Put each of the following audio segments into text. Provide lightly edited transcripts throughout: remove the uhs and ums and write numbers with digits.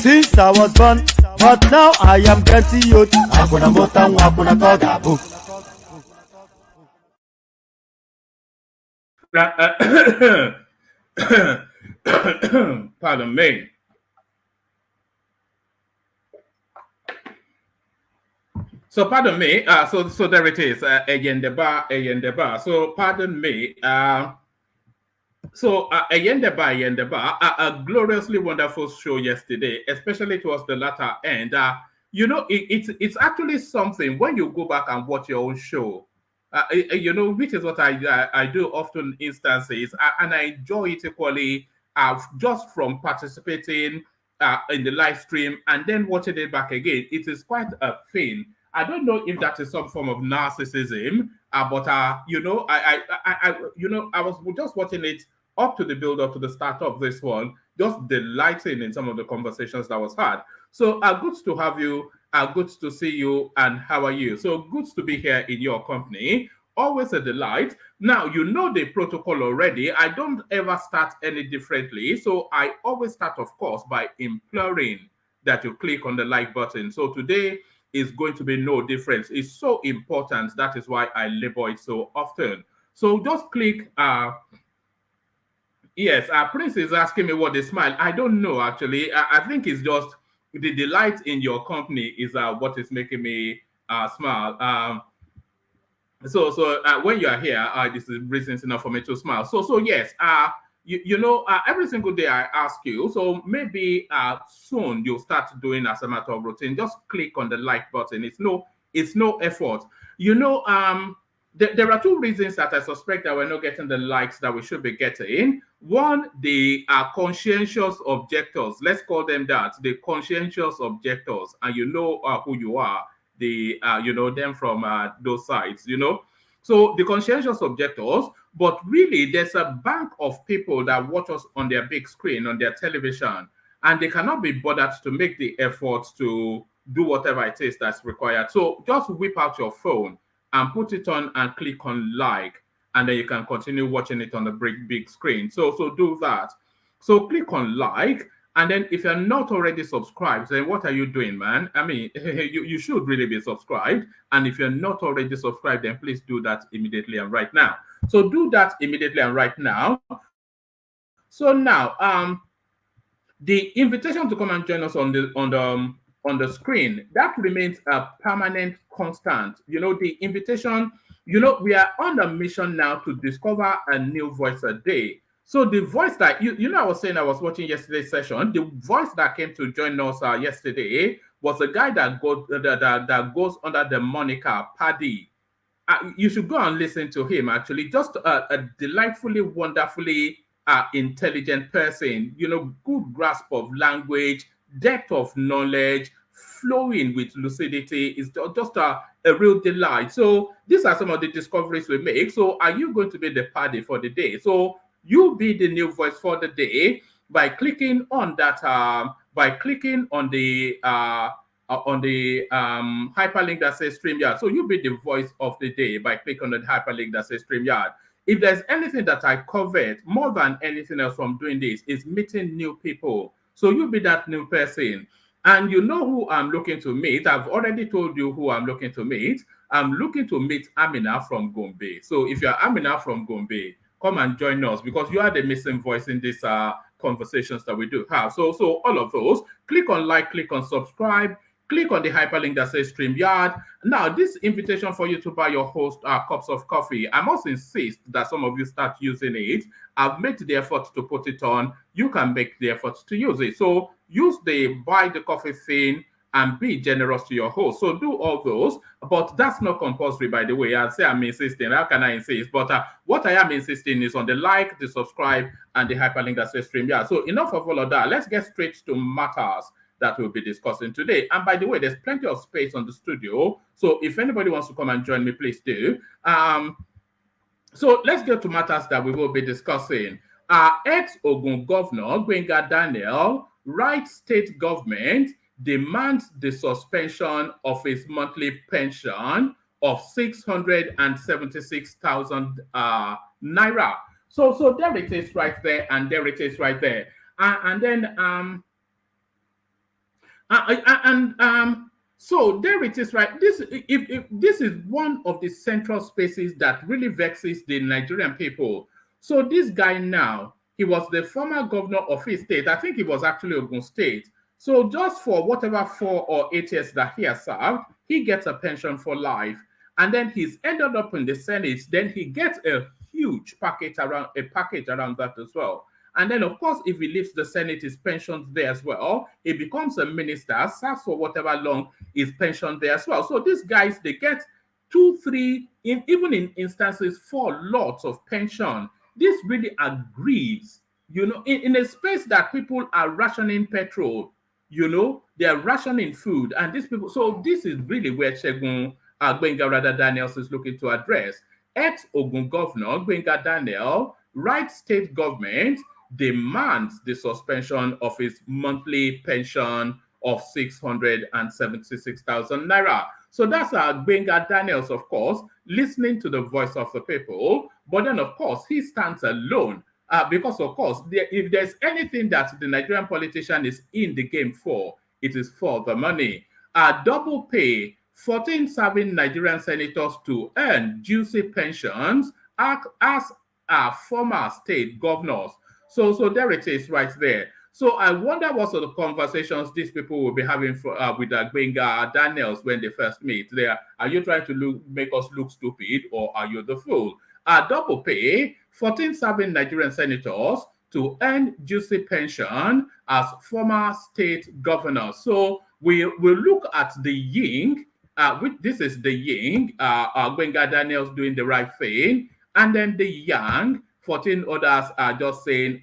Since I was born, but now I am getting youth. Hakuna motangu, hakuna togabu. Pardon me. So pardon me. So there it is. Ayendeba. So pardon me. Ayendeba, a gloriously wonderful show yesterday, especially towards the latter end. It's actually something when you go back and watch your own show. Which is what I do often instances, and I enjoy it equally just from participating in the live stream and then watching it back again. It is quite a thing. I don't know if that is some form of narcissism, but I was just watching it up to the build up to the start of this one, just delighting in some of the conversations that was had. So good to have you. Good to see you, and how are you? So good to be here in your company. Always a delight. Now, you know the protocol already. I don't ever start any differently. So I always start, of course, by imploring that you click on the like button. So today is going to be no difference. It's so important. That is why I labor it so often. So just click. Yes, Prince is asking me what they smile. I don't know, actually. I think it's just the delight in your company is what is making me smile. So when you are here, this is reasons enough for me to smile. So yes, every single day I ask you. So maybe soon you'll start doing as a matter of routine. Just click on the like button. It's no effort. there are two reasons that I suspect that we're not getting the likes that we should be getting. One, they are conscientious objectors. Let's call them that. The conscientious objectors, and you know who you are. You know them from those sides. You know, so the conscientious objectors. But really, there's a bank of people that watch us on their big screen, on their television, and they cannot be bothered to make the effort to do whatever it is that's required. So just whip out your phone and put it on and click on like, and then you can continue watching it on the big screen. So do that. So click on like, and then if you're not already subscribed, then what are you doing, man? I mean, you should really be subscribed. And if you're not already subscribed, then please do that immediately and right now. So do that immediately and right now. So now, the invitation to come and join us on the screen, that remains a permanent constant. You know, the invitation, you know, we are on a mission now to discover a new voice a day. So the voice that, you know, I was saying I was watching yesterday's session, the voice that came to join us yesterday was a guy that goes under the moniker Paddy. You should go and listen to him, actually. Just a delightfully, wonderfully intelligent person, you know, good grasp of language, depth of knowledge, flowing with lucidity is just a real delight. So these are some of the discoveries we make. So are you going to be the Paddy for the day? So you be the new voice for the day by clicking on that, by clicking on the hyperlink that says StreamYard. So you'll be the voice of the day by clicking on the hyperlink that says StreamYard. If there's anything that I covered more than anything else from doing this is meeting new people. So you'll be that new person. And you know who I'm looking to meet. I've already told you who I'm looking to meet. I'm looking to meet Amina from Gombe. So if you're Amina from Gombe, come and join us because you are the missing voice in these conversations that we do have. So all of those, click on like, click on subscribe, click on the hyperlink that says StreamYard. Now, this invitation for you to buy your host cups of coffee, I must insist that some of you start using it. I've made the effort to put it on. You can make the effort to use it. So use the buy the coffee thing and be generous to your host. So do all those, but that's not compulsory, by the way. I'll say I'm insisting. How can I insist? But what I am insisting is on the like, the subscribe, and the hyperlink that says StreamYard. So enough of all of that. Let's get straight to matters that we'll be discussing today. And by the way, there's plenty of space on the studio. So if anybody wants to come and join me, please do. So let's get to matters that we will be discussing. Ex-Ogun Governor Gbenga Daniel, right state government demands the suspension of his monthly pension of 676,000 naira. So there it is right there, and there it is right there. So there it is, right? This is one of the central spaces that really vexes the Nigerian people. So this guy now, he was the former governor of his state. I think he was actually Ogun State. So just for whatever 4 or 8 years that he has served, he gets a pension for life. And then he's ended up in the Senate. Then he gets a huge package around that as well. And then, of course, if he leaves the Senate, his pension's there as well. He becomes a minister, serves for whatever long, his pension there as well. So these guys, they get 2, 3, even in instances, 4 lots of pension. This really aggrieves, you know, in a space that people are rationing petrol, you know, they are rationing food. And these people, so this is really where Gbenga rather Daniels is looking to address. Ex-Ogun Governor Gbenga Daniel, right state government, demands the suspension of his monthly pension of 676,000 naira. So that's Gbenga Daniels, of course, listening to the voice of the people. But then, of course, he stands alone because, of course, if there's anything that the Nigerian politician is in the game for, it is for the money. Double pay 14 serving Nigerian senators to earn juicy pensions as former state governors. So there it is right there. So I wonder what sort of conversations these people will be having with Gbenga Daniels when they first meet. Are you trying to make us look stupid, or are you the fool? Double pay 14 serving Nigerian senators to earn juicy pension as former state governors. So we'll look at the yin this is the yin, Gbenga Daniels doing the right thing, and then the yang, 14 others are just saying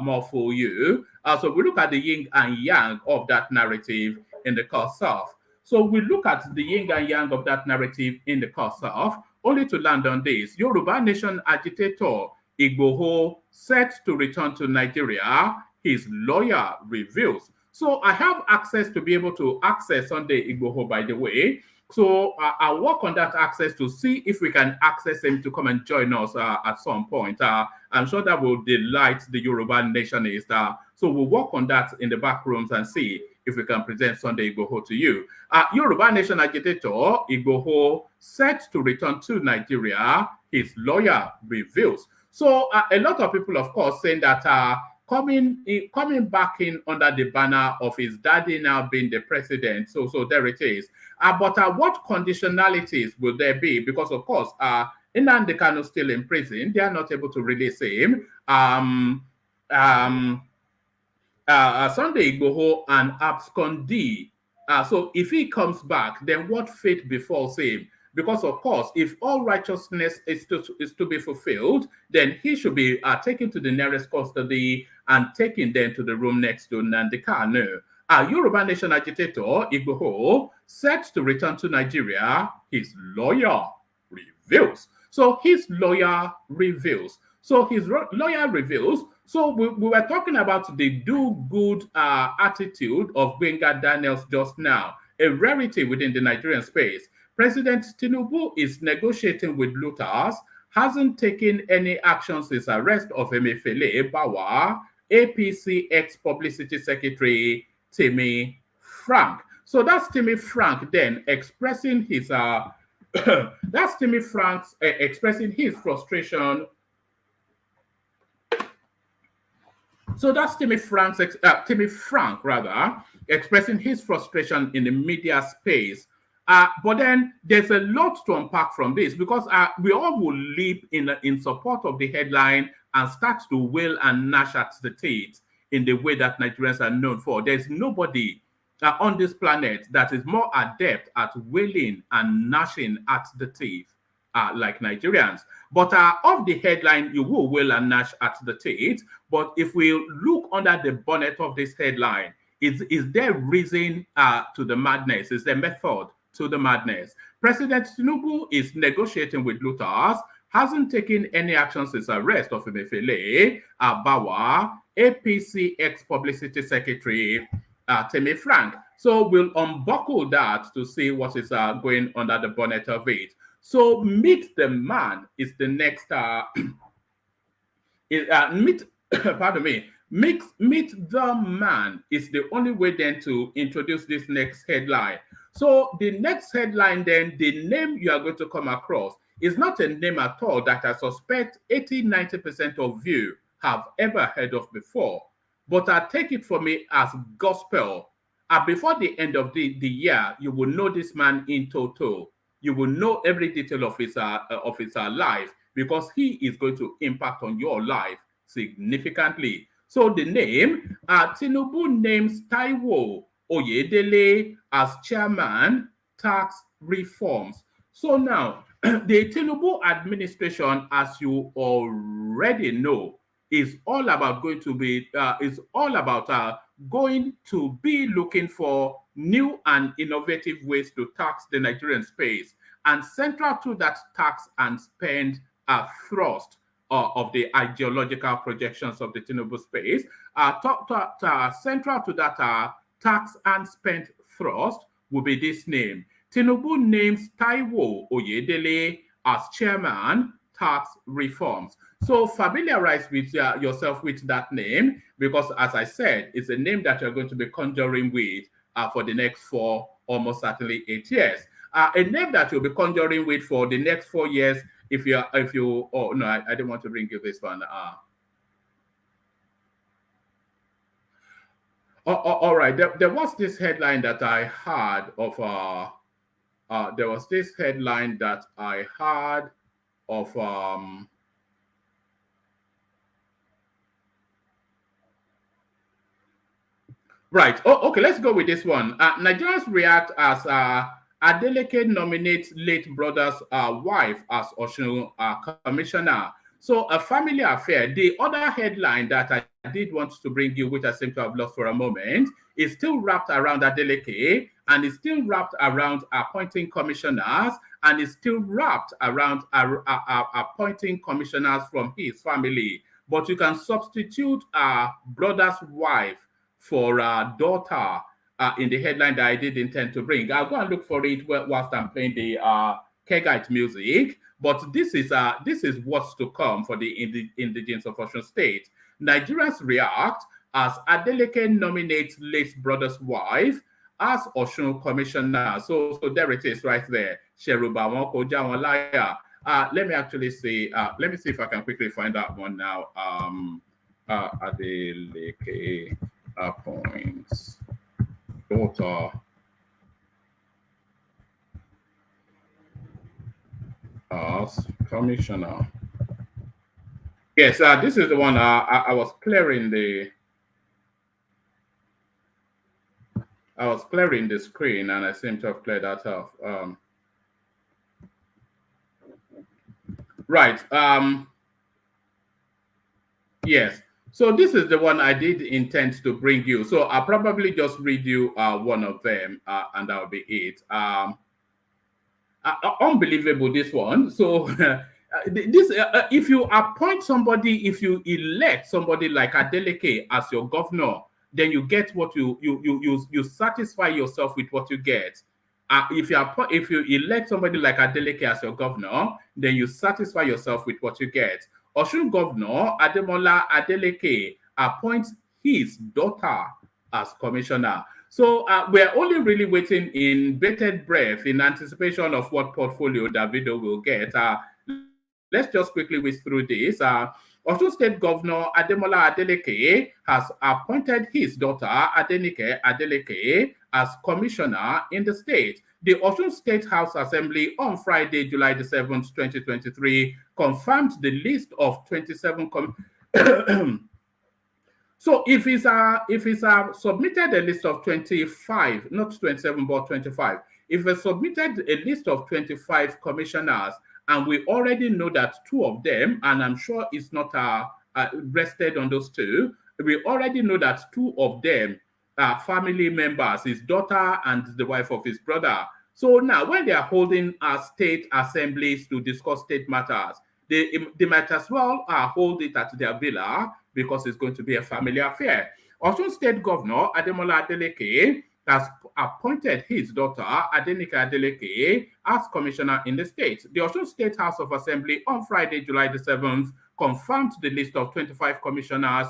more for you. So we look at the yin and yang of that narrative in the course of. So we look at the yin and yang of that narrative in the course of, only to land on this. Yoruba Nation agitator Igboho set to return to Nigeria, his lawyer reveals. So I have access to be able to access Sunday Igboho, by the way. So I'll work on that access to see if we can access him to come and join us at some point. I'm sure that will delight the Yoruba nationists. So we'll work on that in the back rooms and see if we can present Sunday Igboho to you. Yoruba Nation agitator Igboho set to return to Nigeria, his lawyer reveals. So a lot of people, of course, saying that coming back in under the banner of his daddy now being the president. So there it is. But what conditionalities will there be? Because, of course, Nnamdi Kanu still in prison. They are not able to release him. Sunday Igboho and abscondee. So if he comes back, then what fate befalls him? Because, of course, if all righteousness is to be fulfilled, then he should be taken to the nearest custody and taken then to the room next to Nnamdi Kanu. Yoruba Nation agitator Igboho set to return to Nigeria, his lawyer reveals. So his lawyer reveals. So his lawyer reveals. So we were talking about the do-good attitude of Gbenga Daniels just now, a rarity within the Nigerian space. President Tinubu is negotiating with looters, hasn't taken any action since arrest of Emefiele Bawa, APC ex-publicity secretary Timmy Frank. So that's Timmy Frank then expressing his that's Timmy Frank's expressing his frustration. So that's Timmy Frank rather expressing his frustration in the media space. But then there's a lot to unpack from this, because we all will leap in support of the headline and start to wail and gnash at the teeth in the way that Nigerians are known for. There's nobody on this planet that is more adept at wailing and gnashing at the teeth like Nigerians. But of the headline, you will wail and gnash at the teeth. But if we look under the bonnet of this headline, is there reason to the madness? Is there method to the madness? President Tinubu is negotiating with looters, hasn't taken any action since arrest of Emefiele Bawa, APC ex-publicity secretary Timmy Frank. So we'll unbuckle that to see what is going under the bonnet of it. So meet the man is the next pardon me. Meet the man is the only way then to introduce this next headline. So the next headline then, the name you are going to come across is not a name at all that I suspect 80-90% of you have ever heard of before. But I take it from me as gospel. Before the end of the year, you will know this man in total. You will know every detail of his life, because he is going to impact on your life significantly. So the name, Tinubu names Taiwo Oyedele as chairman, tax reforms. So now, the Tinubu administration, as you already know, is all about going to be looking for new and innovative ways to tax the Nigerian space. And central to that tax and spend thrust of the ideological projections of the Tinubu space, central to that tax and spend thrust will be this name. Tinubu names Taiwo Oyedele as chairman, tax reforms. So familiarize with yourself with that name, because as I said, it's a name that you're going to be conjuring with for the next 4, almost certainly 8 years. A name that you'll be conjuring with for the next 4 years if you oh no, I didn't want to bring you this one. All right, there was this headline that I had of right. Oh, okay, let's go with this one. Nigerians react as Adeleke nominates late brother's wife as Osun commissioner. So a family affair. The other headline that I did want to bring you, which I seem to have lost for a moment, is still wrapped around Adeleke, and is still wrapped around appointing commissioners, and is still wrapped around appointing commissioners from his family. But you can substitute brother's wife for daughter in the headline that I did intend to bring. I'll go and look for it whilst I'm playing the Kegite music. But this is what's to come for the indigents of Osun State. Nigerians react as Adeleke nominates late brother's wife as Osun commissioner. So there it is right there. Sheruba Wonkoja Walaya. Let me actually see. Let me see if I can quickly find that one now. Adeleke appoints daughter as commissioner. Yes, this is the one I was clearing the screen, and I seem to have cleared that off. Right. Yes. So this is the one I did intend to bring you. So I'll probably just read you one of them, and that'll be it. Unbelievable, this one. So this, if you appoint somebody, if you elect somebody like Adeleke as your governor, then you get what you satisfy yourself with what you get. If you elect somebody like Adeleke as your governor, then you satisfy yourself with what you get. Osun Governor Ademola Adeleke appoints his daughter as commissioner. So we're only really waiting in bated breath in anticipation of what portfolio Davido will get. Let's just quickly whiz through this. Osun State Governor Ademola Adeleke has appointed his daughter Adenike Adeleke as commissioner in the state. The Osun State House Assembly on Friday, July the 7th, 2023, confirmed the list of 27 So if it's submitted a list of 25, not 27, but 25, if it's submitted a list of 25 commissioners, and we already know that 2 of them, and I'm sure it's not rested on those 2, we already know that 2 of them are family members, his daughter and the wife of his brother. So now when they are holding state assemblies to discuss state matters, they might as well hold it at their villa, because it's going to be a family affair. Osun State Governor Ademola Adeleke has appointed his daughter Adenike Adeleke as commissioner in the state. The Osun State House of Assembly on Friday, July the 7th, confirmed the list of 25 commissioner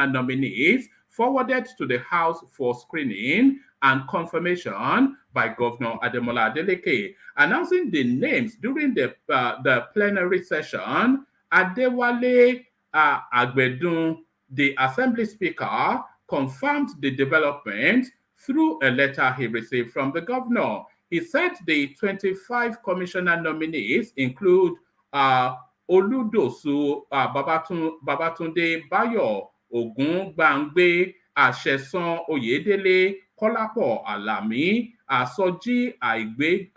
nominees forwarded to the House for screening and confirmation by Governor Ademola Adeleke. Announcing the names during the plenary session, Adewale Agbedun, the Assembly Speaker, confirmed the development through a letter he received from the governor. He said the 25 commissioner nominees include Oludosu Babatunde Bayo, Ogun Gbangbe, Asesan Oyedele, Kolapo Alami, Soji Aigbe,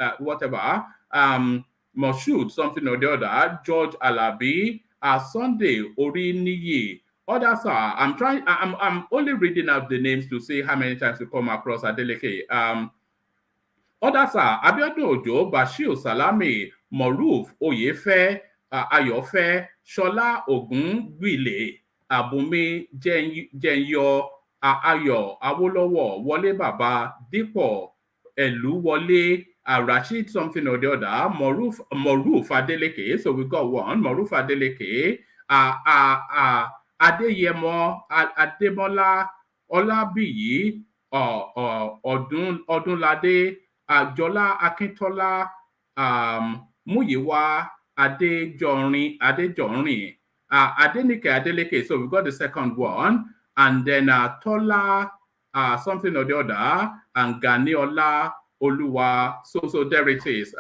Moshood, something or the other, George Alabi, Sunday Oriniyi. Others are, I'm only reading out the names to see how many times we come across Adeleke. Others are Abiodun Ojo, Bashir Salami, Moruf Oyefe, Ayofe, Shola Ogungbile, Abumi Jenyo, Ayo Awolowo, Wole Baba, Dipo, Elu Wole, Rashid something or the other, Moruf Adeleke. So we got one, Moruf Adeleke, Adeyemo, Ademola, Olabiyi, Odunlade, Jola Akintola, Muyiwa, Adejorin, Adenike Adeleke. So we got the second one, and then Tola, something or the other, and Ganiola Oluwa. So there it is.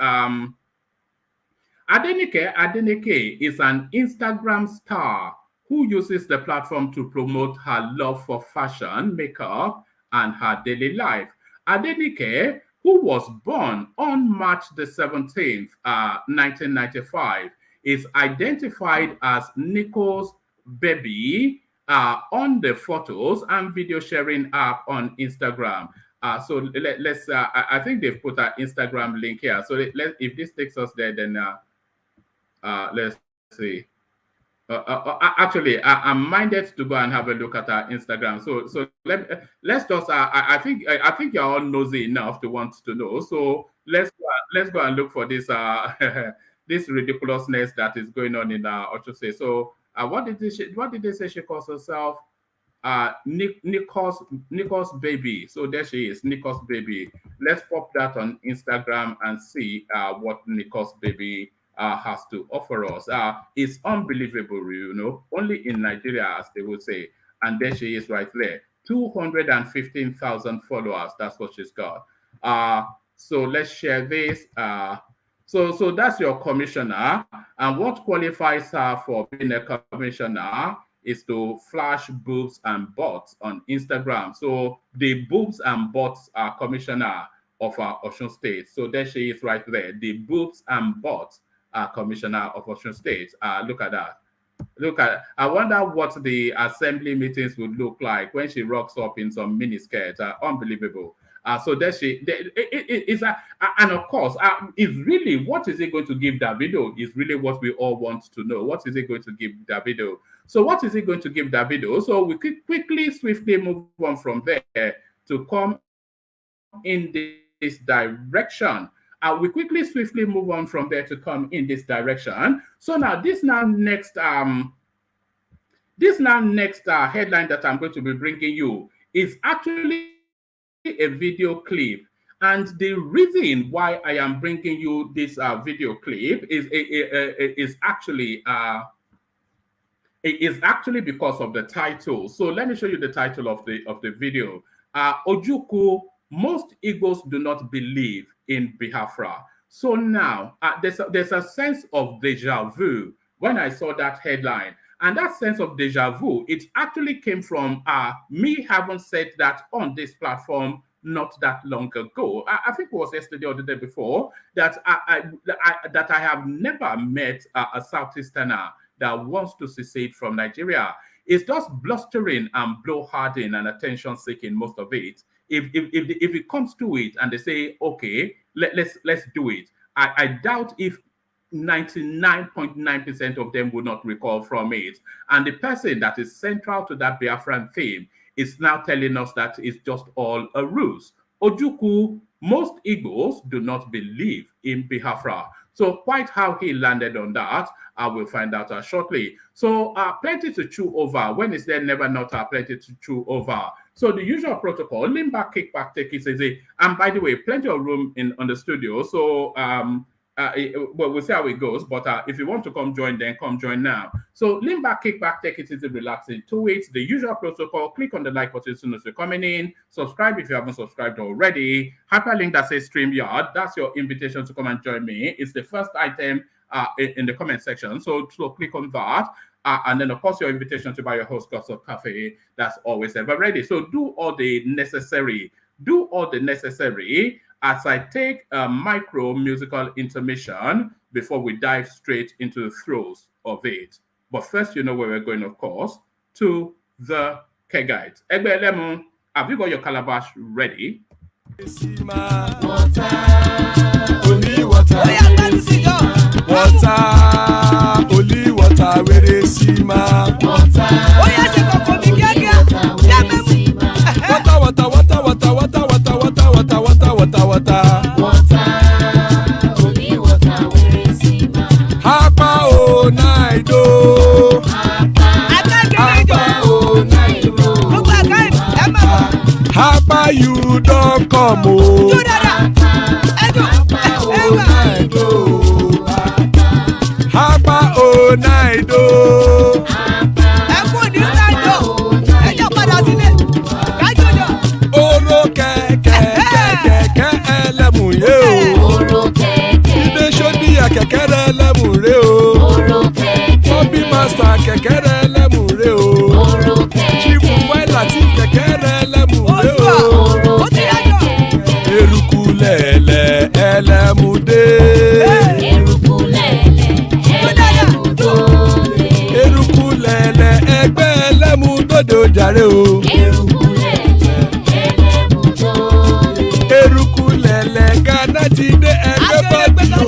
Adenike is an Instagram star who uses the platform to promote her love for fashion, makeup, and her daily life. Adenike, who was born on March the 17th, 1995, is identified as Nico's baby on the photos and video sharing app on Instagram. So let's, I think they've put an Instagram link here. So if this takes us there, then let's see. Actually, I'm minded to go and have a look at our Instagram. So let's just. I think you're all nosy enough to want to know. So let's go and look for this this ridiculousness that is going on in Ochose. So what did they say she calls herself? Nico's baby. So there she is, Nico's baby. Let's pop that on Instagram and see what Nico's baby has to offer us. It's unbelievable, you know, only in Nigeria, as they would say. And there she is right there, 215,000 followers. That's what she's got. So let's share this. So that's your commissioner. And what qualifies her for being a commissioner is to flash boobs and butts on Instagram. So the boobs and butts are commissioner of Osun State. So there she is right there. The boobs and butts commissioner of Osun State. Look at that. Look at. I wonder what the assembly meetings would look like when she rocks up in some miniskirt. Unbelievable. So there she is, and of course, is really what is it going to give Davido? Is really what we all want to know. What is it going to give Davido? So what is it going to give Davido? So we could quickly, swiftly move on from there to come in this direction. We quickly, swiftly move on from there to come in this direction. So now this next headline that I'm going to be bringing you is actually a video clip. And the reason why I am bringing you this video clip is actually because of the title. So let me show you the title of the video. Ojukwu, most Igbos do not believe in Biafra. So now there's a sense of deja vu when I saw that headline. And that sense of deja vu, it actually came from me having said that on this platform not that long ago. I think it was yesterday or the day before that I have never met a Southeasterner that wants to secede from Nigeria. It's just blustering and blowharding and attention-seeking, most of it. If it comes to it and they say, okay, let's do it, I doubt if 99.9% of them will not recall from it. And the person that is central to that Biafran theme is now telling us that it's just all a ruse. Ojukwu, most Igbos do not believe in Biafra. So quite how he landed on that, I will find out shortly. So plenty to chew over. When is there never not plenty to chew over? So the usual protocol, lean back, kick back, take it easy. And by the way, plenty of room on the studio. So well, we'll see how it goes. But if you want to come join, then come join now. So lean back, kick back, take it easy, relax into it. The usual protocol, click on the like button as soon as you're coming in. Subscribe if you haven't subscribed already. Hyperlink that says StreamYard. That's your invitation to come and join me. It's the first item in the comment section. So click on that. And then, of course, your invitation to buy your host cups of coffee. That's always ever ready. So do all the necessary. As I take a micro musical intermission before we dive straight into the throes of it. But first, you know where we're going, of course, to the Kegite. Egbe Lemon, have you got your calabash ready? Water, only water, only water, where they see my water. Only water, where is he? Hapa o naido. Hapa you don't come o. Hapa o naido. Kẹ̀kẹ́rẹ́ lẹ́mùrè o. Bobby Master kẹ̀kẹ́rẹ́ lẹ́mùrè o. Chifu Faila ti kẹ̀kẹ́rẹ́ lẹ́mùrè o. Eruku lẹ̀ jàre o. Eruku lẹ̀lẹ̀ Ghana ti dé ẹgbẹ́ bọ́dì o.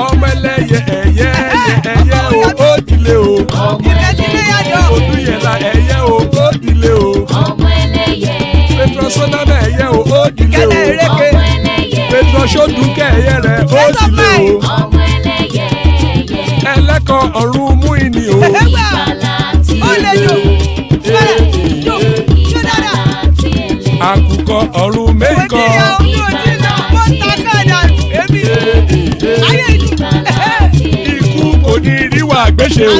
Ọmọ ẹlẹ́yẹ ẹ̀yẹ o ó dilé o. Odúyẹ̀lá ẹ̀yẹ o ó dilé o. Petrosonama ẹ̀yẹ o ó dilé o. Petrosodúnkẹ́ ẹ̀yẹ rẹ̀ ó dilé o. Ẹlẹ́kọ̀ ọ̀run mú ìní o. Àkùkọ ọ̀run mẹ́kọ̀. Ikú kò ní ríwà gbéṣe o.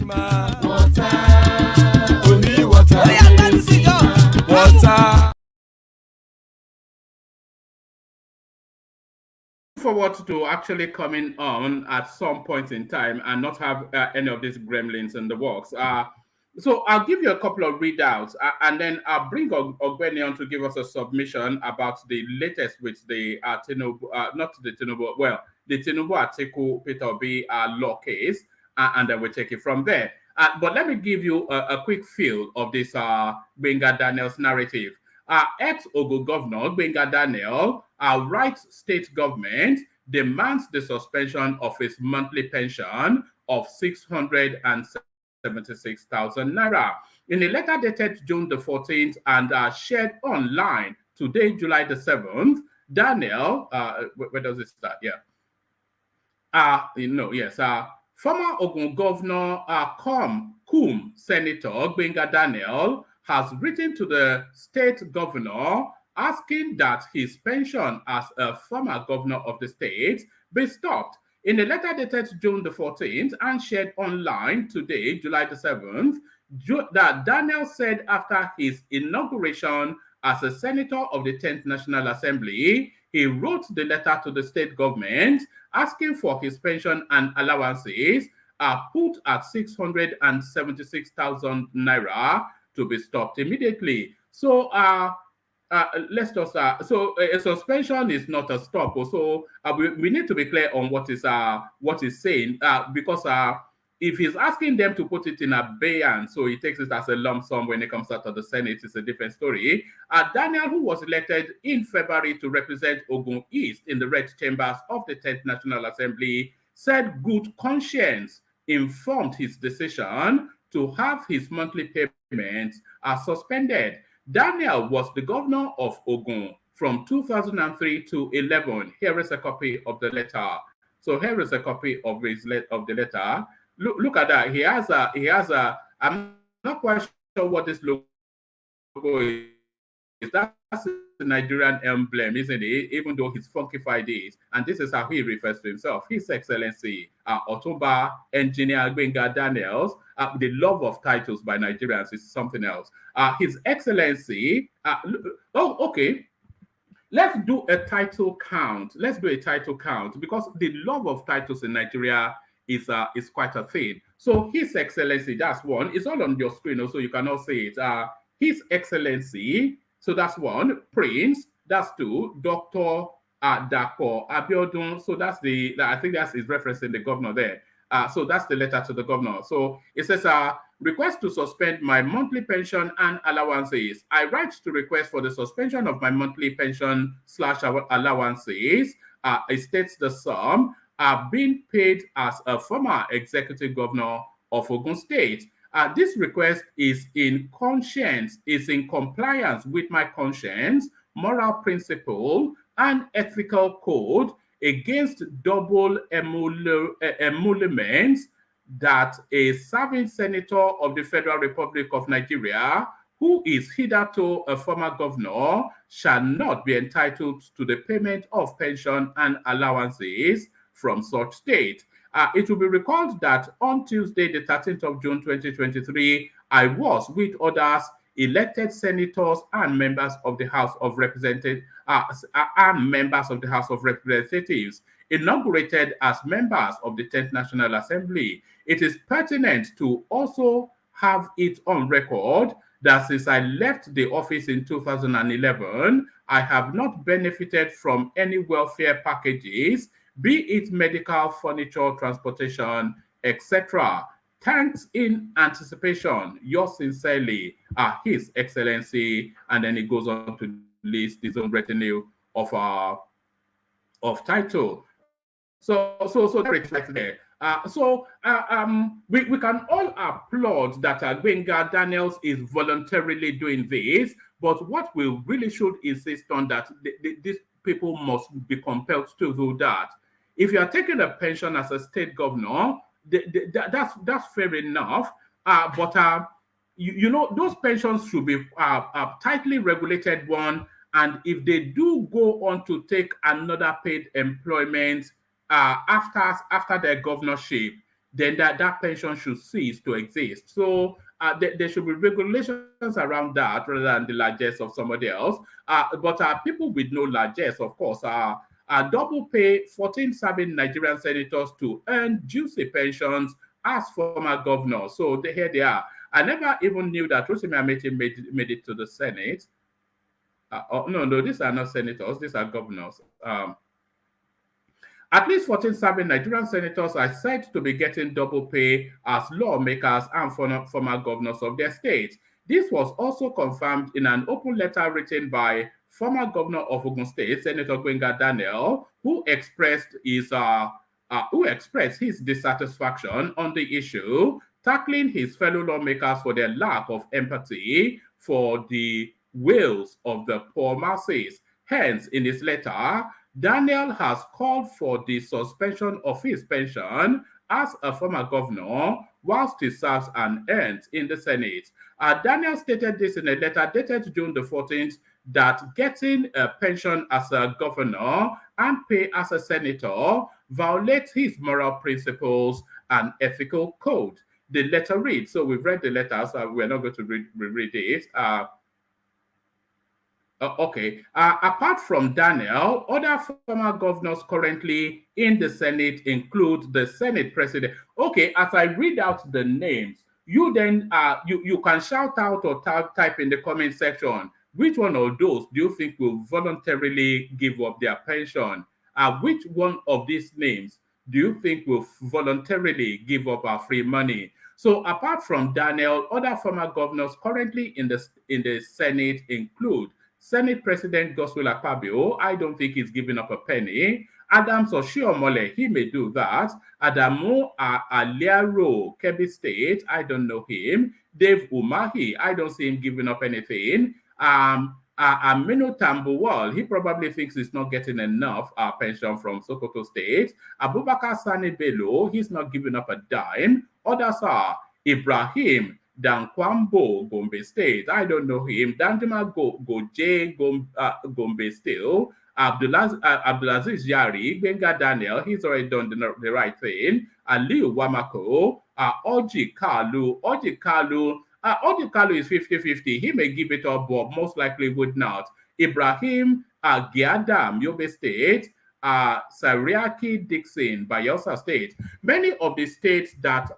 Water. Only water. Water. Forward to actually coming on at some point in time and not have any of these gremlins in the works. So I'll give you a couple of readouts and then I'll bring Gbenga on to give us a submission about the latest with the Tinubu, not the Tinubu, well, the Tinubu Atiku Peter Obi law case, and then we'll take it from there. But let me give you a quick feel of this Gbenga Daniel's narrative. Ex-Ogo Governor Gbenga Daniel, right state government demands the suspension of his monthly pension of 676,000 naira. In a letter dated June the 14th and shared online today, July the 7th, Daniel, where does it start? Yeah. Former Ogun Governor cum Senator Gbenga Daniel has written to the state governor asking that his pension as a former governor of the state be stopped. In a letter dated June the 14th and shared online today, July the 7th, that Daniel said after his inauguration as a senator of the 10th National Assembly, he wrote the letter to the state government asking for his pension and allowances put at 676,000 naira to be stopped immediately. So let's just so a suspension is not a stop. So we need to be clear on what is saying because if he's asking them to put it in abeyance, so he takes it as a lump sum when it comes out of the Senate, it's a different story. Daniel, who was elected in February to represent Ogun East in the red chambers of the 10th National Assembly, said good conscience informed his decision to have his monthly payments suspended. Daniel was the governor of Ogun from 2003 to 11. Here is a copy of the letter. So here is a copy of the letter. Look at that. He has a. I'm not quite sure what this logo is. That's the Nigerian emblem, isn't it? Even though he's funkified it. And this is how he refers to himself. His Excellency, Otumba Engineer Gbenga Daniels. The love of titles by Nigerians is something else. His Excellency. Okay. Let's do a title count. Let's do a title count because the love of titles in Nigeria is quite a thing. So His Excellency, that's one. It's all on your screen, also you cannot see it. His Excellency, so that's one. Prince, that's two. Dr. Dako Abiodun, so that's I think that's is referencing the governor there. So that's the letter to the governor. So it says, request to suspend my monthly pension and allowances. I write to request for the suspension of my monthly pension / allowances. It states the sum are being paid as a former executive governor of Ogun State. This request is in compliance with my conscience, moral principle, and ethical code against double emoluments that a serving senator of the Federal Republic of Nigeria, who is hitherto a former governor, shall not be entitled to the payment of pension and allowances from such state. It will be recalled that on Tuesday, the 13th of June 2023, I was, with others, elected senators and members of the House of Representatives, inaugurated as members of the 10th National Assembly. It is pertinent to also have it on record that since I left the office in 2011, I have not benefited from any welfare packages, be it medical, furniture, transportation, etc. Thanks in anticipation, yours sincerely, His Excellency, and then it goes on to list his own retinue of title. So there it's like there. We can all applaud that Gbenga Daniels is voluntarily doing this, but what we really should insist on that these people must be compelled to do that. If you are taking a pension as a state governor, that's fair enough. But you know, those pensions should be tightly regulated one. And if they do go on to take another paid employment after their governorship, then that pension should cease to exist. So there should be regulations around that rather than the largesse of somebody else. But people with no largesse, of course, double pay 14 serving Nigerian senators to earn juicy pensions as former governors. So here they are. I never even knew that Rotimi Amechi made it to the Senate. No, these are not senators. These are governors. At least 14 serving Nigerian senators are said to be getting double pay as lawmakers and former governors of their states. This was also confirmed in an open letter written by former governor of Ogun State, Senator Gbenga Daniel, who expressed his dissatisfaction on the issue, tackling his fellow lawmakers for their lack of empathy for the wills of the poor masses. Hence, in his letter, Daniel has called for the suspension of his pension as a former governor whilst he serves and earns in the Senate. Daniel stated this in a letter dated June the 14th, that getting a pension as a governor and pay as a senator violates his moral principles and ethical code. The letter reads, so we've read the letter, so we're not going to reread it. Apart from Daniel, other former governors currently in the Senate include the Senate President. Okay, as I read out the names, you then you can shout out or type in the comment section which one of those do you think will voluntarily give up their pension. Which one of these names do you think will voluntarily give up our free money? So apart from Daniel, other former governors currently in the Senate include Senate President Godswill Akpabio. I don't think he's giving up a penny. Adams Oshiomhole, he may do that. Adamu Aliaro, Kebbi State, I don't know him. Dave Umahi, I don't see him giving up anything. Aminu Tambuwal, he probably thinks he's not getting enough pension from Sokoto State. Abubakar Sani Bello, he's not giving up a dime. Others are Ibrahim Dankwambo, Gombe State. I don't know him. Danjuma Goje, Gombe still. Abdulaziz Yari, Gbenga Daniel, he's already done the right thing. Aliu Wamako, Oji Kalu. Oji Kalu is 50-50. He may give it up, but most likely would not. Ibrahim Giadam, Yobe State. Sariaki Dixon, Bayelsa State. Many of the states that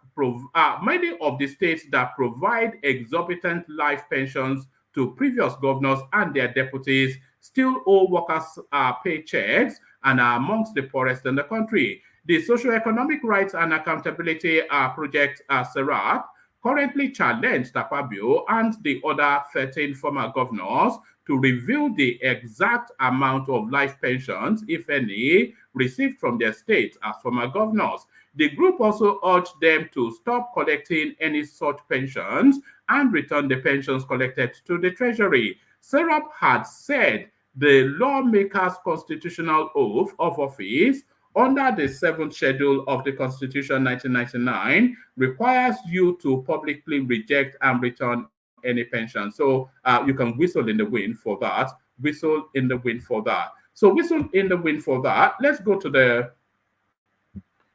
provide exorbitant life pensions to previous governors and their deputies still owe workers paychecks and are amongst the poorest in the country. The Socioeconomic Rights and Accountability Project, SERAP, currently challenged Akpabio and the other 13 former governors to reveal the exact amount of life pensions, if any, received from their states as former governors. The group also urged them to stop collecting any such pensions and return the pensions collected to the Treasury. SERAP had said the lawmakers' constitutional oath of office under the 7th schedule of the Constitution 1999 requires you to publicly reject and return any pension. So you can whistle in the wind for that. Whistle in the wind for that. So whistle in the wind for that. Let's go to the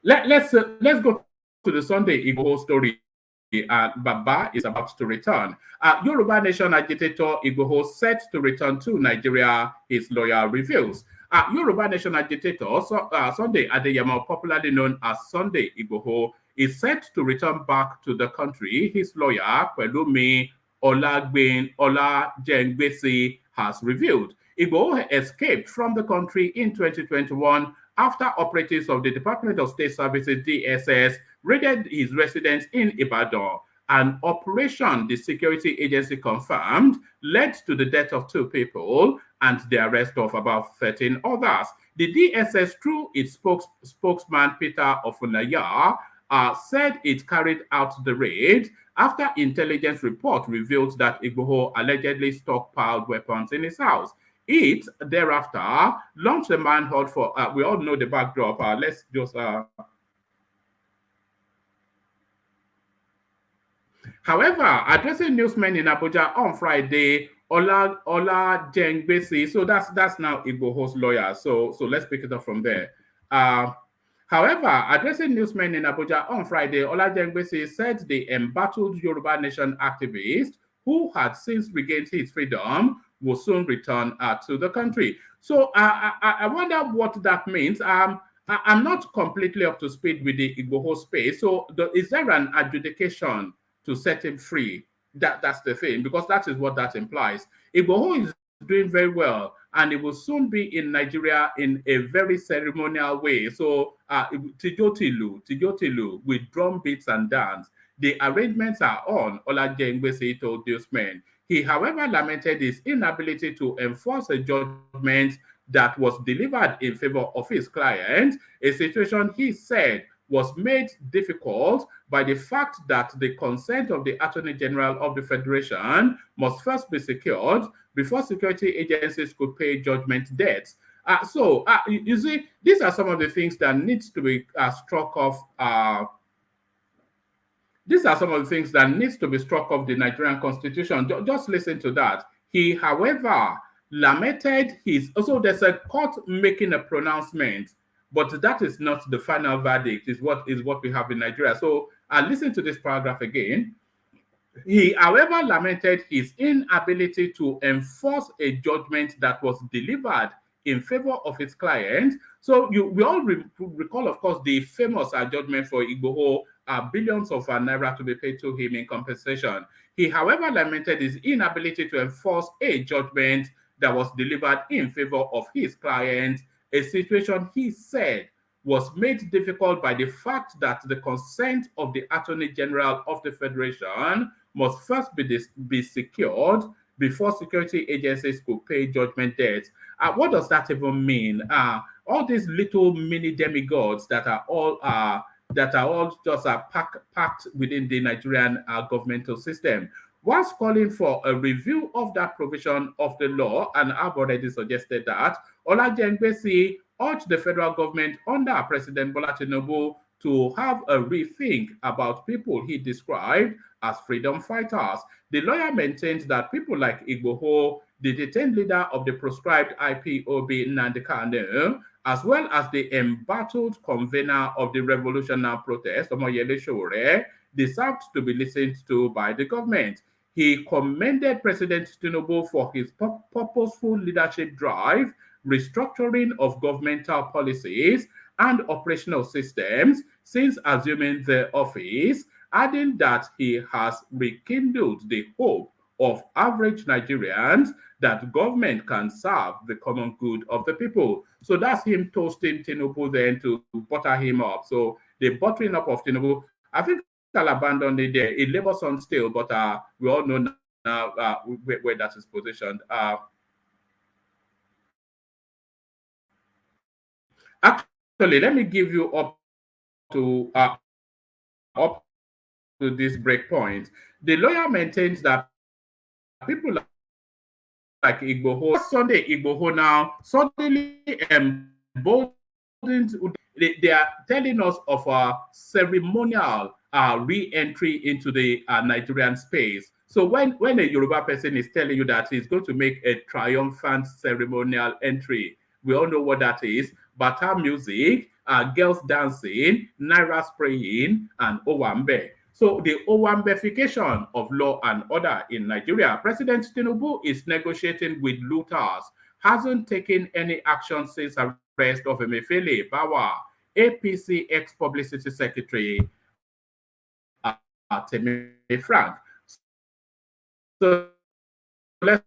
let's go to the Sunday Igboho story. Baba is about to return. Yoruba Nation agitator Igboho set to return to Nigeria, his lawyer reveals. Yoruba Nation agitator Sunday Adeyemo, popularly known as Sunday Igboho, is set to return back to the country. His lawyer, Pelumi Olajengbesi, has revealed. Igboho escaped from the country in 2021 after operatives of the Department of State Services, DSS, raided his residence in Ibadan. An operation the security agency confirmed led to the death of 2 people and the arrest of about 13 others. The DSS, through its spokesman Peter Ofunaya, said it carried out the raid after intelligence report revealed that Igboho allegedly stockpiled weapons in his house. It thereafter launched a manhunt for, we all know the backdrop. Let's just, however, addressing newsmen in Abuja on Friday, Olajengbesi, so that's now Igboho's lawyer. So let's pick it up from there. However, addressing newsmen in Abuja on Friday, Olajengbesi said the embattled Yoruba Nation activist, who had since regained his freedom, will soon return to the country. So I wonder what that means. I'm not completely up to speed with the Igboho space. So is there an adjudication to set him free? That's the thing, because that is what that implies. Igboho is doing very well, and it will soon be in Nigeria in a very ceremonial way. So Tijotilu with drum beats and dance. The arrangements are on, Olajengbesi told those men. He, however, lamented his inability to enforce a judgment that was delivered in favor of his client, a situation he said was made difficult by the fact that the consent of the Attorney General of the Federation must first be secured before security agencies could pay judgment debts. You see, these are some of the things that needs to be struck off. These are some of the things that needs to be struck off the Nigerian Constitution. Just listen to that. He, however, lamented his. Also, there's a court making a pronouncement, but that is not the final verdict. Is what we have in Nigeria. So, listen to this paragraph again. He, however, lamented his inability to enforce a judgment that was delivered in favor of his client. So we all recall, of course, the famous judgment for Igboho, billions of naira to be paid to him in compensation. He, however, lamented his inability to enforce a judgment that was delivered in favor of his client, a situation he said was made difficult by the fact that the consent of the Attorney General of the Federation must first be secured before security agencies could pay judgment debts. What does that even mean? All these little mini demigods that are all just packed within the Nigerian governmental system. Whilst calling for a review of that provision of the law, and I've already suggested that, Olajengbesi urged the federal government under President Bola Tinubu to have a rethink about people he described as freedom fighters. The lawyer maintained that people like Igboho, the detained leader of the proscribed IPOB Nnamdi Kanu, as well as the embattled convener of the revolutionary protest, Omoyele Sowore, deserved to be listened to by the government. He commended President Tinubu for his purposeful leadership drive, restructuring of governmental policies and operational systems since assuming the office, adding that he has rekindled the hope of average Nigerians that government can serve the common good of the people. So that's him toasting Tinubu then to butter him up. So the buttering up of Tinubu, I think I'll abandon it there. It labors on still, but we all know now where that is positioned. Actually, let me give you up to this breakpoint. The lawyer maintains that people like Igboho, Sunday Igboho now suddenly emboldened. They are telling us of a ceremonial re-entry into the Nigerian space. So when a Yoruba person is telling you that he's going to make a triumphant ceremonial entry, We all know what that is. Bata music, girls dancing, naira spraying, and owambe. So the owambification of law and order in Nigeria. President Tinubu is negotiating with looters, hasn't taken any action since arrest of Emefiele Bawa, APC ex-publicity secretary, Temi Frank. So let's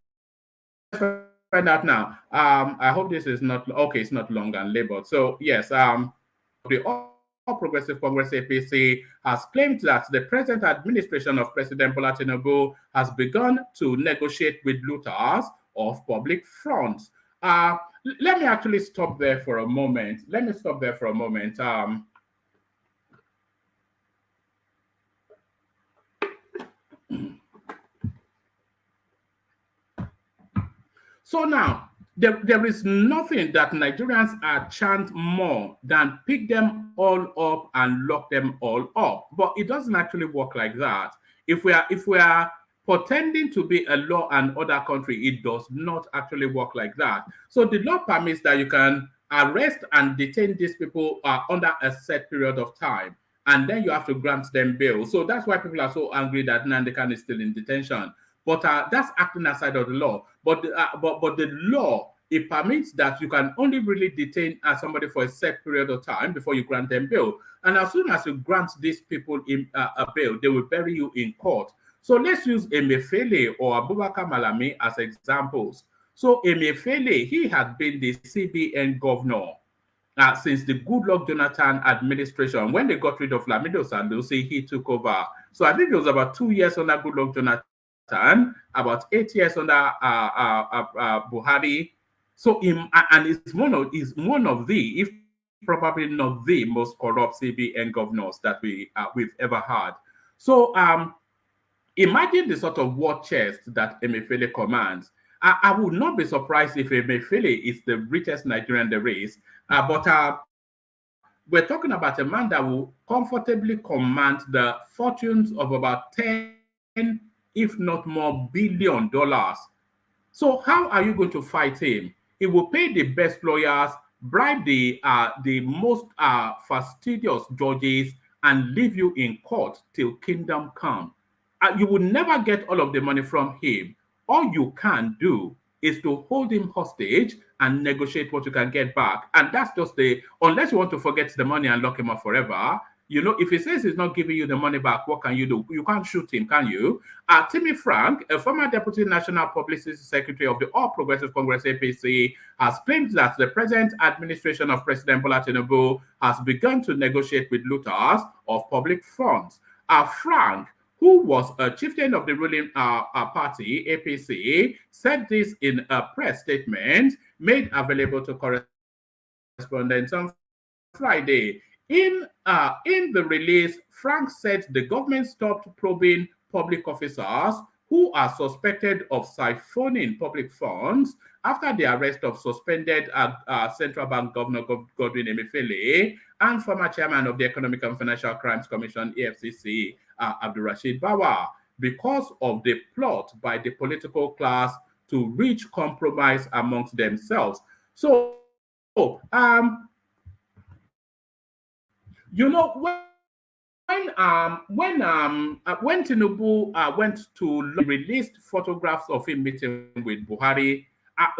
find out now. I hope this is not okay. It's not long and labeled. So yes, the All Progressive Congress APC has claimed that the present administration of President Bola Tinubu has begun to negotiate with looters of public fronts. Let me actually stop there for a moment. So now, there is nothing that Nigerians are chant more than pick them all up and lock them all up. But it doesn't actually work like that. If we are pretending to be a law and order country, it does not actually work like that. So the law permits that you can arrest and detain these people under a set period of time, and then you have to grant them bail. So that's why people are so angry that Nnamdi Kanu is still in detention. But that's acting outside of the law. But the law, it permits that you can only really detain somebody for a set period of time before you grant them bail. And as soon as you grant these people a bail, they will bury you in court. So let's use Emefiele or Abubakar Malami as examples. So Emefiele, he had been the CBN governor since the Goodluck Jonathan administration. When they got rid of Lamido Sanusi, he took over. So I think it was about 2 years under Goodluck Jonathan, about 8 years under Buhari. So and is one of the, if probably not the most corrupt CBN governors that we've ever had. So imagine the sort of war chest that Emefiele commands. I would not be surprised if Emefiele is the richest Nigerian there is, but we're talking about a man that will comfortably command the fortunes of about 10, if not more, $billion. So how are you going to fight him? He will pay the best lawyers, bribe the most fastidious judges, and leave you in court till kingdom come. You will never get all of the money from him. All you can do is to hold him hostage and negotiate what you can get back. And that's just unless you want to forget the money and lock him up forever. You know, if he says he's not giving you the money back, what can you do? You can't shoot him, can you? Temi Frank, a former Deputy National Publicity Secretary of the All Progressive Congress APC, has claimed that the present administration of President Bola Tinubu has begun to negotiate with looters of public funds. Frank, who was a chieftain of the ruling party, APC, said this in a press statement made available to correspondents on Friday. In the release, Frank said the government stopped probing public officers who are suspected of siphoning public funds after the arrest of suspended Central Bank Governor Godwin Emefiele and former chairman of the Economic and Financial Crimes Commission, EFCC, Abdulrasheed Bawa, because of the plot by the political class to reach compromise amongst themselves. So, you know, when Tinubu went to release photographs of him meeting with Buhari,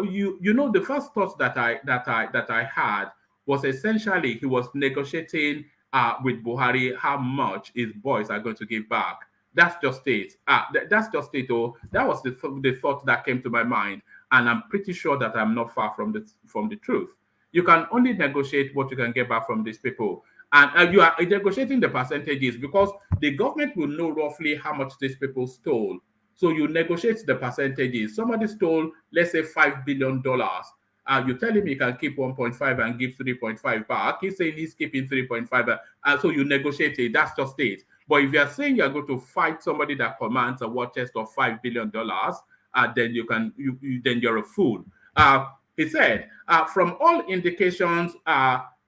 you know, the first thought that I had was essentially he was negotiating with Buhari how much his boys are going to give back. That's just it. That's just it. Oh, that was the thought that came to my mind, and I'm pretty sure that I'm not far from the truth. You can only negotiate what you can get back from these people. And you are negotiating the percentages because the government will know roughly how much these people stole. So you negotiate the percentages. Somebody stole, let's say, $5 billion. You tell him he can keep 1.5 and give 3.5 back. He's saying he's keeping 3.5. So you negotiate it. That's just it. But if you're saying you're going to fight somebody that commands a war chest of $5 billion, then then you're a fool. He said, from all indications,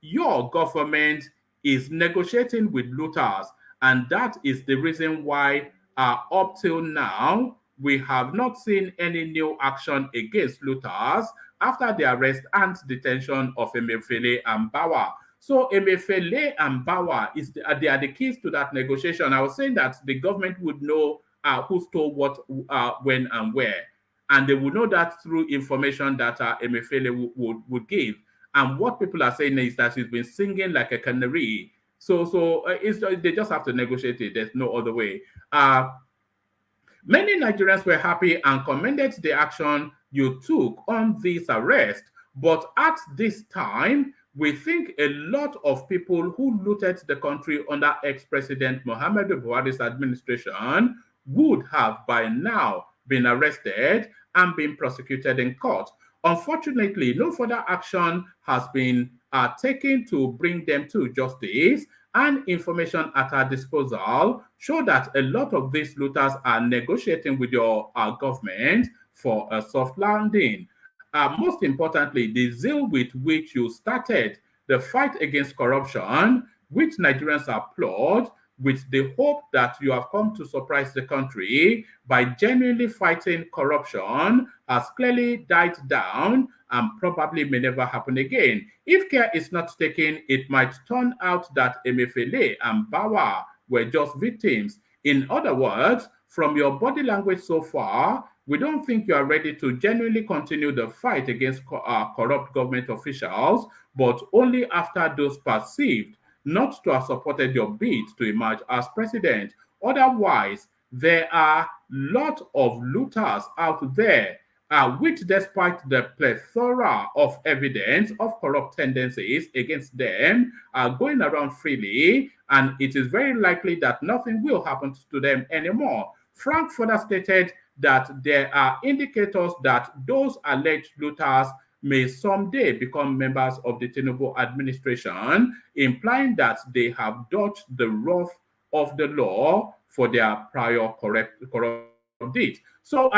your government is negotiating with looters, and that is the reason why up till now we have not seen any new action against looters after the arrest and detention of Emefiele and Bawa. So Emefiele and Bawa they are the keys to that negotiation. I was saying that the government would know who stole what, when, and where, and they would know that through information that Emefiele would give. And what people are saying is that he's been singing like a canary. So they just have to negotiate it. There's no other way. Many Nigerians were happy and commended the action you took on this arrest. But at this time, we think a lot of people who looted the country under ex-President Muhammadu Buhari's administration would have by now been arrested and been prosecuted in court. Unfortunately, no further action has been taken to bring them to justice, and information at our disposal show that a lot of these looters are negotiating with your government for a soft landing. Most importantly, the zeal with which you started the fight against corruption, which Nigerians applaud, with the hope that you have come to surprise the country by genuinely fighting corruption, has clearly died down and probably may never happen again. If care is not taken, it might turn out that Emefiele and Bawa were just victims. In other words, from your body language so far, we don't think you are ready to genuinely continue the fight against corrupt government officials, but only after those perceived not to have supported your bid to emerge as president. Otherwise, there are a lot of looters out there, which despite the plethora of evidence of corrupt tendencies against them, are going around freely, and it is very likely that nothing will happen to them anymore. Frank further stated that there are indicators that those alleged looters may someday become members of the Tinubu administration, implying that they have dodged the wrath of the law for their prior corrupt deeds. So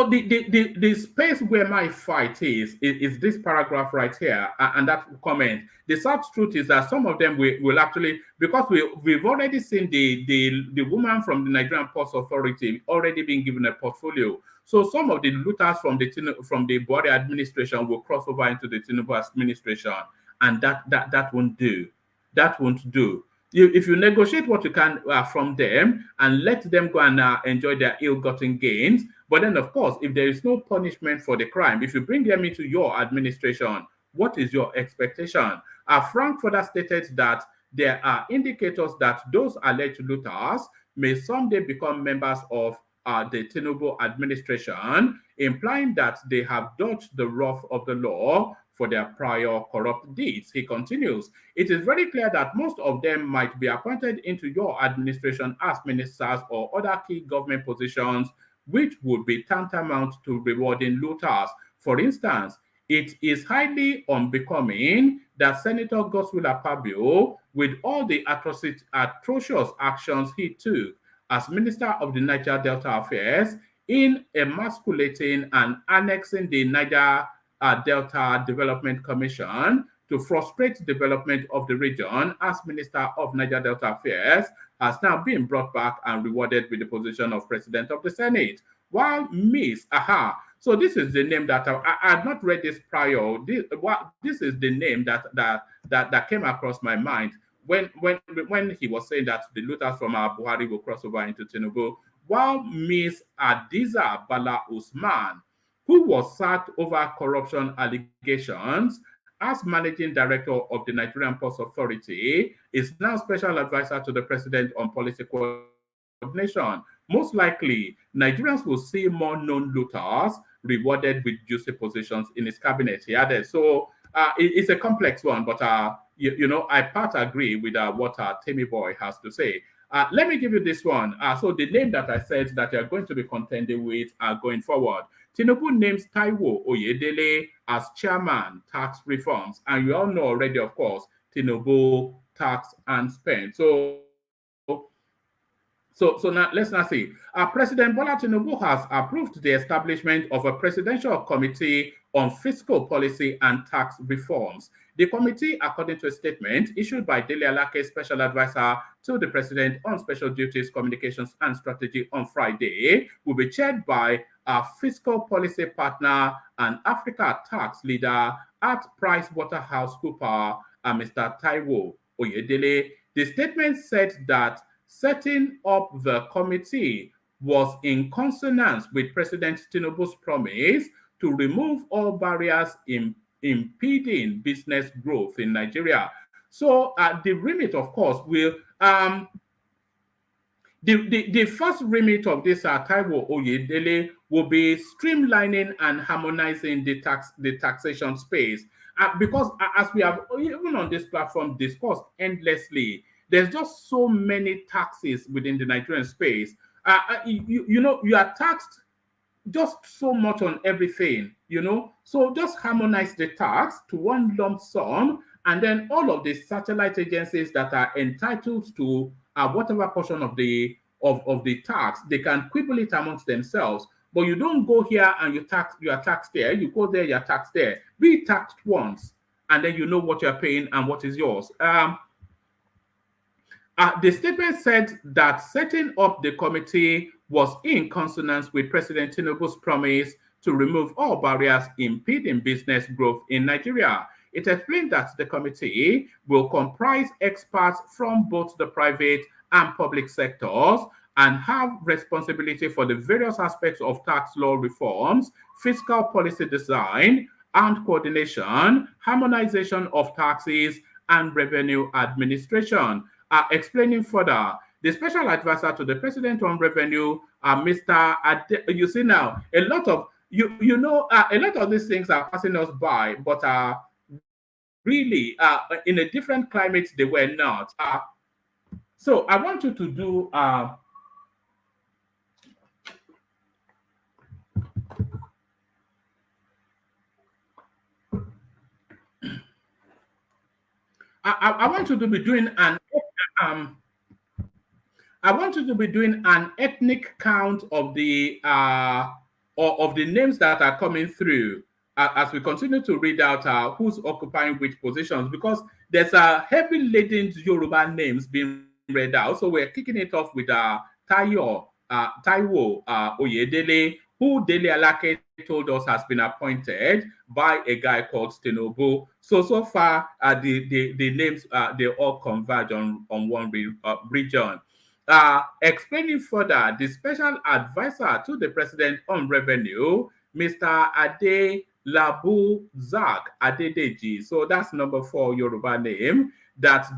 the space where my fight is this paragraph right here, and that comment. The sad truth is that some of them will actually, because we've already seen the woman from the Nigerian Ports Authority already being given a portfolio. So some of the looters from the Buhari administration will cross over into the Tinubu administration, and that won't do. That won't do. If you negotiate what you can from them and let them go and enjoy their ill-gotten gains, but then of course, if there is no punishment for the crime, if you bring them into your administration, what is your expectation? Frank further stated that there are indicators that those alleged looters may someday become members of the Tinubu administration, implying that they have dodged the wrath of the law for their prior corrupt deeds. He continues, it is very clear that most of them might be appointed into your administration as ministers or other key government positions, which would be tantamount to rewarding looters. For instance, it is highly unbecoming that Senator Godswill Akpabio, with all the atrocious actions he took as Minister of the Niger Delta Affairs in emasculating and annexing the Niger Delta Development Commission to frustrate development of the region as Minister of Niger Delta Affairs, has now been brought back and rewarded with the position of President of the Senate. While Miss so this is the name that I had not read this prior. This is the name that came across my mind when he was saying that the looters from Buhari will cross over into Tinubu. While Miss Adiza Bala Usman, who was sacked over corruption allegations as managing director of the Nigerian Ports Authority, is now special advisor to the president on policy coordination. Most likely, Nigerians will see more known looters rewarded with juicy positions in his cabinet, he added. So it's a complex one, but I part agree with what Timmy Boy has to say. Let me give you this one. So the name that I said that you're going to be contending with going forward. Tinubu names Taiwo Oyedele as chairman, tax reforms. And you all know already, of course, Tinubu tax and spend. So now let's not see. President Bola Tinubu has approved the establishment of a presidential committee on fiscal policy and tax reforms. The committee, according to a statement issued by Adeleke, special advisor to the president on special duties, communications, and strategy on Friday, will be chaired by our fiscal policy partner and Africa tax leader at PricewaterhouseCoopers, Mr. Taiwo Oyedele. The statement said that setting up the committee was in consonance with President Tinubu's promise to remove all barriers impeding business growth in Nigeria. So the remit, of course, will the first remit of this Taiwo Oyedele will be streamlining and harmonizing the taxation space. Because as we have even on this platform discussed endlessly, there's just so many taxes within the Nigerian space. You know, you are taxed just so much on everything, you know. So just harmonize the tax to one lump sum, and then all of the satellite agencies that are entitled to whatever portion of the tax, they can quibble it amongst themselves. But you don't go here and you are taxed there. You go there, you're taxed there. Be taxed once, and then you know what you're paying and what is yours. The statement said that setting up the committee was in consonance with President Tinubu's promise to remove all barriers impeding business growth in Nigeria. It explained that the committee will comprise experts from both the private and public sectors and have responsibility for the various aspects of tax law reforms, fiscal policy design and coordination, harmonization of taxes, and revenue administration. Explaining further, the special advisor to the president on revenue, Mr. You see now, a lot of these things are passing us by, but really in a different climate they were not. So I want you to do I want you to be doing an ethnic count of the names that are coming through as we continue to read out who's occupying which positions, because there's a heavy laden Yoruba names being read out. So we're kicking it off with Taiwo Oyedele, who Dele Alake told us has been appointed by a guy called Tinubu. So far, the names they all converge on one region. Explaining further, the special advisor to the president on revenue, Mr. Adelabu Zak Adedeji. So that's number 4 Yoruba name that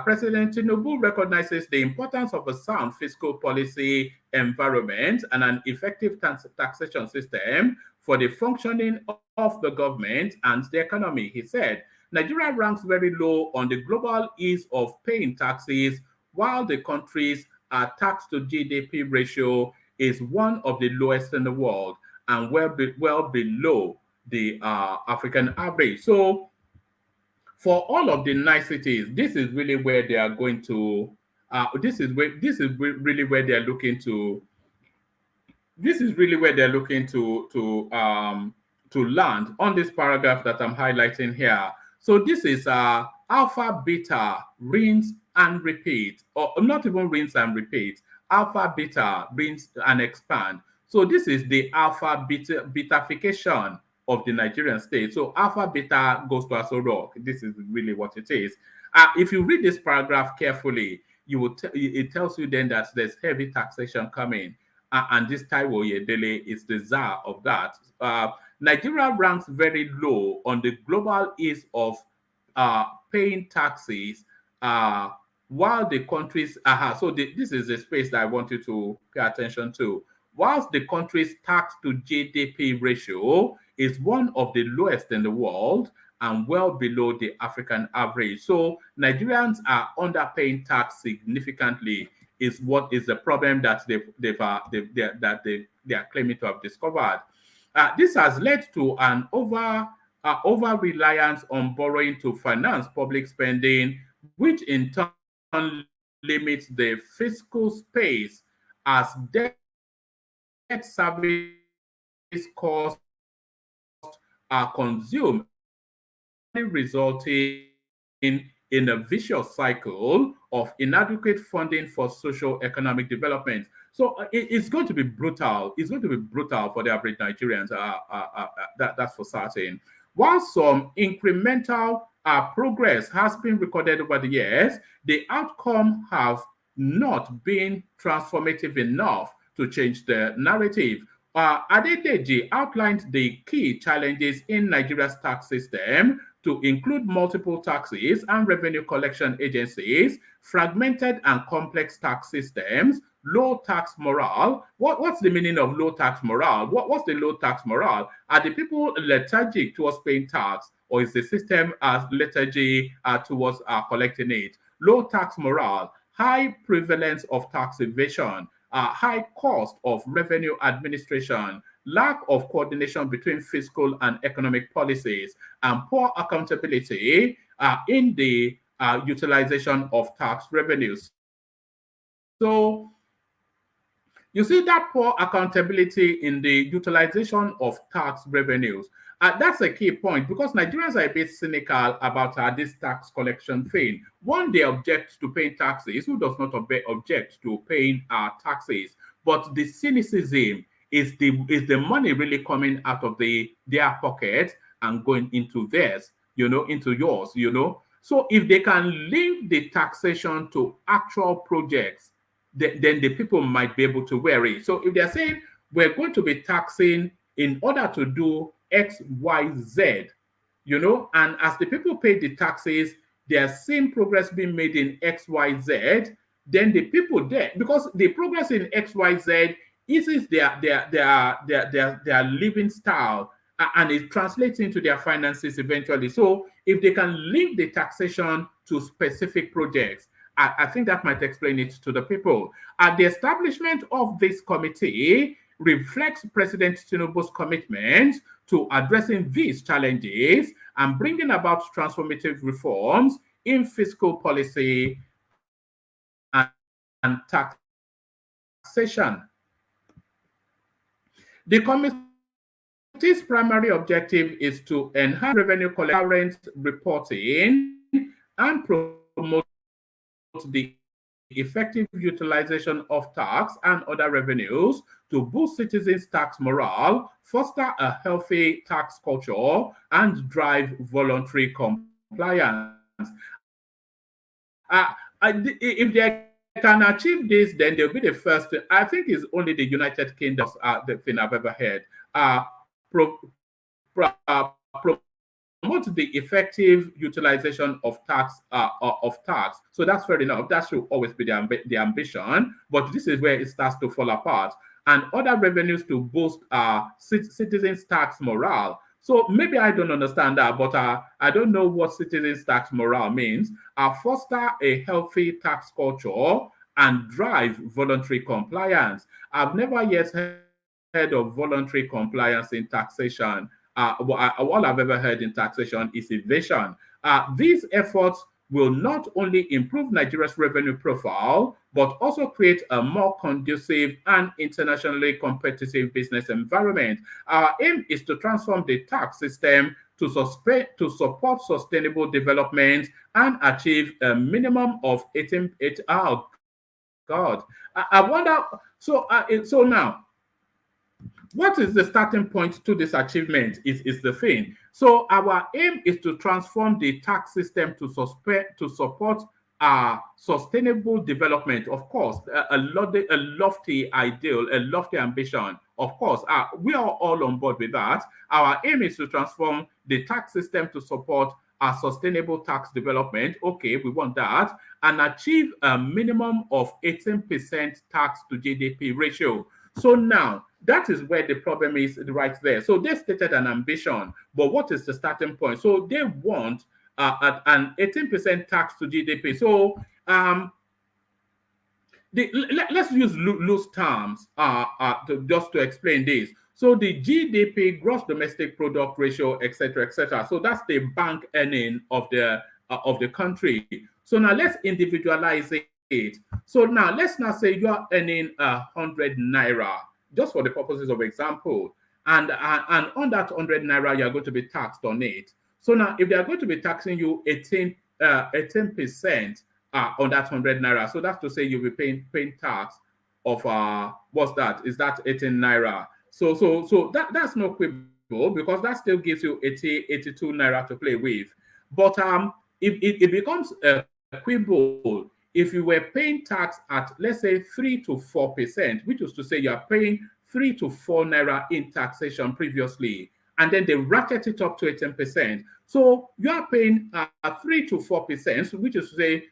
President Tinubu recognizes the importance of a sound fiscal policy environment and an effective taxation system for the functioning of the government and the economy. He said, Nigeria ranks very low on the global ease of paying taxes, while the country's tax to GDP ratio is one of the lowest in the world and well below the African average. So for all of the niceties, this is really where they are going to. This is really where they are looking to. This is really where they're looking to land on this paragraph that I'm highlighting here. So this is alpha, beta, rinse and repeat, or not even rinse and repeat. Alpha, beta, rinse and expand. So this is the alpha betafication of the Nigerian state. So alpha beta goes to Aso Rock. This is really what it is. If you read this paragraph carefully, you will it tells you then that there's heavy taxation coming, and this Taiwo Oyedele is the czar of that. Nigeria ranks very low on the global ease of paying taxes, while the countries this is the space that I want you to pay attention to. Whilst the country's tax to GDP ratio is one of the lowest in the world and well below the African average. So Nigerians are underpaying tax significantly, is what is the problem that they are claiming to have discovered. This has led to an over reliance on borrowing to finance public spending, which in turn limits the fiscal space as debt service costs are consumed, resulting in a vicious cycle of inadequate funding for socio-economic development. So it's going to be brutal. It's going to be brutal for the average Nigerians. That's for certain. While some incremental progress has been recorded over the years, the outcome have not been transformative enough to change the narrative. Adeleke outlined the key challenges in Nigeria's tax system to include multiple taxes and revenue collection agencies, fragmented and complex tax systems, low tax morale. What's the meaning of low tax morale? What's the low tax morale? Are the people lethargic towards paying tax, or is the system as lethargy towards collecting it? Low tax morale, high prevalence of tax evasion, high cost of revenue administration, lack of coordination between fiscal and economic policies, and poor accountability in the utilization of tax revenues. So you see that poor accountability in the utilization of tax revenues. That's a key point because Nigerians are a bit cynical about this tax collection thing. One, they object to paying taxes. Who does not object to paying taxes? But the cynicism is the money really coming out of their pocket and going into theirs, into yours, So if they can link the taxation to actual projects, then the people might be able to wear it. So if they're saying we're going to be taxing in order to do X, Y, Z, and as the people pay the taxes, they're seeing progress being made in X, Y, Z, then the people there, because the progress in X, Y, Z eases their living style and it translates into their finances eventually. So if they can link the taxation to specific projects, I think that might explain it to the people. The establishment of this committee reflects President Tinubu's commitment to addressing these challenges and bringing about transformative reforms in fiscal policy and taxation. The committee's primary objective is to enhance revenue collection reporting and promote the effective utilization of tax and other revenues to boost citizens' tax morale, foster a healthy tax culture, and drive voluntary compliance. If they can achieve this, then they'll be the first. I think it's only the United Kingdom, the thing I've ever heard. Promote the effective utilization of tax. So that's fair enough. That should always be the ambition. But this is where it starts to fall apart. And other revenues to boost citizens' tax morale. So maybe I don't understand that, but I don't know what citizens' tax morale means. Foster a healthy tax culture and drive voluntary compliance. I've never yet heard of voluntary compliance in taxation. All I've ever heard in taxation is evasion. These efforts will not only improve Nigeria's revenue profile, but also create a more conducive and internationally competitive business environment. Our aim is to transform the tax system to support sustainable development and achieve a minimum of 18. Oh, God. I wonder, so now, what is the starting point to this achievement is the thing. So our aim is to transform the tax system to support sustainable development. Of course, a lofty ideal, a lofty ambition. Of course, we are all on board with that. Our aim is to transform the tax system to support sustainable tax development. Okay, we want that. And achieve a minimum of 18% tax to GDP ratio. So now, that is where the problem is right there. So they stated an ambition, but what is the starting point? So they want an 18% tax to GDP. So let's use loose terms just to explain this. So the GDP, gross domestic product ratio, etc., etc. So that's the bank earning of the country. So now let's individualize it. So now let's not say you are earning 100 naira, just for the purposes of example, and on that 100 naira, you are going to be taxed on it. So now, if they are going to be taxing you 18% on that 100 naira, so that's to say you'll be paying tax of what's that? Is that 18 naira? So that's no quibble, because that still gives you 82 naira to play with. But if it becomes a quibble if you were paying tax at, let's say, 3 to 4%, which is to say you are paying 3 to 4 naira in taxation previously, and then they ratchet it up to 18%. So you are paying 3 to 4%, which is to say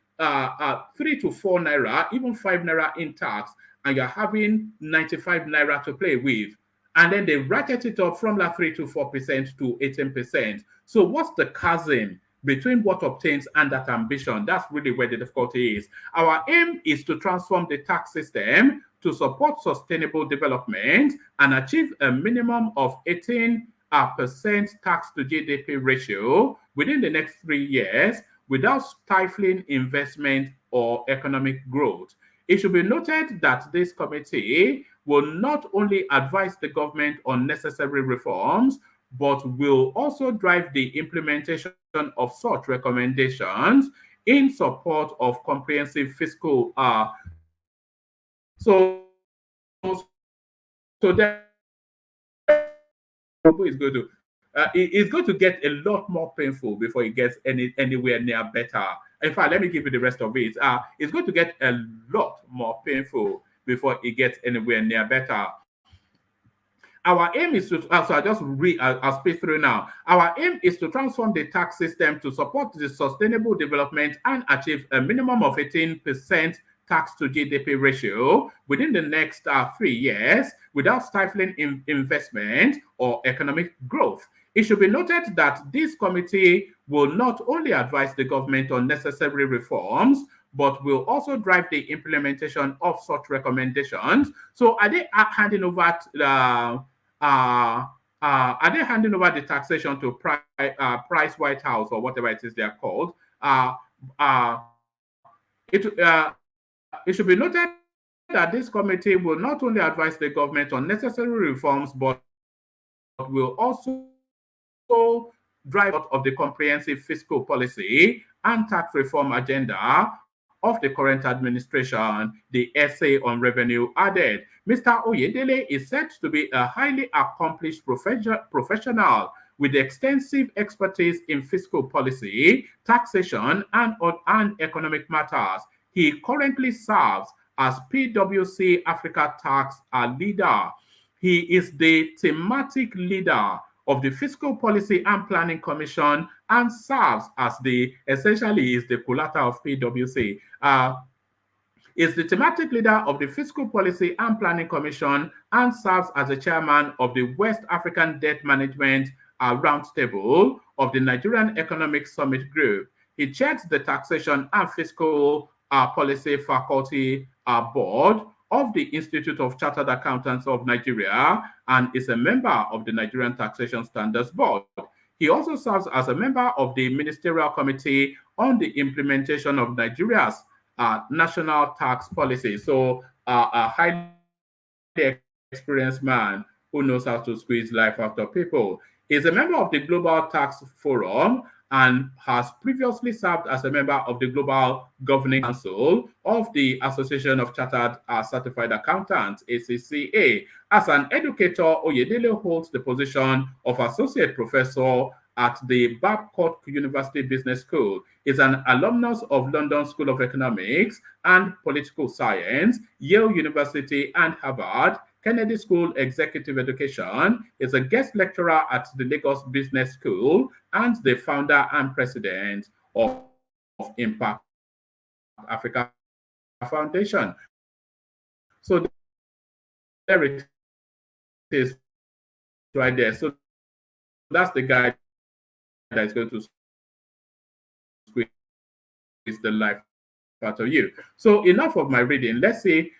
3 to 4 naira, even 5 naira in tax, and you're having 95 naira to play with. And then they ratchet it up from that 3 to 4% to 18%. So what's the chasm between what obtains and that ambition? That's really where the difficulty is. Our aim is to transform the tax system to support sustainable development and achieve a minimum of 18% tax to GDP ratio within the next 3 years without stifling investment or economic growth. It should be noted that this committee will not only advise the government on necessary reforms, but will also drive the implementation of such recommendations in support of comprehensive fiscal. So that is going to it's going to get a lot more painful before it gets anywhere near better. In fact, let me give you the rest of it. It's going to get a lot more painful before it gets anywhere near better. Our aim is to, so I just read, I'll speak through now. Our aim is to transform the tax system to support the sustainable development and achieve a minimum of 18% tax to GDP ratio within the next 3 years without stifling investment or economic growth. It should be noted that this committee will not only advise the government on necessary reforms, but will also drive the implementation of such recommendations. So are they handing over the taxation to Price White House or whatever it is they are called? It should be noted that this committee will not only advise the government on necessary reforms, but will also drive out of the comprehensive fiscal policy and tax reform agenda of the current administration, the essay on revenue added. Mr. Oyedele is said to be a highly accomplished professional with extensive expertise in fiscal policy, taxation, and economic matters. He currently serves as PwC Africa Tax leader. He is the thematic leader of the Fiscal Policy and Planning Commission and serves as essentially is the culata of PwC. Is the thematic leader of the Fiscal Policy and Planning Commission and serves as the chairman of the West African Debt Management Roundtable of the Nigerian Economic Summit Group. He chairs the Taxation and Fiscal Policy Faculty Board of the Institute of Chartered Accountants of Nigeria and is a member of the Nigerian Taxation Standards Board. He also serves as a member of the Ministerial Committee on the implementation of Nigeria's national tax policy. So a highly experienced man who knows how to squeeze life out of people. He's a member of the Global Tax Forum and has previously served as a member of the Global Governing Council of the Association of Chartered Certified Accountants, ACCA. As an educator, Oyedele holds the position of Associate Professor at the Babcock University Business School. He's an alumnus of London School of Economics and Political Science, Yale University, and Harvard Kennedy School Executive Education, is a guest lecturer at the Lagos Business School and the founder and president of Impact Africa Foundation. So there it is right there. So that's the guy that is going to squeeze the life out of you. So enough of my reading. Let's see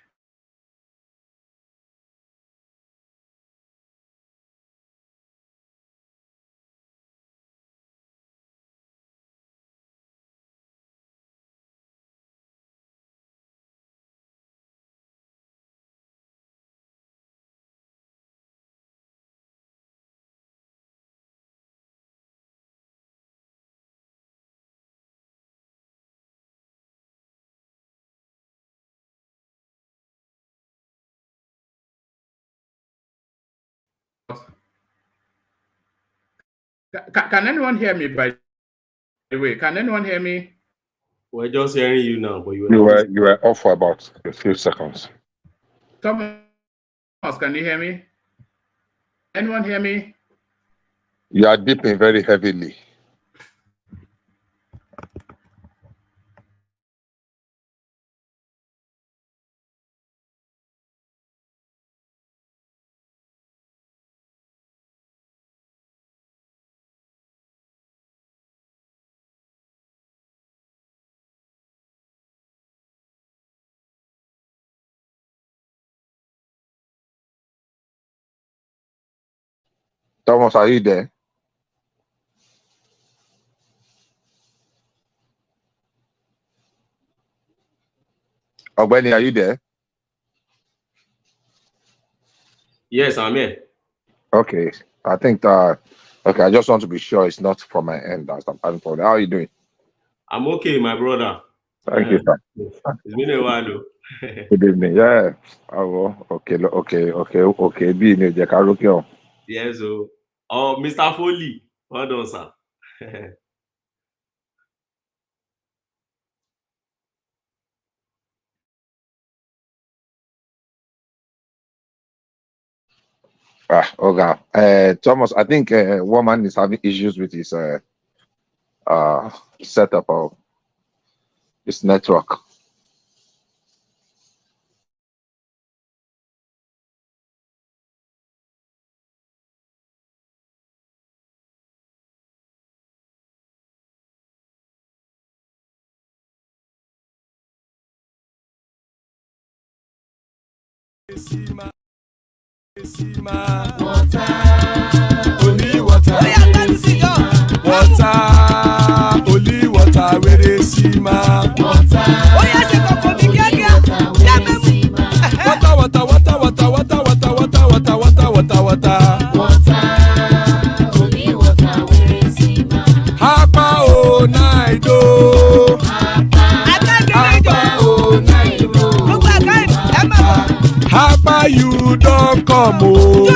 Can anyone hear me, by the way? Can anyone hear me? We're just hearing you now, but you were off for about a few seconds. Thomas, can you hear me? Anyone hear me? You are dipping very heavily. Thomas, are you there? Benny, are you there? Yes, I'm here. Okay. I think okay, I just want to be sure it's not from my end. That's the problem. How are you doing? I'm okay, my brother. Thank you, sir. It's been a while, though. Good evening. Yeah. Oh, okay. Be in the Yes, so. Oh, Mr. Foley. Well done, sir. Okay. Thomas, I think one man is having issues with his setup of his network. Only water, where they see ma. Water, only water, where they see ma. Hapa o naido. Hapa you don't come o.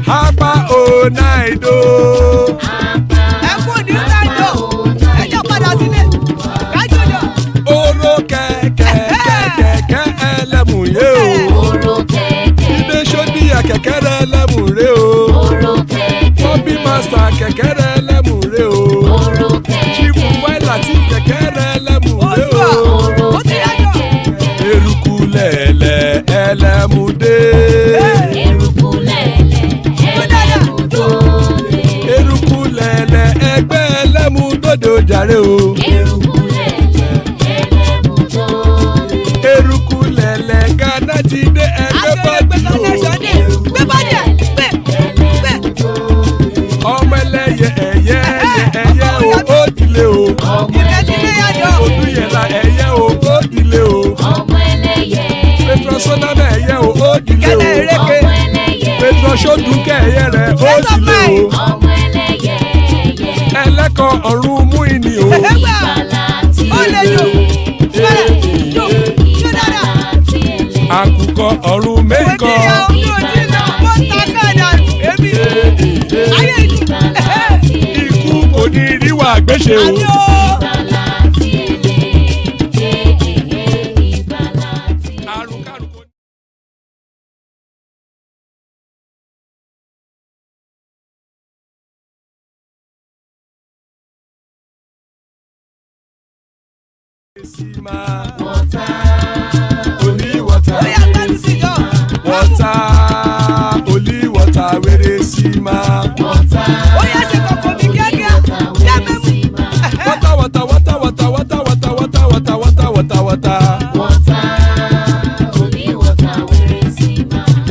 Hapa o naido. Oro kẹ̀kẹ́ ẹlẹ́mùyé o. Ilé sọ́díyà kẹ̀kẹ́ ẹlẹ́mùrè o. Bobby master kẹ̀kẹ́ ẹlẹ́mùrè o. Chief Wailati kẹ̀kẹ́ ẹlẹ́mùrè o. Eruku lẹ̀lẹ̀ ẹlẹ́mùdé. Eruku lẹ̀lẹ̀ ẹgbẹ́ ẹlẹ́mùdódò jàre o. Eruku lẹ̀lẹ̀ Ghana ti dé ẹgbẹ́ bọ́dì o. Ọmọ ẹlẹ́yẹ ẹ̀yẹ o ó dilé o. Olúyẹ̀lá ẹ̀yẹ o ó dilé o. Petrosoname ẹ̀yẹ o ó dilé o. Petrosodunke ẹ̀yẹ rẹ̀ ó dilé o. Ẹlẹ́kọ̀ ọ̀run mú ìní o. Àkùkọ ọ̀run mẹ́kọ̀. Ikú kò ní ríwà gbéṣe o. Only water, where they see ma.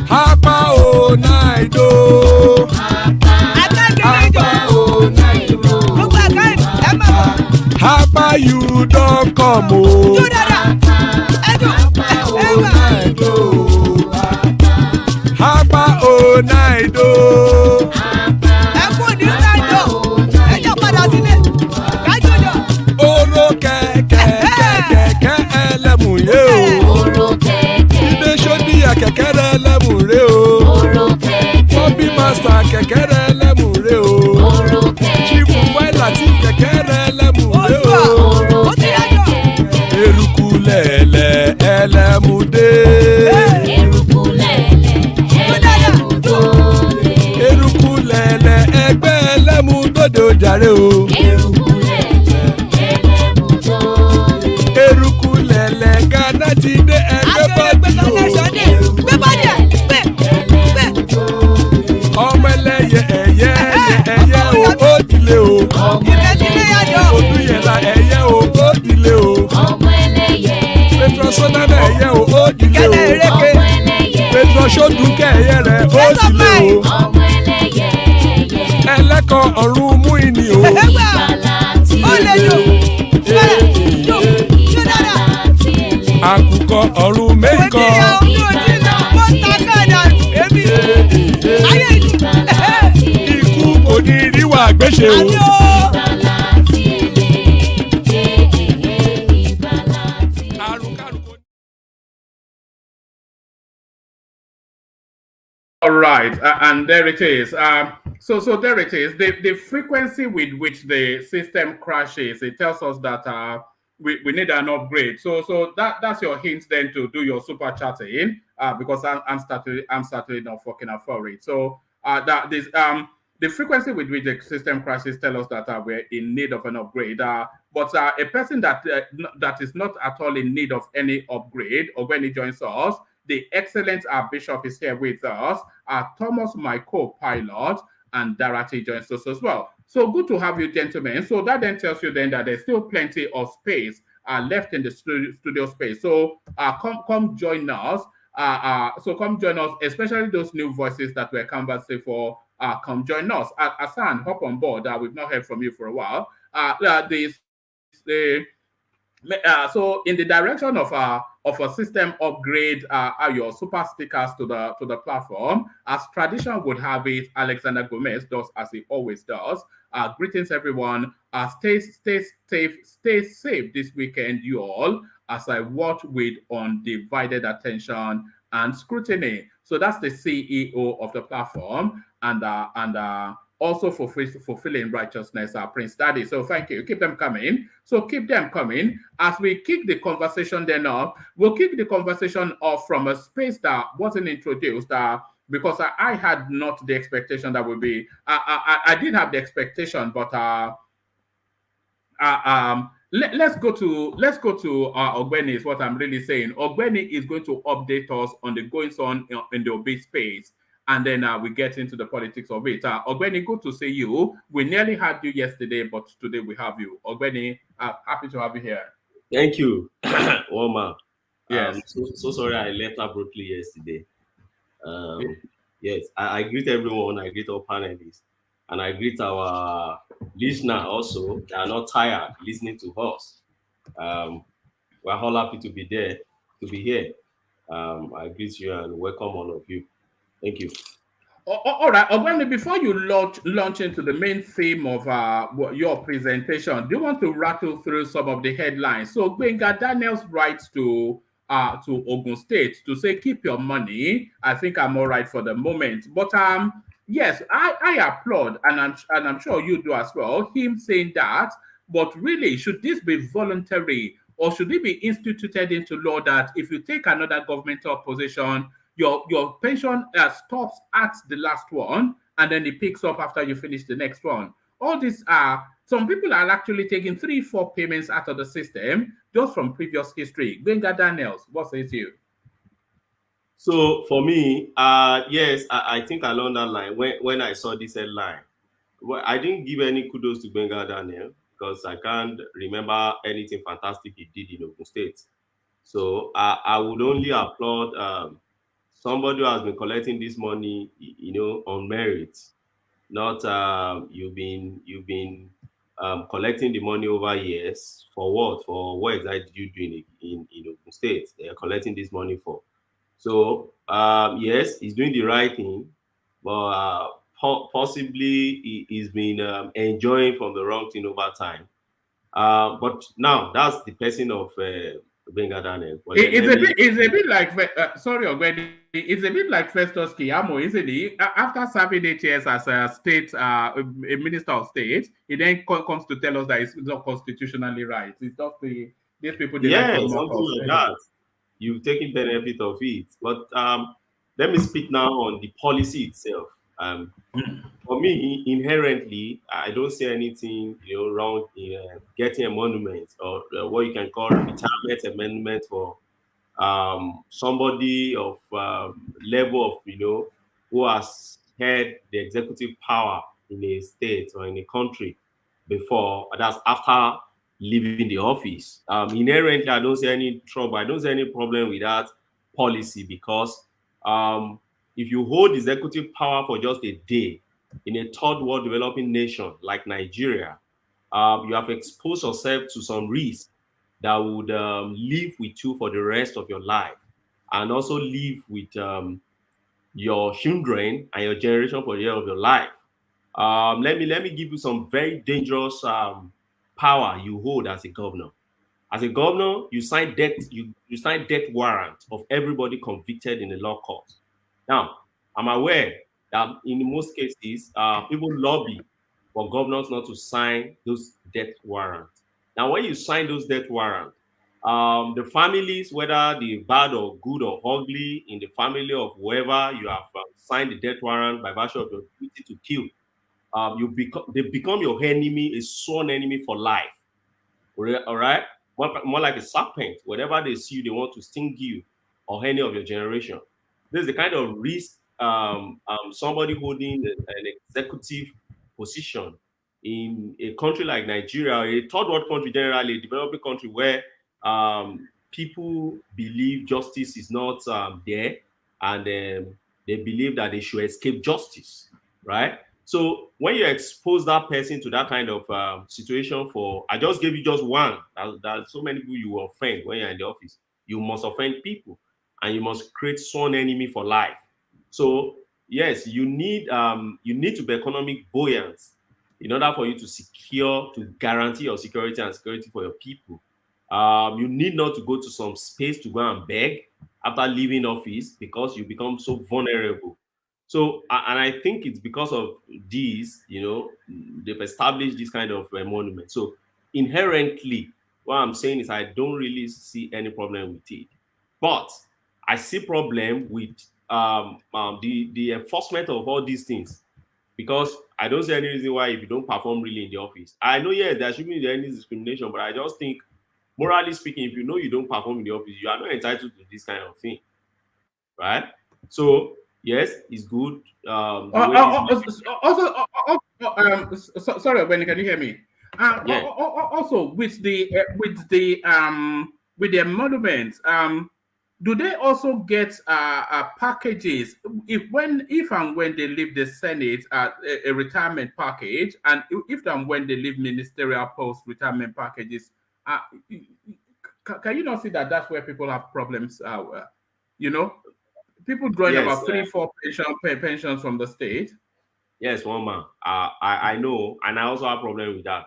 Hapa o naido. Hapa you don't come o. Hapa o naido. Oro kẹ̀kẹ́ ẹlẹ́mùyé o. Master kẹ̀kẹ́ rẹ̀ lẹ́mú rẹ̀ o. Chief Wáìlà tí kẹ̀kẹ́ rẹ̀ lẹ́mú rẹ̀ o. Eruku lẹ̀lẹ̀ ẹlẹ́mú dé. Eruku lẹ̀lẹ̀ ẹgbẹ́ ẹlẹ́mú dòde ojàre o. Eruku lẹ̀lẹ̀ Ghana ti dé ẹgbẹ́ bọ́ọ̀dì o. Ọmọ ẹlẹ́yẹ ẹyẹ o ó dilé o. Odúyẹ̀lá ẹyẹ o ó dilé o. Petrosonal ẹyẹ o ó dilé o. Petrosodúnkẹ́ ẹyẹ rẹ̀ ó dilé o. Ẹlẹ́kọ̀ọ́ ọ̀run mú ìní o. Àkùkọ ọ̀run mẹ́kọ̀. Ikú kò ní ríwà gbéṣe o. All right, and there it is. So there it is. The frequency with which the system crashes, it tells us that we need an upgrade. So that's your hint then to do your super chatting, because I'm certainly not fucking up for it. So that this the frequency with which the system crashes tell us that we're in need of an upgrade. But a person that is not at all in need of any upgrade, or when he joins us, the excellent Bishop is here with us. Thomas, my co-pilot, and Darati joins us as well. So good to have you, gentlemen. So that then tells you then that there's still plenty of space left in the studio space. So come join us. So come join us, especially those new voices that we're canvassing for. Come join us. Asan, hop on board. We've not heard from you for a while. So in the direction of a system upgrade, your super stickers to the platform, as tradition would have it, Alexander Gomez does as he always does. Greetings everyone. Stay safe this weekend, you all, as I watch with undivided attention and scrutiny. So that's the CEO of the platform, and also for fulfilling righteousness, Prince Daddy. So thank you. Keep them coming. So keep them coming. As we kick the conversation then up, we'll kick the conversation off from a space that wasn't introduced, because I had not the expectation that would be. I did have the expectation, but let's go to Ogbeni is what I'm really saying. Ogbeni is going to update us on the goings on in the obese space. And then we get into the politics of it. Ogbeni, good to see you. We nearly had you yesterday, but today we have you. Ogbeni, happy to have you here. Thank you, Oma. Yes. So sorry I left abruptly yesterday. Yes, I greet everyone. I greet all panelists. And I greet our listener also. They are not tired listening to us. We're all happy to be there, to be here. I greet you and welcome all of you. Thank you. All right, Ogbeni, before you launch into the main theme of your presentation, do you want to rattle through some of the headlines? So Gbenga Daniels writes to Ogun State to say, keep your money. I think I'm all right for the moment. But yes, I applaud, and I'm sure you do as well, him saying that. But really, should this be voluntary, or should it be instituted into law that if you take another governmental position, your pension stops at the last one, and then it picks up after you finish the next one? All these some people are actually taking 3-4 payments out of the system just from previous history. Gbenga Daniels, what says you? So for me, yes, I think along that line, when I saw this headline, well, I didn't give any kudos to Gbenga Daniel because I can't remember anything fantastic he did in Ogun State. So I would only applaud somebody who has been collecting this money, on merit, not you've been collecting the money over years for what? For what exactly did you do in Ogun State? They are collecting this money for. So yes, he's doing the right thing, but possibly he's been enjoying from the wrong thing over time. But now that's the person of Gbenga Daniel. But It's a bit like sorry, Ogbendi. It's a bit like Festus Keyamo, isn't he? After serving 8 years as a state, a minister of state, he then comes to tell us that it's not constitutionally right. It's just these people they like to mock something us. like that. You've taken benefit of it. But let me speak now on the policy itself. For me, inherently, I don't see anything wrong in getting a monument or what you can call a retirement amendment for somebody of level of who has had the executive power in a state or in a country before. That's after leaving the office. Inherently, I don't see any trouble. I don't see any problem with that policy because if you hold executive power for just a day in a third world developing nation like Nigeria, you have exposed yourself to some risk that would live with you for the rest of your life and also live with your children and your generation for the rest of your life. Let me give you some very dangerous power you hold as a governor. As a governor, you sign death warrant of everybody convicted in the law court. Now, I'm aware that in most cases, people lobby for governors not to sign those death warrants. Now, when you sign those death warrants, the families, whether the bad or good or ugly, in the family of whoever you have signed the death warrant by virtue of your duty to kill, they become your enemy, a sworn enemy for life. All right? More like a serpent. Whenever they see you, they want to sting you or any of your generation. This is the kind of risk somebody holding an executive position in a country like Nigeria, a third world country generally, a developing country where people believe justice is not there, and they believe that they should escape justice, right? So when you expose that person to that kind of situation I just gave you just one, that so many people you will offend when you're in the office. You must offend people and you must create sworn enemy for life. So yes, you need to be economic buoyant in order for you to guarantee your security and security for your people. You need not to go to some space to go and beg after leaving office because you become so vulnerable. So, and I think it's because of these, they've established this kind of monument. So inherently, what I'm saying is I don't really see any problem with it. But I see problem with the enforcement of all these things, because I don't see any reason why if you don't perform really in the office. I know, yes, there shouldn't be any discrimination, but I just think, morally speaking, if you know you don't perform in the office, you are not entitled to this kind of thing, right? So yes, it's good. Sorry, Benny, can you hear me? Yeah. Also, with the emoluments, do they also get packages if and when they leave the Senate, a retirement package, and if and when they leave ministerial post retirement packages? Can you not see that that's where people have problems? People drawing about 3-4 pensions from the state. Yes, one man. I know, and I also have a problem with that.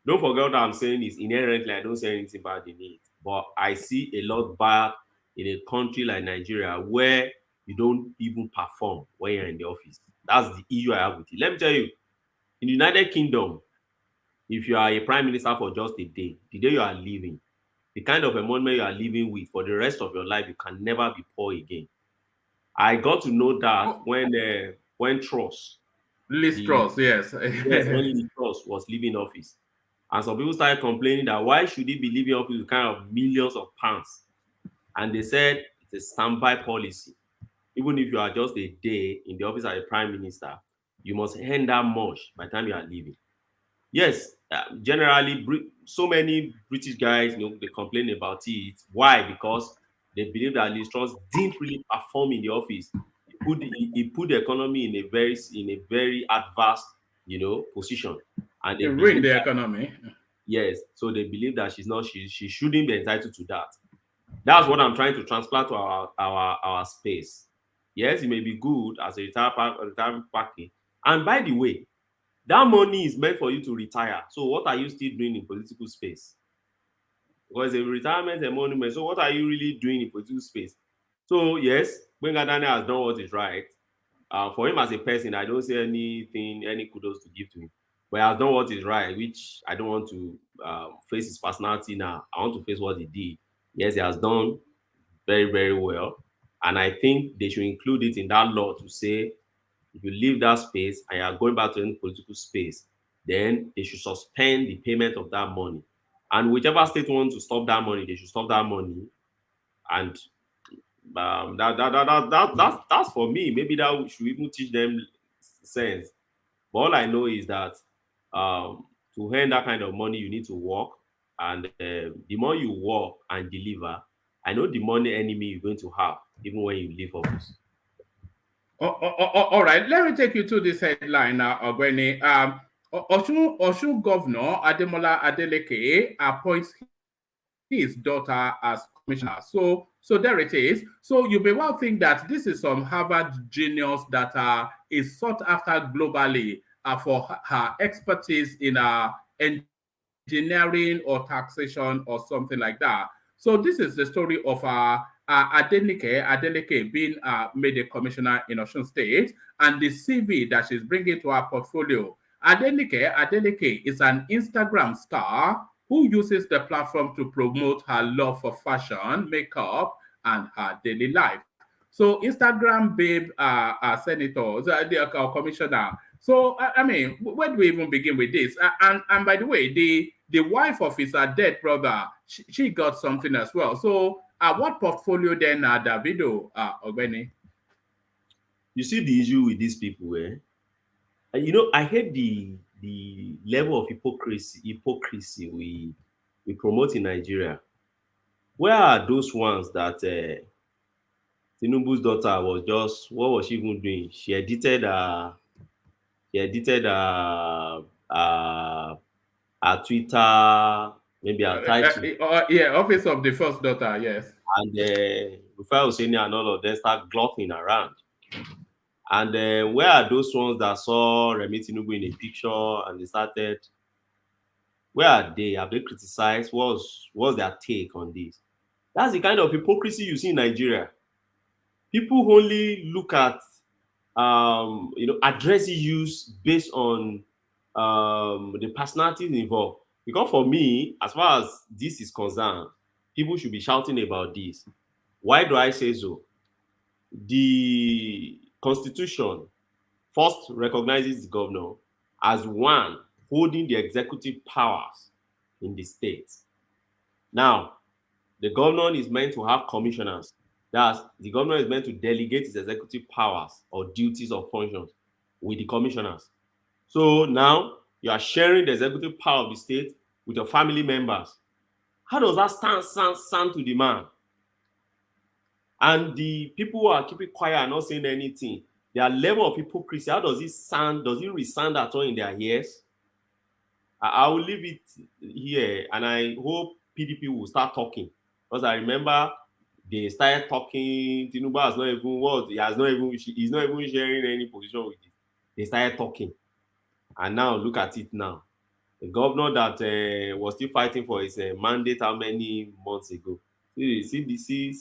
Don't forget what I'm saying is inherently I don't say anything bad in it, but I see a lot bad in a country like Nigeria where you don't even perform when you're in the office. That's the issue I have with it. Let me tell you, in the United Kingdom, if you are a prime minister for just a day, the day you are leaving, the kind of emolument you are living with for the rest of your life, you can never be poor again. I got to know that when Truss, Liz Truss, yes. Yes, when Liz Truss was leaving office. And some people started complaining that why should he be leaving office with kind of millions of pounds? And they said it's a standby policy. Even if you are just a day in the office as a prime minister, you must earn that much by the time you are leaving. Yes, generally, so many British guys, they complain about it. Why? Because they believe that Liz Truss didn't really perform in the office. He put the economy in a very adverse, position, and they ruined the economy. Yes, so they believe that she shouldn't be entitled to that. That's what I'm trying to transplant to our space. Yes, it may be good as a retirement package. And by the way, that money is meant for you to retire. So what are you still doing in political space? Because a retirement emolument. So what are you really doing in political space? So yes, Gbenga Daniel has done what is right. For him as a person, I don't see any kudos to give to him. But he has done what is right, which I don't want to face his personality now. I want to face what he did. Yes, he has done very, very well. And I think they should include it in that law to say, if you leave that space and you are going back to any political space, then they should suspend the payment of that money. And whichever state wants to stop that money, they should stop that money. And that's for me. Maybe that we should even teach them sense. But all I know is that to earn that kind of money, you need to work. And the more you work and deliver, I know the money enemy you're going to have, even when you leave office. All right, let me take you to this headline now, Ogbeni. Osun Governor Ademola Adeleke appoints his daughter as commissioner. So there it is. So you may well think that this is some Harvard genius that is sought after globally for her expertise in engineering or taxation or something like that. So this is the story of Adeleke being made a commissioner in Osun State, and the CV that she's bringing to her portfolio. Adeleke is an Instagram star who uses the platform to promote her love for fashion, makeup, and her daily life. So Instagram babe senators, the commissioner. So I mean, where do we even begin with this? And by the way, the wife of his dead brother, she got something as well. So what portfolio then, Davido, Ogbeni? You see the issue with these people, eh? And you know, I hate the level of hypocrisy we promote in Nigeria. Where are those ones that Tinubu's daughter was just, what was she even doing? She edited her Twitter, maybe her title. Yeah, office of the first daughter, yes. And Rufai Hussaini and all of them start glopping around. And where are those ones that saw Remi Tinubu in a picture and they started? Where are they? Have they criticized? What's their take on this? That's the kind of hypocrisy you see in Nigeria. People only look at address issues based on the personalities involved. Because for me, as far as this is concerned, people should be shouting about this. Why do I say so? The Constitution first recognizes the governor as one holding the executive powers in the state. Now, the governor is meant to have commissioners. That's the governor is meant to delegate his executive powers or duties or functions with the commissioners. So now you are sharing the executive power of the state with your family members. How does that sound to the man? And the people who are keeping quiet and not saying anything, their level of hypocrisy, how does it sound? Does it resound at all in their ears? I will leave it here, and I hope PDP will start talking. Because I remember they started talking. Tinubu has not even he's not even sharing any position with it. They started talking. And now look at it now. The governor that was still fighting for his mandate how many months ago? See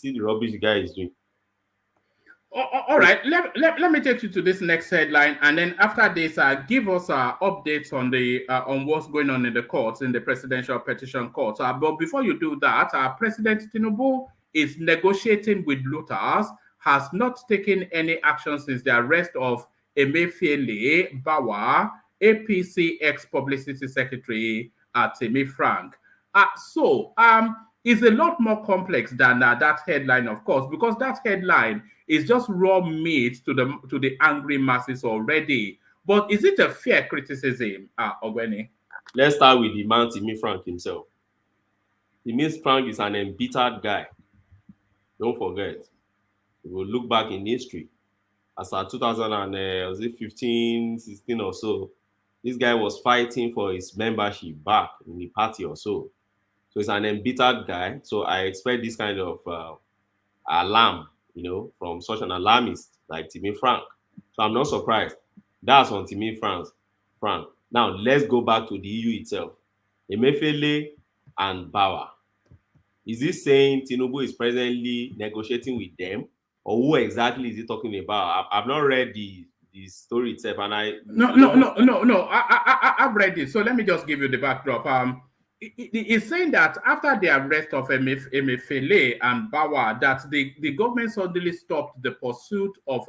the rubbish the guy is doing. All right, let me take you to this next headline, and then after this, give us updates on the on what's going on in the courts, in the presidential petition courts. But before you do that, President Tinubu is negotiating with looters, has not taken any action since the arrest of Emefiele Bawa, APC ex-publicity secretary Timi Frank. It's a lot more complex than that headline, of course, because that headline is just raw meat to the angry masses already. But is it a fair criticism, Ogbeni? Let's start with the man Timi Frank himself. Timi Frank is an embittered guy. Don't forget. We'll look back in history. As of 2015, 16 or so, this guy was fighting for his membership back in the party or so. So he's an embittered guy. So I expect this kind of alarm, from such an alarmist like Timi Frank. So I'm not surprised. That's on Timi Frank. Now let's go back to the EU itself. Emefiele and Bawa. Is he saying Tinubu is presently negotiating with them? Or who exactly is he talking about? I've not read the story itself, and I've read it. So let me just give you the backdrop. It's saying that after the arrest of Emefiele and Bawa, that the government suddenly stopped the pursuit of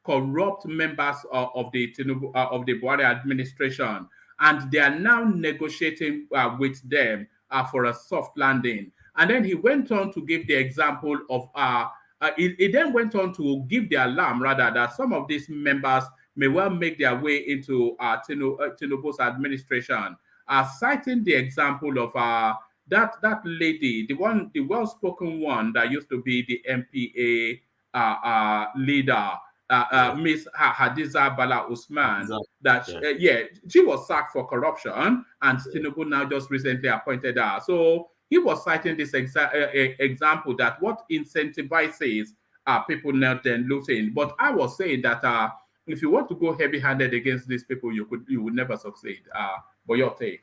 corrupt members of the Tinubu of the Buhari administration, and they are now negotiating with them for a soft landing. And then he went on to give the example of he then went on to give the alarm, rather, that some of these members may well make their way into Tinubu's administration, citing the example of that lady, the well-spoken one that used to be the MPA leader, Miss Hadiza Bala Usman, that she was sacked for corruption, and Tinubu now just recently appointed her. So he was citing this example that what incentivizes people not then looting. But I was saying that if you want to go heavy-handed against these people, you would never succeed. But your take?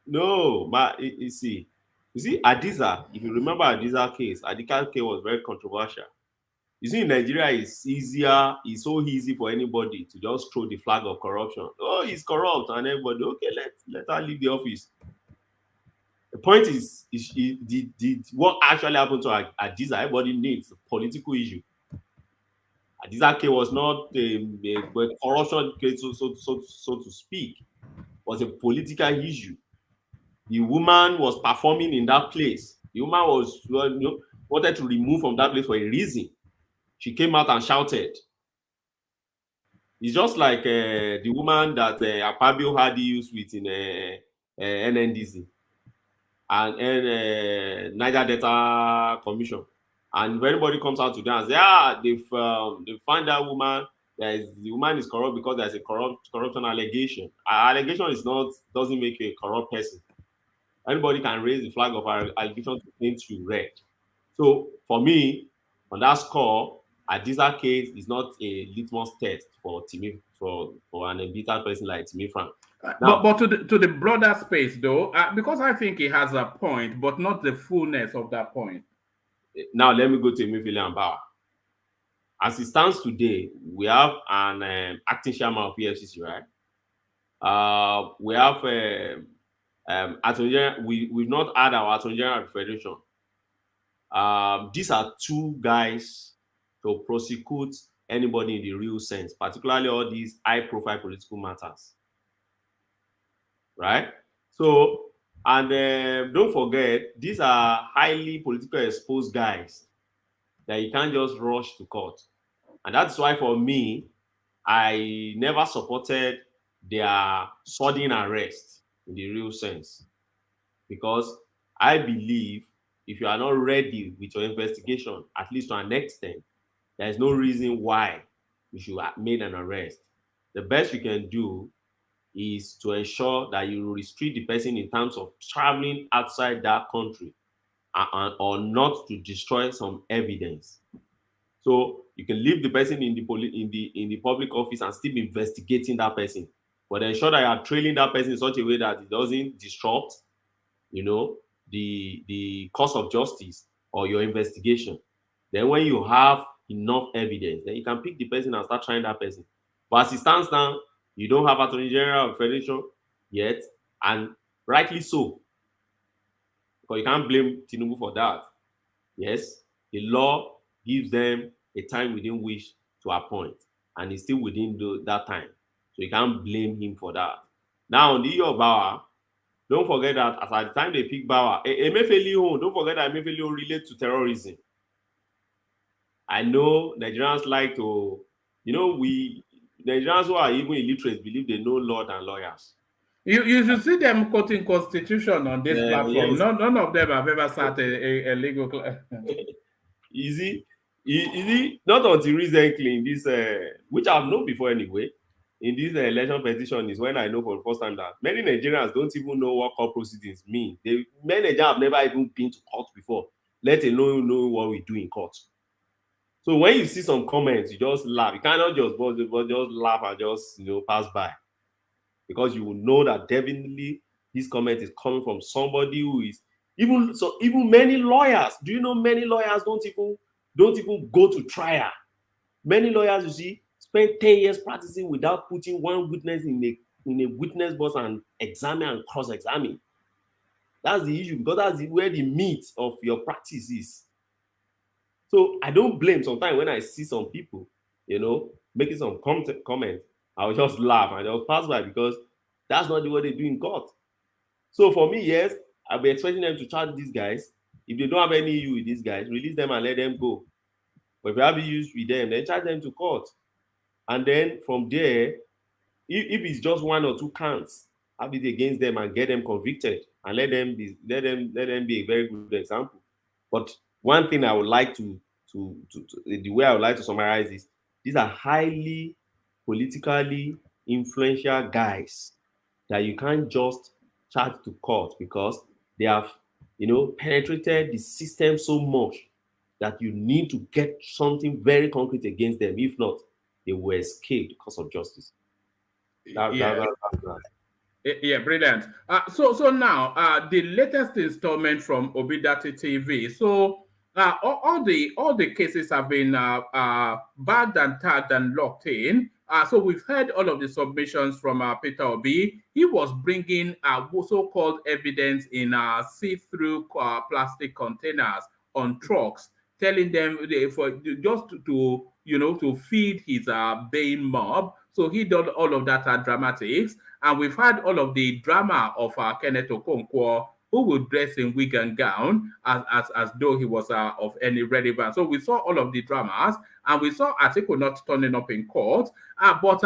No, but you see, Hadiza. If you remember Hadiza case, Hadiza case was very controversial. You see, in Nigeria, it's so easy for anybody to just throw the flag of corruption. Oh, he's corrupt, and everybody, okay, let her leave the office. The point is what actually happened to Hadiza. Everybody needs a political issue. Hadiza case was not a corruption case, so to speak. It was a political issue. The woman was performing in that place. The woman was wanted to remove from that place for a reason. She came out and shouted. It's just like the woman that Akpabio had issues with in NNDC and Niger Delta Commission. And if anybody comes out to them and say, they find that woman, the woman is corrupt because there's a corruption allegation. Allegation doesn't make you a corrupt person. Anybody can raise the flag of allegation to paint you red. So for me, on that score, Hadiza case is not a litmus test for an embittered person like Timi Frank. But to the broader space, though, because I think he has a point, but not the fullness of that point. Now let me go to Emefiele and Bawa. As it stands today, we have an acting chairman of EFCC, right? We have Attorney General. We've not had our Attorney General Federation. These are two guys to prosecute anybody in the real sense, particularly all these high-profile political matters, right? So, and don't forget, these are highly politically exposed guys that you can't just rush to court. And that's why, for me, I never supported their sudden arrest in the real sense. Because I believe if you are not ready with your investigation, at least to an extent, there is no reason why you should have made an arrest. The best you can do is to ensure that you restrict the person in terms of traveling outside that country or not to destroy some evidence. So you can leave the person in the public office and still be investigating that person, but ensure that you are trailing that person in such a way that it doesn't disrupt, the course of justice or your investigation. Then when you have enough evidence, then you can pick the person and start trying that person. But as it stands now, you don't have Attorney General of Federation yet, and rightly so, because you can't blame Tinubu for that. Yes, the law gives them a time within which to appoint, and it's still within that time, so you can't blame him for that. Now, on the issue of Bawa, don't forget that as at the time they pick Bawa, Emefiele, don't forget that Emefiele relates to terrorism. I know Nigerians like to, Nigerians who are even illiterate believe they know law than lawyers. You should see them quoting Constitution on this platform. Yes. None of them have ever sat a legal class. Easy, not until recently in this, which I've known before anyway, in this election petition is when I know for the first time that many Nigerians don't even know what court proceedings mean. Many Nigerians have never even been to court before, let alone know what we do in court. So when you see some comments, you just laugh. You cannot just laugh and just pass by, because you will know that definitely this comment is coming from somebody who is Even many lawyers. Do you know many lawyers don't even go to trial? Many lawyers, you see, spend 10 years practicing without putting one witness in a witness box and examine and cross-examine. That's the issue, because that's where the meat of your practice is. So I don't blame sometimes when I see some people, making some comments, I'll just laugh and just pass by, because that's not the way they do in court. So for me, yes, I'll be expecting them to charge these guys. If they don't have any issue with these guys, release them and let them go. But if you have issues with them, then charge them to court. And then from there, if it's just one or two counts, have it against them and get them convicted and let them be a very good example. But one thing I would like to the way I would like to summarize is, these are highly politically influential guys that you can't just charge to court, because they have penetrated the system so much that you need to get something very concrete against them. If not, they will escape the course of justice. Yeah, brilliant. So now, the latest installment from Obidati TV. So all the cases have been bagged and tagged and locked in. So we've heard all of the submissions from Peter Obi. He was bringing so-called evidence in see-through plastic containers on trucks, telling them to feed his baying mob. So he did all of that dramatics. And we've had all of the drama of Kenneth Okonkwo, who would dress in wig and gown as though he was of any relevance. So we saw all of the dramas, and we saw Atiku not turning up in court. But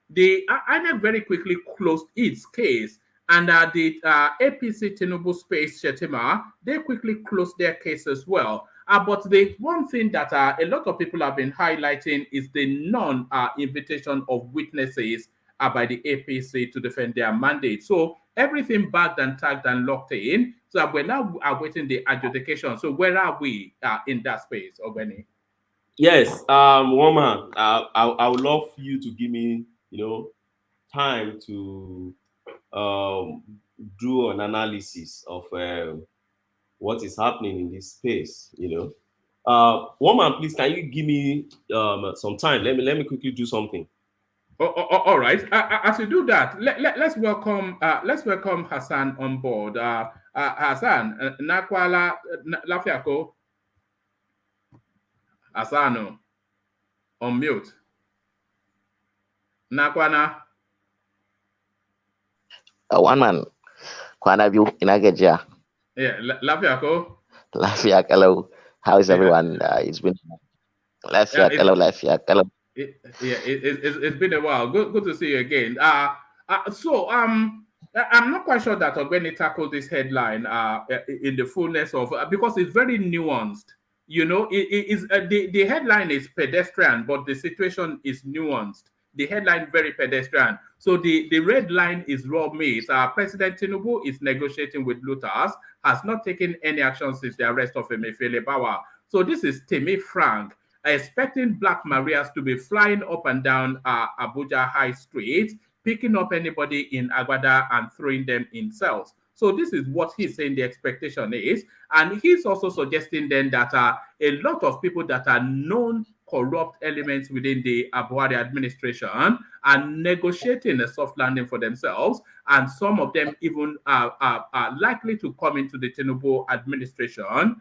the INEC very quickly closed its case. And the APC Tinubu Space Shetima, they quickly closed their case as well. But the one thing that a lot of people have been highlighting is the non-invitation of witnesses by the APC to defend their mandate. So everything bagged and tagged and locked in. So we're now awaiting the adjudication. So where are we in that space, Ogbeni? Yes, woman, I would love you to give me, time to do an analysis of what is happening in this space. Woman, please, can you give me some time? Let me quickly do something. All right. As you do that, let's welcome Hassan on board. Hassan, Nakwala Lafiako. Hassano, on mute. Nakwana. One man, Kwana view in Ageja. Yeah, Lafiako. Lafiak, hello. How is everyone? It's been Lafiak, hello, Lafiak, hello. It's been a while. Good to see you again. So I'm not quite sure that Ogbeni tackled this headline in the fullness of because it's very nuanced. The headline is pedestrian, but the situation is nuanced. The headline very pedestrian. So the red line is raw meat. President Tinubu is negotiating with looters, has not taken any action since the arrest of Emefiele Bawa. So this is Temi Frank expecting Black Marias to be flying up and down Abuja High Street, picking up anybody in Agbada and throwing them in cells. So this is what he's saying the expectation is. And he's also suggesting then that a lot of people that are known corrupt elements within the Buhari administration are negotiating a soft landing for themselves. And some of them even are likely to come into the Tinubu administration.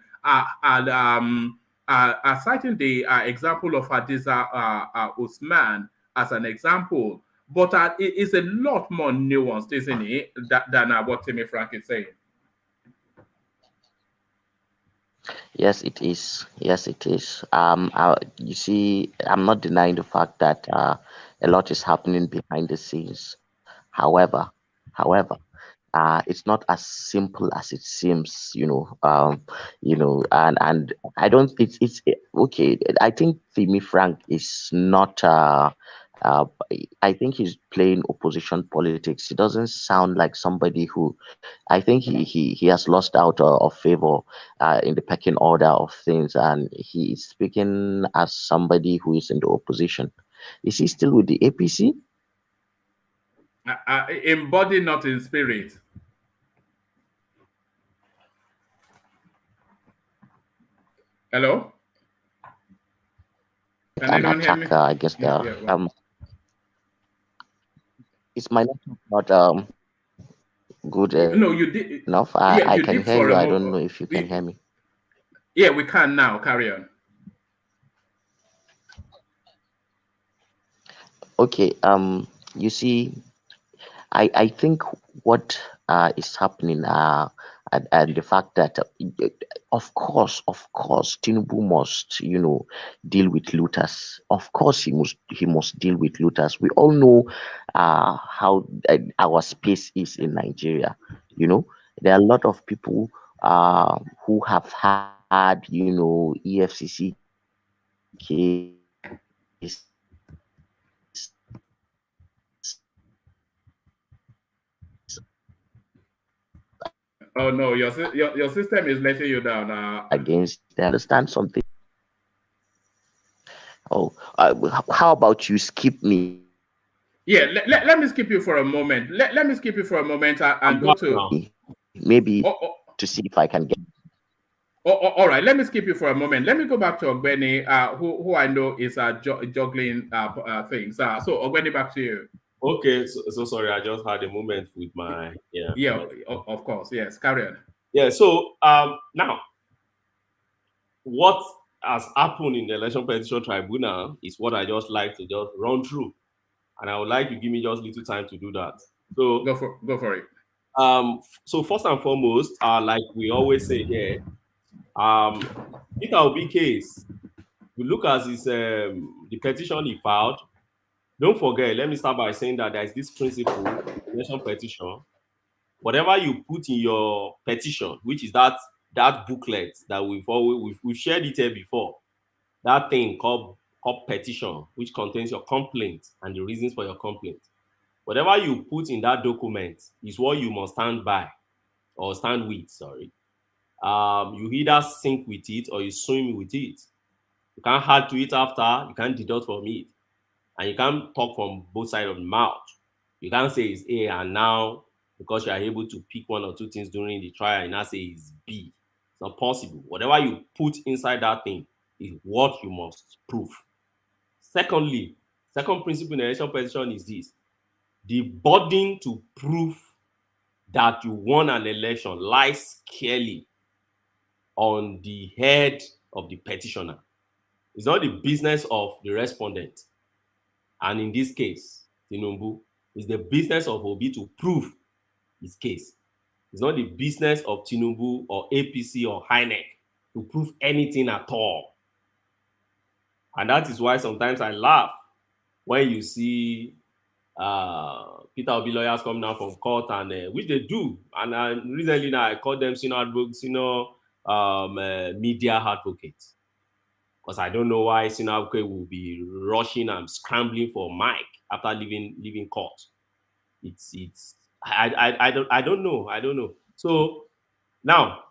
Citing the example of Hadiza Usman as an example. But it is a lot more nuanced, isn't it, than what Timmy Frank is saying? Yes, it is. Yes, it is. You see, I'm not denying the fact that a lot is happening behind the scenes. However, it's not as simple as it seems. And I don't. It's okay. I think Timmy Frank is not. I think he's playing opposition politics. He doesn't sound like somebody who, I think he has lost out of favor in the pecking order of things, and he is speaking as somebody who is in the opposition. Is he still with the APC? In body, not in spirit. Hello? Can An anyone hear me? attacker against the Yeah, well. Is my network not good No, you did. enough? Yeah, I you can did hear for you. a I don't moment. know if you can hear me. Yeah, we can now. Carry on. Okay. You see, I think what is happening and the fact that of course Tinubu must deal with looters. Of course he must deal with looters. We all know how our space is in Nigeria. There are a lot of people who have had EFCC case. Oh no, your system is letting you down. Against they understand something. Oh, how about you skip me? Yeah, let me skip you for a moment. Let me skip you for a moment I'm and go back to. now. Maybe Oh, oh, to see if I can get. all right, let me skip you for a moment. Let me go back to Ogbeni, who I know is juggling things. So Ogbeni, back to you. Okay, so sorry, I just had a moment with my Yeah, of course. Yes, carry on. yeah. So now what has happened in the Election Petition Tribunal is what I just like to just run through, and I would like you give me just little time to do that. So Go for it. so first and foremost, like we always say here, Peter Obi case. You look at his the petition he filed. Don't forget. Let me start by saying that there is this principle, election petition. Whatever you put in your petition, which is that booklet that we've shared it here before, that thing called petition, which contains your complaint and the reasons for your complaint. Whatever you put in that document is what you must stand by or stand with. Sorry, you either sync with it or you swim with it. You can't add to it after. You can't deduct from it, and you can't talk from both sides of the mouth. You can't say it's A and now because you are able to pick one or two things during the trial and now say it's B. It's not possible. Whatever you put inside that thing is what you must prove. Secondly, second principle in election petition is this: the burden to prove that you won an election lies clearly on the head of the petitioner. It's not the business of the respondent. And in this case, Tinubu, it's the business of Obi to prove his case. It's not the business of Tinubu or APC or INEC to prove anything at all. And that is why sometimes I laugh when you see Peter Obi lawyers coming out from court and which they do. And recently now I call them senior media advocates. Because I don't know why senior advocate will be rushing and scrambling for mic after leaving court. I don't know. So now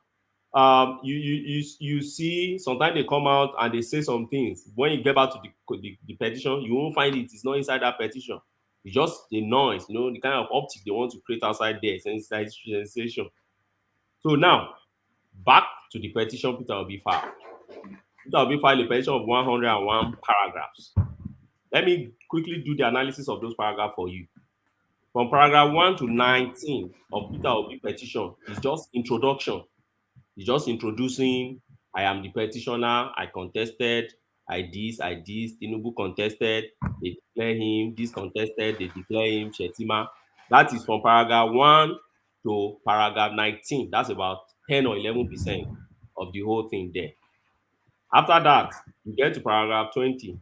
you see sometimes they come out and they say some things. When you get back to the petition, you won't find it's not inside that petition. It's just the noise, the kind of optic they want to create outside there, sensation. So now back to the petition Peter Obi filed. Peter Obi filed a petition of 101 paragraphs. Let me quickly do the analysis of those paragraphs for you. From paragraph 1 to 19 of Peter Obi petition is just introduction. It's just introducing, I am the petitioner, I contested, I this, Tinubu contested, they declare him, this contested, they declare him, Shetima. That is from paragraph 1 to paragraph 19. That's about 10 or 11% of the whole thing there. After that, you get to paragraph 20.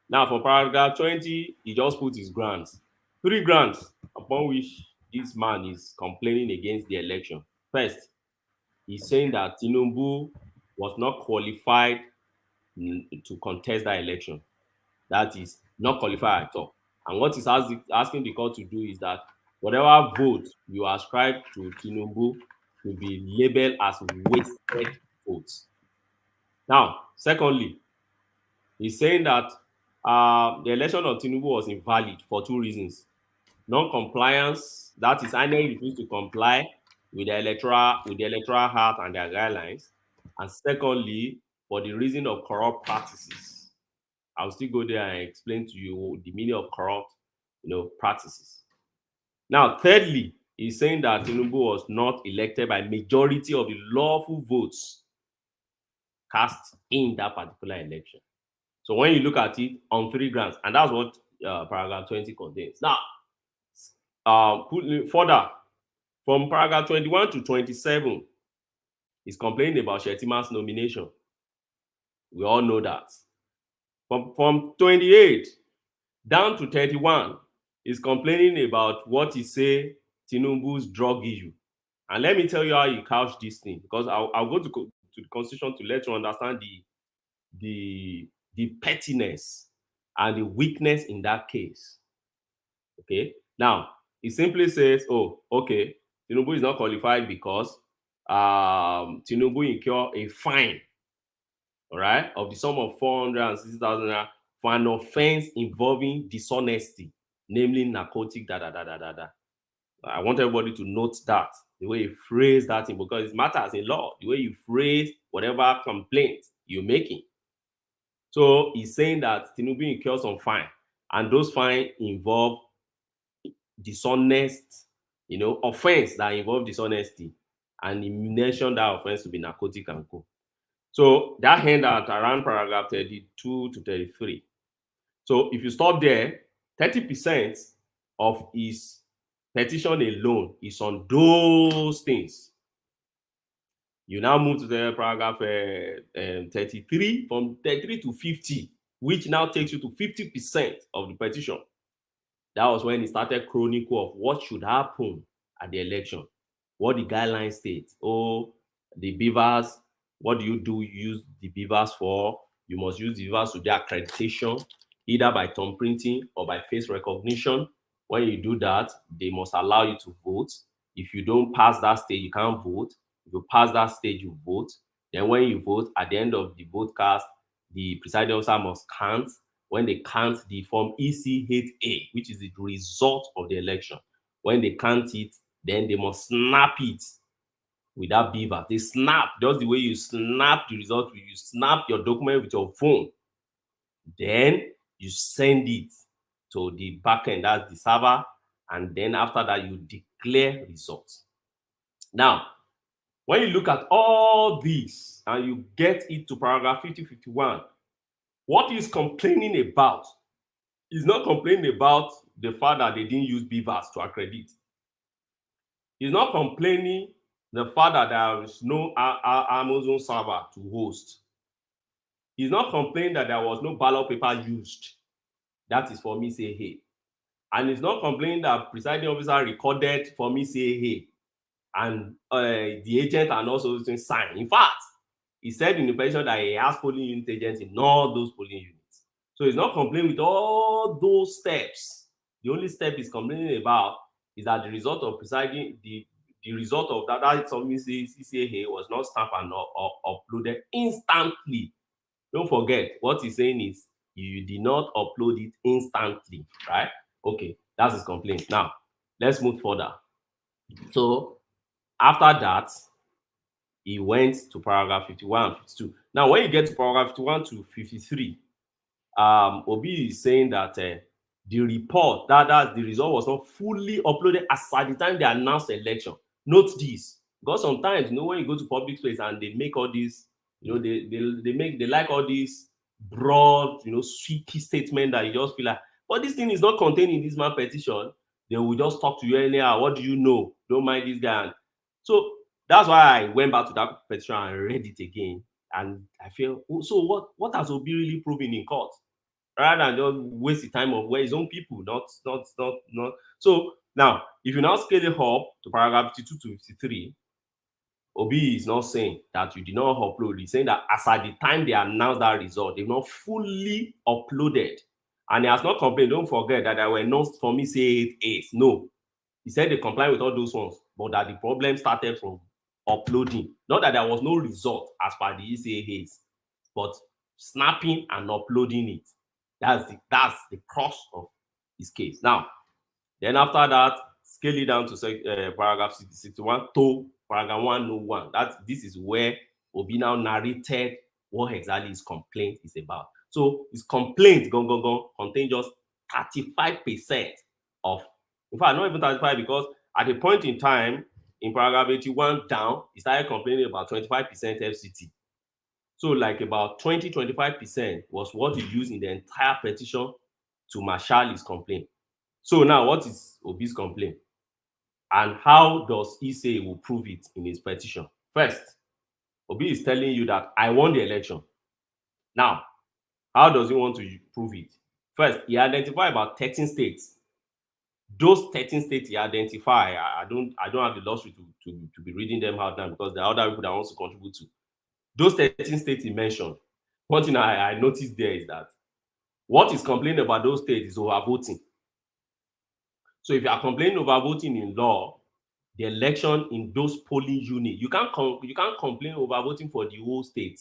Now, for paragraph 20, he just put his grants. 3 grants upon which this man is complaining against the election. First, he's saying that Tinubu was not qualified to contest that election. That is not qualified at all. And what he's asking the court to do is that whatever vote you ascribe to Tinubu will be labeled as wasted votes. Now, secondly, he's saying that the election of Tinubu was invalid for 2 reasons. Non-compliance, that is, INEC refused to comply with the electoral act and their guidelines. And secondly, for the reason of corrupt practices. I'll still go there and explain to you the meaning of corrupt, practices. Now, thirdly, he's saying that Tinubu was not elected by majority of the lawful votes cast in that particular election. So when you look at it on 3 grounds, and that's what paragraph 20 contains. Now, further, from paragraph 21 to 27, he's complaining about Shettima's nomination. We all know that. From 28 down to 31, he's complaining about what he say Tinubu's drug issue. And let me tell you how he couched this thing, because I'll go to the Constitution to let you understand the pettiness and the weakness in that case. Okay. Now, he simply says, oh, okay, Tinubu is not qualified because Tinubu incurred a fine, all right, of the sum of 460,000 for an offense involving dishonesty, namely narcotic, I want everybody to note that, the way you phrase that thing, because it matters in law, the way you phrase whatever complaint you're making. So he's saying that Tinubu incurs some fine, and those fines involve dishonest, offense that involve dishonesty, and he mentioned that offense to be narcotic and co. So that end at around paragraph 32 to 33. So if you stop there, 30% of his petition alone is on those things. You now move to the paragraph 33, from 33 to 50, which now takes you to 50% of the petition. That was when he started chronicle of what should happen at the election, what the guidelines state. Oh, the beavers, what do? You use the beavers for? You must use the beavers to their accreditation, either by thumb printing or by face recognition. When you do that, they must allow you to vote. If you don't pass that stage, you can't vote. If you pass that stage, you vote. Then when you vote, at the end of the vote cast, the presiding officer must count. When they count the form EC8A, which is the result of the election, when they count it, then they must snap it with that beaver. They snap, just the way you snap the result, you snap your document with your phone. Then you send it to the backend, that's the server, and then after that, you declare results. Now, when you look at all these and you get it to paragraph 50-51, what he's complaining about is not complaining about the fact that they didn't use beavers to accredit. He's not complaining the fact that there is no Amazon server to host. He's not complaining that there was no ballot paper used. That is for me say hey. And he's not complaining that presiding officer recorded for me say hey. And the agent and also sign. In fact, he said in the petition that he has polling unit agents in all those polling units. So he's not complaining with all those steps. The only step he's complaining about is that the result of presiding, the result of that something CCA was not stamped and uploaded instantly. Don't forget, what he's saying is you did not upload it instantly, right? Okay, that's his complaint. Now, let's move further. So after that, he went to paragraph 51 and 52. Now, when you get to paragraph 51 to 53, Obi is saying that the report, that the result was not fully uploaded as at the time they announced the election. Note this, because sometimes, when you go to public space and they make all these, they like all these broad, sweepy statement that you just feel like, but this thing is not contained in this man petition. They will just talk to you anyhow. What do you know? Don't mind this guy. So that's why I went back to that petition and read it again. And I feel, so what has Obi really proven in court? Rather than just waste the time of where his own people, not. So now, if you now scale it up to paragraph 52 to 53, Obi is not saying that you did not upload. He's saying that as at the time they announced that result, they've not fully uploaded. And he has not complained. Don't forget that there were no for me say 8. No. He said they comply with all those ones, but that the problem started from uploading. Not that there was no result as per the ECA, but snapping and uploading it. That's the crux of his case. Now, then after that, scale it down to paragraph 61 to paragraph 101. This is where Obi now narrated what exactly his complaint is about. So his complaint contain just 35% of, in fact, not even 35, because at a point in time, in paragraph 81 down, he started complaining about 25% FCT. So like about 20-25% was what he used in the entire petition to marshal his complaint. So now what is Obi's complaint? And how does he say he will prove it in his petition? First, Obi is telling you that I won the election. Now, how does he want to prove it? First, he identified about 13 states. Those 13 states he identified, I don't have the luxury to be reading them out now, because there are other people that wants to contribute to. Those 13 states he mentioned, one thing I noticed there is that what is complaining about those states is overvoting. So if you are complaining overvoting in law, the election in those polling units, you can't complain overvoting for the whole state.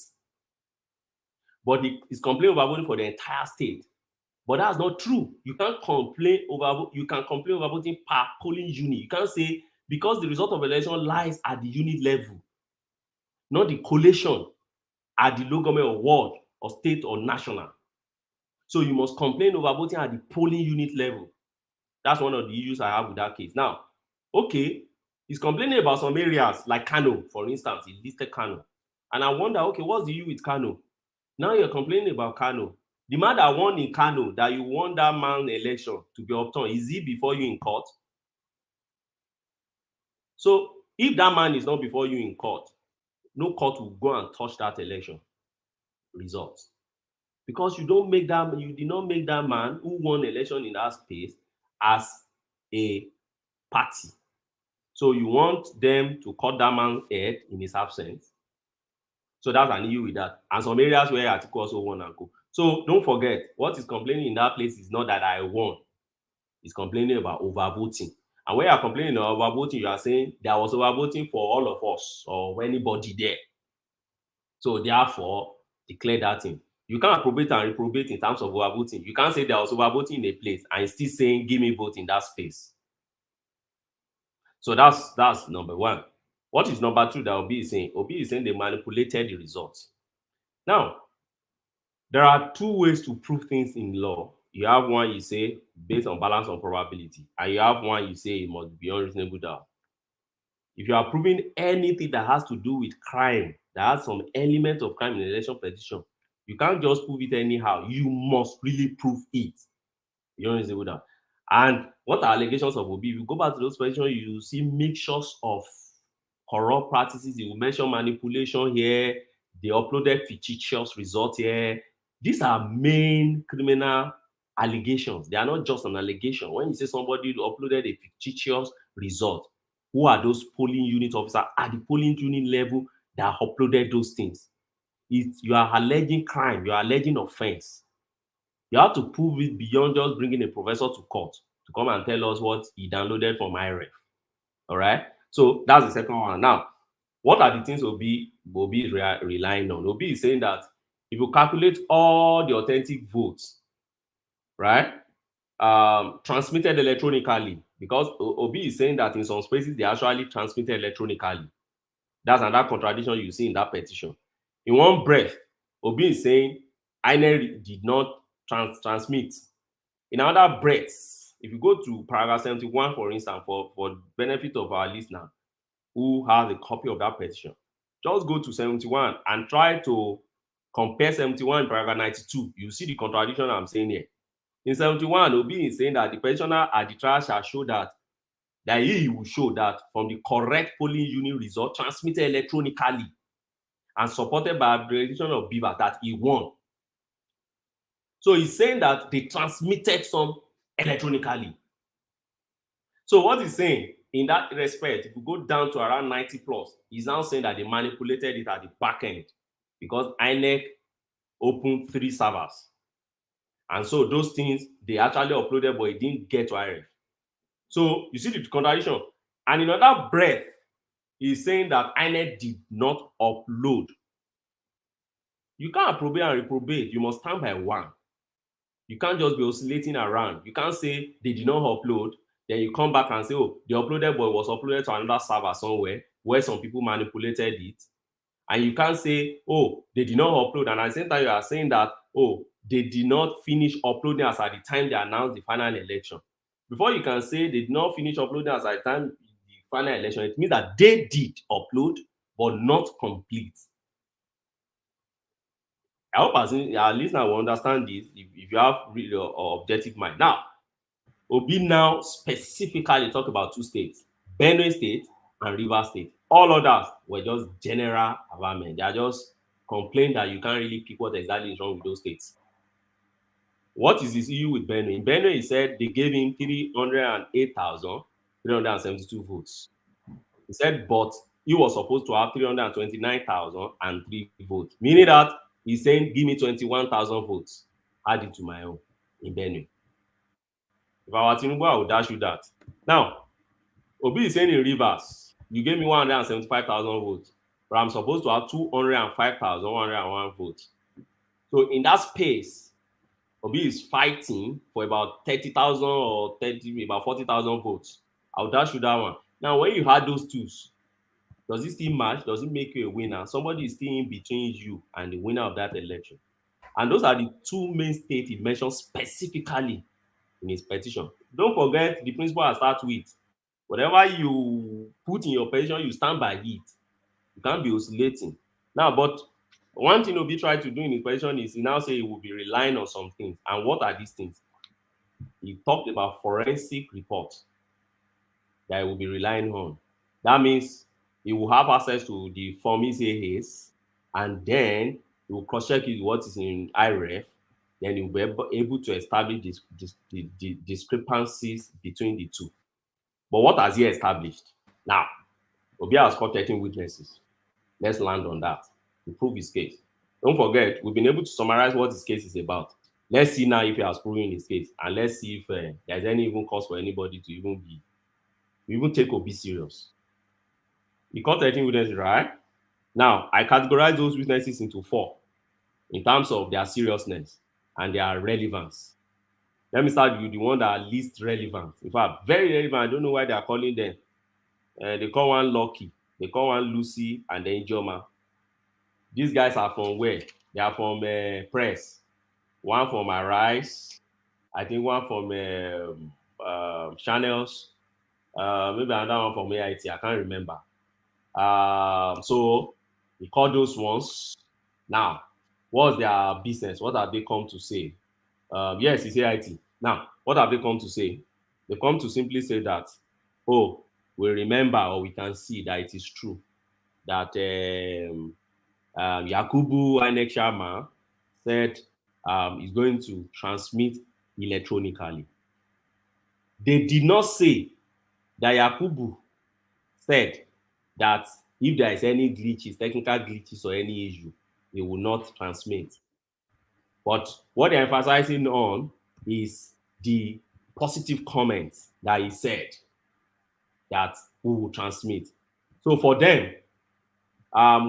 But it's complaining overvoting for the entire state. But that's not true. You can't complain overvoting per polling unit. You can't say because the result of election lies at the unit level, not the collation at the local government or ward or state or national. So you must complain overvoting at the polling unit level. That's one of the issues I have with that case. Now, okay, he's complaining about some areas like Kano, for instance. He listed Kano. And I wonder, okay, what's the issue with Kano? Now you're complaining about Kano. The man that won in Kano, that you won that man election to be upturned, is he before you in court? So if that man is not before you in court, no court will go and touch that election results. Because you did not make that man who won election in that space as a party. So you want them to cut that man's head in his absence. So that's an issue with that. And some areas where Atiku also won and go. So don't forget, what he's complaining in that place is not that I won. He's complaining about overvoting. And when you're complaining about overvoting, you are saying there was overvoting for all of us or anybody there. So therefore, declare that thing. You can't approbate and reprobate in terms of overvoting. You can't say there was overvoting in a place and still saying, give me vote in that space. So that's number one. What is number two that Obi is saying? Obi is saying they manipulated the results. Now, there are two ways to prove things in law. You have one you say based on balance of probability, and you have one you say it must be unreasonable doubt. If you are proving anything that has to do with crime, that has some element of crime in the election petition, you can't just prove it anyhow. You must really prove it. Beyond reasonable doubt. And what are allegations of Obi? If you go back to those petitions, you see mixtures of corrupt practices. You mention manipulation here. They uploaded fictitious results here. These are main criminal allegations. They are not just an allegation. When you say somebody uploaded a fictitious result, who are those polling unit officers at the polling unit level that uploaded those things? You are alleging crime. You are alleging offense. You have to prove it beyond just bringing a professor to court to come and tell us what he downloaded from IREF. All right? So that's the second one. Now, what are the things Obi is relying on? Obi is saying that if you calculate all the authentic votes, right, transmitted electronically, because Obi is saying that in some spaces they actually transmitted electronically. That's another contradiction you see in that petition. In one breath, Obi is saying INEC did not transmit. In another breath, if you go to paragraph 71, for instance, for benefit of our listener who has a copy of that petition, just go to 71 and try to compare 71 and paragraph 92. You see the contradiction I'm saying here. In 71, Obi is saying that the petitioner at the trial shall show that he will show that from the correct polling unit result transmitted electronically and supported by a declaration of Beaver that he won. So he's saying that they transmitted some electronically. So what he's saying in that respect, if you go down to around 90 plus, he's now saying that they manipulated it at the back end because INEC opened 3 servers. And so those things, they actually uploaded, but it didn't get to IREF. So you see the contradiction. And in another breath, he's saying that INEC did not upload. You can't approbate and reprobate. You must stand by one. You can't just be oscillating around. You can't say they did not upload, then you come back and say, oh, the uploaded, but it was uploaded to another server somewhere where some people manipulated it. And you can't say, oh, they did not upload. And at the same time, you are saying that, oh, they did not finish uploading as at the time they announced the final election. Before you can say they did not finish uploading as at the time the final election, it means that they did upload, but not complete. I hope our listener will understand this if you have really objective mind. Now, Obi now specifically talk about two states, Benue State and Rivers State. All others were just general availment. They are just complain that you can't really pick what exactly is wrong with those states. What is his issue with Benue? In Benue, he said they gave him 308,372 votes. He said, but he was supposed to have 329,003 votes, meaning that he's saying, give me 21,000 votes, add it to my own in Benue. If I were Tinubu, I would dash you that. Now, Obi is saying in Rivers, you gave me 175,000 votes, but I'm supposed to have 205,101 votes. So in that space, Obi is fighting for about 30,000 or about 40,000 votes. I would dash you that one. Now, when you had those twos, does it still match? Does it make you a winner? Somebody is still in between you and the winner of that election. And those are the two main states he mentioned specifically in his petition. Don't forget the principle I start with. Whatever you put in your petition, you stand by it. You can't be oscillating. Now, but one thing Obi tried to do in his petition is he now say he will be relying on some things. And what are these things? He talked about forensic reports that he will be relying on. That means he will have access to the formis AAs, and then he will cross-check what is in IREF. Then he will be able to establish the discrepancies between the two. But what has he established? Now, Obi has caught 13 witnesses. Let's land on that to prove his case. Don't forget, we've been able to summarize what his case is about. Let's see now if he has proven his case, and let's see if there's any even cause for anybody to even take Obi serious. He caught 13 witnesses, right? Now, I categorize those witnesses into 4 in terms of their seriousness and their relevance. Let me start with the one that are least relevant. In fact, very relevant. I don't know why they are calling them. They call one Lucky, they call one Lucy, and then Joma. These guys are from where? They are from Press. One from Arise. I think one from Channels. Maybe another one from AIT. I can't remember. So we call those ones. Now, what's their business? What have they come to say? Yes, it's AIT. Now, what have they come to say? They come to simply say that, oh, we remember or we can see that it is true that Yakubu INEC chairman said he's going to transmit electronically. They did not say that Yakubu said that if there is any glitches, technical glitches or any issue, they will not transmit. But what they're emphasizing on is the positive comments that he said that we will transmit. So for them,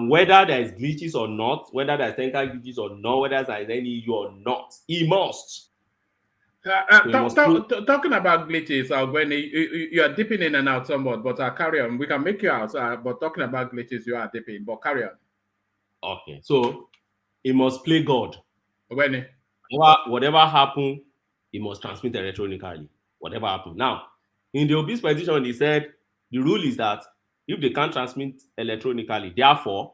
whether there is glitches or not, whether there is technical glitches or not, whether there is any issue or not, he must. Talking about glitches, when you are dipping in and out somewhat, but carry on. We can make you out, but talking about glitches, you are dipping, but carry on. Okay, so he must play God. When whatever happened, he must transmit electronically. Whatever happened. Now, in the Obi's petition, he said the rule is that if they can't transmit electronically, therefore,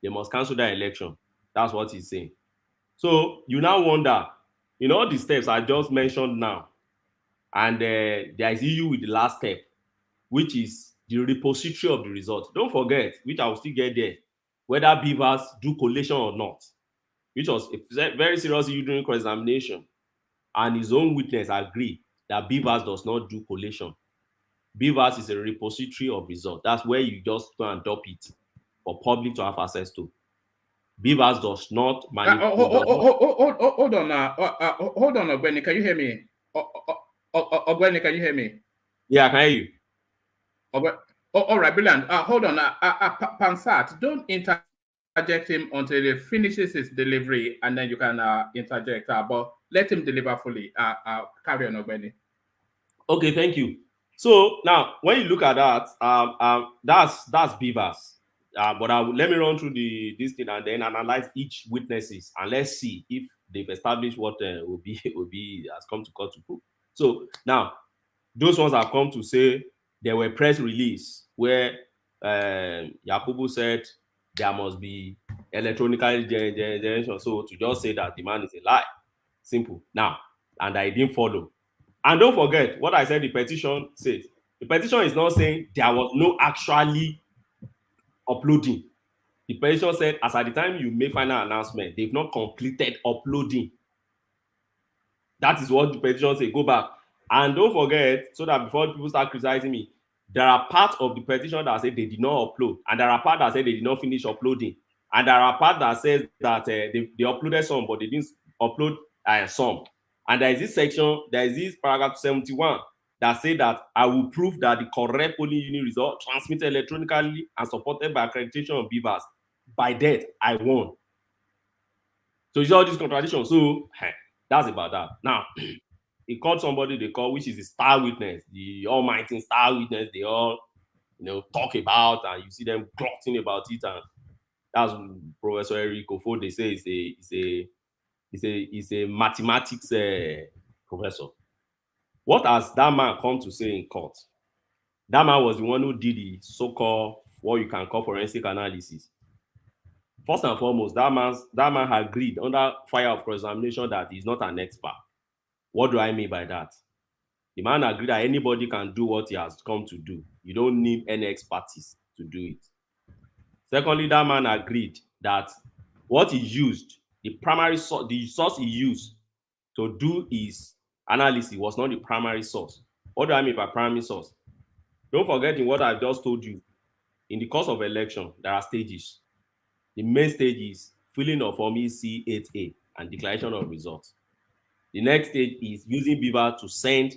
they must cancel their election. That's what he's saying. So you now wonder, in all the steps I just mentioned now, and there is issue with the last step, which is the repository of the results. Don't forget, which I will still get there, whether Beavers do collation or not, which was a very serious issue during cross-examination. And his own witness agreed that Beavers does not do collation. Beavers is a repository of results. That's where you just go and dump it for public to have access to. Beavers does not manipulate. Hold on, Ogbenga, can you hear me? Ogbenga, can you hear me? Yeah, I can hear you. All right, brilliant. Hold on, Pansat, don't interject him until he finishes his delivery, and then you can interject. But let him deliver fully. Carry on, Ogbenga. Okay, thank you. So now, when you look at that, that's Beavers. but let me run through this thing and then analyze each witnesses and let's see if they've established what Obi has come to court to prove. So now, those ones have come to say there were press release where Yakubu said there must be electronic generation. So to just say that the man is a lie, simple. Now, and I didn't follow. And don't forget what I said the petition says. The petition is not saying there was no actually uploading. The petition said as at the time you make final announcement, they've not completed uploading. That is what the petition says. Go back. And don't forget, so that before people start criticizing me, there are parts of the petition that say they did not upload, and there are parts that say they did not finish uploading, and there are parts that says that they uploaded some, but they didn't upload some. And there is this section, there is this paragraph 71 that say that I will prove that the correct polling unit result transmitted electronically and supported by accreditation of beavers. By that, I won. So it's all this contradiction. So that's about that. Now, he called somebody they call, which is the star witness, the almighty star witness. They all, talk about, and you see them gloating about it. And that's Professor Eric Ofo. They say he's a mathematics professor. What has that man come to say in court? That man was the one who did the so-called what you can call forensic analysis. First and foremost, that man agreed under fire of cross-examination that he's not an expert. What do I mean by that? The man agreed that anybody can do what he has come to do. You don't need any expertise to do it. Secondly, that man agreed that what he used, the source he used to do his analysis was not the primary source. What do I mean by primary source? Don't forget in what I just told you, in the course of election, there are stages. The main stage is filling of Form C8A and declaration of results. The next stage is using Beaver to send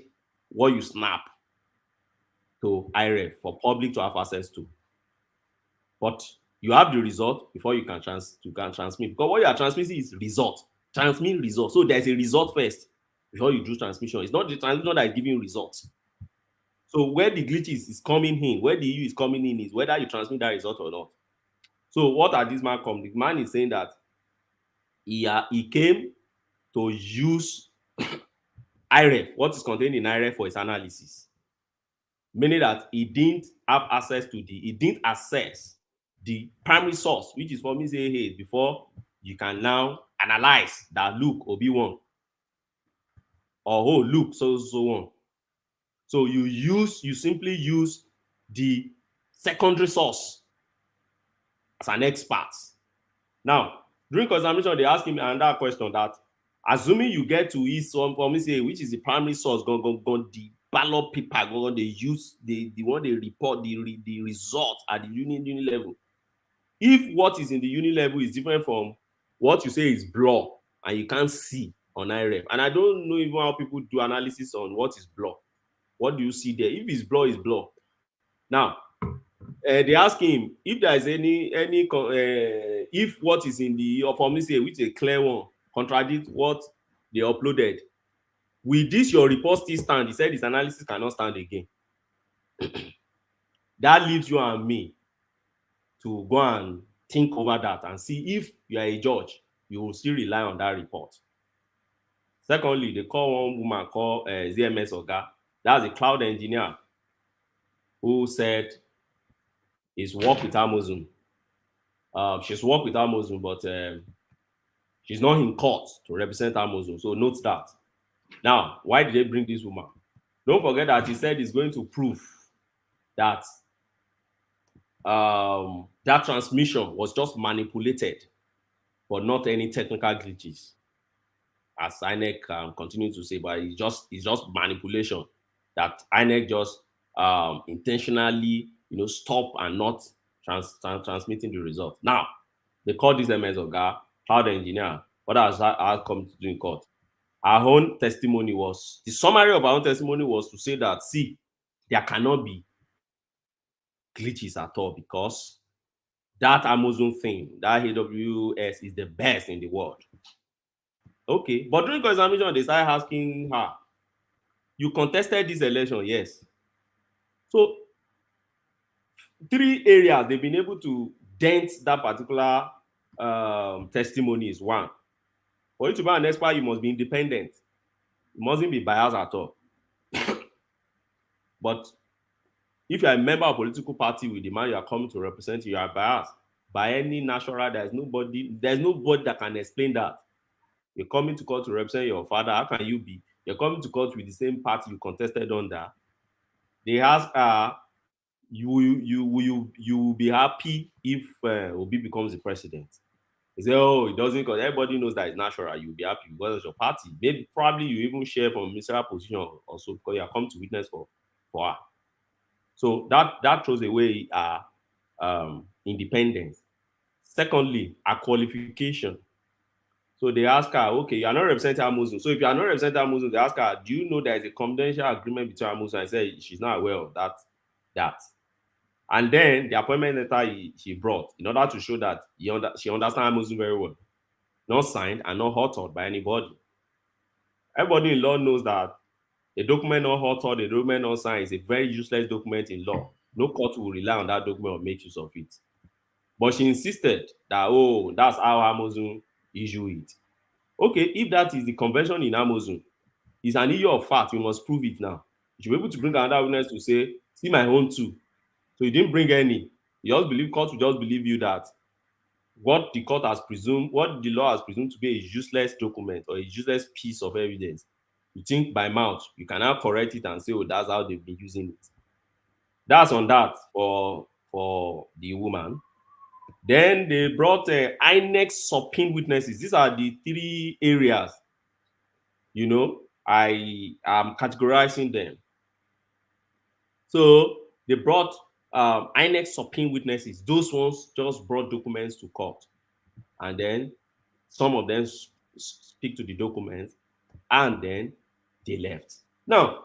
what you snap to IREF for public to have access to. But you have the result before you can transmit. Because what you are transmitting is result. Transmit result. So there's a result first before you do transmission. It's not the transmission that is giving results. So where the glitches is coming in, where the EU is coming in is whether you transmit that result or not. So what are this man come? The man is saying that he came to use IREF, what is contained in IREF for his analysis. Meaning that he didn't access the primary source, which is for me say, hey, before you can now analyze that look Obi-Wan or oh look so on. So you simply use the secondary source as an expert. Now, during examination, they ask him another question that assuming you get to use some for me say which is the primary source, go the ballot paper, go they use the one they report the result at the unit level. If what is in the unit level is different from what you say is blur and you can't see on IREF, and I don't know even how people do analysis on what is blur. What do you see there? If it's blur, it's blur. Now, they ask him if there is any if what is in the for me say which is a clear one contradict what they uploaded. With this, your report still stand. He said his analysis cannot stand again. That leaves you and me to go and think over that and see if you are a judge, you will still rely on that report. Secondly, they call one woman called ZMS Oga. That's a cloud engineer who said he's worked with Amazon. She's worked with Amazon, but she's not in court to represent Amazon. So note that. Now, why did they bring this woman? Don't forget that he said he's going to prove that that transmission was just manipulated, but not any technical glitches. As INEC continue to say, but it's just manipulation that INEC just intentionally, stop and not transmitting the result. Now, they call this MS Oga, cloud engineer. What has come to do in court? Our own testimony was, the summary of our own testimony was to say that, see, there cannot be glitches at all because that Amazon thing, that AWS is the best in the world. Okay, but during examination, they started asking her, you contested this election, yes. So 3 areas they've been able to dent that particular testimony is one. For you to be an expert, you must be independent. You mustn't be biased at all. But if you are a member of a political party with the man you are coming to represent, you are biased by any natural. There's nobody that can explain that. You're coming to court to represent your father. How can you be? You're coming to court with the same party you contested under. They ask, you will be happy if Obi becomes the president. They say, oh, it doesn't, because everybody knows that it's natural. You'll be happy because it's your party. Maybe probably you even share from ministerial position also because you are come to witness for her. So that throws away independence. Secondly, a qualification. So they ask her, okay, you are not representing a Muslim. So if you are not representing a Muslim, they ask her, do you know there is a confidential agreement between a Muslim? I said she's not aware of that. And then the appointment letter she brought, in order to show that she understands Muslim very well, not signed and not authored by anybody. Everybody in law knows that a document not authored, a document not signed is a very useless document in law. No court will rely on that document or make use of it. But she insisted that, oh, that's how Amazon issue it. Okay, if that is the convention in Amazon, it's an issue of fact, you must prove it now. You should be able to bring another witness to say, see my own too. So you didn't bring any. Court will just believe you that what the court has presumed, what the law has presumed to be a useless document or a useless piece of evidence. You think by mouth, you can now correct it and say, oh, that's how they've been using it. That's on that for the woman. Then they brought INEC subpoena witnesses. These are the three areas, I am categorizing them. So they brought INEC subpoena witnesses. Those ones just brought documents to court. And then some of them speak to the documents and then they left. Now,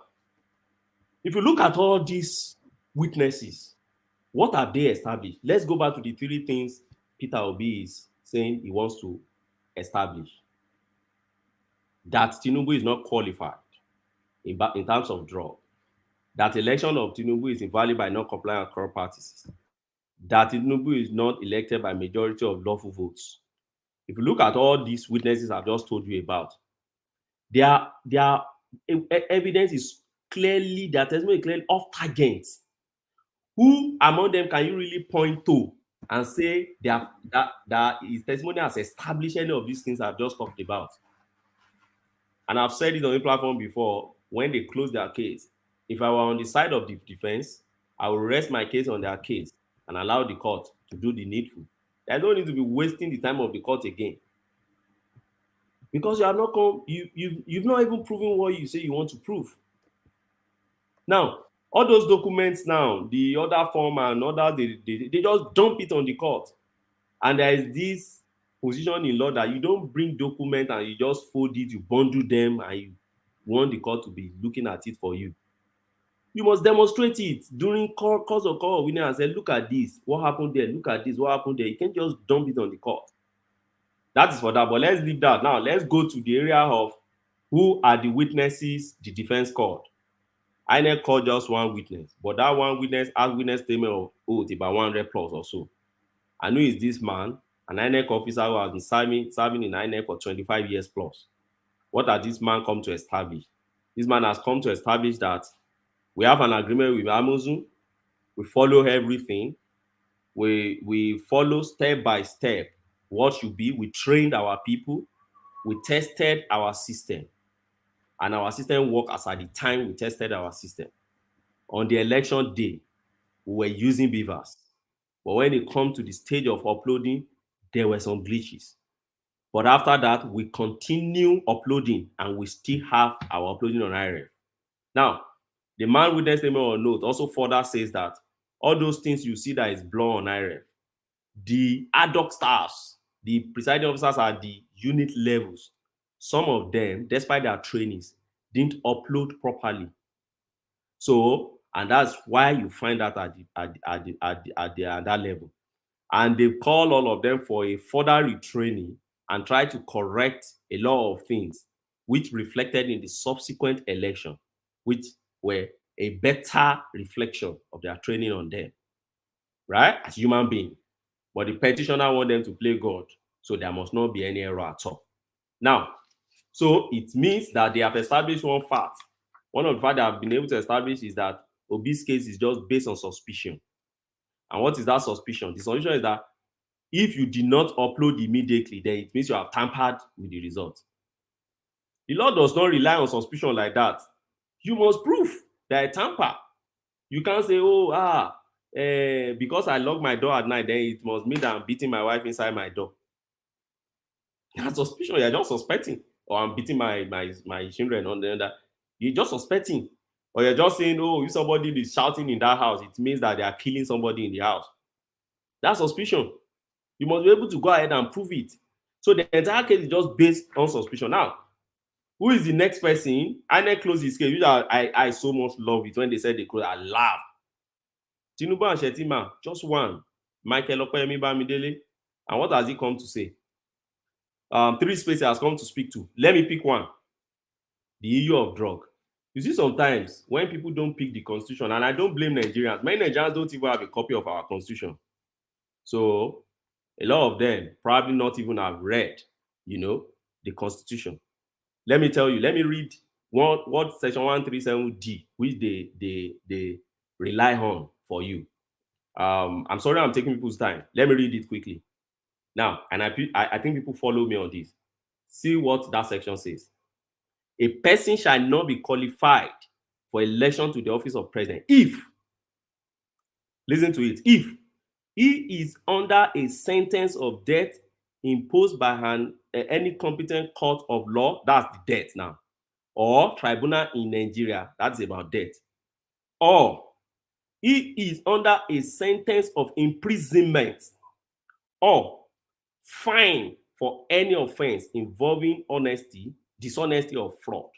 if you look at all these witnesses, what have they established? Let's go back to the three things Peter Obi is saying he wants to establish. That Tinubu is not qualified in terms of draw. That election of Tinubu is invalid by non-compliant corrupt parties. That Tinubu is not elected by majority of lawful votes. If you look at all these witnesses I've just told you about, their evidence is clearly, their testimony is clearly off target. Who among them can you really point to and say that his testimony has established any of these things I've just talked about? And I've said it on the platform before, when they close their case, if I were on the side of the defense, I will rest my case on their case and allow the court to do the needful. There's no need to be wasting the time of the court again. Because you have not you've not even proven what you say you want to prove. Now, all those documents now, the other form and other, they just dump it on the court. And there is this position in law that you don't bring documents and you just fold it, you bundle them, and you want the court to be looking at it for you. You must demonstrate it during cause of court of winning and say, look at this, what happened there, look at this, what happened there. You can't just dump it on the court. That is for that, but let's leave that. Now, let's go to the area of who are the witnesses the defense called. INEC called just one witness, but that one witness has witness statement of oath about 100 plus or so. I know it's this man, an INEC officer who has been serving in INEC for 25 years plus. What has this man come to establish? This man has come to establish that we have an agreement with Amazon. We follow everything. We follow step by step what should be. We trained our people. We tested our system. And our system worked as at the time we tested our system. On the election day, we were using beavers. But when it comes to the stage of uploading, there were some glitches. But after that, we continue uploading and we still have our uploading on IRF. Now, the man witness statement or note also further says that all those things you see that is blur on IRF, the ad hoc staffs, the presiding officers at the unit levels, some of them, despite their trainings, didn't upload properly. So, and that's why you find that at that level. And they call all of them for a further retraining and try to correct a lot of things, which reflected in the subsequent election, which were a better reflection of their training on them, right? As human beings. but the petitioner want them to play God, so there must not be any error at all. Now, so it means that they have established one fact. One of the facts they have been able to establish is that Obi's case is just based on suspicion. And what is that suspicion? The suspicion is that if you did not upload immediately, then it means you have tampered with the result. The law does not rely on suspicion like that. You must prove that a tamper. You can't say, because I lock my door at night, then it must mean that I'm beating my wife inside my door. That's suspicion. You're just suspecting. Or I'm beating my children on the other. You're just suspecting. Or you're just saying, if somebody is shouting in that house, it means that they are killing somebody in the house. That's suspicion. You must be able to go ahead and prove it. So the entire case is just based on suspicion. Now, who is the next person? I close his case. I so much love it when they said they could. I laugh. Tinubu and Shetima, just one. Michael Okoyemi Bamidele. And what has he come to say? 3 spaces has come to speak to. Let me pick one. The issue of drug. You see, sometimes when people don't pick the constitution, and I don't blame Nigerians, many Nigerians don't even have a copy of our constitution. So a lot of them probably not even have read, the constitution. Let me tell you, let me read what section 137D, which they rely on for you. I'm sorry I'm taking people's time. Let me read it quickly. Now, and I think people follow me on this. See what that section says. A person shall not be qualified for election to the office of president if, listen to it, if he is under a sentence of death imposed by any competent court of law, that's the death now, or tribunal in Nigeria, that's about death, or he is under a sentence of imprisonment or fine for any offense involving dishonesty or fraud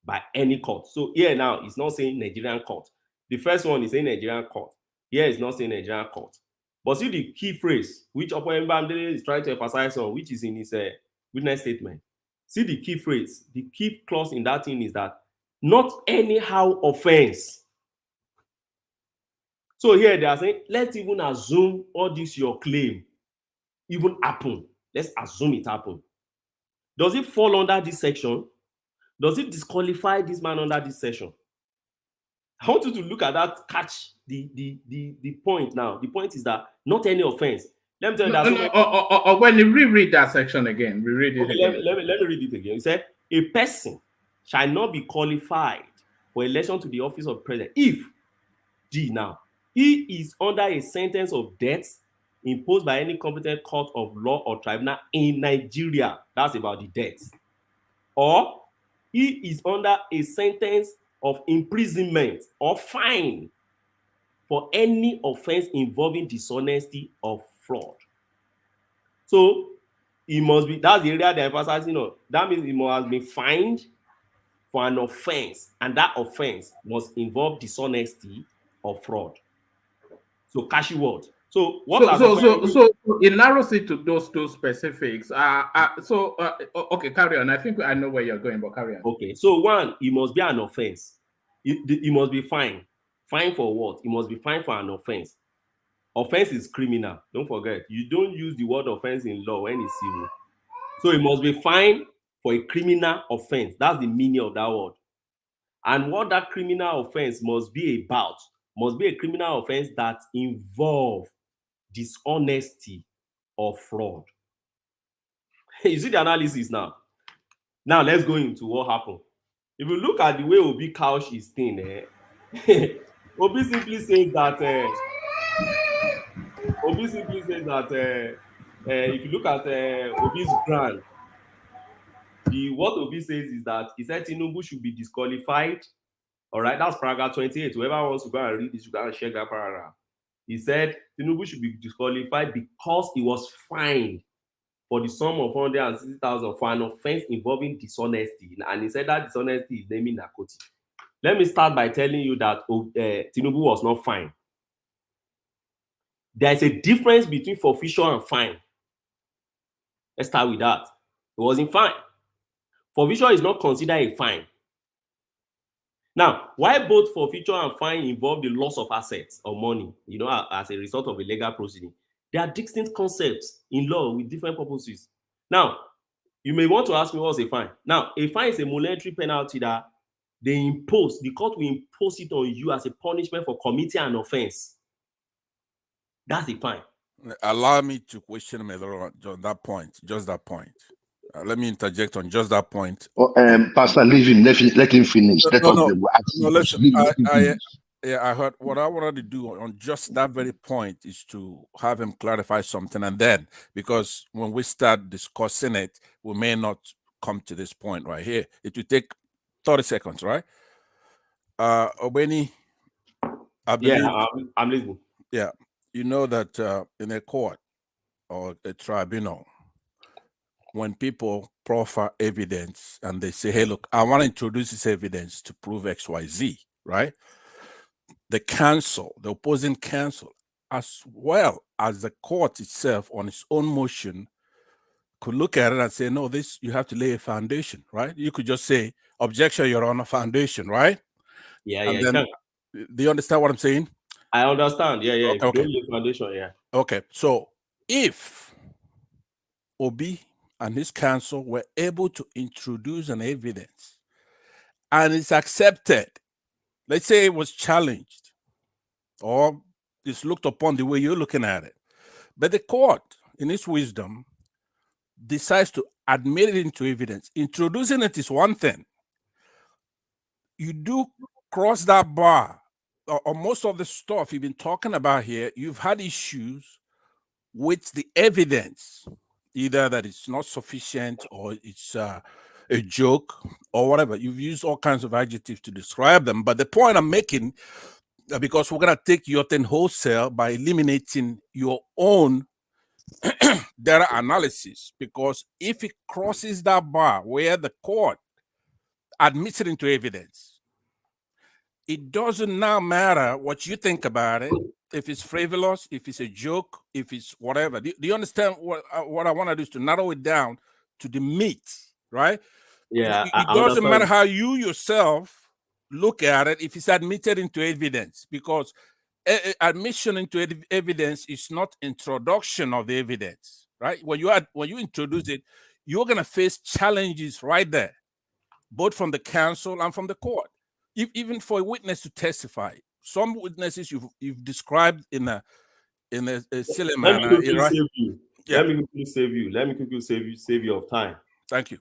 by any court. So here now, it's not saying Nigerian court. The first one is saying Nigerian court. Here it's not saying Nigerian court. But see the key phrase, which Okoyemi Bamidele is trying to emphasize on, which is in his witness statement. See the key phrase, the key clause in that thing is that not anyhow offense. So here they are saying, let's even assume all this your claim even happen. Let's assume it happened. Does it fall under this section? Does it disqualify this man under this section? I want you to look at that, catch the point now. The point is that not any offense. Let me tell you that. Or when you reread that section again, reread it again. Let me read it again. It said, a person shall not be qualified for election to the office of president if, he is under a sentence of death imposed by any competent court of law or tribunal in Nigeria. That's about the death. Or he is under a sentence of imprisonment or fine for any offense involving dishonesty or fraud. So he must be, that's the area they're emphasizing on. That means he must have been fined for an offense, and that offense must involve dishonesty or fraud. So cashy word. So what? So it narrows it to those two specifics. Okay, carry on. I think I know where you're going, but carry on. Okay, so one, it must be an offense. It must be fine. Fine for what? It must be fine for an offense. Offense is criminal. Don't forget. You don't use the word offense in law when it's civil. So it must be fine for a criminal offense. That's the meaning of that word. And what that criminal offense must be about must be a criminal offense that involves dishonesty or fraud. You see the analysis now. Now let's go into what happened. If you look at the way Obi couch his thing, Obi simply says that. If you look at Obi's grant, what Obi says is that he said Tinubu should be disqualified. All right, that's paragraph 28. Whoever wants to go and read this, you can check that paragraph. He said Tinubu should be disqualified because he was fined for the sum of 160,000 for an offense involving dishonesty. And he said that dishonesty is naming narcotics. Let me start by telling you that Tinubu was not fined. There's a difference between forfeiture and fine. Let's start with that. It wasn't fine. Forfeiture is not considered a fine. Now, while both forfeiture and fine involve the loss of assets or money, as a result of a legal proceeding, They are distinct concepts in law with different purposes. Now, you may want to ask me what's a fine. Now, a fine is a monetary penalty that they impose, the court will impose it on you as a punishment for committing an offense. That's a fine. Allow me to question him a little on that point, just that point. Let me interject on just that point. Pastor, leave him. Let him finish. Listen, I heard what I wanted to do on just that very point is to have him clarify something, and then because when we start discussing it, we may not come to this point right here. It will take 30 seconds, right? Obeni, I believe, I'm listening. Yeah, you know that in a court or a tribunal, when people proffer evidence and they say, hey, look, I want to introduce this evidence to prove XYZ, right? The counsel, the opposing counsel, as well as the court itself on its own motion, could look at it and say, no, this, you have to lay a foundation, right? You could just say, objection, you're on a foundation, right? Do you understand what I'm saying? I understand. Yeah. Okay. If you lay foundation, yeah. Okay. So if Obi and his counsel were able to introduce an evidence and it's accepted, let's say it was challenged or it's looked upon the way you're looking at it, but the court, in its wisdom, decides to admit it into evidence. Introducing it is one thing. You do cross that bar, or most of the stuff you've been talking about here, you've had issues with the evidence, either that it's not sufficient or it's a joke or whatever. You've used all kinds of adjectives to describe them. But the point I'm making, because we're going to take your thing wholesale by eliminating your own data analysis, because if it crosses that bar where the court admits it into evidence, it doesn't now matter what you think about it, if it's frivolous, if it's a joke, if it's whatever. Do you understand what I want to do is to narrow it down to the meat, right? Yeah. It doesn't matter how you yourself look at it if it's admitted into evidence, because admission into evidence is not introduction of the evidence, right? When you introduce it, you're going to face challenges right there, both from the counsel and from the court. Even for a witness to testify, some witnesses you've described in a silly manner. Let me quickly save you. Let me quickly save you of time. Thank you.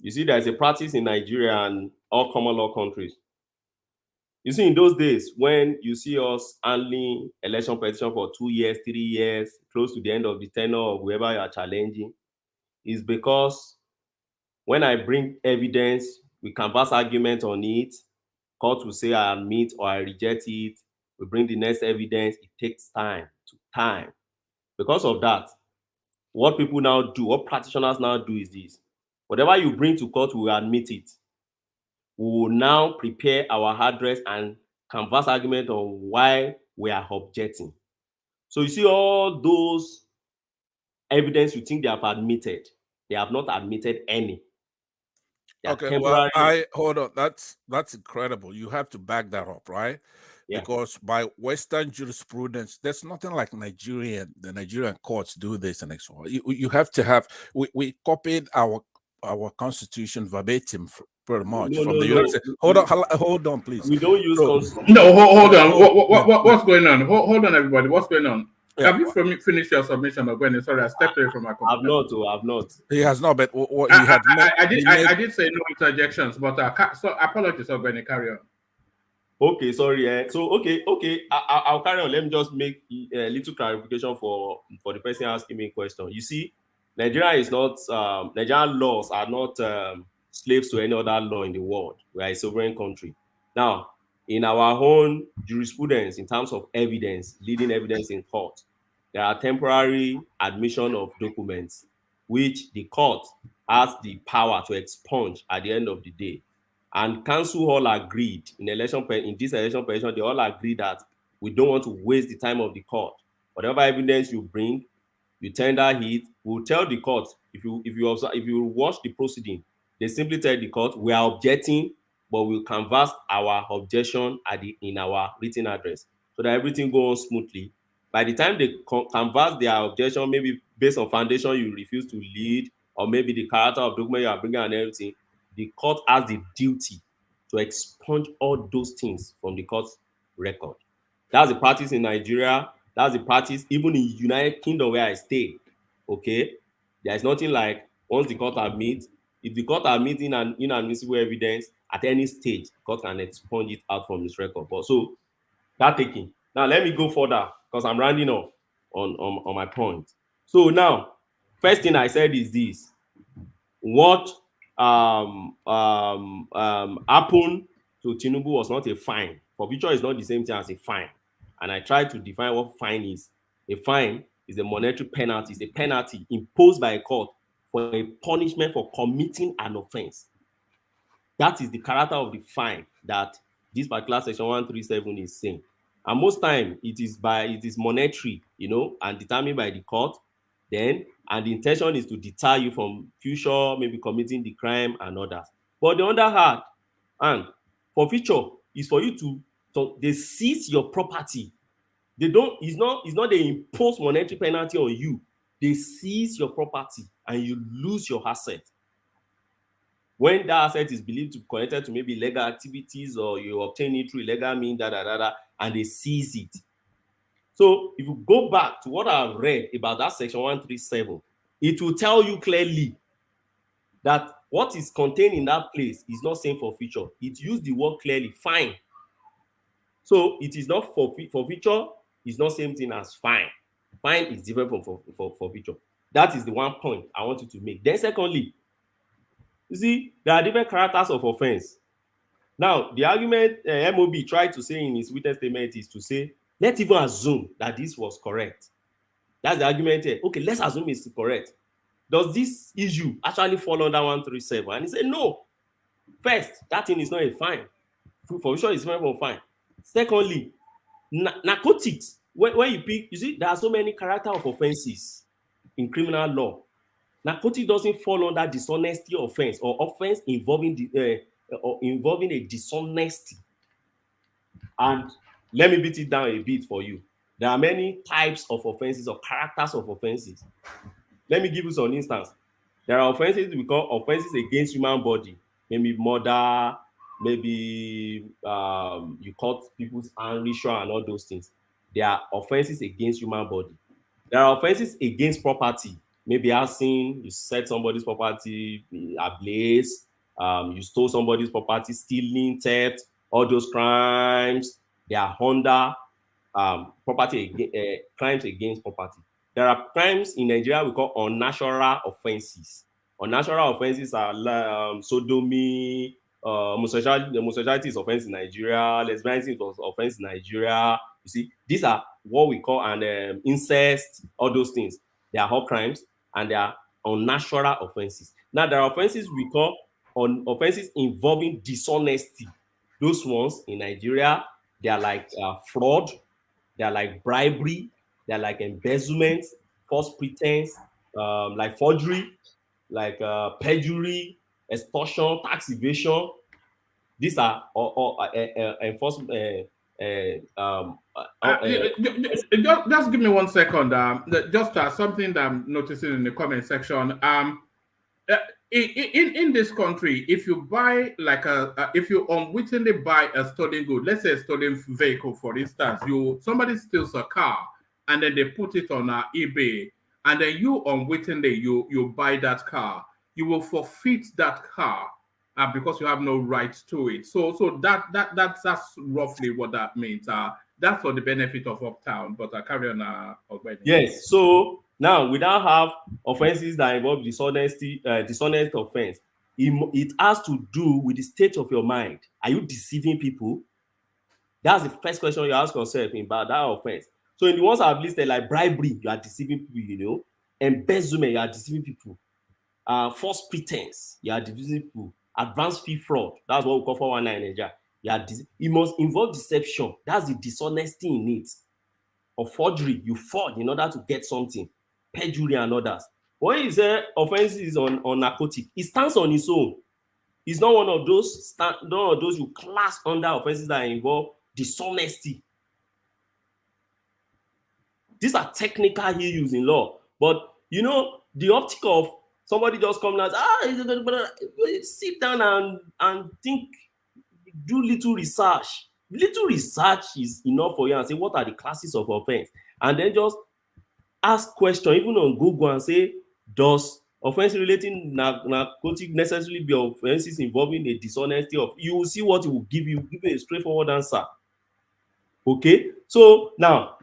You see, there's a practice in Nigeria and all common law countries. You see, in those days, when you see us handling election petition for 2 years, 3 years, close to the end of the tenure of whoever you are challenging, is because when I bring evidence, we canvass argument on it, court will say I admit or I reject it, we bring the next evidence, it takes time. Because of that, what people now do, what practitioners now do is this. Whatever you bring to court, we will admit it. We will now prepare our address and canvass argument on why we are objecting. So you see all those evidence you think they have admitted, they have not admitted any. Okay, well, hold on. That's incredible. You have to back that up, right? Yeah. Because by Western jurisprudence, there's nothing like the Nigerian courts do this and so on. You have to have. We copied our constitution verbatim pretty much from the United States. Hold on, please. We don't use constitution. No, hold on. What's going on? Hold on, everybody. What's going on? Yeah. Have you finished your submission, Gbenga? Sorry, I stepped away from my computer. I've not. He has not, but I did say no interjections, but so apologies, Gbenga. Carry on. Okay, sorry. Okay. I'll carry on. Let me just make a little clarification for the person asking me a question. You see, Nigeria is not. Nigerian laws are not slaves to any other law in the world. We are a sovereign country. Now, in our own jurisprudence, in terms of evidence, leading evidence in court, there are temporary admission of documents, which the court has the power to expunge at the end of the day. And counsel all agreed in this election petition, they all agreed that we don't want to waste the time of the court. Whatever evidence you bring, you tender it. We'll tell the court, if you watch the proceeding, they simply tell the court, we are objecting, but we'll canvass our objection in our written address so that everything goes smoothly. By the time they canvass their objection, maybe based on foundation you refuse to lead, or maybe the character of document you are bringing and everything, the court has the duty to expunge all those things from the court's record. That's the practice in Nigeria. That's the practice even in United Kingdom where I stay. Okay, there is nothing like once the court admits, if the court admits inadmissible evidence at any stage, the court can expunge it out from its record. But so that taking. Now let me go further because I'm rounding off on my point. So now, first thing I said is this: what happened to Tinubu was not a fine. Forfeiture is not the same thing as a fine. And I tried to define what fine is. A fine is a monetary penalty. It's a penalty imposed by a court for a punishment for committing an offense. That is the character of the fine that this particular section 137 is saying. And most time it is monetary, and determined by the court. Then, and the intention is to deter you from future maybe committing the crime and others. But on the other hand, and forfeiture is for you to they seize your property. It's not they impose monetary penalty on you. They seize your property and you lose your asset. When that asset is believed to be connected to maybe illegal activities or you obtain it through illegal means, and they seize it. So if you go back to what I've read about that section 137, it will tell you clearly that what is contained in that place is not saying forfeiture. It used the word clearly, fine. So it is not forfeiture, it's not same thing as fine. Fine is different from forfeiture. That is the one point I want you to make. Then secondly, you see, there are different characters of offense. Now, the argument MOB tried to say in his witness statement is to say, let's even assume that this was correct. That's the argument here. Okay, let's assume it's correct. Does this issue actually fall under 137? And he said, no. First, that thing is not a fine. For sure, it's different from fine. Secondly, narcotics. When you pick, you see, there are so many character of offenses in criminal law. Narcotics doesn't fall under dishonesty offense or offense involving a dishonesty. And let me beat it down a bit for you. There are many types of offenses or characters of offenses. Let me give you some instance. There are offenses we call offenses against human body. Maybe murder, maybe you cut people's hand, ritual, and all those things. They are offenses against human body. There are offenses against property. Maybe arson, you set somebody's property ablaze, you stole somebody's property, stealing, theft, all those crimes. They are under crimes against property. There are crimes in Nigeria we call unnatural offenses. Unnatural offenses are sodomy, homosexuality is offense in Nigeria, lesbianism is offense in Nigeria. You see, these are what we call an incest, all those things. They are all crimes and they are unnatural offenses. Now, there are offenses we call offenses involving dishonesty. Those ones in Nigeria, they are like fraud, they are like bribery, they are like embezzlement, false pretense, like forgery, like perjury, extortion, tax evasion. These are enforcement. Just give me 1 second. Just something that I'm noticing in the comment section. In this country, if you buy if you unwittingly buy a stolen good, let's say a stolen vehicle, for instance, somebody steals a car and then they put it on eBay, and then you unwittingly you buy that car, you will forfeit that car because you have no right to it. So that's roughly what that means. That's for the benefit of Uptown, but carry on. Yes. So now we now have offenses that involve dishonest offense. It has to do with the state of your mind. Are you deceiving people? That's the first question you ask yourself about that offense. So in the ones I've listed, like bribery, you are deceiving people, Embezzlement, you are deceiving people. False pretense, you are deceiving people. Advanced fee fraud, that's what we call 419 in Nigeria. It must involve deception. That's the dishonesty in it. Or forgery, you forge in order to get something. Perjury and others. When you say offenses on narcotic, it stands on its own. It's not one of those you class under offenses that involve dishonesty. These are technical issues in law. But you know, the optic of somebody just coming out, sit down and think, do little research. Little research is enough for you and say, what are the classes of offense? And then just ask question, even on Google, and say, does offense relating narcotic necessarily be offenses involving a dishonesty of? You will see what it will give you a straightforward answer. Okay, so now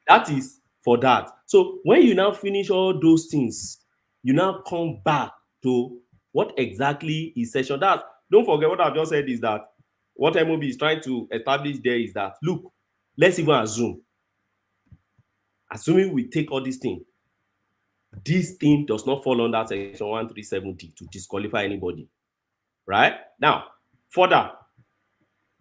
that is for that. So when you now finish all those things, you now come back to what exactly is session. That, don't forget what I've just said is that what MOB is trying to establish there is that, look, let's even assuming we take all these things, this thing does not fall under section 137D to disqualify anybody, right? Now, further,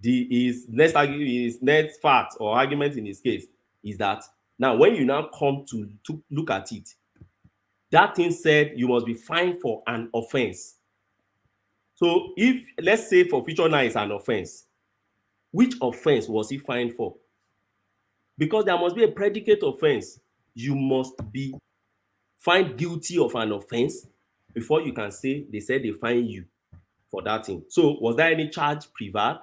his next fact or argument in his case is that now when you now come to look at it, that thing said you must be fined for an offense. So if, let's say, forfeiture is an offense, which offense was he fined for? Because there must be a predicate offense. You must be found guilty of an offense before you can say they said they fine you for that thing. So was there any charge prevailed?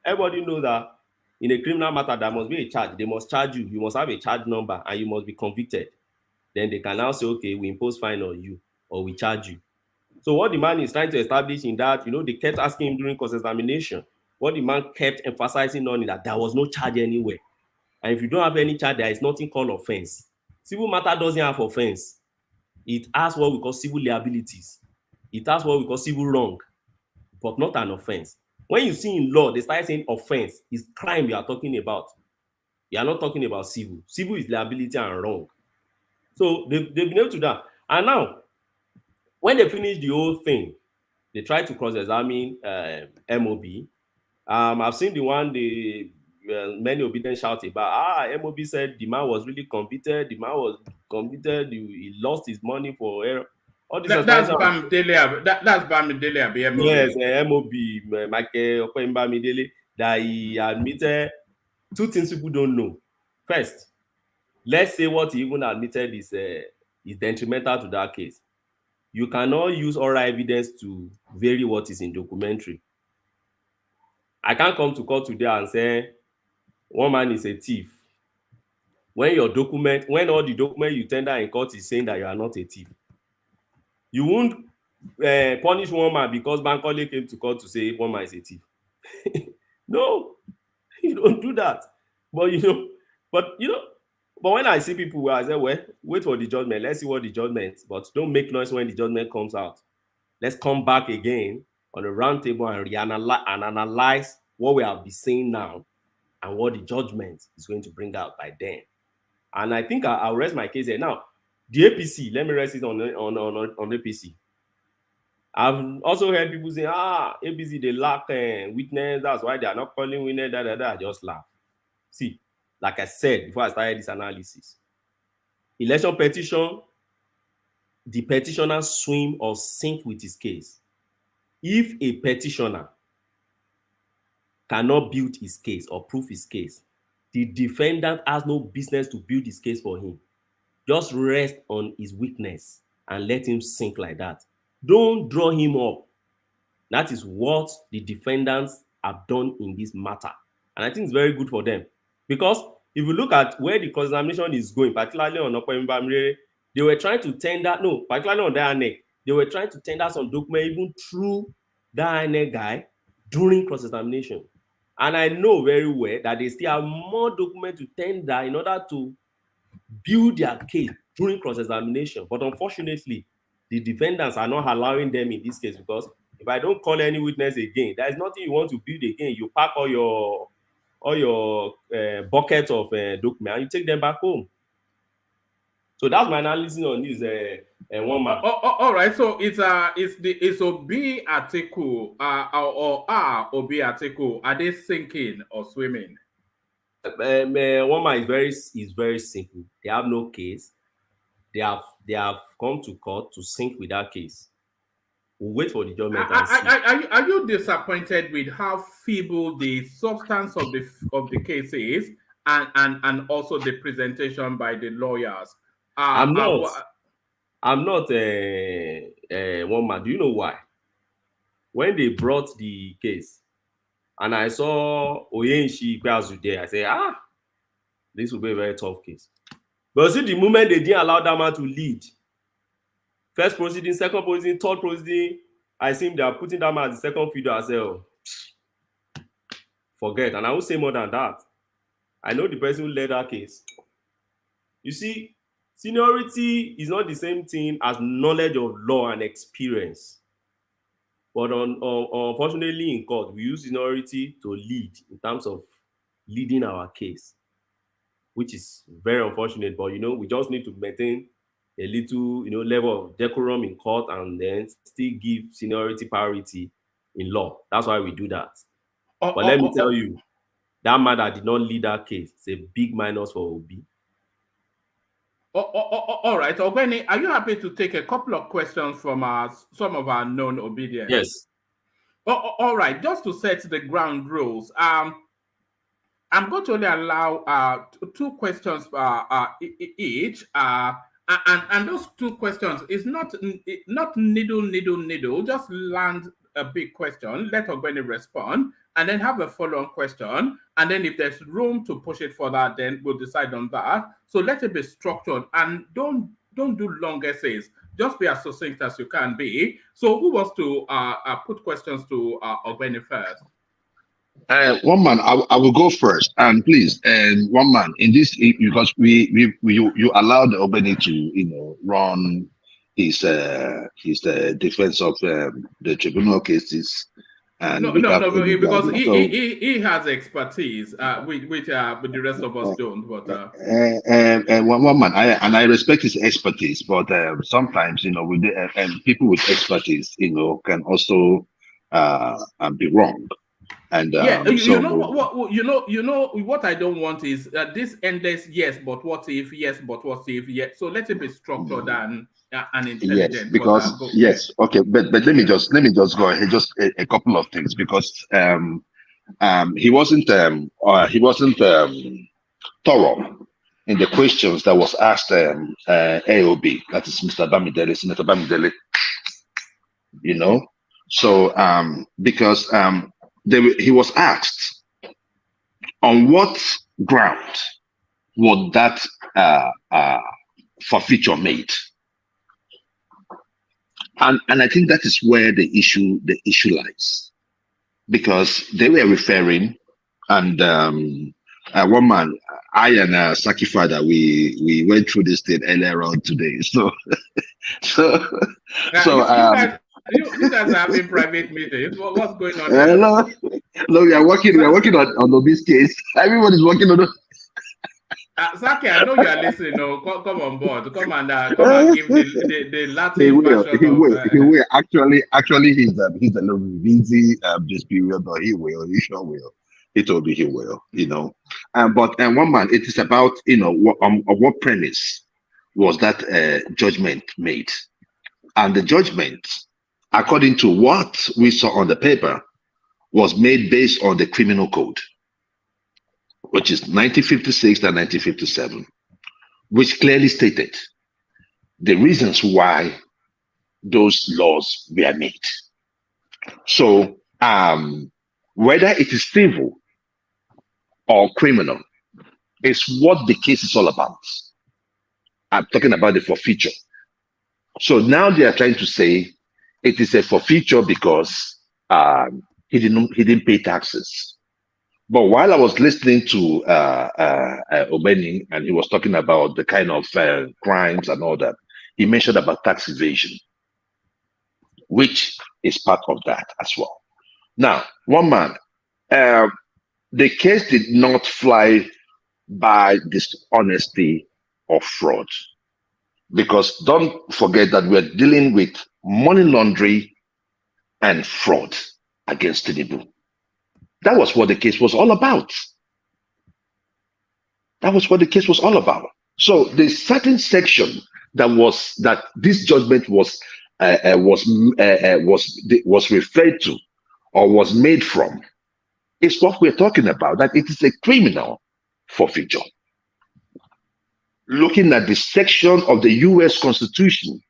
Everybody knows that in a criminal matter, there must be a charge. They must charge you. You must have a charge number and you must be convicted. Then they can now say, okay, we impose fine on you or we charge you. So what the man is trying to establish in that, you know, they kept asking him during cross-examination. What the man kept emphasizing on is that there was no charge anywhere. And if you don't have any charge, there is nothing called offense. Civil matter doesn't have offense. It has what we call civil liabilities. It has what we call civil wrong, but not an offense. When you see in law, they start saying offense is crime you are talking about. You are not talking about civil. Civil is liability and wrong. So they've been able to do that. And now, when they finish the whole thing, they try to cross-examine MOB. I've seen the one many obedient shout about, MOB said the man was really convicted, he lost his money for error. That's Bamidele. That's Bamidele. Yes, MOB, Michael Bamidele, that he admitted two things people don't know. First, let's say what he even admitted is detrimental to that case. You cannot use oral evidence to vary what is in documentary. I can't come to court today and say one man is a thief. When all the document you tender in court is saying that you are not a thief, you won't punish one man because Bankole came to court to say one man is a thief. No, you don't do that. But when I see people where I say, well, wait for the judgment, let's see what the judgment, but don't make noise when the judgment comes out. Let's come back again on the round table and analyze what we have been saying now and what the judgment is going to bring out by then. And I think I'll rest my case here. Now, the APC, let me rest it on APC. I've also heard people say, APC, they lack witness, that's why they are not calling witness, I just laugh. See, like I said before I started this analysis, election petition, the petitioner swim or sink with his case. If a petitioner cannot build his case or prove his case, the defendant has no business to build his case for him. Just rest on his weakness and let him sink like that. Don't draw him up. That is what the defendants have done in this matter. And I think it's very good for them. Because if you look at where the cross-examination is going, particularly on Okwembamire, they were trying to tender, particularly on Adeleke, they were trying to tender some document even through that Adeleke guy during cross-examination. And I know very well that they still have more documents to tender in order to build their case during cross-examination. But unfortunately, the defendants are not allowing them in this case, because if I don't call any witness again, there is nothing you want to build again. You pack all your buckets of documents and you take them back home. So that's my analysis on this one man. All right. So it's Obi Atiku or Obi Atiku. Are they sinking or swimming? One man is very simple. They have no case. They have come to court to sink with that case. We'll wait for the judgment. Are you disappointed with how feeble the substance of the case is, and also the presentation by the lawyers. I'm not one man. Do you know why? When they brought the case, and I saw Oyenshi Kwazu there, I said, this will be a very tough case. But see, the moment they didn't allow that man to lead, first proceeding, second proceeding, third proceeding, I see they are putting that man as the second fiddle. I say, forget. And I will say more than that. I know the person who led that case. You see, seniority is not the same thing as knowledge of law and experience. But unfortunately, in court, we use seniority to lead in terms of leading our case, which is very unfortunate. But, we just need to maintain a little, level of decorum in court and then still give seniority priority in law. That's why we do that. But let me tell you, that man that did not lead that case is a big minus for Obi. All right, Ogbeni, are you happy to take a couple of questions from some of our known obedience? Yes. All right, just to set the ground rules, I'm going to only allow 2 questions each, and those 2 questions is not needle, just land a big question, let Ogbeni respond, and then have a follow-on question, and then if there's room to push it further, then we'll decide on that. So let it be structured, and don't do long essays. Just be as succinct as you can be. So who wants to put questions to Ogbeni first? One man, I will go first, and please, one man in this, because you allowed Ogbeni to run his defense of the tribunal cases. And no, because he has expertise, which the rest of us don't. But one man, I respect his expertise, but sometimes with people with expertise, can also be wrong. And what I don't want is this endless yes, but what if, yes, but what if, yes. So let it be structured and intelligent. Yes, because yes, okay, but let me just go ahead, just a couple of things, because he wasn't thorough in the questions that was asked AOB, that is Mr. Bamidele, Senator Bamidele, so because he was asked on what ground would that forfeiture made. And I think that is where the issue lies, because they were referring, and one man, I and Saki Father, we went through this thing earlier on today. So you guys are having private meetings. What's going on? No, we are working on this case. Everybody's working on it. Saki, I know you are listening. No, come on board. Come and give the Latin version. He will. Actually, he's a little busy this period, but he will. He sure will. He told me he will. But one man, it is about what premise was that judgment made, and the judgment, according to what we saw on the paper, was made based on the criminal code, which is 1956 and 1957, which clearly stated the reasons why those laws were made. So whether it is civil or criminal is what the case is all about. I'm talking about the forfeiture. So now they are trying to say it is a forfeiture because he didn't pay taxes. But while I was listening to Ogbeni, and he was talking about the kind of crimes and all that, he mentioned about tax evasion, which is part of that as well. Now, one man, the case did not fly by dishonesty or fraud, because don't forget that we're dealing with money laundering and fraud against Tinubu. That was what the case was all about. That was what the case was all about. So the certain section that this judgment was referred to or was made from is what we're talking about. That it is a criminal forfeiture. Looking at the section of the US Constitution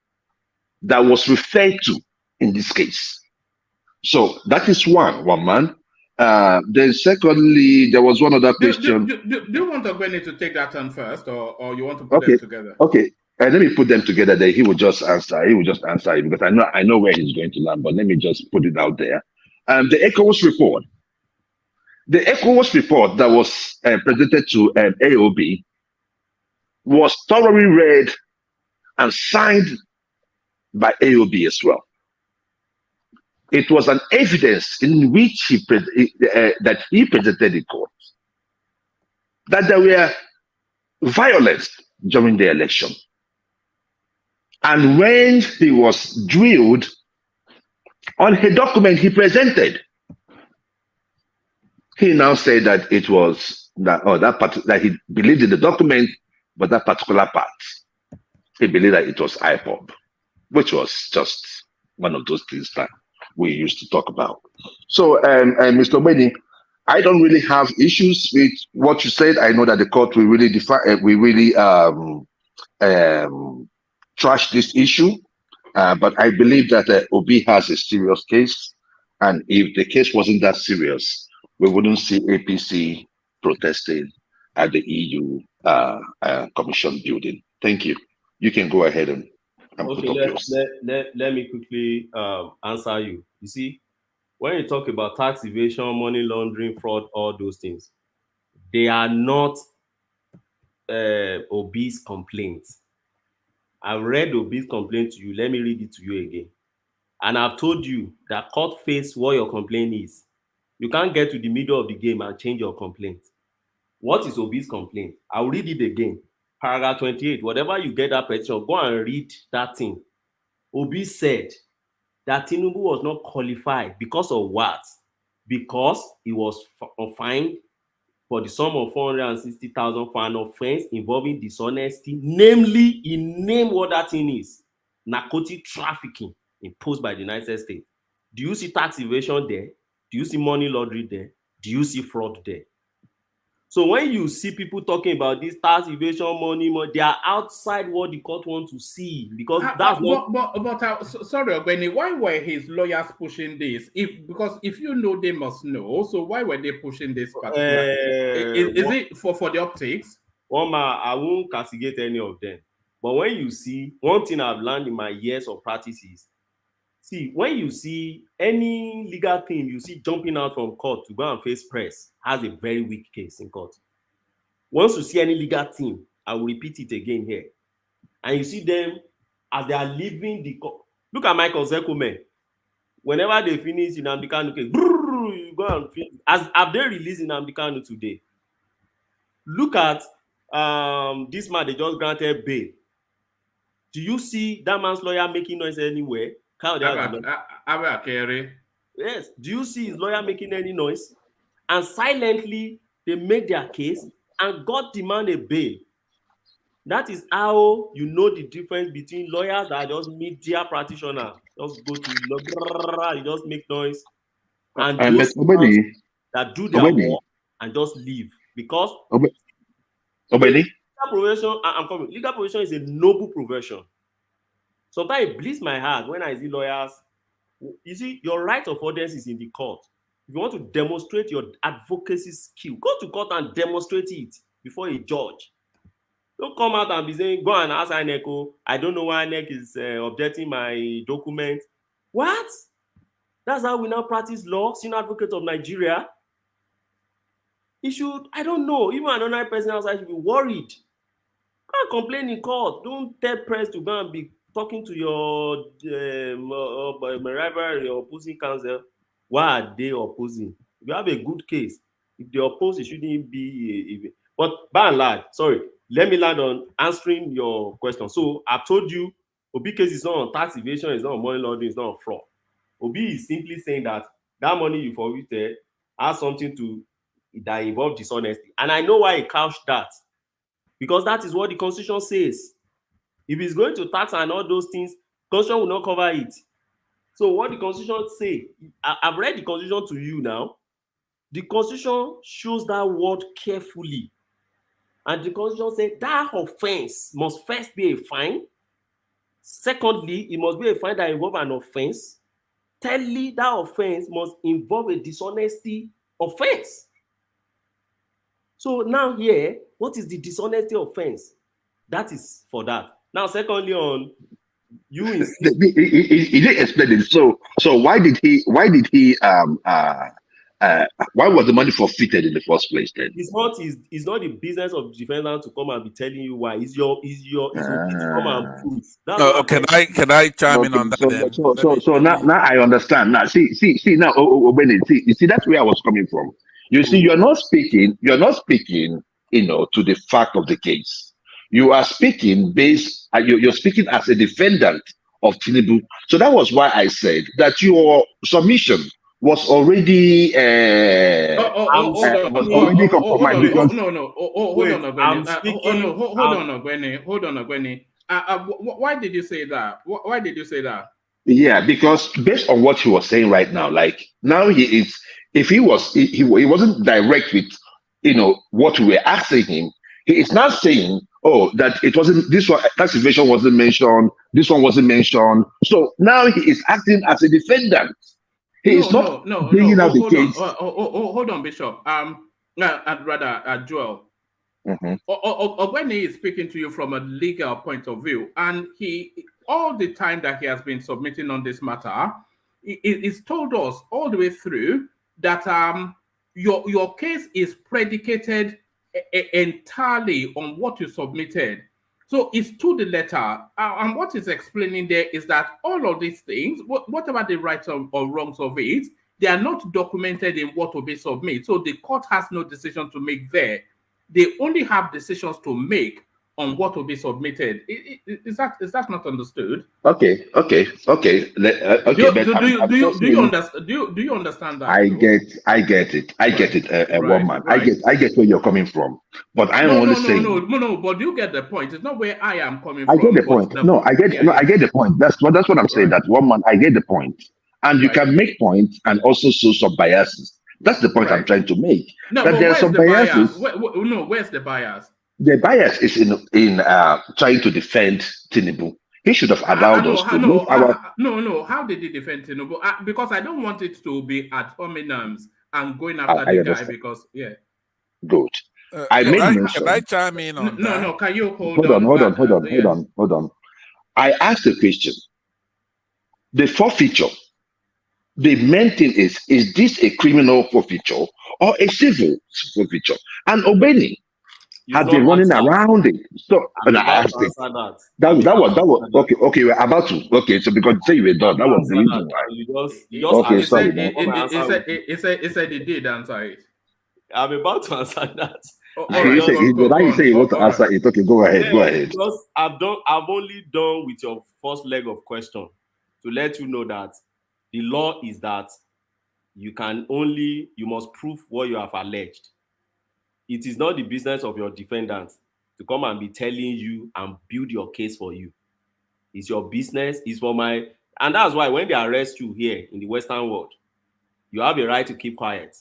that was referred to in this case. So that is one man. Then secondly, there was one other question. Do you want Ogbeni to take that on first, or you want to put Okay. them together? Okay. Let me put them together. Then he will just answer. He will just answer it because I know where he's going to land. But let me just put it out there. The ECOWAS report. The ECOWAS report that was presented to AOB was thoroughly read and signed by AOB as well. It was an evidence in which that he presented in court that there were violence during the election. And when he was drilled on a document he presented, he now said that it was that he believed in the document, but that particular part, he believed that it was IPOB, which was just one of those things that we used to talk about. So, Mr. Ogbeni, I don't really have issues with what you said. I know that the court will really trash this issue, but I believe that Obi has a serious case, and if the case wasn't that serious, we wouldn't see APC protesting at the EU Commission building. Thank you. You can go ahead and okay, let me quickly answer you. You see, when you talk about tax evasion, money laundering, fraud, all those things, they are not Obi's complaints. I've read Obi's complaint to you. Let me read it to you again. And I've told you that court face what your complaint is. You can't get to the middle of the game and change your complaint. What is Obi's complaint? I'll read it again. Paragraph 28, whatever you get that petition, go and read that thing. Obi said that Tinubu was not qualified because of what? Because he was fined for the sum of 460,000 for an offense involving dishonesty, namely, he named what that thing is, narcotic trafficking imposed by the United States. Do you see tax evasion there? Do you see money laundering there? Do you see fraud there? So when you see people talking about this tax evasion, money, they are outside what the court wants to see, because that's not. Sorry, Ogbeni, why were his lawyers pushing this? Because if you know, they must know. So why were they pushing this particular? Is it for the optics? I won't castigate any of them. But when you see, one thing I've learned in my years of practice is, see, when you see any legal thing you see jumping out from court to go and face press has a very weak case in court. Once you see any legal thing, I will repeat it again here, and you see them as they are leaving the court. Look at Michael Zekume. Whenever they finish in Nnamdi Kanu case, you go and finish. As have they released in Nnamdi Kanu today? Look at this man they just granted bail. Do you see that man's lawyer making noise anywhere? Yes. Do you see his lawyer making any noise? And silently, they make their case and God demanded bail. That is how you know the difference between lawyers that are just media practitioners. Just go to you just make noise. And those that do their work and just leave. Because legal profession is a noble profession. Sometimes it bleeds my heart when I see lawyers. You see, your right of audience is in the court. If you want to demonstrate your advocacy skill, go to court and demonstrate it before a judge. Don't come out and be saying, go and ask INEC, I don't know why INEC is objecting my document. What? That's how we now practice law, senior advocate of Nigeria. He should, I don't know, even another person outside should be worried. Can't complain in court. Don't tell press to go and be talking to your rival, your opposing counsel. Why are they opposing? If you have a good case, if they oppose, it shouldn't be. But by and large, sorry, let me land on answering your question. So I've told you, Obi case is not on tax evasion, it's not on money laundering, it's not on fraud. Obi is simply saying that money you forfeited has something that involves dishonesty. And I know why he couched that. Because that is what the Constitution says. If he's going to tax and all those things, Constitution will not cover it. So what the Constitution say, I've read the Constitution to you now. The Constitution shows that word carefully. And the Constitution said that offense must first be a fine. Secondly, it must be a fine that involves an offense. Thirdly, that offense must involve a dishonesty offense. So now here, what is the dishonesty offense? That is for that. Now, secondly, on you insist. He didn't explain it. So why did he why was the money forfeited in the first place then? It's not the business of the defendant to come and be telling you why. It's your to come and prove. Can I chime in on that? So now I understand. Now see now Obene, you see that's where I was coming from. You see, you're not speaking, to the fact of the case. You are speaking you're speaking as a defendant of Tinubu. So that was why I said that your submission was already compromised. Hold on, Ogweni. Why did you say that? Why did you say that? Yeah, because based on what he was saying right now, like now he is. If he wasn't direct with what we were asking him, he is not saying, oh, that it wasn't this one, that situation wasn't mentioned, this one wasn't mentioned. So now he is acting as a defendant. He is not bringing out the case. Hold on, Bishop. Joel. Ogweni is speaking to you from a legal point of view, and all the time that he has been submitting on this matter, he's told us all the way through that your case is predicated entirely on what you submitted. So it's to the letter. And what is explaining there is that all of these things, whatever the rights or wrongs of it, they are not documented in what will be submitted. So the court has no decision to make there. They only have decisions to make on what will be submitted. Is that not understood? Okay. Do you understand that? I get it. One man. Right. I get where you're coming from, but I'm only saying. No. But you get the point. It's not where I am coming from. I get the point. I get the point. That's what I'm saying. Right. That one man. I get the point, and you can make points and also show some biases. That's the point I'm trying to make. No, that there are some biases. Where's the bias? The bias is in trying to defend Tinubu. He should have allowed us to move our. No. How did he defend Tinubu? Because I don't want it to be ad hominem and going after the guy because Good. Can I chime in on that? No. Can you hold on? I asked a question. The forfeiture. The main thing is this a criminal forfeiture or a civil forfeiture? And Obeni had been running around it. So I asked it. That was okay. We're about to. Okay, so because you say you were done, that was the reason why. He said he did answer it. I'm about to answer that. You say you want to answer it. Okay, go ahead. Because I'm only done with your first leg of question to let you know that the law is that you must prove what you have alleged. It is not the business of your defendant to come and be telling you and build your case for you. It's your business. And that's why when they arrest you here in the Western world, you have a right to keep quiet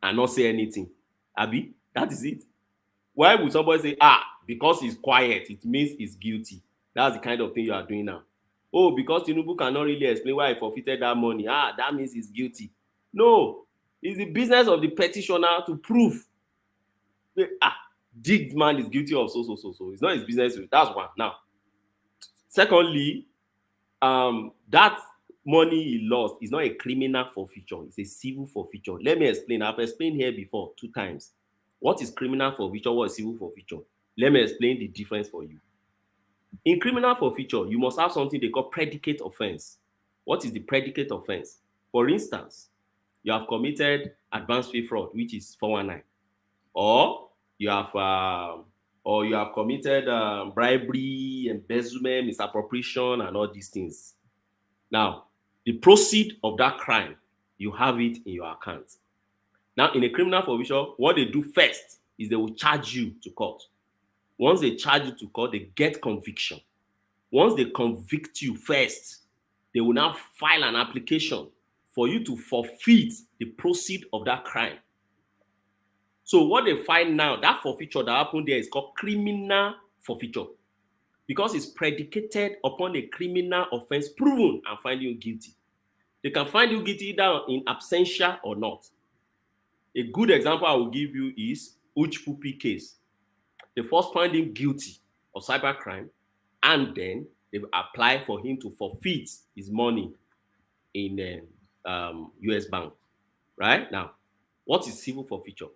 and not say anything. Abi, that is it. Why would somebody say, because he's quiet, it means he's guilty? That's the kind of thing you are doing now. Oh, because Tinubu cannot really explain why he forfeited that money. That means he's guilty. No, it's the business of the petitioner to prove this man is guilty of so. It's not his business. That's one. Now, secondly, that money he lost is not a criminal forfeiture. It's a civil forfeiture. Let me explain. I've explained here before 2 times. What is criminal forfeiture? What is civil forfeiture? Let me explain the difference for you. In criminal forfeiture, you must have something they call predicate offense. What is the predicate offense? For instance, you have committed advance fee fraud, which is 419, or you have committed bribery, embezzlement, misappropriation, and all these things. Now, the proceed of that crime, you have it in your account. Now, in a criminal forfeiture, what they do first is they will charge you to court. Once they charge you to court, they get conviction. Once they convict you first, they will now file an application for you to forfeit the proceed of that crime. So what they find now, that forfeiture that happened there is called criminal forfeiture, because it's predicated upon a criminal offense proven and finding you guilty. They can find you guilty either in absentia or not. A good example I will give you is Uch Pupi case. They first find him guilty of cybercrime, and then they apply for him to forfeit his money in US bank. Right? Now, what is civil forfeiture?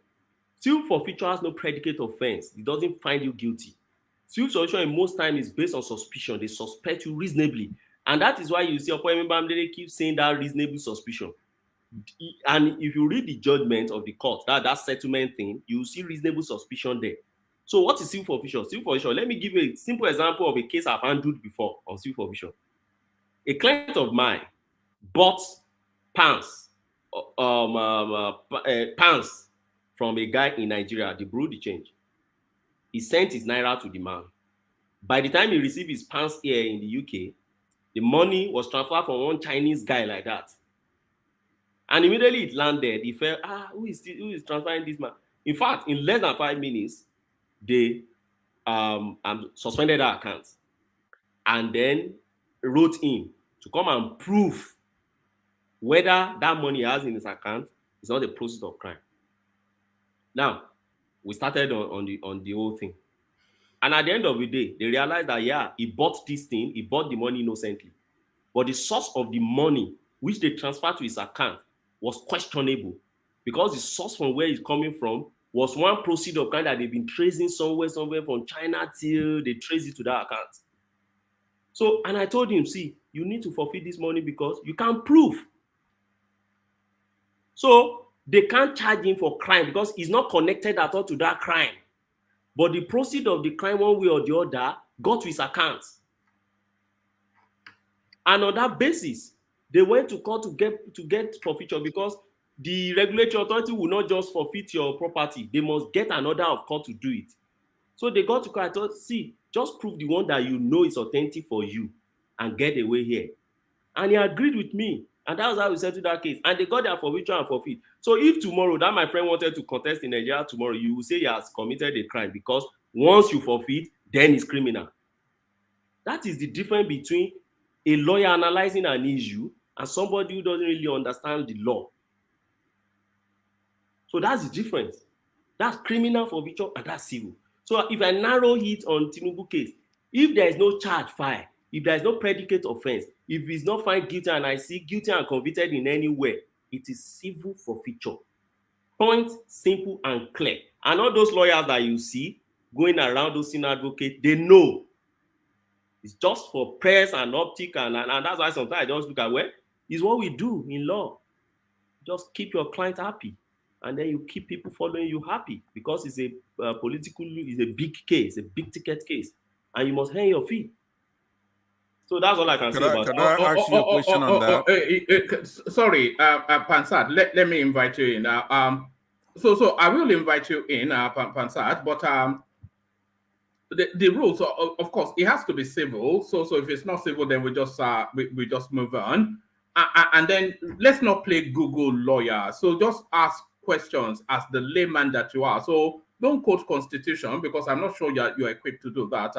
Civil forfeiture has no predicate offense. It doesn't find you guilty. Civil forfeiture in most times is based on suspicion. They suspect you reasonably. And that is why you see Adeleke keep saying that reasonable suspicion. And if you read the judgment of the court, that settlement thing, you will see reasonable suspicion there. So what is civil forfeiture? Civil forfeiture, let me give you a simple example of a case I've handled before on civil forfeiture. A client of mine bought pants from a guy in Nigeria. They borrowed the change. He sent his naira to the man. By the time he received his pants here in the UK, the money was transferred from one Chinese guy like that. And immediately it landed. He felt, who is transferring this man? In fact, in less than 5 minutes, they suspended our account and then wrote in to come and prove whether that money he has in his account is not a process of crime. Now, we started on the whole thing. And at the end of the day, they realized that, yeah, he bought this thing, he bought the money innocently. But the source of the money which they transferred to his account was questionable, because the source from where it's coming from was one proceed of kind that they've been tracing somewhere from China till they trace it to that account. So, and I told him, see, you need to forfeit this money because you can't prove. So they can't charge him for crime because he's not connected at all to that crime. But the proceed of the crime, one way or the other, got to his account. And on that basis, they went to court to get forfeiture, because the regulatory authority will not just forfeit your property. They must get an order of court to do it. So they got to court. I thought, see, just prove the one that you know is authentic for you and get away here. And he agreed with me. And that was how we settled that case. And they got their forfeiture and forfeit. So if tomorrow that my friend wanted to contest in Nigeria tomorrow, you will say he has committed a crime, because once you forfeit, then it's criminal. That is the difference between a lawyer analyzing an issue and somebody who doesn't really understand the law. So that's the difference. That's criminal forfeiture and that's civil. So if I narrow it on Tinubu case, if there is no charge filed, if there is no predicate offense, if he's not found guilty and I see guilty and convicted in any way, it is civil forfeiture. Point, simple and clear. And all those lawyers that you see going around, those senior advocates, they know. It's just for press and optic, and that's why sometimes I just look at, well, it's what we do in law. Just keep your client happy, and then you keep people following you happy, because it's a it's a big case, a big ticket case, and you must hang your feet. So that's all I can say about that. Can I ask you a question on that? Sorry, Pansat, let me invite you in. So I will invite you in, Pansat, but the rules, of course, it has to be civil. So if it's not civil, then we just move on, and then let's not play Google lawyer. So just ask questions as the layman that you are. So don't quote Constitution, because I'm not sure you're equipped to do that.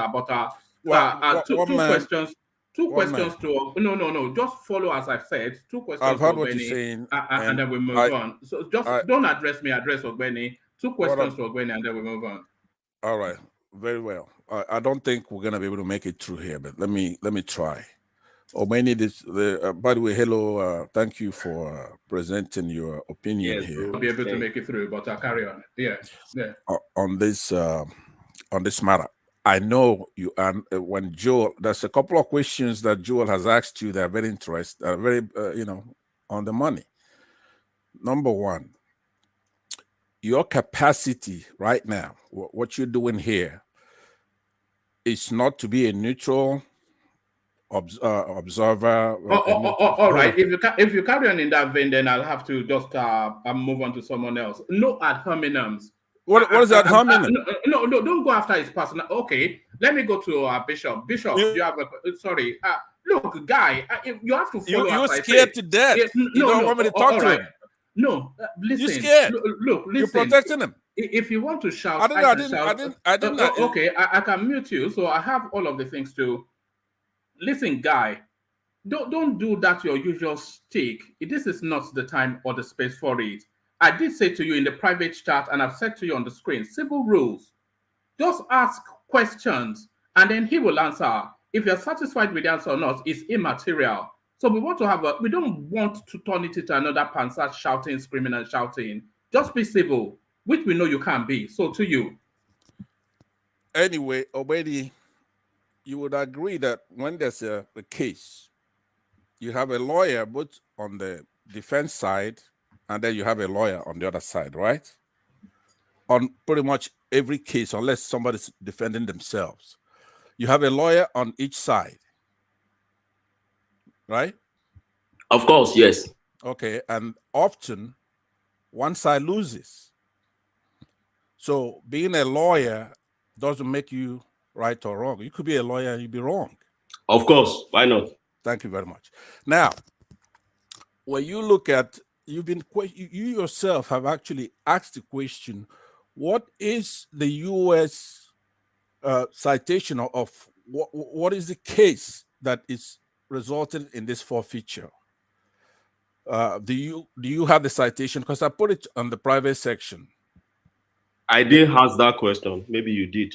Two questions. Two questions to no. Just follow as I've said. Two questions. I've heard to what Ogbeni, you're saying, and then we move on. So just don't address me. Address Ogbeni. Two questions to Ogbeni, and then we move on. All right, very well. I don't think we're gonna be able to make it through here, but let me try. Ogbeni, by the way, hello. Thank you for presenting your opinion here. We'll be able to make it through, but I'll carry on. Yeah. On this matter. I know you, and when Joel, there's a couple of questions that Joel has asked you that are very interesting, very, on the money. Number one, your capacity right now, what you're doing here, is not to be a neutral observer. All right. If you carry on in that vein, then I'll have to just move on to someone else. No ad hominems. What is that hominem? No, don't go after his personal. Okay, let me go to Bishop. Bishop, you have a sorry. Look, guy, you have to follow. You're scared to death. You don't want me to talk to him. No, listen. You're scared. Look, listen. You're protecting him. If you want to shout, I didn't. I I can didn't. shout. I didn't. Okay, I can mute you, so I have all of the things to listen, guy. Don't do that your usual stick. This is not the time or the space for it. I did say to you in the private chat, and I've said to you on the screen, simple rules. Just ask questions, and then he will answer. If you're satisfied with the answer or not, it's immaterial. So we don't want to turn it into another panzer shouting, screaming, and shouting. Just be civil, which we know you can be. So to you. Anyway, Obedi, you would agree that when there's a case, you have a lawyer both on the defense side, and then you have a lawyer on the other side, right? On pretty much every case, unless somebody's defending themselves, you have a lawyer on each side, right? Of course, yes. Okay, and often one side loses. So being a lawyer doesn't make you right or wrong. You could be a lawyer and you'd be wrong. Of course, why not? Thank you very much. Now, when you look at, you yourself have actually asked the question, what is the U.S. citation of what is the case that is resulted in this forfeiture? Do you have the citation? Because I put it on the private section. I didn't ask that question. Maybe you did.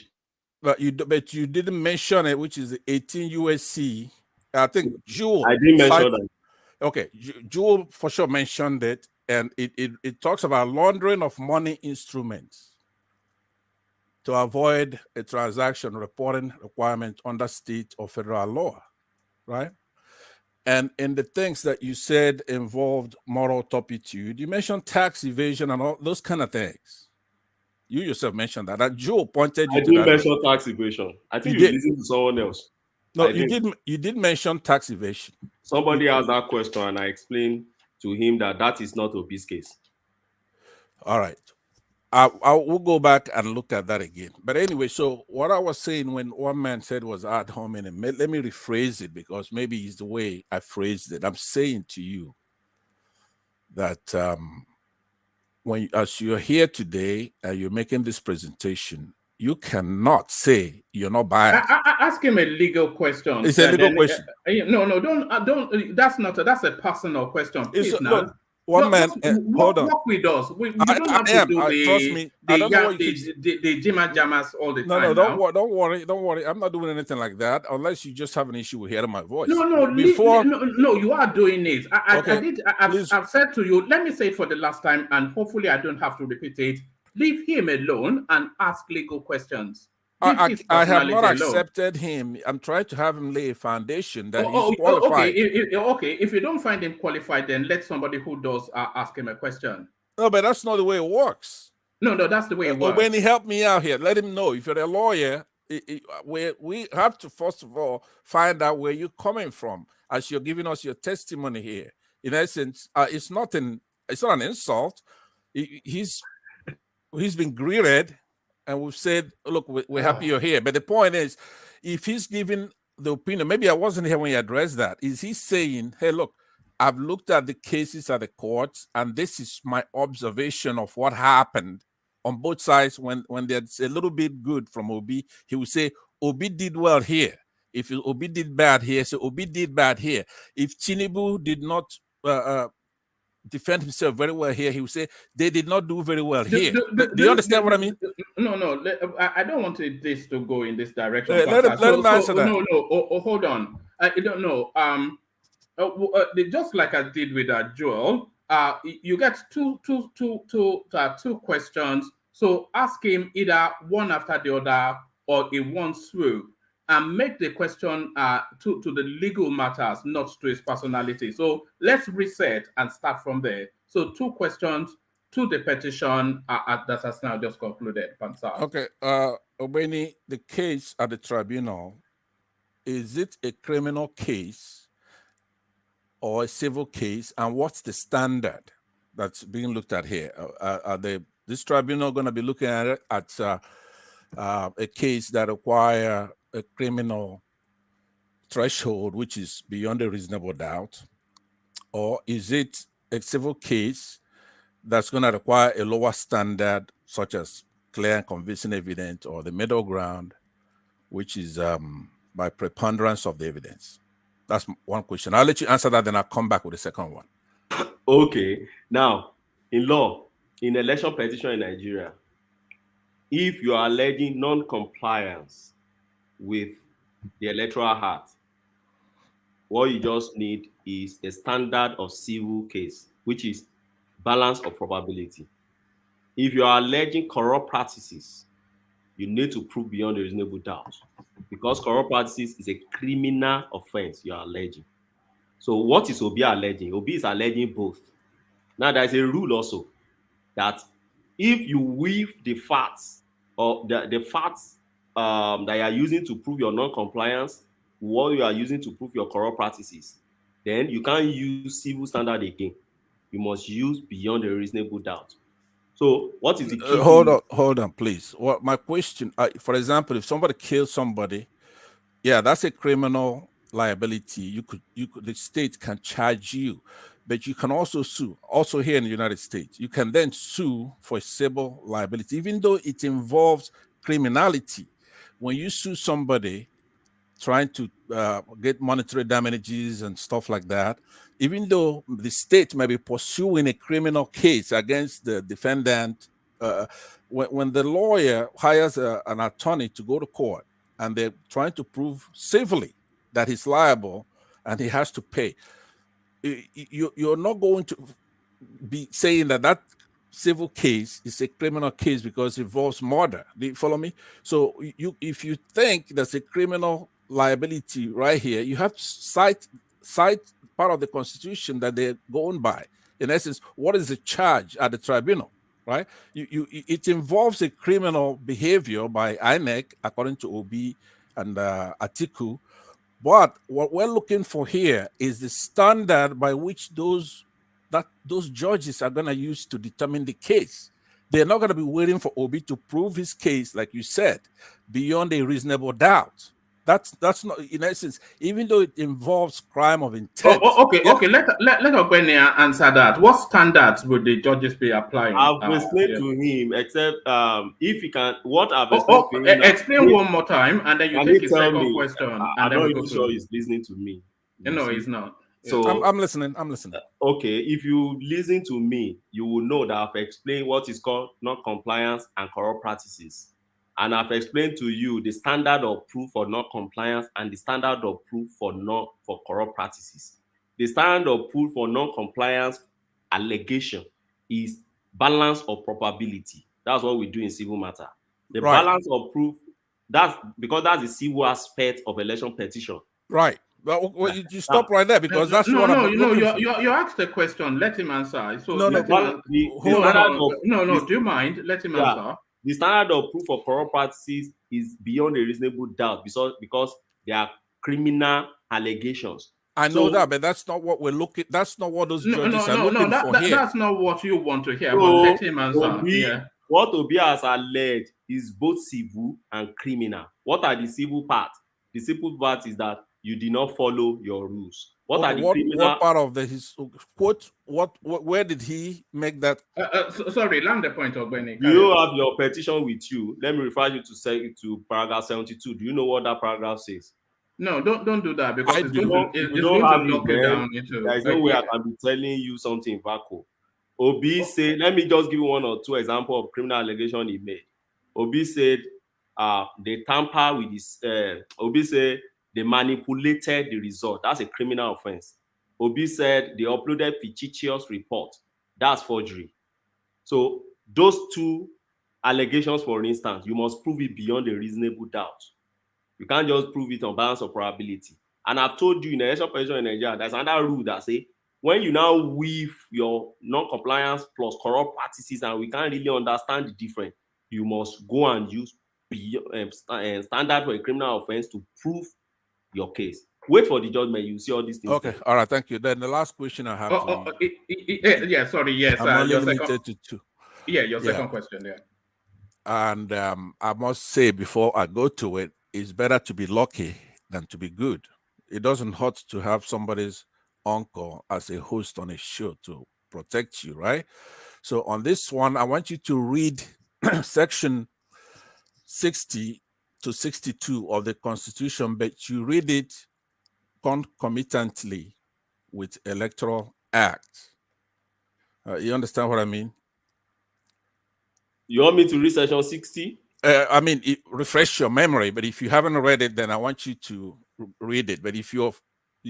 But you didn't mention it, which is 18 USC. I think Jewel. I didn't mention that. Okay, Jewel for sure mentioned it, and it talks about laundering of money instruments to avoid a transaction reporting requirement under state or federal law, right? And in the things that you said involved moral turpitude, you mentioned tax evasion and all those kind of things. You yourself mentioned that. Joe pointed you I to didn't that. mention tax evasion. I think You you did. listened to someone else. No, you did mention tax evasion. Somebody asked that question, and I explained to him that is not Obi's case. All right. We'll go back and look at that again. But anyway, so what I was saying when one man said was ad hominem, let me rephrase it because maybe it's the way I phrased it. I'm saying to you that as you're here today and you're making this presentation, you cannot say you're not biased. Ask him a legal question. It's a legal question. No, don't. That's a personal question. Please, now. Look, one man. Hold on. Work with us. You don't have to do trust me. I don't know what you keep... the jimmer jammers all the time. No, don't worry. I'm not doing anything like that unless you just have an issue with hearing my voice. No, you are doing it. I've said to you, let me say it for the last time, and hopefully I don't have to repeat it. Leave him alone and ask legal questions. I have not accepted him. I'm trying to have him lay a foundation that he's qualified. Okay. If you don't find him qualified, then let somebody who does ask him a question. No, but that's not the way it works. No, that's the way it works. When he helped me out here, let him know. If you're a lawyer, we have to first of all find out where you're coming from as you're giving us your testimony here. In essence, it's not an insult. He's been greeted. And we've said, look, we're happy you're here. But the point is, if he's giving the opinion, maybe I wasn't here when he addressed that. Is he saying, hey, look, I've looked at the cases at the courts, and this is my observation of what happened on both sides. When there's a little bit good from Obi, he will say, Obi did well here. If Obi did bad here, so Obi did bad here. If Tinubu did not defend himself very well here, he would say they did not do very well here. Do you understand what I mean? No. I don't want this to go in this direction. Let him answer that. No. Hold on. I don't know. Just like I did with Joel, you get two questions. So ask him either one after the other or in one swoop, and make the question to the legal matters, not to his personality. So let's reset and start from there. So 2 questions to the petition that has now just concluded. Pansar. Okay, Obeni, the case at the tribunal, is it a criminal case or a civil case? And what's the standard that's being looked at here? This tribunal going to be looking at it at a case that require a criminal threshold, which is beyond a reasonable doubt, or is it a civil case that's going to require a lower standard, such as clear and convincing evidence, or the middle ground, which is by preponderance of the evidence? That's one question. I'll let you answer that, then I'll come back with the second one. Okay. Now, in law, in election petition in Nigeria, if you are alleging non-compliance with the Electoral Act, what you just need is a standard of civil case, which is balance of probability. If you are alleging corrupt practices, you need to prove beyond a reasonable doubt, because corrupt practices is a criminal offense you are alleging. So what is Obi alleging? Obi is alleging both. Now, there is a rule also that if you weave the facts, or the facts that you are using to prove your non-compliance, what you are using to prove your corrupt practices, then you can't use civil standard again. You must use beyond a reasonable doubt. So what is the key? Hold on, please. Well, my question, for example, if somebody kills somebody, yeah, that's a criminal liability. The state can charge you, but you can also sue. Also here in the United States, you can then sue for civil liability, even though it involves criminality. When you sue somebody trying to get monetary damages and stuff like that, even though the state may be pursuing a criminal case against the defendant, when the lawyer hires an attorney to go to court and they're trying to prove civilly that he's liable and he has to pay, you're not going to be saying that civil case is a criminal case because it involves murder. Do you follow me? So if you think there's a criminal liability right here, you have to cite part of the Constitution that they're going by. In essence, what is the charge at the tribunal, right? It involves a criminal behavior by INEC, according to Obi and Atiku. But what we're looking for here is the standard by which those judges are going to use to determine the case. They're not going to be waiting for Obi to prove his case, like you said, beyond a reasonable doubt. That's not, in essence, even though it involves crime of intent. Okay. Let Gbenga answer that. What standards would the judges be applying? I've explained to him, except if he can, what I've explained to him. Explain one more time, and then you take his second question. I'm not even sure he's listening to me. No, he's not. So I'm listening. Okay, if you listen to me, you will know that I've explained what is called non-compliance and corrupt practices. And I've explained to you the standard of proof for non-compliance and the standard of proof for corrupt practices. The standard of proof for non-compliance allegation is balance of probability. That's what we do in civil matter. The balance of proof, that's because that's the civil aspect of election petition. Right. Well, you stop right there, because that's what I'm looking for. You asked the question. Let him answer. So no. Do you mind? Let him answer. The standard of proof for corrupt practices is beyond a reasonable doubt because they are criminal allegations. I know that, but that's not what we're looking. That's not what those judges are looking for here. That's not what you want to hear. But let him answer. What Obi has alleged is both civil and criminal. What are the civil parts? The civil part is that you did not follow your rules. What part of his quote? Where did he make that? Sorry, land the point of Gbenga. You have your petition with you. Let me refer you to paragraph 72. Do you know what that paragraph says? No, don't do that, because it's going to knock it down into. There is no way I can be telling you something vacuum. Obi said, let me just give you one or two examples of criminal allegation he made. Obi said they tamper with this. Obi said they manipulated the result. That's a criminal offense. Obi said they uploaded fictitious report. That's forgery. So those two allegations, for instance, you must prove it beyond a reasonable doubt. You can't just prove it on balance of probability. And I've told you in the election petition in Nigeria, there's another rule that say when you now weave your non-compliance plus corrupt practices and we can't really understand the difference, you must go and use standard for a criminal offense to prove your case. Wait for the judgment, you see all these things. Okay, all right, thank you. Then the last question I have for you. Yeah, sorry, yes. I'm only limited to two. Yeah, your second question, yeah. And I must say, before I go to it, it's better to be lucky than to be good. It doesn't hurt to have somebody's uncle as a host on a show to protect you, right? So on this one, I want you to read section 60 to 62 of the Constitution, but you read it concomitantly with Electoral Act. You understand what I mean? You want me to read section 60? I mean, refresh your memory, but if you haven't read it, then I want you to read it. But if you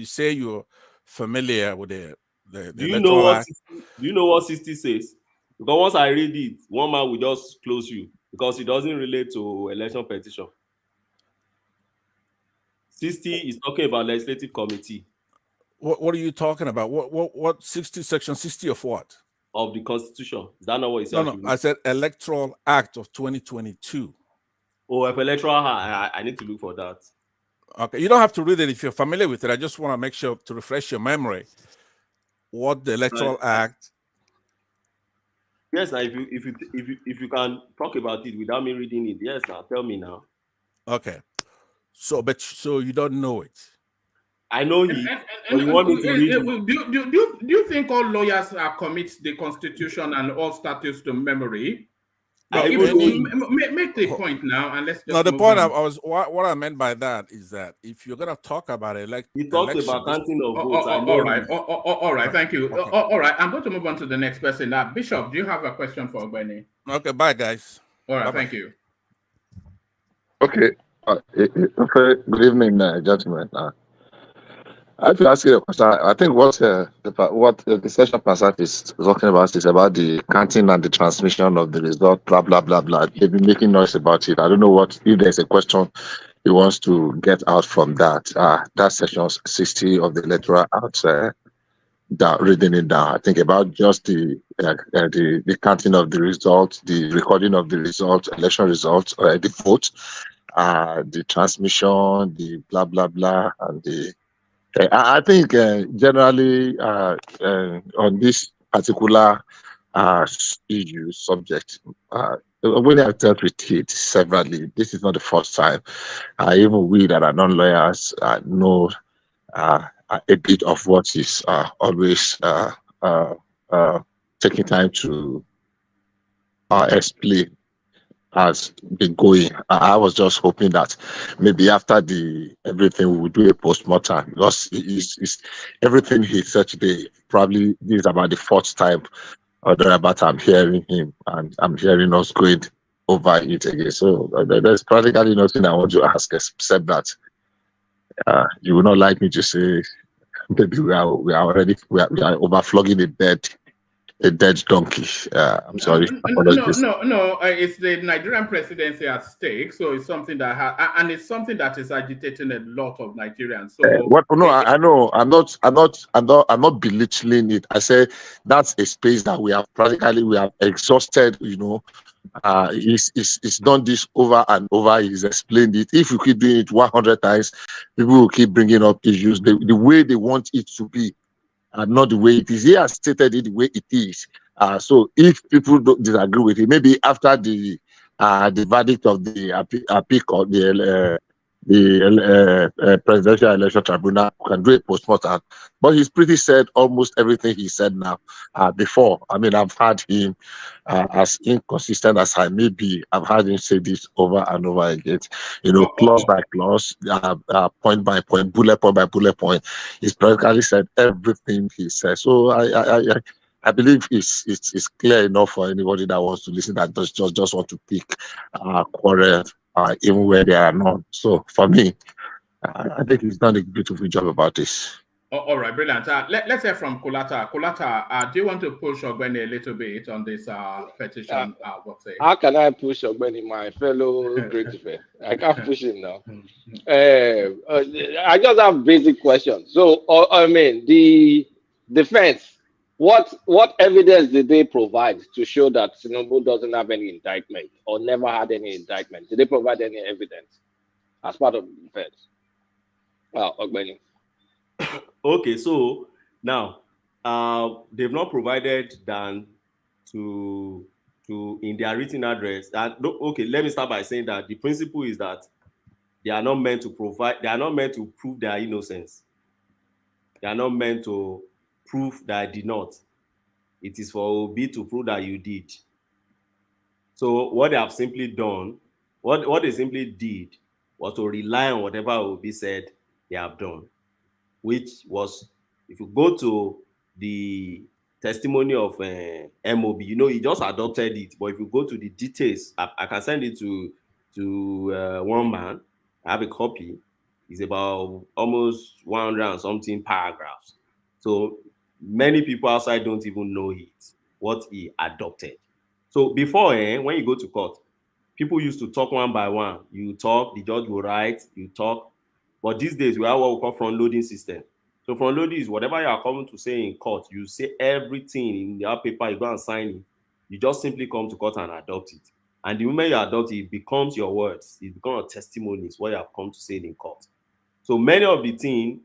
say you're familiar with the Do you Electoral know what Act, 60, do you know what 60 says? Because once I read it, one man will just close you because it doesn't relate to election petition. 60 is talking about legislative committee. what are you talking about? What 60, section 60 of what? Of the Constitution. Is that not what it says? No, I said Electoral Act of 2022. Oh, if electoral, I need to look for that. Okay, you don't have to read it if you're familiar with it. I just want to make sure to refresh your memory what the Electoral Act. Yes, now if you can talk about it without me reading it, yes, now tell me now. Okay, so you don't know it. I know it. But you want me to read it? Do you think all lawyers commit the Constitution and all statutes to memory? No, make the point now, and let's just. No, the point what I meant by that is that if you're gonna talk about he talked about counting of votes. All right, thank you. Okay. All right, I'm going to move on to the next person. Now, Bishop, do you have a question for Benny? Okay, bye, guys. All right, Bye-bye. Thank you. Okay. Good evening, gentlemen. I have to ask you a question. I think what the session person is talking about is about the counting and the transmission of the result, blah, blah, blah, blah. They've been making noise about it. I don't know if there's a question he wants to get out from that. That's section 60 of the Electoral Act, reading it down. I think about just the counting of the results, the recording of the results, election results, the vote, the transmission, the blah, blah, blah, and the I think generally on this particular issue subject, when I've dealt with it severally, this is not the first time. Even we that are non-lawyers know a bit of what is always taking time to explain has been going. I was just hoping that maybe after everything we would do a post-mortem, because it's everything he said today. Probably this is about the fourth time or thereabout I'm hearing him, and I'm hearing us going over it again. So there's practically nothing I want to ask except that you would not like me to say maybe we are overflogging a dead donkey. I'm sorry. No. It's the Nigerian presidency at stake, so it's something that and it's something that is agitating a lot of Nigerians. So I know. I'm not belittling it. I say that's a space that we have exhausted. He's done this over and over. He's explained it. If you keep doing it 100 times, people will keep bringing up issues the way they want it to be. Not the way it is. He has stated it the way it is. So if people don't disagree with it, maybe after the verdict of the appeal of the Presidential Election Tribunal, can do a postmortem. But he's pretty said almost everything he said now before. I mean, I've had him as inconsistent as I may be. I've had him say this over and over again. Clause by clause, point by point, bullet point by bullet point. He's practically said everything he said. So I believe it's clear enough for anybody that wants to listen, that just want to pick quarrel even where they are not. So for me, I think he's done a beautiful job about this. All right, brilliant. Let's hear from Kulata. Kulata, do you want to push Ogbeni a little bit on this petition? How can I push Ogbeni, my fellow great defense? I can't push him now. I just have basic questions. So, the defense, what evidence did they provide to show that Tinubu doesn't have any indictment or never had any indictment? Did they provide any evidence as part of the defense? Well, Ogbeni. Okay, so now they've not provided than to in their written address. Okay, let me start by saying that the principle is that they are not meant to prove their innocence. They are not meant to prove that I did not. It is for Obi to prove that you did. So what they have simply done, what they simply did was to rely on whatever Obi said they have done, which was, if you go to the testimony of MOB, you know, he just adopted it. But if you go to the details, I can send it to one man. I have a copy. It's about almost 100 and something paragraphs. So many people outside don't even know it, what he adopted. So before, when you go to court, people used to talk one by one. You talk, the judge will write, you talk. But these days, we have what we call front-loading system. So front-loading is whatever you are coming to say in court, you say everything in your paper, you go and sign it. You just simply come to court and adopt it. And the moment you adopt it, it becomes your words. It becomes a testimony. It's what you have come to say in court. So many of the things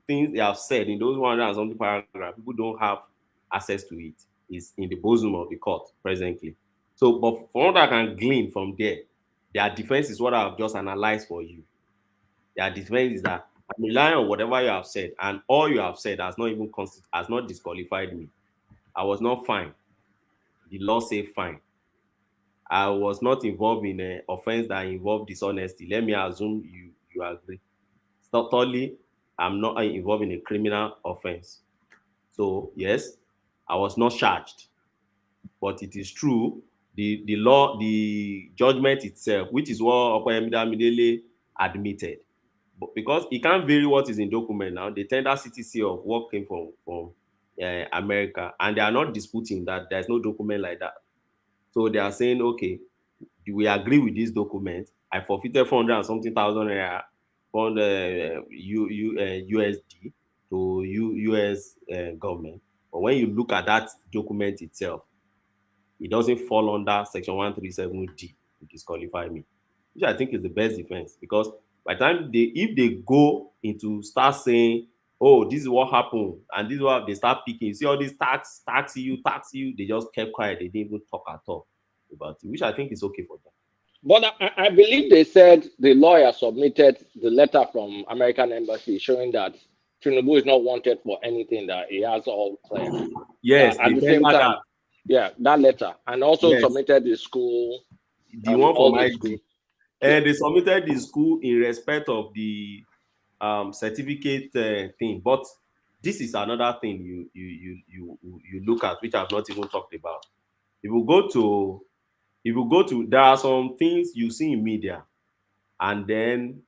they have said in those 100 and something paragraphs, people don't have access to it. It's in the bosom of the court presently. So, but from what I can glean from there, their defense is what I have just analyzed for you. Their defense is that I'm relying on whatever you have said, and all you have said has not disqualified me. I was not fined. The law say fine. I was not involved in an offense that involved dishonesty. Let me assume you agree. Thirdly, I'm not involved in a criminal offense. So yes, I was not charged. But it is true, the law, the judgment itself, which is what Okoyemide Amidele admitted. But because it can't vary what is in document now, the tender CTC of what came from America, and they are not disputing that there's no document like that. So they are saying, okay, we agree with this document. I forfeited 400 and something thousand from the USD to US government. But when you look at that document itself, it doesn't fall under section 137D to disqualify me, which I think is the best defense. Because by the time if they go into start saying, oh, this is what happened, and this is what they start picking, you see all these tax you, they just kept quiet. They didn't even talk at all about it, which I think is okay for them. But I believe they said the lawyer submitted the letter from American Embassy showing that Tinubu is not wanted for anything, that he has all clear. Yes, at the same time, that letter, and also submitted the school. The one from ID. And they submitted the school in respect of the certificate thing. But this is another thing you look at, which I've not even talked about. If you go to, there are some things you see in media, and then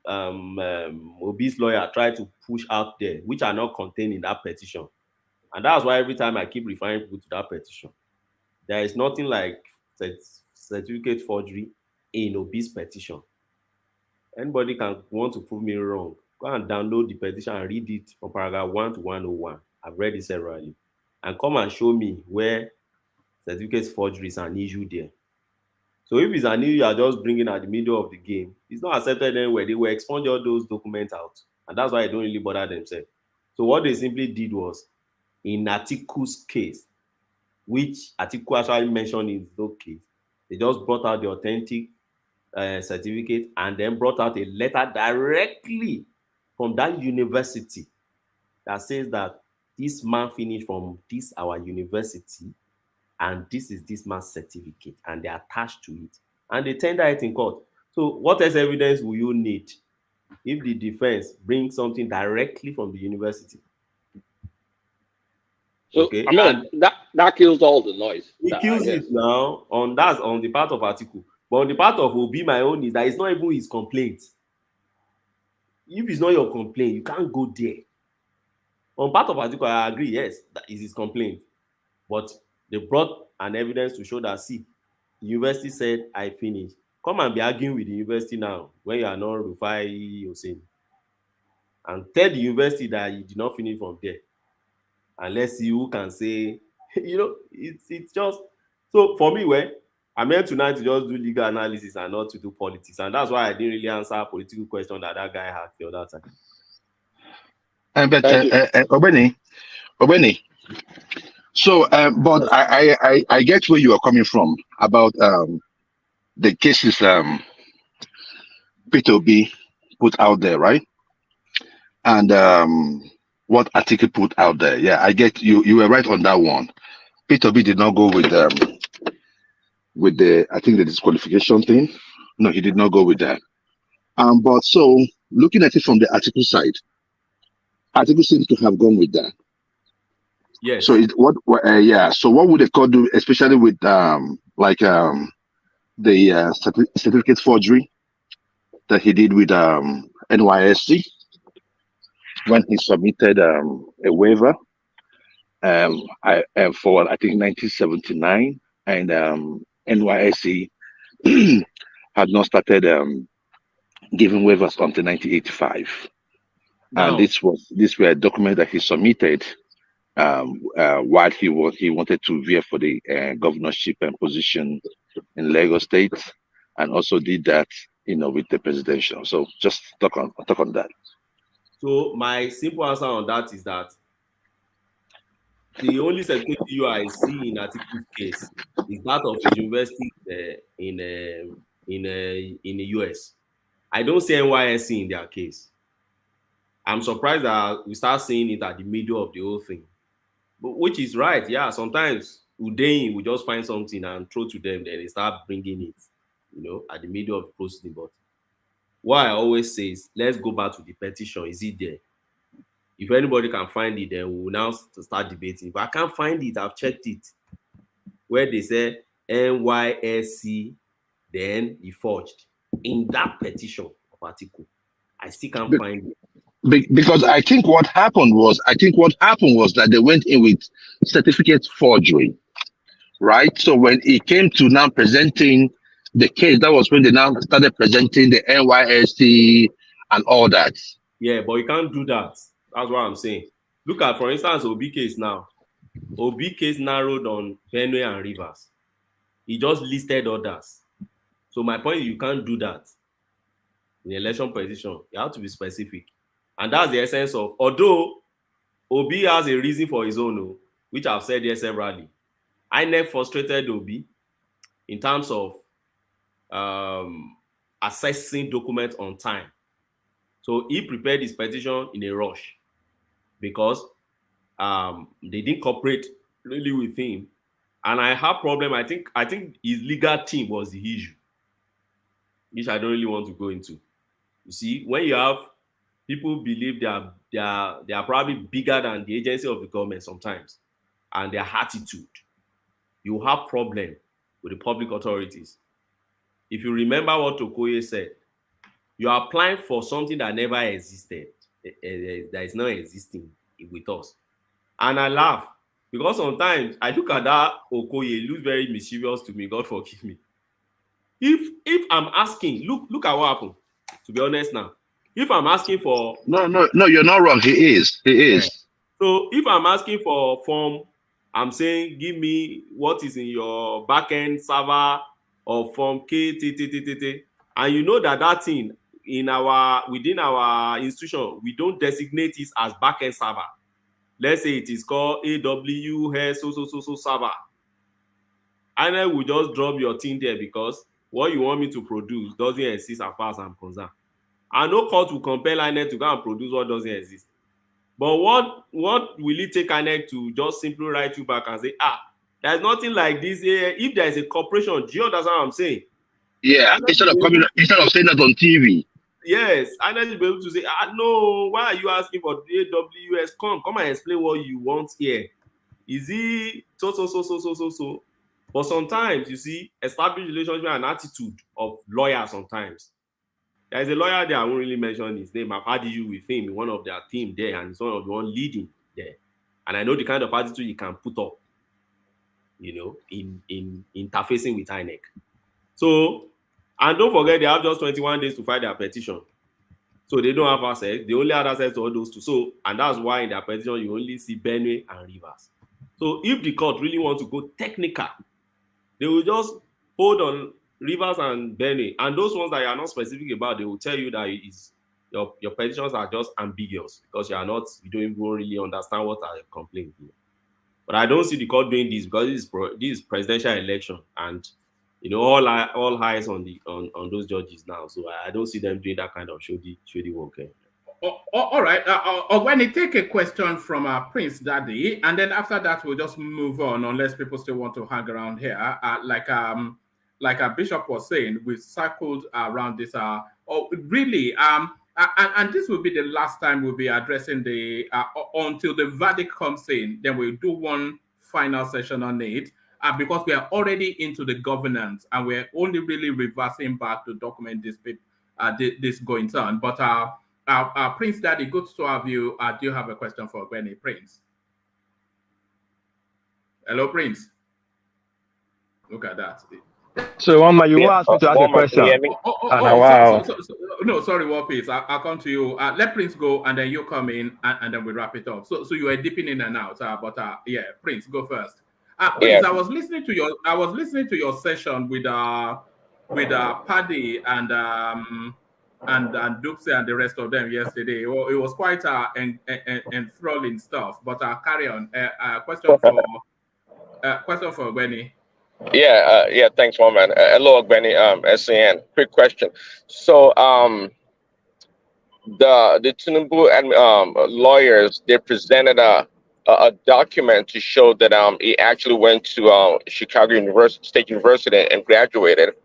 Obi's lawyer tried to push out there, which are not contained in that petition. And that's why every time I keep referring people to that petition. There is nothing like certificate forgery in Obi's petition. Anybody can want to prove me wrong. Go and download the petition and read it from paragraph 1 to 101. I've read it severally. And come and show me where certificate forgery is an issue there. So if it's an issue you are just bringing at the middle of the game, it's not accepted anywhere. They will expunge all those documents out. And that's why they don't really bother themselves. So what they simply did was, in Atiku's case, which Atiku actually mentioned in his case, they just brought out the authentic certificate and then brought out a letter directly from that university that says that this man finished from this our university and this is this man's certificate, and they attached to it and they tender it in court. So what else evidence will you need if the defense brings something directly from the university? So okay. I mean, that kills all the noise. It kills it now. That's on the part of Atiku. But on the part of Obi, my own is that it's not even his complaint. If it's not your complaint, you can't go there. On part of Atiku, I agree, yes, that is his complaint. But they brought an evidence to show that, see, the university said, I finished. Come and be arguing with the university now when you are not Rufai Hussein. And tell the university that you did not finish from there. And let's see who can say, it's just, so for me, I'm here tonight to just do legal analysis and not to do politics. And that's why I didn't really answer a political question that guy had the other time. But Obeni, so, but I get where you are coming from about the cases Peter B put out there, right? And what article put out there. Yeah, I get you. You were right on that one. P2B did not go with the I think the disqualification thing. No, he did not go with that. But so looking at it from the article side, article seems to have gone with that. Yes. So yeah. So what would the court do, especially with the certificate forgery that he did with NYSC when he submitted a waiver for I think 1979, and NYSC had not started giving waivers until 1985. Now, And these were documents that he submitted while he wanted to vie for the governorship and position in Lagos State, and also did that, with the presidential. So just talk on that. so my simple answer on that is that the only certificate I see in Atiku's case is that of a university in the US. I don't see NYSC in their case. I'm surprised that we start seeing it at the middle of the whole thing, but which is right. Yeah, sometimes Udain will just find something and throw to them, then they start bringing it, at the middle of the proceeding. But what I always say is, let's go back to the petition. Is it there? If anybody can find it, then we will now start debating. If I can't find it, I've checked it, where they say NYSC, then he forged in that petition of article. I still can't find it. Because I think what happened was that they went in with certificate forgery, right? So when it came to now presenting the case, that was when they now started presenting the NYSC and all that. Yeah, but you can't do that. That's what I'm saying. Look at, for instance, Obi case now. Obi case narrowed on Benue and Rivers. He just listed others. So my point is, you can't do that in election petition. You have to be specific. And that's the essence of, although Obi has a reason for his own, which I've said here severally. INEC frustrated Obi in terms of assessing documents on time. So he prepared his petition in a rush because they didn't cooperate really with him. And I have problem. I think his legal team was the issue, which I don't really want to go into. You see, when you have people believe they are probably bigger than the agency of the government sometimes, and their attitude, you have problem with the public authorities. If you remember what Okoye said, you are applying for something that never existed, that is not existing with us. And I laugh because sometimes I look at that Okoye, it looks very mischievous to me. God forgive me. If I'm asking, look at what happened. To be honest now, if I'm asking for no, you're not wrong. He is. Yeah. So if I'm asking for a form, I'm saying give me what is in your backend server or form KTTTT, and you know that thing within our institution, we don't designate it as backend server. Let's say it is called AWS so server. And I will just drop your thing there because what you want me to produce doesn't exist as far as I'm concerned. And no court will compel INEC to go and produce what doesn't exist. But what will it take INEC to just simply write you back and say, there's nothing like this here. If there is a corporation, do you understand what I'm saying? Yeah, instead of saying that on TV. Yes, INEC will be able to say, no, why are you asking for AWS? Come and explain what you want here. Is it so? But sometimes, you see, established relationship and attitude of lawyers sometimes. There is a lawyer there, I won't really mention his name. I've had issue with him in one of their team there, and he's one of the one leading there. And I know the kind of attitude he can put up, in interfacing with INEC. So, and don't forget, they have just 21 days to file their petition. So they don't have access. They only have access to all those two. So, and that's why in their petition, you only see Benue and Rivers. So if the court really wants to go technical, they will just hold on Rivers and Benue, and those ones that you are not specific about, they will tell you that your petitions are just ambiguous because you don't even really understand what are complaining. But I don't see the court doing this because this is presidential election, and all eyes on those judges now. So I don't see them doing that kind of shoddy work. All right. When you take a question from Prince Daddy, and then after that we'll just move on, unless people still want to hang around here. Like Bishop was saying, we circled around this. Really. And this will be the last time we'll be addressing the until the verdict comes in. Then we'll do one final session on it. Because we are already into the governance, and we're only really reversing back to document this going on. But Prince Daddy, good to have you. Do you have a question for Benny, Prince? Hello, Prince. Look at that. So, Wamba, you want me to ask a question? Wow. No, sorry, Warpiece. I'll come to you. Let Prince go, and then you come in, and then we wrap it up. So you are dipping in and out. Yeah, Prince, go first. Prince, I was listening to your session with Paddy and Dupse and the rest of them yesterday. Well, it was quite enthralling stuff. But carry on. Question for Benny. Yeah. Thanks, man. Hello, Benny. SAN. Quick question. So, the Tinubu and lawyers, they presented a document to show that he actually went to Chicago State University and graduated.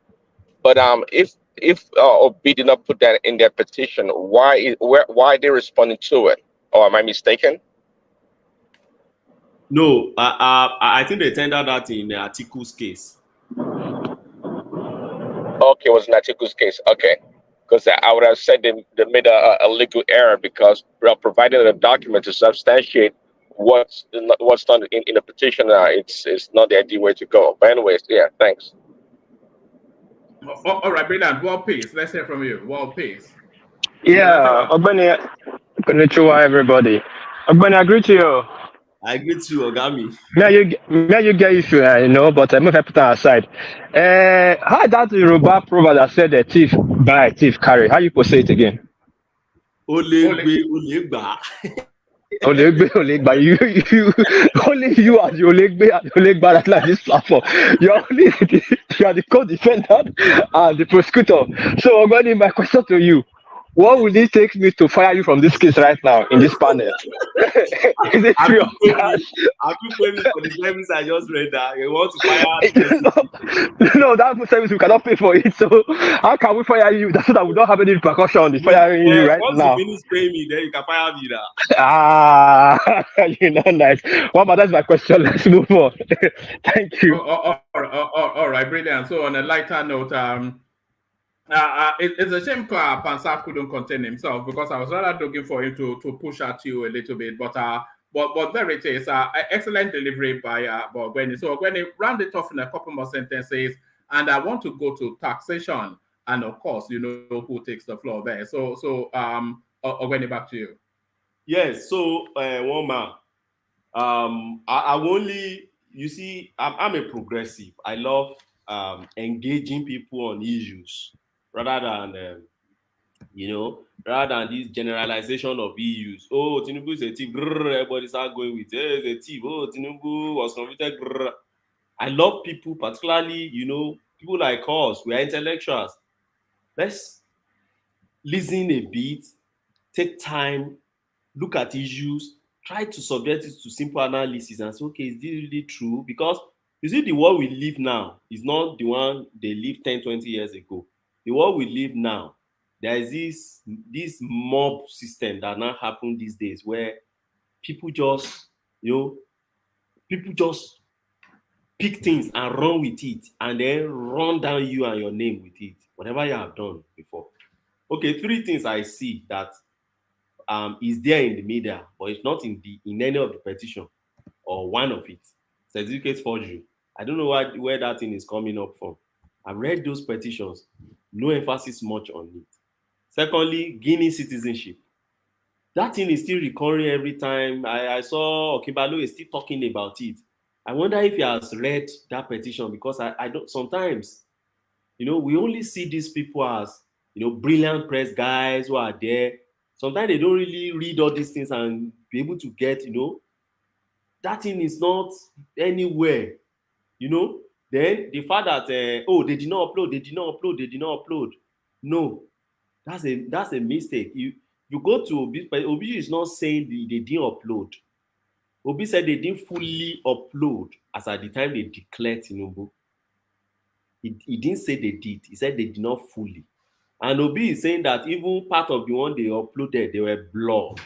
But if Obi did not put that in their petition, why are they responding to it? Or am I mistaken? No, I think they tendered that in Atiku's case. Okay, it was in Atiku's case. Okay. Because I would have said they made a legal error, because providing a document to substantiate what's done in the petition, it's not the ideal way to go. But anyways, yeah, thanks. All right, brilliant. Warpiece, let's hear from you. Warpiece. Yeah, Ogbeni, konnichiwa, everybody. Ogbeni, I agree to you. I agree to you, Ogami. May you get issue, but I'm not put that aside. How that Yoruba proverb that said a thief buy, thief carry? How you say it again? Olegba. Olegba. You only you as Olegba that like this platform. You are the co-defendant and the prosecutor. So Ogbeni, my question to you: what will it take me to fire you from this case right now in this panel? Is it free of charge? I'm paying for the service I just read that. You want to fire? No, that service we cannot pay for it. So how can we fire you? That's so that we don't have any repercussion on the firing you right once now. Once you finish paying me, then you can fire me now. Nice. Well, but that's my question. Let's move on. Thank you. All right, brilliant. So on a lighter note, it's a shame Pansat couldn't contain himself, because I was rather looking for him to push at you a little bit, but there it is. Excellent delivery by Gbenga. So Gbenga, round it off in a couple more sentences, and I want to go to taxation, and of course, you know who takes the floor there. So Gbenga, back to you. Yes. So one man, I only, you see, I'm a progressive. I love engaging people on issues, rather than this generalization of issues. Oh, Tinubu is a thief. Everybody start going with it's a thief. Oh, Tinubu was convicted. I love people, particularly people like us. We are intellectuals. Let's listen a bit, take time, look at issues, try to subject it to simple analysis and say, okay, is this really true? Because you see, the world we live now is not the one they lived 10, 20 years ago. The world we live now, there is this mob system that now happen these days, where people just pick things and run with it, and then run down you and your name with it, whatever you have done before. Okay, 3 things I see that is there in the media, but it's not in any of the petition or one of it. Certificate forgery. I don't know where that thing is coming up from. I've read those petitions, no emphasis much on it. Secondly, Guinea citizenship. That thing is still recurring every time. I saw Okibalo is still talking about it. I wonder if he has read that petition, because I don't. Sometimes, we only see these people as brilliant press guys who are there. Sometimes they don't really read all these things and be able to get that thing is not anywhere. Then the fact that they did not upload. No, that's a mistake. You go to Obi, but Obi is not saying they didn't upload. Obi said they didn't fully upload as at the time they declared Tinubu. He didn't say they did. He said they did not fully. And Obi is saying that even part of the one they uploaded, they were blurred.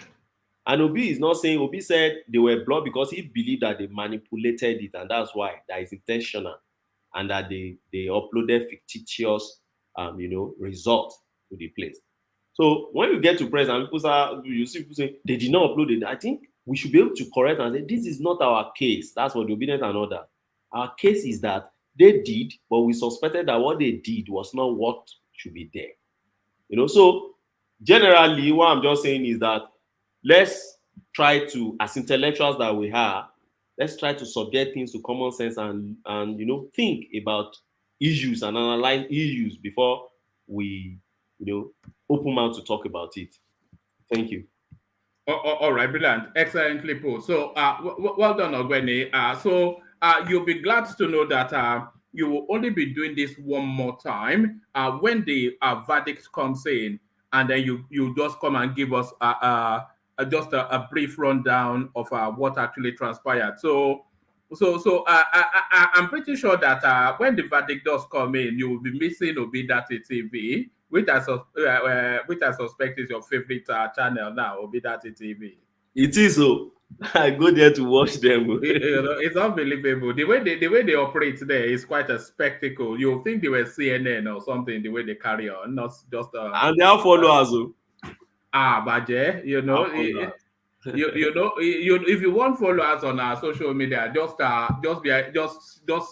And Obi is not saying, Obi said they were blurred because he believed that they manipulated it, and that's why that is intentional, and that they uploaded fictitious results to the place. So when you get to press and you see people say they did not upload it, I think we should be able to correct and say this is not our case. That's for the obedient and order. Our case is that they did, but we suspected that what they did was not what should be there. So generally what I'm just saying is that let's try to, as intellectuals that we are, let's try to subject things to common sense and think about issues and analyze issues before we open mouth to talk about it. Thank you. All right, brilliant, excellently put. So well done, Ogbeni. So you'll be glad to know that you will only be doing this one more time when the verdict comes in, and then you just come and give us just a brief rundown of what actually transpired. So I'm pretty sure that when the verdict does come in, you will be missing Obidati TV, which I suspect is your favorite channel now, Obidati TV. It is so. I go there to watch them. It's unbelievable. The way they operate there is quite a spectacle. You think they were CNN or something, the way they carry on, not just and they have followers. Baje, if you want followers on our social media, just be obedient. Just do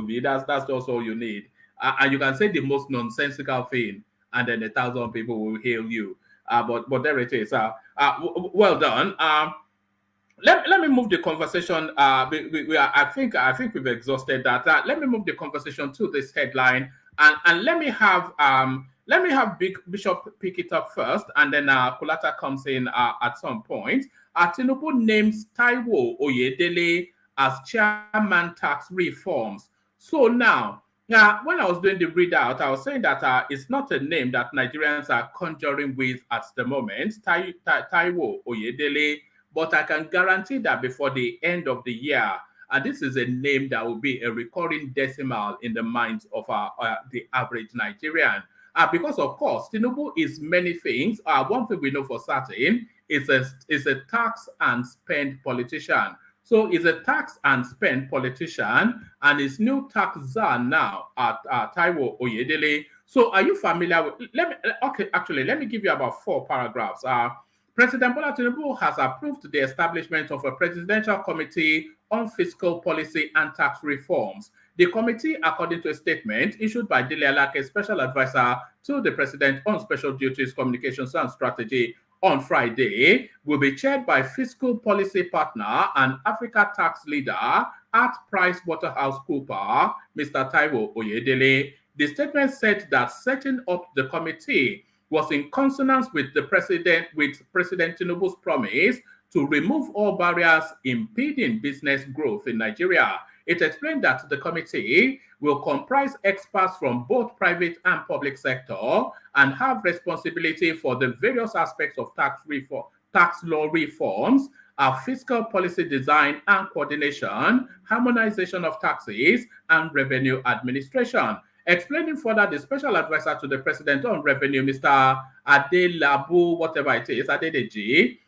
me. That's just all you need. And you can say the most nonsensical thing, and then 1,000 people will hail you. But there it is. Well done. Let me move the conversation. I think we've exhausted that. Let me move the conversation to this headline, and let me have Bishop pick it up first, and then Kulata comes in at some point. Tinubu names Taiwo Oyedele as chairman tax reforms. So now, when I was doing the readout, I was saying that it's not a name that Nigerians are conjuring with at the moment, Taiwo Oyedele, but I can guarantee that before the end of the year, this is a name that will be a recurring decimal in the minds of the average Nigerian. Because, of course, Tinubu is many things. One thing we know for certain is a tax and spend politician. So he's a tax and spend politician, and his new tax czar now at Taiwo Oyedele. So are you familiar with, let me give you about 4 paragraphs. President Bola Tinubu has approved the establishment of a presidential committee on fiscal policy and tax reforms. The committee, according to a statement issued by Adeleke, special advisor to the president on special duties, communications and strategy, on Friday, will be chaired by fiscal policy partner and Africa tax leader at PricewaterhouseCoopers, Mr. Taiwo Oyedele. The statement said that setting up the committee was in consonance with President Tinubu's promise to remove all barriers impeding business growth in Nigeria. It explained that the committee will comprise experts from both private and public sector and have responsibility for the various aspects of tax law reforms, fiscal policy design and coordination, harmonization of taxes, and revenue administration. Explaining further, the special advisor to the president on revenue, Mr. Adelabu, whatever it is, Adeleke,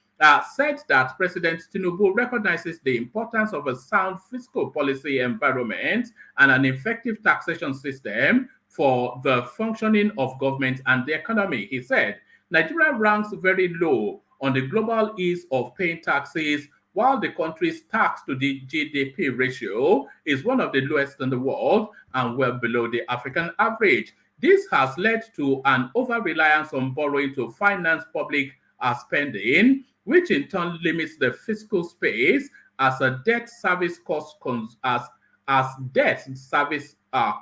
said that President Tinubu recognizes the importance of a sound fiscal policy environment and an effective taxation system for the functioning of government and the economy. He said, Nigeria ranks very low on the global ease of paying taxes, while the country's tax to the GDP ratio is one of the lowest in the world and well below the African average. This has led to an over-reliance on borrowing to finance public spending, which in turn limits the fiscal space as a debt service cost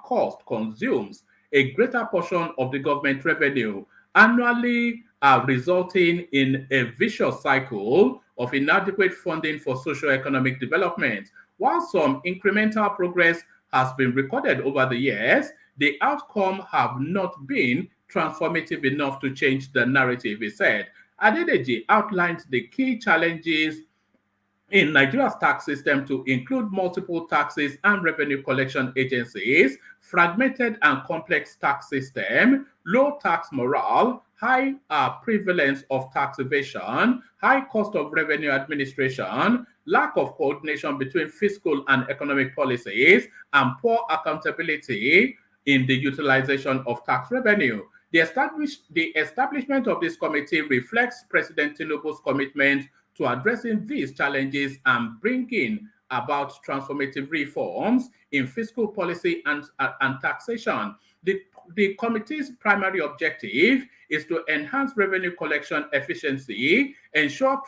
cost consumes a greater portion of the government revenue, annually resulting in a vicious cycle of inadequate funding for socio-economic development. While some incremental progress has been recorded over the years, the outcome have not been transformative enough to change the narrative, he said. Adeleke outlined the key challenges in Nigeria's tax system to include multiple taxes and revenue collection agencies, fragmented and complex tax system, low tax morale, high prevalence of tax evasion, high cost of revenue administration, lack of coordination between fiscal and economic policies, and poor accountability in the utilization of tax revenue. The establishment of this committee reflects President Tinubu's commitment to addressing these challenges and bringing about transformative reforms in fiscal policy and taxation. The committee's primary objective is to enhance revenue collection efficiency, ensure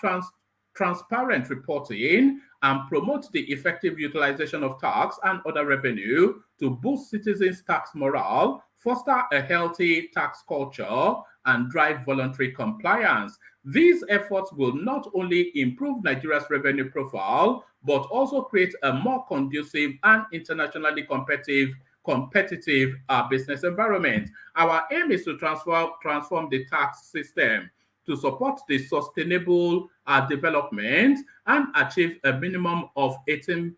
transparent reporting, and promote the effective utilization of tax and other revenue to boost citizens' tax morale, foster a healthy tax culture, and drive voluntary compliance. These efforts will not only improve Nigeria's revenue profile, but also create a more conducive and internationally competitive business environment. Our aim is to transform the tax system to support the sustainable development and achieve a minimum of 18%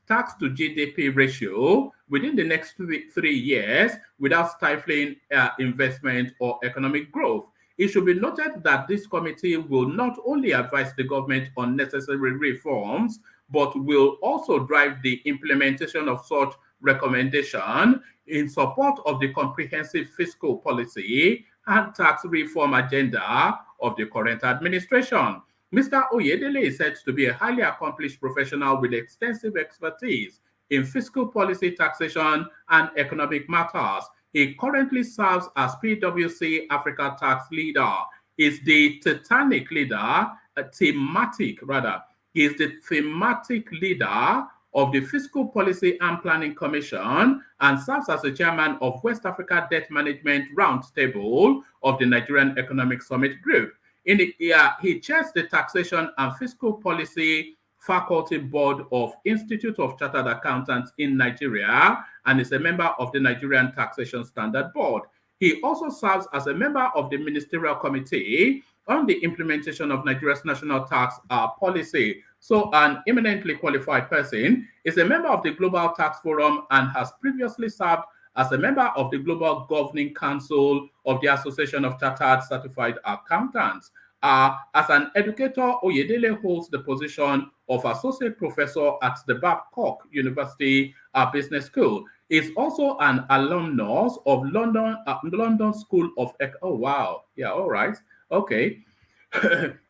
tax to GDP ratio within the next 3 years without stifling investment or economic growth. It should be noted that this committee will not only advise the government on necessary reforms, but will also drive the implementation of such recommendation in support of the comprehensive fiscal policy and tax reform agenda of the current administration. Mr. Oyedele is said to be a highly accomplished professional with extensive expertise in fiscal policy, taxation, and economic matters. He currently serves as PwC Africa tax leader. Is the thematic leader of the Fiscal Policy and Planning Commission and serves as the chairman of West Africa Debt Management Roundtable of the Nigerian Economic Summit Group. He chairs the Taxation and Fiscal Policy Faculty Board of Institute of Chartered Accountants in Nigeria and is a member of the Nigerian Taxation Standard Board. He also serves as a member of the Ministerial Committee on the implementation of Nigeria's national tax policy. So an eminently qualified person, is a member of the Global Tax Forum and has previously served as a member of the Global Governing Council of the Association of Chartered Certified Accountants. As an educator, Oyedele holds the position of Associate Professor at the Babcock University Business School. He's also an alumnus of London School of Oh, wow. Yeah, all right. Okay.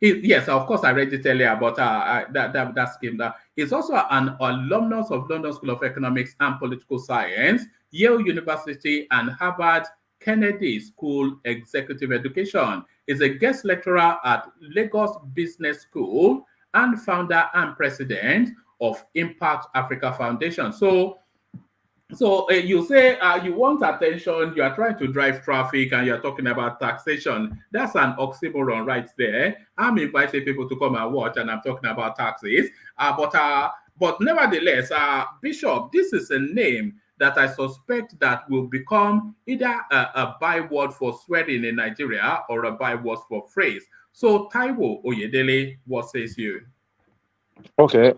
Yes, of course, I read it earlier, but that scheme. He's also an alumnus of London School of Economics and Political Science, Yale University, and Harvard Kennedy School Executive Education. He's a guest lecturer at Lagos Business School and founder and president of Impact Africa Foundation. So you say you want attention, you are trying to drive traffic, and you're talking about taxation. That's an oxymoron right there. I'm inviting people to come and watch, and I'm talking about taxes. But nevertheless, Bishop, this is a name that I suspect that will become either a byword for swearing in Nigeria or a byword for phrase. So Taiwo Oyedele, what says you? Okay,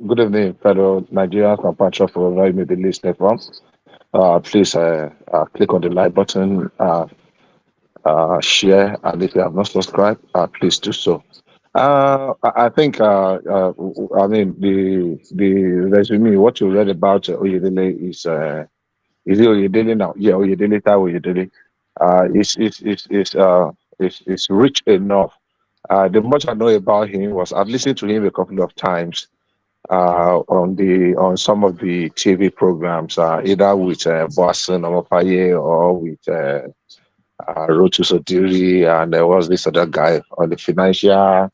good evening, fellow Nigerians and patrons for allowing me to listen from. Please click on the like button, share, and if you have not subscribed, please do so. I think, I mean, the resume, what you read about Oyedele is it Oyedele now? Yeah, Oyedele, Oyedele. It's rich enough. The much I know about him was I've listened to him a couple of times on some of the TV programs, either with Boston Omopaye or with Rotu Sotiri, and there was this other guy on the financial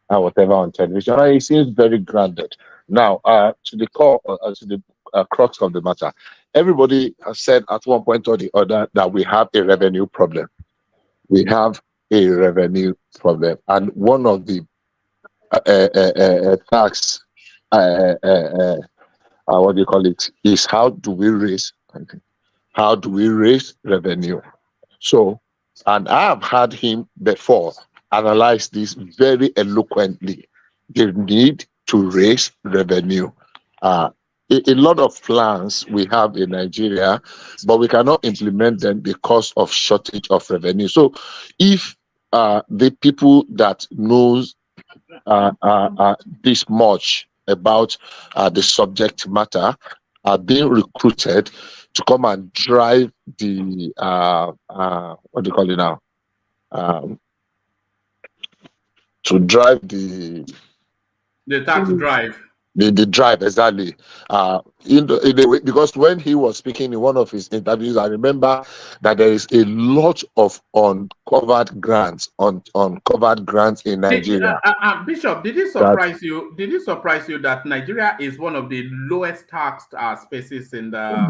whatever on television. He seems very grounded. Now, to the core, to the crux of the matter, everybody has said at one point or the other that we have a revenue problem. We have a revenue problem, and one of the tax, what do you call it, is how do we raise how do we raise revenue? So, and I have had him before analyze this very eloquently. The need to raise revenue. A lot of plans we have in Nigeria, but we cannot implement them because of shortage of revenue. So, if the people that knows this much about the subject matter are being recruited to come and drive the what do you call it now? To drive the tax drive. The drive, exactly. In the way, because when he was speaking in one of his interviews, I remember that there is a lot of uncovered grants in Nigeria. Bishop, did it surprise you? Did it surprise you that Nigeria is one of the lowest taxed spaces in the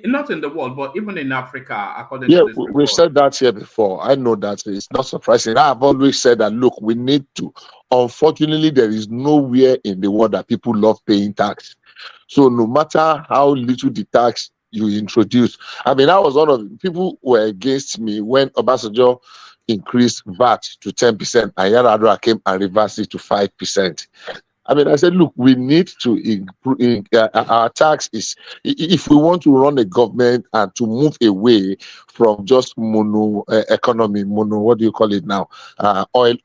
not in the world, but even in Africa, according to this report? We've said that here before. I know that it's not surprising. I've always said that, look, we need to. Unfortunately, there is nowhere in the world that people love paying tax. So no matter how little the tax you introduce, I mean, I was one of the people who were against me when Obasanjo increased VAT to 10% and Yar'Adua came and reversed it to 5%. I mean, I said, look, we need to improve our tax. Is if we want to run a government and to move away from just mono economy, what do you call it now? Oil.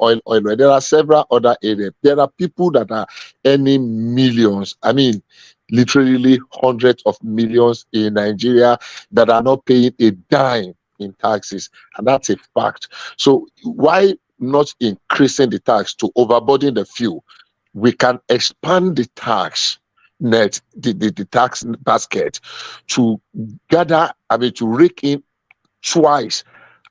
There are several other areas. There are people that are earning millions. I mean, literally hundreds of millions in Nigeria that are not paying a dime in taxes, and that's a fact. So why not increasing the tax to overburden the few? We can expand the tax net, the tax basket to gather, to rake in twice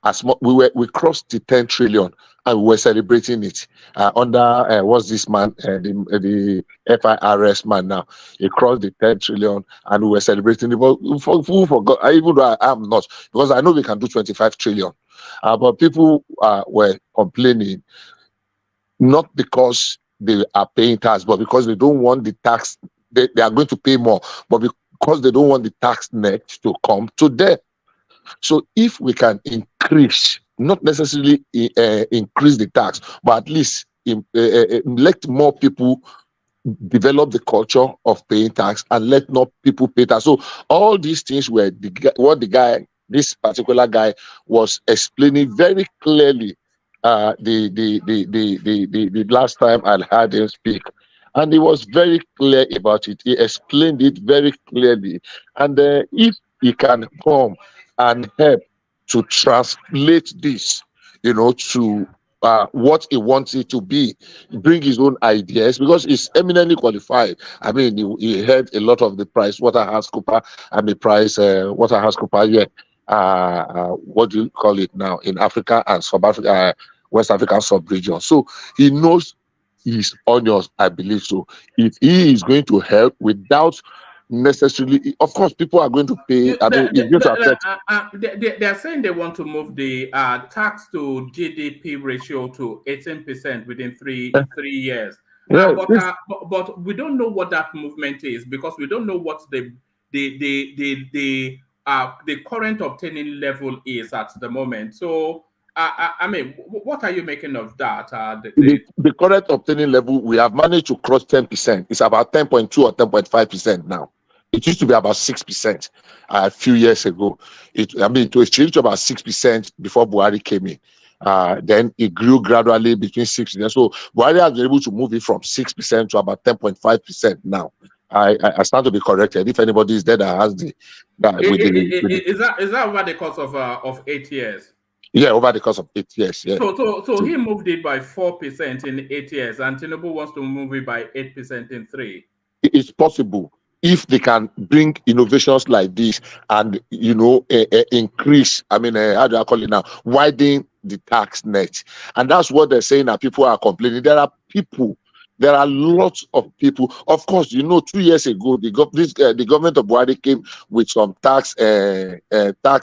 as much. We crossed the 10 trillion and we were celebrating it under what's this man, the FIRS man now. He crossed the 10 trillion and we were celebrating it. But who forgot? Even though I am not, because I know we can do 25 trillion. But people were complaining, not because they are paying tax, but because they don't want the tax, they are going to pay more, but because they don't want the tax net to come to them. So if we can increase, not necessarily increase the tax, but at least let more people develop the culture of paying tax and let more people pay tax. So all these things were this particular guy was explaining very clearly the last time I had him speak, and he was very clear about it. He explained it very clearly, and if he can come and help to translate this, to what he wants it to be, bring his own ideas, because he's eminently qualified. I mean, he had a lot of the PricewaterhouseCoopers and the PricewaterhouseCoopers, what do you call it now, in Africa and South Africa, West African sub-region. So he knows his onions, I believe so. If he is going to help without necessarily, of course, people are going to pay. They're saying they want to move the tax to GDP ratio to 18% within three years. But we don't know what that movement is, because we don't know what the current obtaining level is at the moment. So I mean, what are you making of that? The current obtaining level, we have managed to cross 10%. It's about 10.2 or 10.5% now. It used to be about 6% a few years ago. It was changed to about 6% before Buhari came in. Then it grew gradually between 6%. So Buhari has been able to move it from 6% to about 10.5% now. I stand to be corrected if anybody is there that has is that over the course of 8 years? Yeah, over the course of 8 years. Yeah. So he moved it by 4% in 8 years, and Tinubu wants to move it by 8% in 3. It's possible if they can bring innovations like this and increase. How do I call it now? Widen the tax net, and that's what they're saying. That people are complaining. There are lots of people. Of course, 2 years ago, the government of Buhari came with some tax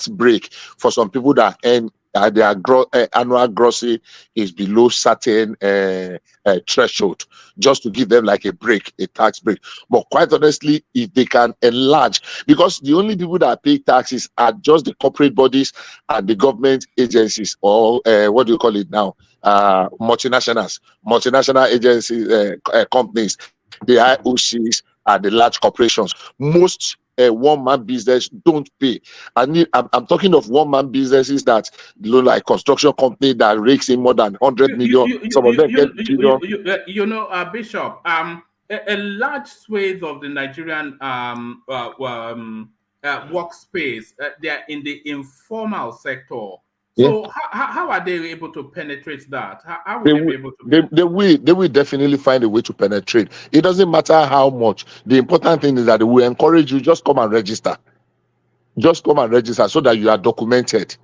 break for some people that earn their annual grossing is below certain threshold, just to give them like a break, a tax break. But quite honestly, if they can enlarge, because the only people that pay taxes are just the corporate bodies and the government agencies, or what do you call it now? Multinational agencies, companies, the IOCs, and the large corporations. Most one-man business don't pay. I'm talking of one-man businesses that, like construction company that rakes in more than 100 million. Some of them get billion. Bishop, a large swathe of the Nigerian workspace, they are in the informal sector. So how are they able to penetrate that? How will they be able to? They will definitely find a way to penetrate. It doesn't matter how much. The important thing is that they will encourage you, just come and register. Just come and register so that you are documented.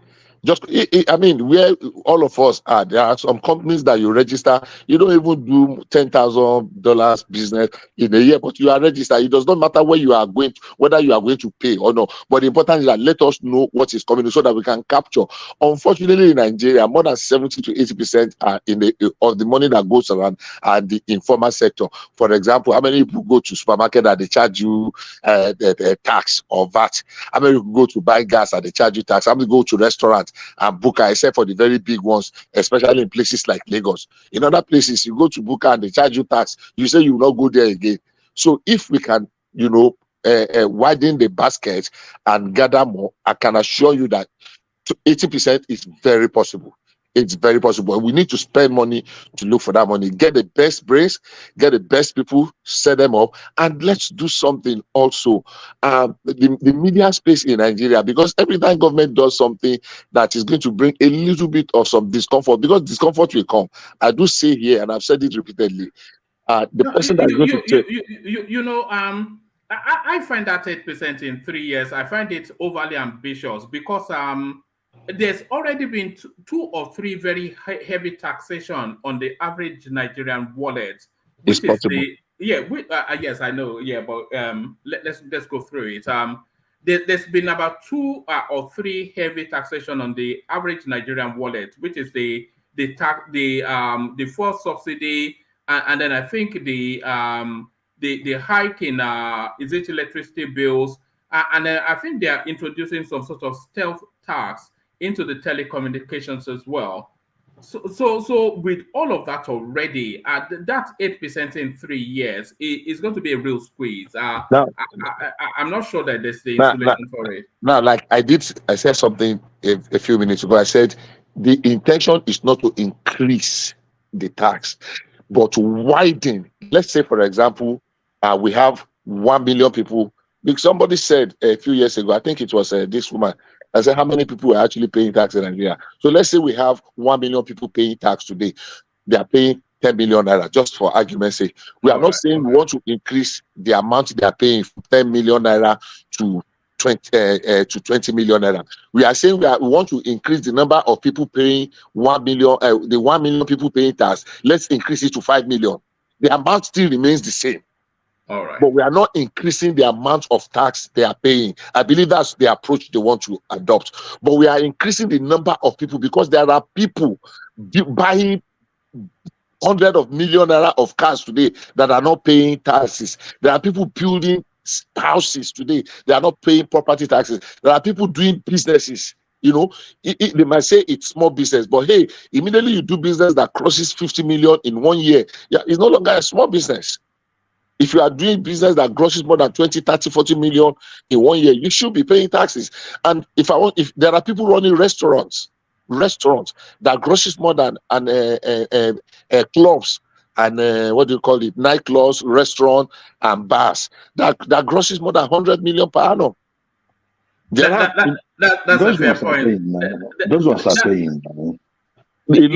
I mean, where all of us are, there are some companies that you register, you don't even do $10,000 business in a year, but you are registered. It does not matter where you are going, whether you are going to pay or not. But the important is that let us know what is coming so that we can capture. Unfortunately, in Nigeria, more than 70 to 80% are of the money that goes around are the informal sector. For example, how many people go to supermarket and they charge you the tax or VAT? How many people go to buy gas and they charge you tax? How many go to restaurants and Buka, except for the very big ones, especially in places like Lagos? In other places, you go to Buka and they charge you tax. You say you will not go there again. So if we can, widen the basket and gather more, I can assure you that 80% is very possible. It's very possible. We need to spend money to look for that money. Get the best brains, get the best people, set them up, and let's do something also. The media space in Nigeria, because every time government does something that is going to bring a little bit of some discomfort, because discomfort will come. I do say here, and I've said it repeatedly, the person that's going to take... I find that 8% in 3 years, I find it overly ambitious because there's already been two or three very heavy taxation on the average Nigerian wallet. It's possible. Yes, I know. Yeah, but let's go through it. There's been about 2 or 3 heavy taxation on the average Nigerian wallet, which is the fuel subsidy, and then I think the hike in is it electricity bills, and then I think they are introducing some sort of stealth tax into the telecommunications as well. So with all of that already, that 8% in 3 years is going to be a real squeeze. I'm not sure that there's the insulation for it. Now, like I said something a few minutes ago. I said the intention is not to increase the tax, but to widen. Let's say, for example, we have 1 million people. Like somebody said a few years ago, I think it was this woman, I said, how many people are actually paying tax in Nigeria? So let's say we have 1 million people paying tax today. They are paying 10 million naira, just for argument's sake. We are not saying we want to increase the amount they are paying from 10 million naira to 20 million naira. We are saying we want to increase the number of people paying 1 million, the 1 million people paying tax. Let's increase it to 5 million. The amount still remains the same. All right. But we are not increasing the amount of tax they are paying. I believe that's the approach they want to adopt. But we are increasing the number of people because there are people buying hundreds of million naira of cars today that are not paying taxes. There are people building houses today. They are not paying property taxes. There are people doing businesses. They might say it's small business, but hey, immediately you do business that crosses 50 million in 1 year, it's no longer a small business. If you are doing business that grosses more than 20, 30, 40 million in 1 year, you should be paying taxes. And if there are people running restaurants that grosses more than clubs and nightclubs, restaurant and bars that grosses more than 100 million per annum. That's a fair point. Those ones are paying. A good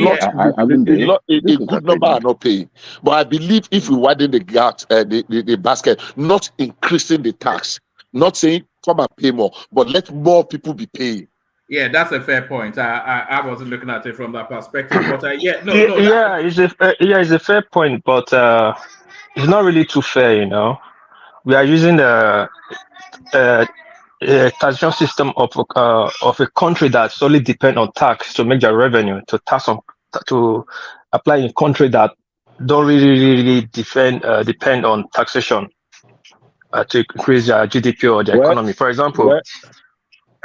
number are not paying, but I believe if we widen the gap, the basket, not increasing the tax, not saying come and pay more, but let more people be paying. Yeah, that's a fair point. I wasn't looking at it from that perspective, but it's a fair point, but it's not really too fair. We are using a taxation system of a country that solely depend on tax to make their revenue, to apply in country that don't really depend on taxation to increase their GDP or their economy. For example,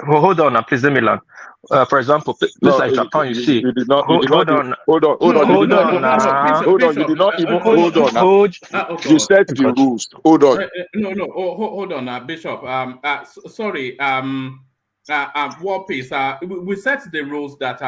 hold on, please let me learn. For example, places like Japan, you see. Hold on. You set the rules. Hold on. Hold on, Bishop. Sorry. War Peace. We set the rules that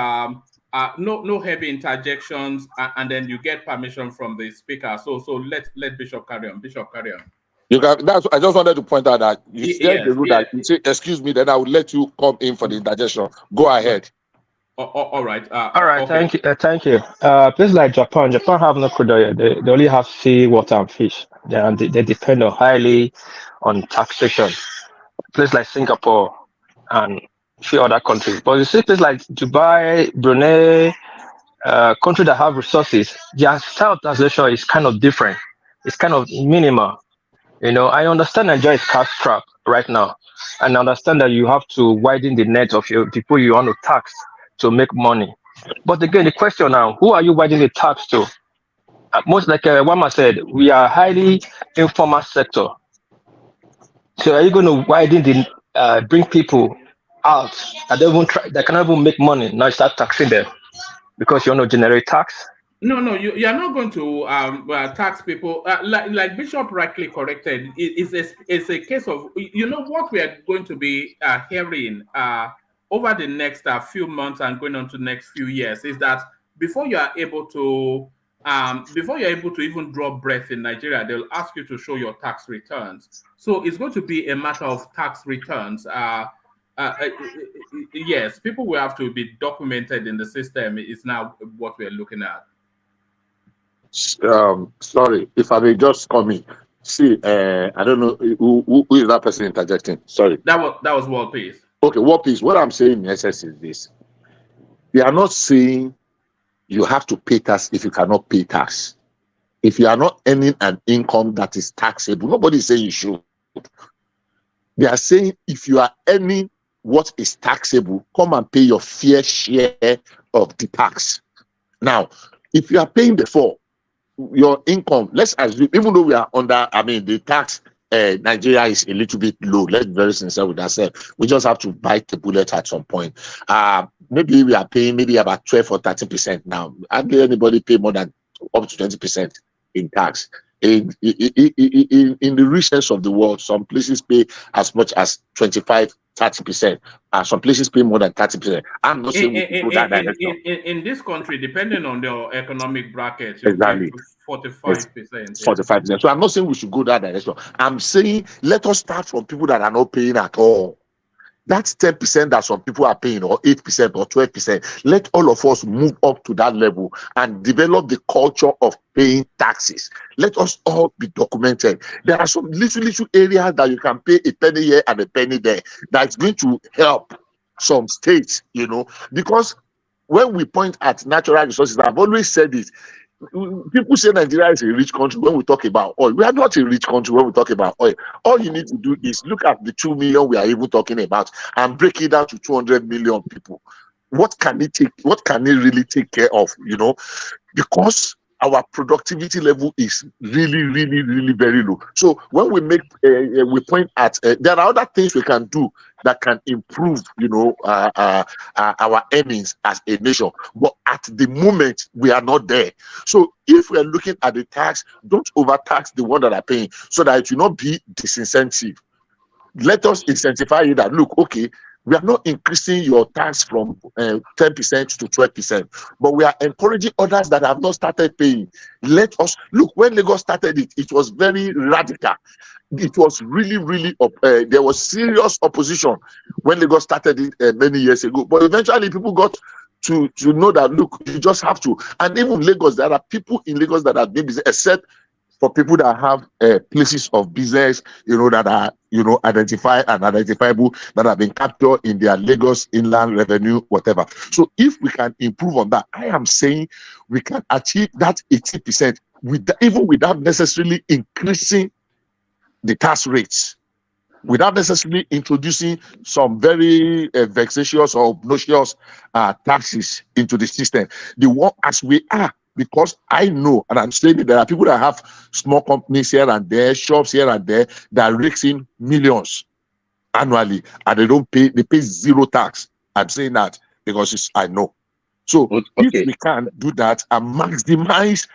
no heavy interjections, and then you get permission from the speaker. So let Bishop carry on. Bishop, carry on. You can. I just wanted to point out that you said the rule that you say, "Excuse me," then I will let you come in for the interjection. Go ahead. All right. All right. Okay. Thank you. Places like Japan have no crude oil. They only have sea, water, and fish. They depend highly on taxation. Places like Singapore and a few other countries. But you see places like Dubai, Brunei, countries that have resources, their style of taxation is kind of different. It's kind of minimal. I understand Nigeria is cash strapped right now, and I understand that you have to widen the net of your people you want to tax to make money. But again, the question now, who are you widening the tax to? Most like Wama said, we are highly informal sector. So are you going to widen bring people out that they cannot even make money? Now you start taxing them because you want to generate tax? No, you are not going to tax people. Like Bishop rightly corrected, it's a case of, what we are going to be hearing over the next few months and going on to the next few years is that before you are able to even draw breath in Nigeria, they'll ask you to show your tax returns. So it's going to be a matter of tax returns. Yes, people will have to be documented in the system. Is now what we're looking at. Sorry, if I may just come in. See, I don't know who is that person interjecting. Sorry. That was War Peace. Okay, War Peace. What I'm saying in essence is this: they are not saying you have to pay tax if you cannot pay tax. If you are not earning an income that is taxable, nobody is saying you should. They are saying if you are earning what is taxable, come and pay your fair share of the tax. Now, if you are paying before your income, let's assume, even though we are under, the tax, Nigeria is a little bit low. Let's be very sincere with ourselves. We just have to bite the bullet at some point. Maybe we are paying about 12 or 13% now. Hardly anybody pay more than up to 20% in tax. In the richness of the world, some places pay as much as 25-30%. Some places pay more than 30%. I'm not saying in this country, depending on your economic bracket, you exactly 45%. 45%. So I'm not saying we should go that direction. I'm saying let us start from people that are not paying at all. That's 10% that some people are paying, or 8% or 12%. Let all of us move up to that level and develop the culture of paying taxes. Let us all be documented. There are some little areas that you can pay a penny here and a penny there. That's going to help some states, because when we point at natural resources, I've always said this. People say Nigeria is a rich country when we talk about oil. We are not a rich country when we talk about oil. All you need to do is look at the 2 million we are even talking about and break it down to 200 million people. What can it take? What can it really take care of? Because our productivity level is really, really, really very low. So when we we point at, there are other things we can do that can improve, our earnings as a nation. But at the moment, we are not there. So if we are looking at the tax, don't overtax the one that are paying so that it will not be disincentive. Let us incentivize it that, look, okay, we are not increasing your tax from 10% to 12%, but we are encouraging others that have not started paying. Let us look. When Lagos started it was very radical. It was really, really there was serious opposition when Lagos started it many years ago. But eventually, people got to know that, look, you just have to. And even Lagos, there are people in Lagos that have been busy, except for people that have places of business, that are, identified and identifiable, that have been captured in their Lagos inland revenue, whatever. So if we can improve on that, I am saying we can achieve that 80% even without necessarily increasing the tax rates. without necessarily introducing some very vexatious or obnoxious taxes into the system. The one as we are, because I know, and I'm saying there are people that have small companies here and there, shops here and there, that rakes in millions annually, and they pay zero tax. I'm saying that because I know. So if we can do that and maximize,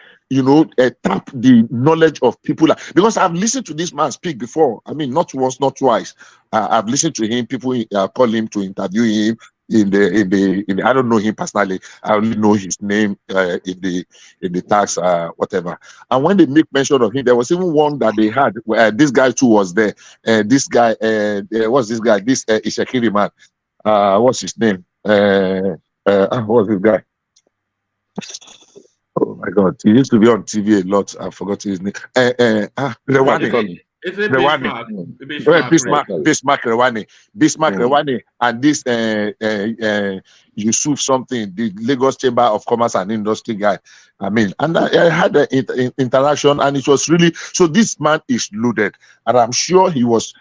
tap the knowledge of people, because I've listened to this man speak before. I mean, not once, not twice. I've listened to him. People call him to interview him in the. I don't know him personally. I only know his name in the tax whatever. And when they make mention of him, there was even one that they had where this guy too was there. This guy, what's this guy? This Ishakiri man. What's his name? What's this guy? Oh my God, he used to be on TV a lot. I forgot his name. Rewani. Bismarck Rewani. Bismarck Rewani and this Yusuf something, the Lagos Chamber of Commerce and Industry guy. I mean, and I had an interaction, and it was really so. This man is loaded, and I'm sure he was.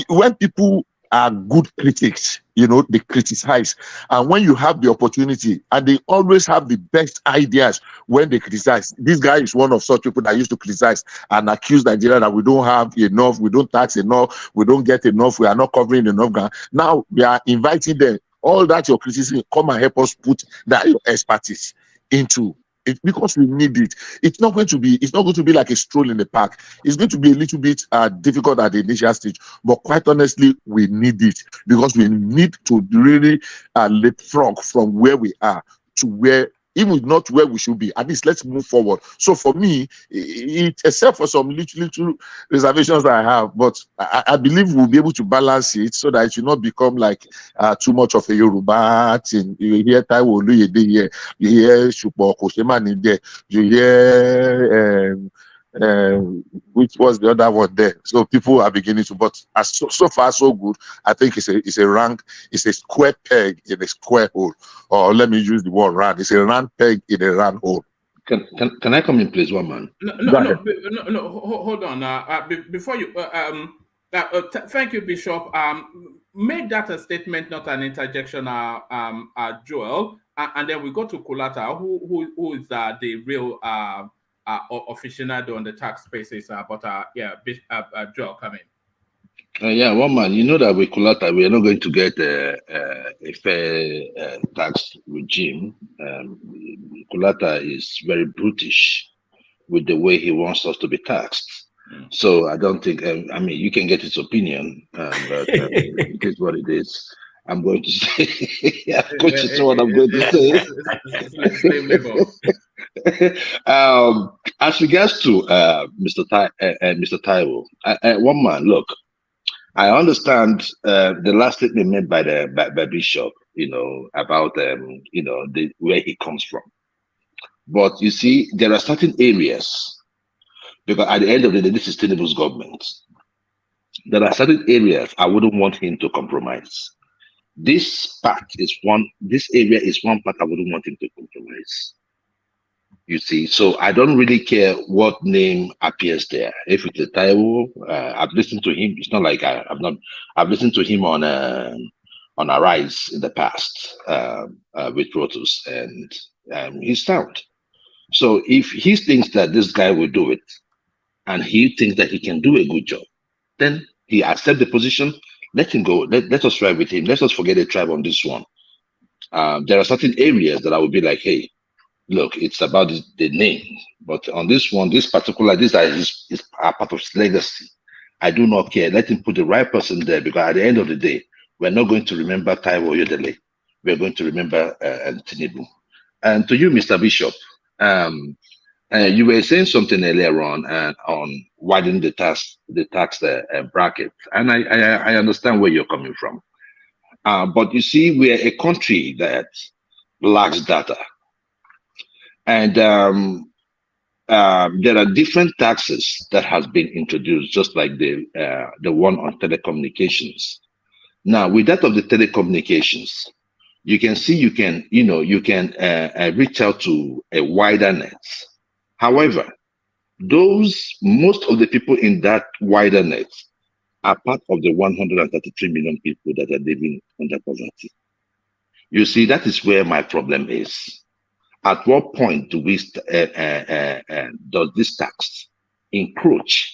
When people are good critics, they criticize, and when you have the opportunity, and they always have the best ideas when they criticize. This guy is one of such people that used to criticize and accuse Nigeria that we don't have enough, we don't tax enough, we don't get enough, we are not covering enough ground. Now we are inviting them, all that your criticism, come and help us put that your expertise into it, because we need it. It's not going to be like a stroll in the park. It's going to be a little bit difficult at the initial stage, but quite honestly, we need it, because we need to really leapfrog from where we are to where, even not where we should be. At least let's move forward. So for me, except for some little reservations that I have, but I believe we'll be able to balance it so that it will not become like too much of a Yoruba thing. You hear Taiwo Oluyede here, you hear Shupo Koshemani there, you hear which was the other one there. So people are beginning to, but so far so good. I think it's a square peg in a square hole, or let me use the word round. It's a round peg in a round hole. Can I come in, please, one man? No, hold on. Before you, thank you, Bishop. Make that a statement, not an interjection, Joel, and then we go to Kulata, who is the real aficionado on the tax spaces, but Joel, come in. Yeah, one man, that with Kulata, we are not going to get a fair tax regime. Kulata is very brutish with the way he wants us to be taxed. So I don't think, you can get his opinion, but it is what it is. I'm going to say, I'm going to say what I'm going to say. As regards to Mr. Taiwo, one man, look, I understand the last statement made by Bishop, about where he comes from. But you see, there are certain areas, because at the end of the day, this is Tinubu's government. There are certain areas I wouldn't want him to compromise. This area is one part I wouldn't want him to compromise. You see, so I don't really care what name appears there. If it's a Taiwo, I've listened to him. It's not like I've listened to him on Arise in the past with Protus, and he's sound. So if he thinks that this guy will do it, and he thinks that he can do a good job, then he accepts the position. Let him go. Let us ride with him. Let us forget the tribe on this one. There are certain areas that I would be like, hey, look, it's about the name. But on this one, this is a part of his legacy. I do not care. Let him put the right person there, because at the end of the day, we're not going to remember Taiwo Oyedele. We're going to remember Tinubu. And to you, Mr. Bishop, you were saying something earlier on widening the tax bracket, and I understand where you're coming from. But you see, we are a country that lacks data, and there are different taxes that has been introduced, just like the one on telecommunications. Now, with that of the telecommunications, you can see you can reach out to a wider net. However, most of the people in that wider net are part of the 133 million people that are living under poverty. You see, that is where my problem is. At what point do we does this tax encroach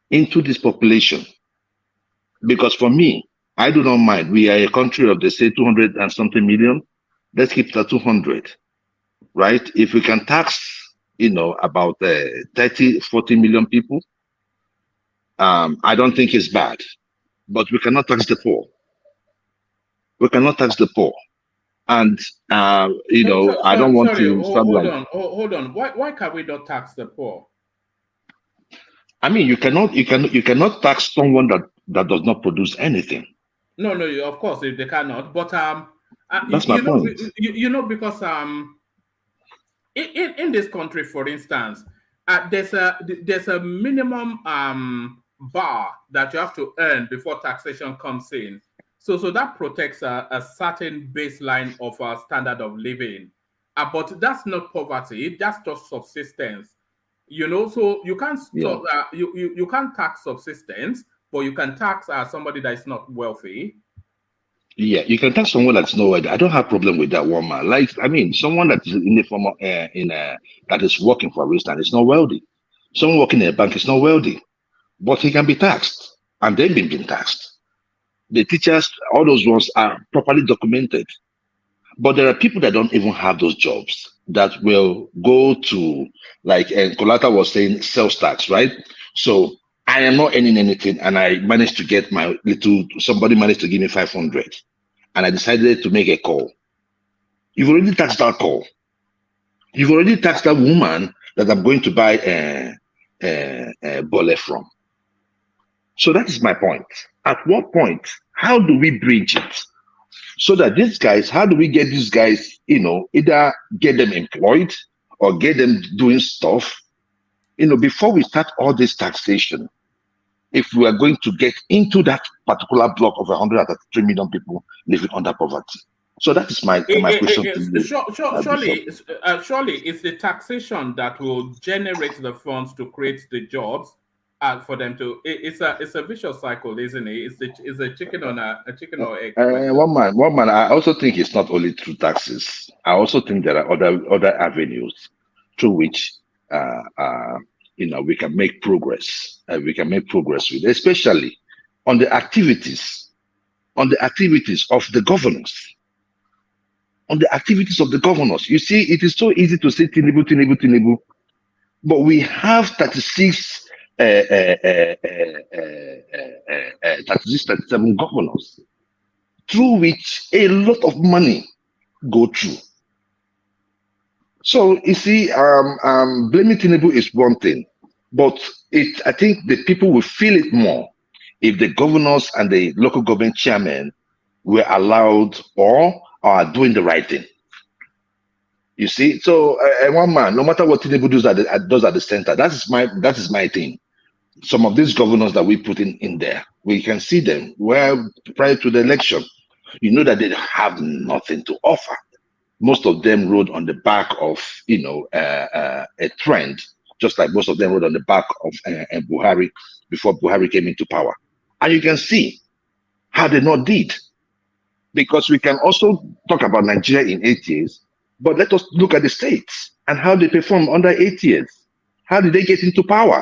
into this population? Because for me, I do not mind. We are a country of, they say, 200 and something million. Let's keep it at 200, right? If we can tax, about 30, 40 million people, I don't think it's bad. But we cannot tax the poor. We cannot tax the poor. And, I don't want sorry, to sound like... Hold on. Why can we not tax the poor? I mean, you cannot tax someone that does not produce anything. No, of course they cannot. But that's my point. Because in this country, for instance, there's a minimum bar that you have to earn before taxation comes in. So that protects a certain baseline of a standard of living. But that's not poverty. That's just subsistence. So you can't you can't tax subsistence, but you can tax somebody that is not wealthy. Yeah, you can tax someone that's not wealthy. I don't have a problem with that one, man. Like, I mean, someone that is in the form of that is working, for instance, is not wealthy. Someone working in a bank is not wealthy, but he can be taxed, and they've been taxed. The teachers, all those ones are properly documented. But there are people that don't even have those jobs that will go to, like, and Kolata was saying, sales tax, right? So I am not earning anything, and I managed to get somebody managed to give me 500, and I decided to make a call. You've already taxed that call. You've already taxed that woman that I'm going to buy a bole from. So that is my point. At what point, how do we bridge it? So that these guys, how do we get these guys, either get them employed or get them doing stuff, before we start all this taxation, if we are going to get into that particular block of 133 million people living under poverty. So that is my question to you. Surely it's the taxation that will generate the funds to create the jobs for them to. It's a vicious cycle, isn't it? It's a chicken or egg. One man. I also think it's not only through taxes. I also think there are other avenues through which we can make progress. We can make progress with, especially on the activities of the governors. On the activities of the governors. You see, it is so easy to say Tinubu, but we have 36, 37 governors through which a lot of money go through. So you see, blaming Tinubu is one thing, but I think the people will feel it more if the governors and the local government chairmen were allowed or are doing the right thing. You see, so one man, no matter what Tinubu does at the center, that is my thing. Some of these governors that we put in there, we can see them where prior to the election, that they have nothing to offer. Most of them rode on the back of a trend, just like most of them rode on the back of Buhari before Buhari came into power. And you can see how they not did. Because we can also talk about Nigeria in 8 years, but let us look at the states and how they perform under 8 years. How did they get into power?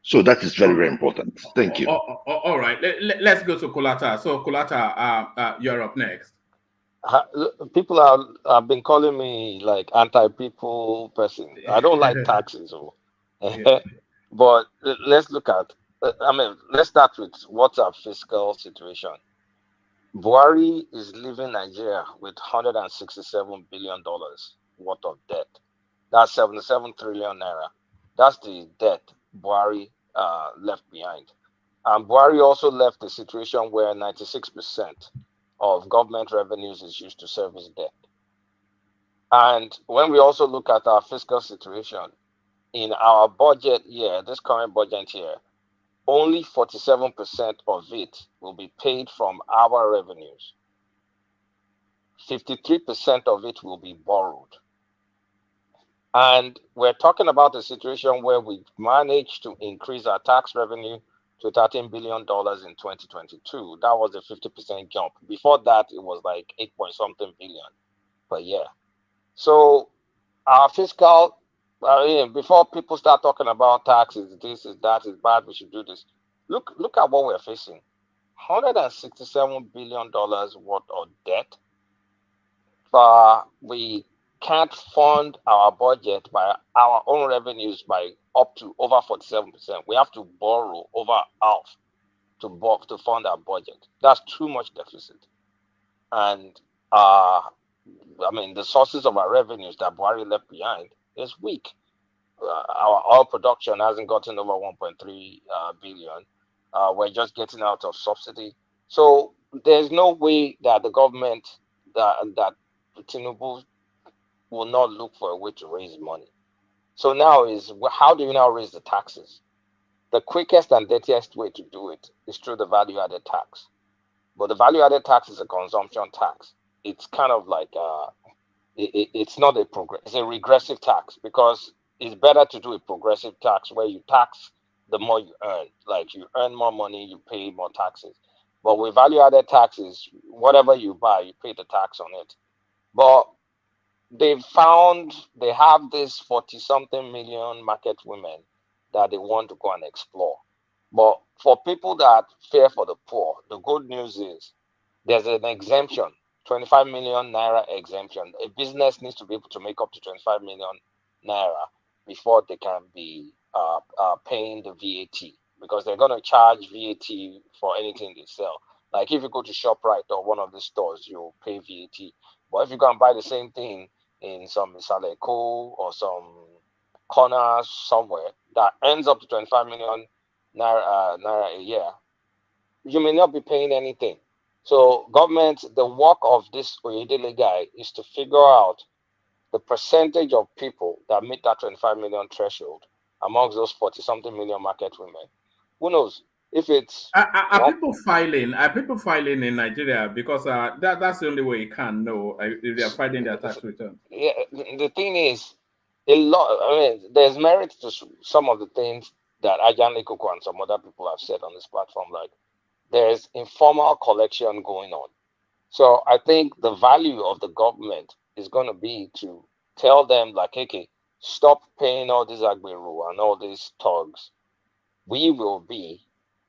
So that is very, very important. Thank you. All right, let's go to Kolata. So Kolata, you're up next. People have been calling me like anti-people person. I don't like taxes, but let's look at. Let's start with what's our fiscal situation. Buhari is leaving Nigeria with $167 billion worth of debt. That's 77 trillion naira. That's the debt Buhari left behind. And Buhari also left a situation where 96% of government revenues is used to service debt. And when we also look at our fiscal situation, in our budget year, this current budget year, only 47% of it will be paid from our revenues. 53% of it will be borrowed. And we're talking about a situation where we managed to increase our tax revenue to $13 billion in 2022. That was a 50% jump. Before that, it was like 8 point something billion per year. So our fiscal, before people start talking about taxes, this is that is bad, we should do this. Look at what we're facing. $167 billion worth of debt. We can't fund our budget by our own revenues by up to over 47%. We have to borrow over half to fund our budget. That's too much deficit. And the sources of our revenues that Buhari left behind is weak. Our oil production hasn't gotten over 1.3 billion. We're just getting out of subsidy. So there's no way that the government, that Tinubu will not look for a way to raise money. So now how do you now raise the taxes? The quickest and dirtiest way to do it is through the value-added tax. But the value-added tax is a consumption tax. It's kind of like it's not it's a regressive tax, because it's better to do a progressive tax where you tax the more you earn. Like you earn more money, you pay more taxes. But with value-added taxes, whatever you buy, you pay the tax on it. But they have this 40-something million market women that they want to go and explore. But for people that fear for the poor, the good news is there's an exemption, 25 million naira exemption. A business needs to be able to make up to 25 million naira before they can be paying the VAT, because they're going to charge VAT for anything they sell. Like if you go to ShopRite or one of the stores, you'll pay VAT. But if you go and buy the same thing in some Saleko or some corner somewhere that ends up to 25 million naira a year, you may not be paying anything. So government, the work of this Oyedele guy is to figure out the percentage of people that meet that 25 million threshold amongst those 40-something million market women. Who knows? If it's are people filing? Are people filing in Nigeria? Because that's the only way you can know if they are filing their tax return. Yeah, the thing is, there's merit to some of the things that Ajan Lekoko and some other people have said on this platform. Like, there's informal collection going on. So I think the value of the government is going to be to tell them, like, okay, stop paying all these Agberu and all these thugs. We will be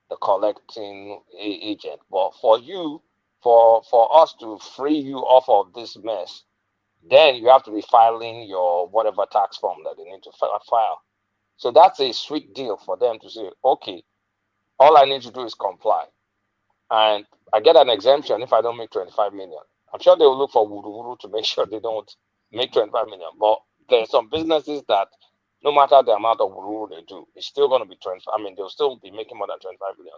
the collecting agent. But for you, for us to free you off of this mess, then you have to be filing your whatever tax form that they need to file. So that's a sweet deal for them to say, okay, all I need to do is comply. And I get an exemption if I don't make 25 million. I'm sure they will look for wuru to make sure they don't make 25 million. But there's some businesses that no matter the amount of wuru they do, it's still going to be 25. They'll still be making more than 25 million.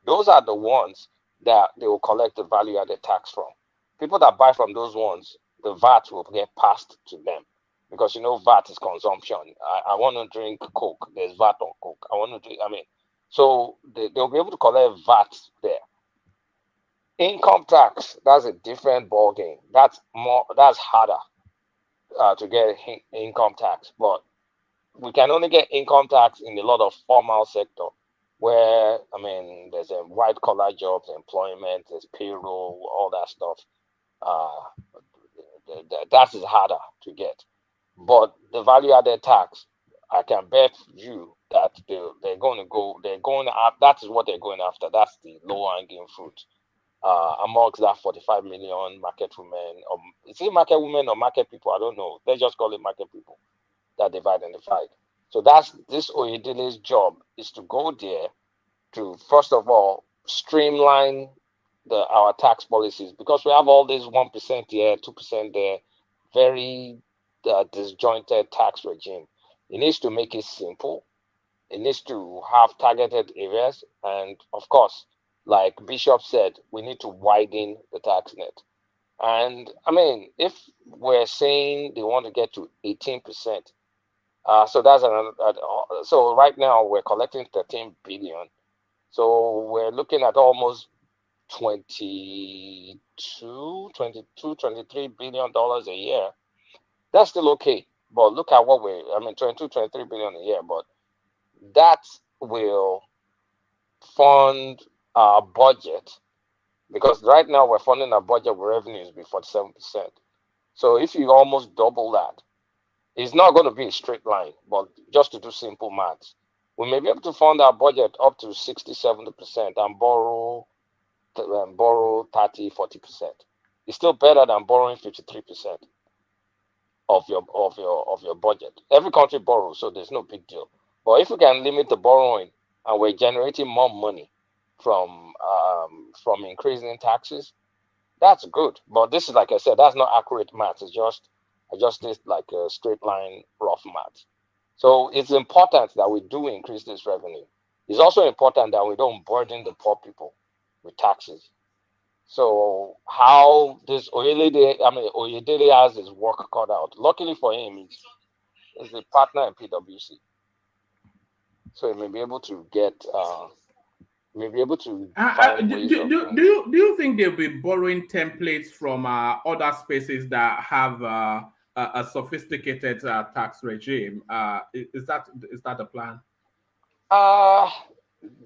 Those are the ones that they will collect the value-added tax from. People that buy from those ones, the VAT will get passed to them, because VAT is consumption. I want to drink Coke. There's VAT on Coke. I want to drink. So they'll be able to collect VAT there. Income tax, that's a different ball game. That's harder to get income tax. But we can only get income tax in a lot of formal sector, where there's a white collar jobs, employment, there's payroll, all that stuff. That is harder to get. But the value added tax, I can bet you that they're going after. That is what they're going after. That's the low hanging fruit amongst that 45 million market women. Is it market women or market people? I don't know. Let's just call it market people that they've identified. So that's this Oyedele's job, is to go there to, first of all, streamline our tax policies, because we have all this 1% here, 2% there, very disjointed tax regime. It needs to make it simple. It needs to have targeted areas. And of course, like Bishop said, we need to widen the tax net. And if we're saying they want to get to 18%, so that's another. So right now we're collecting 13 billion. So we're looking at almost 23 billion dollars a year. That's still okay. But look at what 23 billion a year. But that will fund our budget, because right now we're funding our budget with revenues be 47%. So if you almost double that, it's not going to be a straight line, but just to do simple maths, we may be able to fund our budget up to 60, 70% and borrow 30, 40%. It's still better than borrowing 53% of your budget. Every country borrows, so there's no big deal. But if we can limit the borrowing and we're generating more money from increasing taxes, that's good. But this is, like I said, that's not accurate math. It's just I just did like a straight line rough math. So it's important that we do increase this revenue. It's also important that we don't burden the poor people with taxes. So how this Oyedele has his work cut out. Luckily for him, he's a partner in PwC. So he may be able to get find ways of do you think they'll be borrowing templates from other spaces that have a sophisticated tax regime? Is that the plan?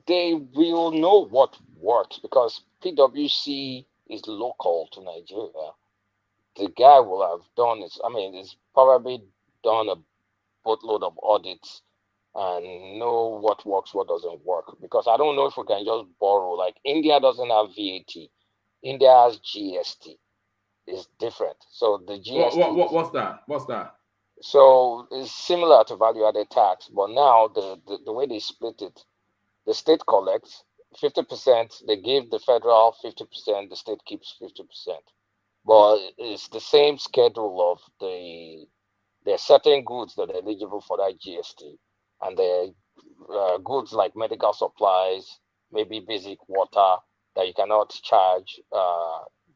They will know what works because PwC is local to Nigeria. The guy will have done it. I mean, he's probably done a boatload of audits and know what works, what doesn't work. Because I don't know if we can just borrow. Like India doesn't have VAT. India has GST. It's different. So the GST. What's that? What's that? So it's similar to value-added tax, but now the way they split it, the state collects 50%. They give the federal 50%. The state keeps 50%. But it's the same schedule of there are certain goods that are eligible for that GST, and there are goods like medical supplies, maybe basic water that you cannot charge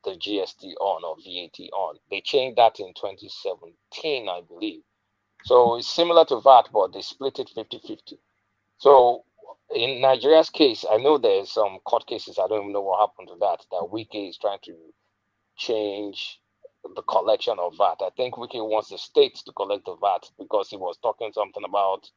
the GST on or VAT on. They changed that in 2017, I believe. So it's similar to VAT, but they split it 50-50. So in Nigeria's case, I know there's some court cases. I don't even know what happened to that. That Wike is trying to change the collection of VAT. I think Wike wants the states to collect the VAT because he was talking something about.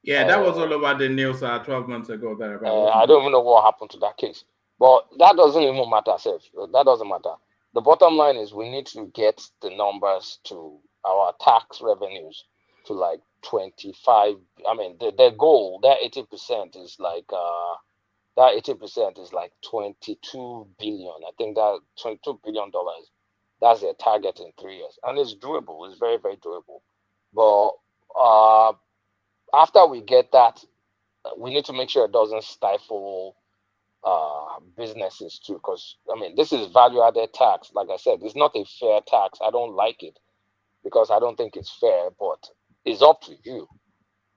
Yeah, that was all over the news 12 months ago. I don't even know what happened to that case. But that doesn't even matter, Seth. That doesn't matter. The bottom line is we need to get the numbers to our tax revenues to like 25. I mean, their goal, that 80% is like that 80% is like 22 billion. I think that $22 billion. That's their target in 3 years, and it's doable. It's very, very doable. But after we get that, we need to make sure it doesn't stifle businesses too, because I mean this is value-added tax. Like I said, it's not a fair tax. I don't like it because I don't think it's fair, but it's up to you,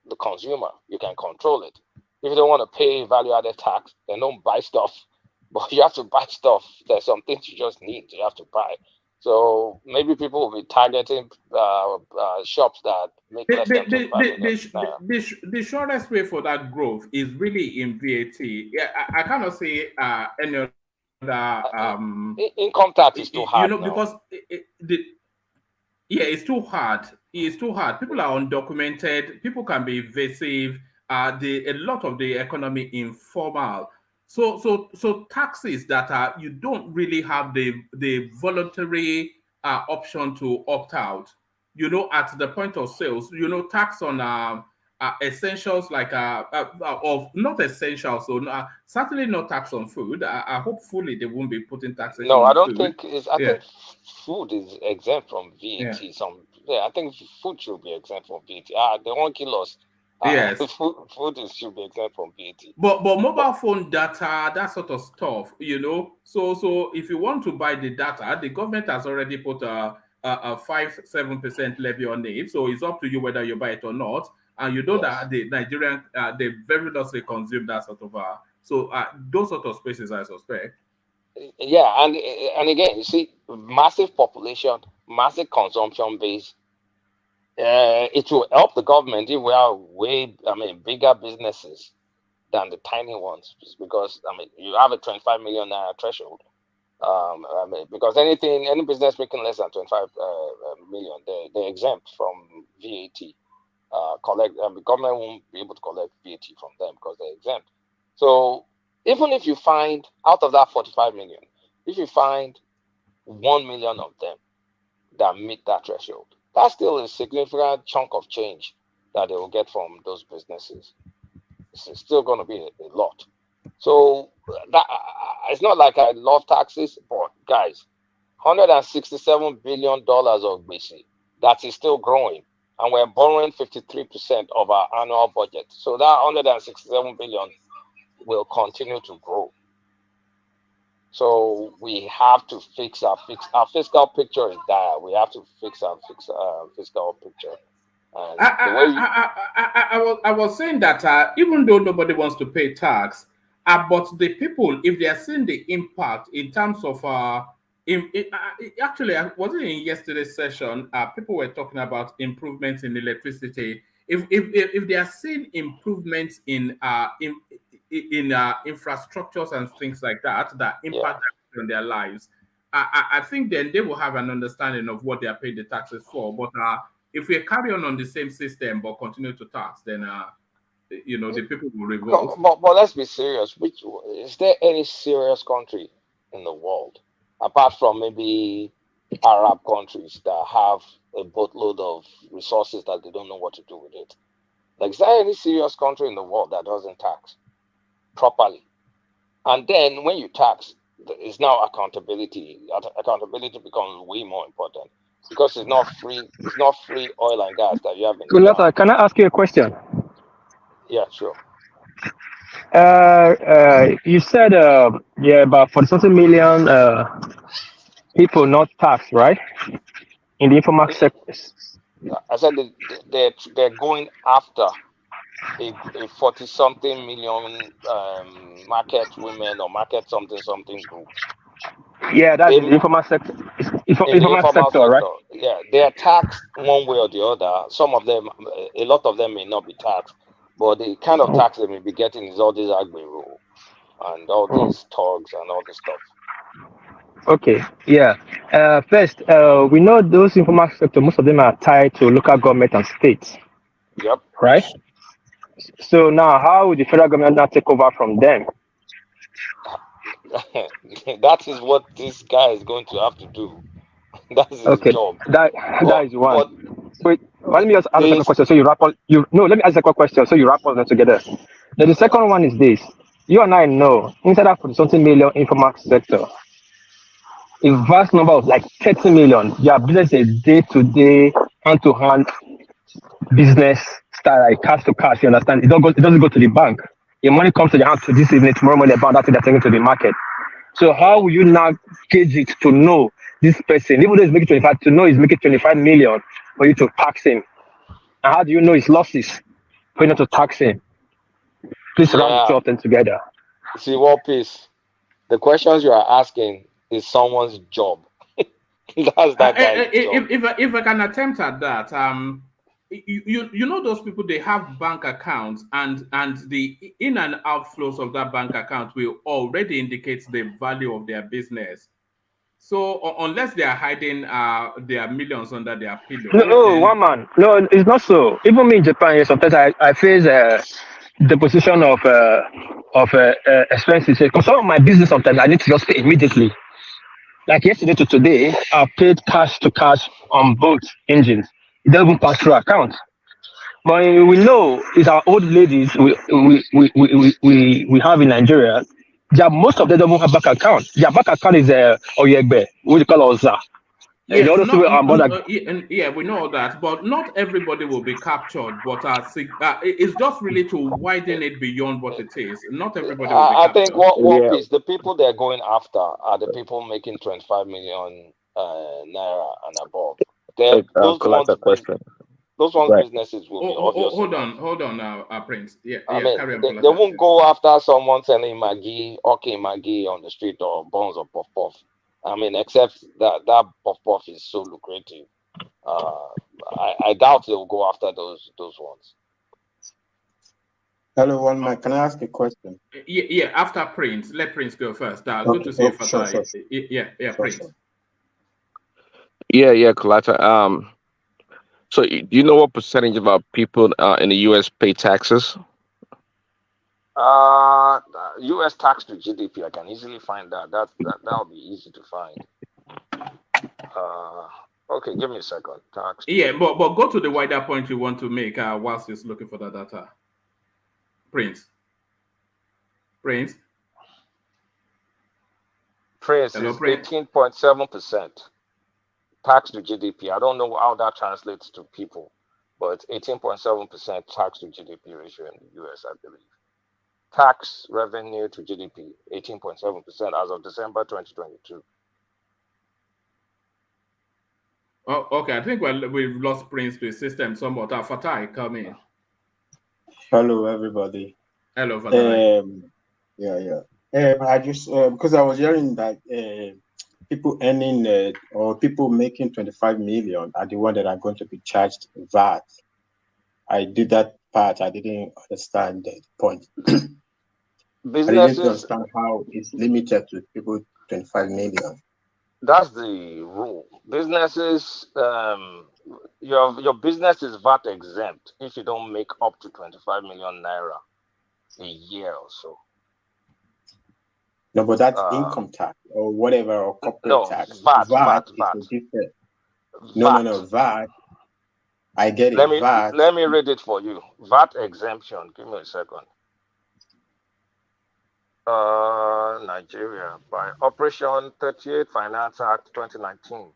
the consumer. You can control it. If you don't want to pay value-added tax, then don't buy stuff. But you have to buy stuff. There's some things you just need. You have to buy. So maybe people will be targeting shops that make less than 25 million. The shortest way for that growth is really in VAT. Yeah, I cannot say any other income tax is too hard. Because it's too hard. It's too hard. People are undocumented. People can be evasive. A lot of the economy informal. So taxes that you don't really have the voluntary option to opt out. At the point of sales, tax on essentials like of not essentials. So certainly not tax on food. Hopefully they won't be putting taxes. No, on I don't food. think. I think food is exempt from VAT. Yeah. I think food should be exempt from VAT. They won't kill us. Yes, food should be exempt from VAT. but mobile phone data, that sort of stuff, So if you want to buy the data, the government has already put a 5-7% levy on it. So it's up to you whether you buy it or not. And you know that the Nigerian they very mostly consume that sort of those sort of spaces, I suspect. Yeah, and again, you see, massive population, massive consumption base. It will help the government if we are bigger businesses than the tiny ones, because you have a 25 million threshold. Because any business making less than 25 million, they're exempt from VAT. The government won't be able to collect VAT from them because they're exempt. So Even if you find out of that 45 million, if you find 1 million of them that meet that threshold, that's still a significant chunk of change that they will get from those businesses. It's still going to be a lot. So that, it's not like I love taxes, but guys, $167 billion of BC, that is still growing. And we're borrowing 53% of our annual budget. So that 167 billion will continue to grow. So we have to fix our fiscal picture is dire. We have to fix our fiscal picture. And I was saying that even though nobody wants to pay tax, but the people, if they are seeing the impact in terms of actually, wasn't in yesterday's session, people were talking about improvements in electricity. If they are seeing improvements in infrastructures and things like that impact on their lives, I think then they will have an understanding of what they are paying the taxes for. But if we carry on the same system but continue to tax, then the people will revolt. But let's be serious. Is there any serious country in the world, apart from maybe Arab countries that have a boatload of resources that they don't know what to do with it? Like, is there any serious country in the world that doesn't tax properly? And then when you tax, it's now accountability. Accountability becomes way more important because it's not free. It's not free oil and gas that you have in the ground. Can I ask you a question? Yeah, sure. You said about 40-something million people not taxed, right? In the informal sector. I said they're going after a 40-something million market women or market something group. Yeah, that's the informal sector. Informal sector, right? Yeah, they are taxed one way or the other. Some of them, a lot of them may not be taxed, but the kind of tax they may be getting is all these Igboho and all these thugs and all this stuff. Okay, yeah. First, we know those informal sector, most of them are tied to local government and states. Yep. Right? So now, how will the federal government now take over from them? That is what this guy is going to have to do. That's his job. That is one. Wait, let me just ask a question. So you wrap all. Let me ask a question. So you wrap all them together. Then the second one is this: you and I know inside that 40-something million informal sector, a vast number of like 30 million. Your business is day-to-day, hand-to-hand business style, like cash to cash. You understand? It doesn't go to the bank. Your money comes to your hand to this evening, tomorrow morning, about that thing they're taking to the market. So how will you now gauge it to know this person, even though he's making 25, to know he's making 25 million for you to tax him? And how do you know his losses for you not to tax him? Please round the two of them together. See, what piece? The questions you are asking is someone's job. That's that guy's job. If I can attempt at that, you know those people, they have bank accounts and the in and outflows of that bank account will already indicate the value of their business. So unless they are hiding their millions under their pillow. No, one man. No, it's not so. Even me in Japan, sometimes I face the position of expenses. Because some of my business sometimes I need to just pay immediately. Like yesterday to today, I paid cash to cash on both engines. It doesn't even pass through account. But we know it's our old ladies we have in Nigeria. Most of them don't have bank account. Their bank account is Oyegbe, what we call Oza. Yes, yeah, we know that, but not everybody will be captured. But it's just really to widen it beyond what it is. Not everybody will be captured. I think what is the people they're going after are the people making 25 million naira and above. Those ones businesses will be obvious. Hold on, Prince. Yeah, carry on. They won't go after someone selling Maggi on the street or buns or puff. I mean, except that puff is so lucrative. I doubt they'll go after those ones. Hello, one man. Can I ask a question? Yeah. After Prince, let Prince go first. Good to see you, Fatai. Yeah, Prince. Sure. Yeah, Kalata. So do you know what percentage of our people in the U.S. pay taxes? U.S. tax to GDP. I can easily find that. That'll be easy to find. Okay, give me a second. Tax. Yeah, but go to the wider point you want to make whilst he's looking for the data. Prince. Prince Hello, is Prince. 18.7% tax to GDP. I don't know how that translates to people, but it's 18.7% tax to GDP ratio in the US, I believe. Tax revenue to GDP, 18.7% as of December 2022. Oh, okay. I think we've lost Prince to his system somewhat. Fatai, come in. Hello, everybody. Hello, Fatai. I just because I was hearing that people earning or people making 25 million are the one that are going to be charged VAT. I did that part. I didn't understand the point. I didn't understand how it's limited to people 25 million. That's the rule. Businesses, your business is VAT exempt if you don't make up to 25 million naira a year or so. No, but that's income tax or whatever, or corporate tax. VAT is different. No, VAT. I get it. VAT. Let me read it for you. VAT exemption. Give me a second. Nigeria, by Operation 38 Finance Act 2019.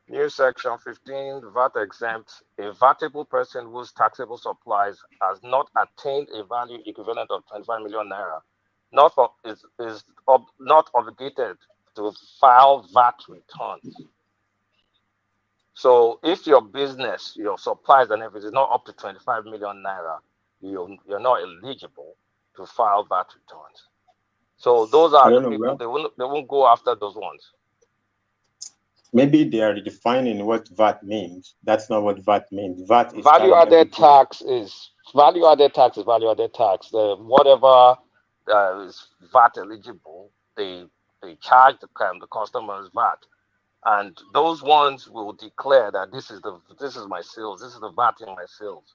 New section 15, VAT exempt. A vatable person whose taxable supplies has not attained a value equivalent of 25 million naira is not obligated to file VAT returns. So if your business, your supplies and everything is not up to 25 million naira, you're not eligible to file VAT returns. So those are the people, they won't go after those ones. Maybe they are redefining what VAT means. That's not what VAT means. VAT is value-added tax is value-added tax. Whatever is VAT eligible, they charge the customers VAT, and those ones will declare that this is my sales, this is the VAT in my sales,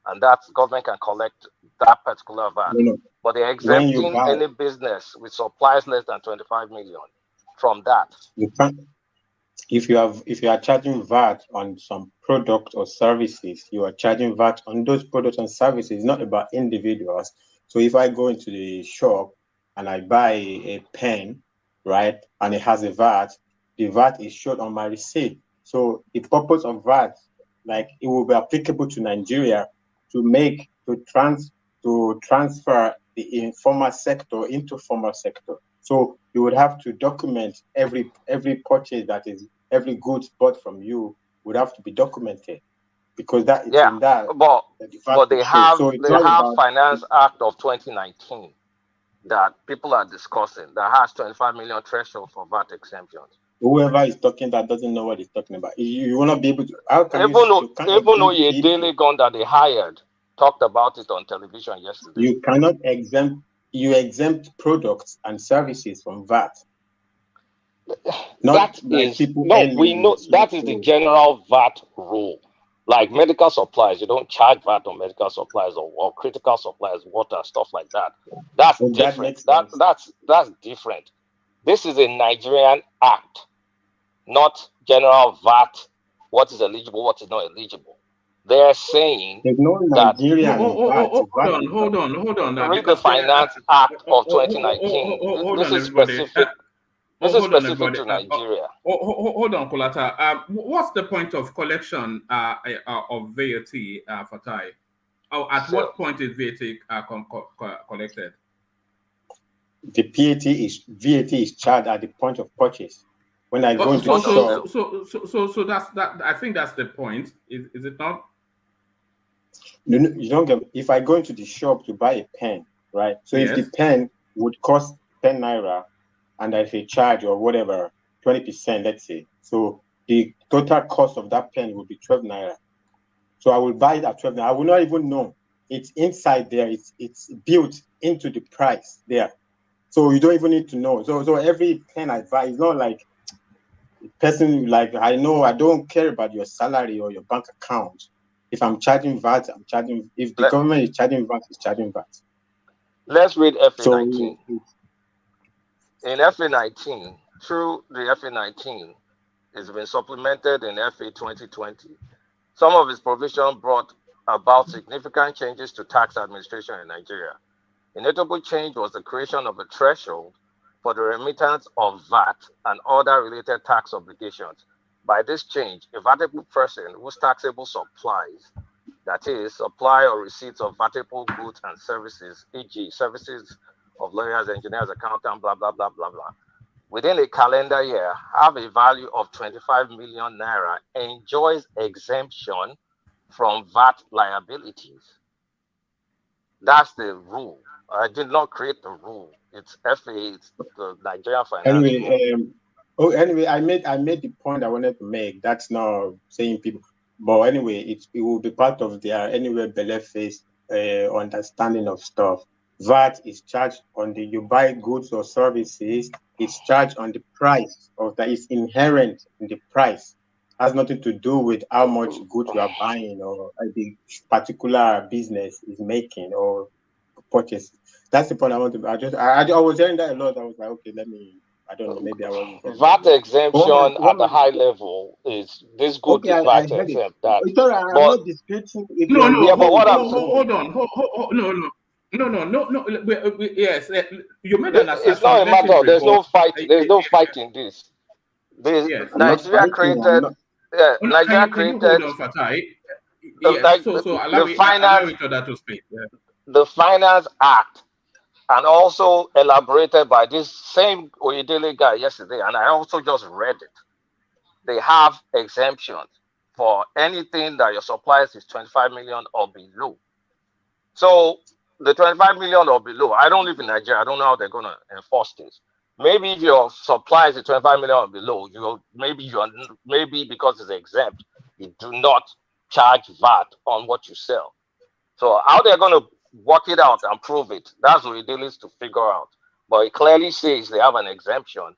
and that government can collect that particular VAT. But they're exempting any business with supplies less than 25 million from that. You can't. If you are charging VAT on some product or services, you are charging VAT on those products and services. It's not about individuals. So if I go into the shop and I buy a pen, right, and it has a VAT, the VAT is showed on my receipt. So the purpose of VAT, like, it will be applicable to Nigeria to transfer the informal sector into formal sector. So you would have to document every purchase that is, every goods bought from you would have to be documented, because that is in that. But they have Finance Act of 2019 that people are discussing that has 25 million threshold for VAT exemptions. Whoever is talking that doesn't know what he's talking about. You will not be able to. Even though Adeleke gun that they hired talked about it on television yesterday. You cannot exempt products and services from VAT. That is the general VAT rule. Like medical supplies, you don't charge VAT on medical supplies or critical supplies, water, stuff like that. That's different. That's different. This is a Nigerian act, not general VAT. What is eligible, what is not eligible. They're saying that hold on. Read the Finance Act of 2019. This is specific. This is specific to Nigeria. Hold on, Kulata. What's the point of collection of VAT, Fatai? At what point is VAT collected? The VAT is charged at the point of purchase. When I go into the shop. So that's that. I think that's the point. Is it not? No, you don't get. If I go into the shop to buy a pen, right? So if the pen would cost 10 naira, and if a charge or whatever 20%, let's say, so the total cost of that pen will be 12 naira. So I will buy it at 12 naira. I will not even know it's inside there. It's built into the price there. So you don't even need to know. So every pen I buy is not like person, like, I know I don't care about your salary or your bank account. If I'm charging VAT, I'm charging. If the government is charging VAT, it's charging VAT. Let's read So FA19. In FA19, through the FA19, it's been supplemented in FA 2020. Some of its provisions brought about significant changes to tax administration in Nigeria. A notable change was the creation of a threshold for the remittance of VAT and other related tax obligations. By this change, a vatable person whose taxable supplies, that is, supply or receipts of vatable goods and services, e.g., services of lawyers, engineers, accountants, blah, blah, blah, blah, blah, within a calendar year have a value of 25 million naira enjoys exemption from VAT liabilities. That's the rule. I did not create the rule. It's FA, it's the Nigeria Finance Rule. Anyway, I made the point I wanted to make. That's not saying people, but anyway, it will be part of their anyway belief-based understanding of stuff. VAT is charged on the you buy goods or services. It's charged on the price of that. It's inherent in the price. Has nothing to do with how much goods you are buying or the particular business is making or purchasing. That's the point I want to. I was hearing that a lot. I was like, okay, I don't know, maybe I wasn't. VAT exemption at the high level is this good is VAT exempt. That, I'm not disputing it. No, but what I'm hold on. No. Yes, you made an assertion. It's not a matter. There's no fight. There's no fight in this. Nigeria created. Nigeria created. Hold on, Fatai. Yes, so allow each other to speak. Yeah. The Finance Act, and also elaborated by this same Oyedele guy yesterday, and I also just read it. They have exemptions for anything that your supplies is 25 million or below. So the 25 million or below, I don't live in Nigeria. I don't know how they're going to enforce this. Maybe if your supplies is 25 million or below, maybe because it's exempt, you do not charge VAT on what you sell. So how they're going to work it out and prove it, that's what it is to figure out. But it clearly says they have an exemption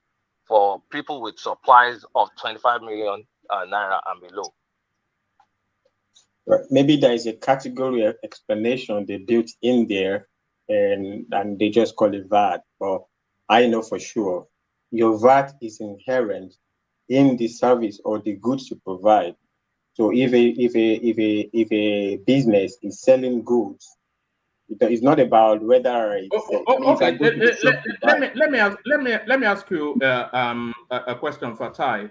for people with supplies of 25 million naira and below. Maybe there is a category explanation they built in there and they just call it VAT. But I know for sure your VAT is inherent in the service or the goods you provide. So if a business is selling goods, it's not about whether it's let me ask you a question for Ty.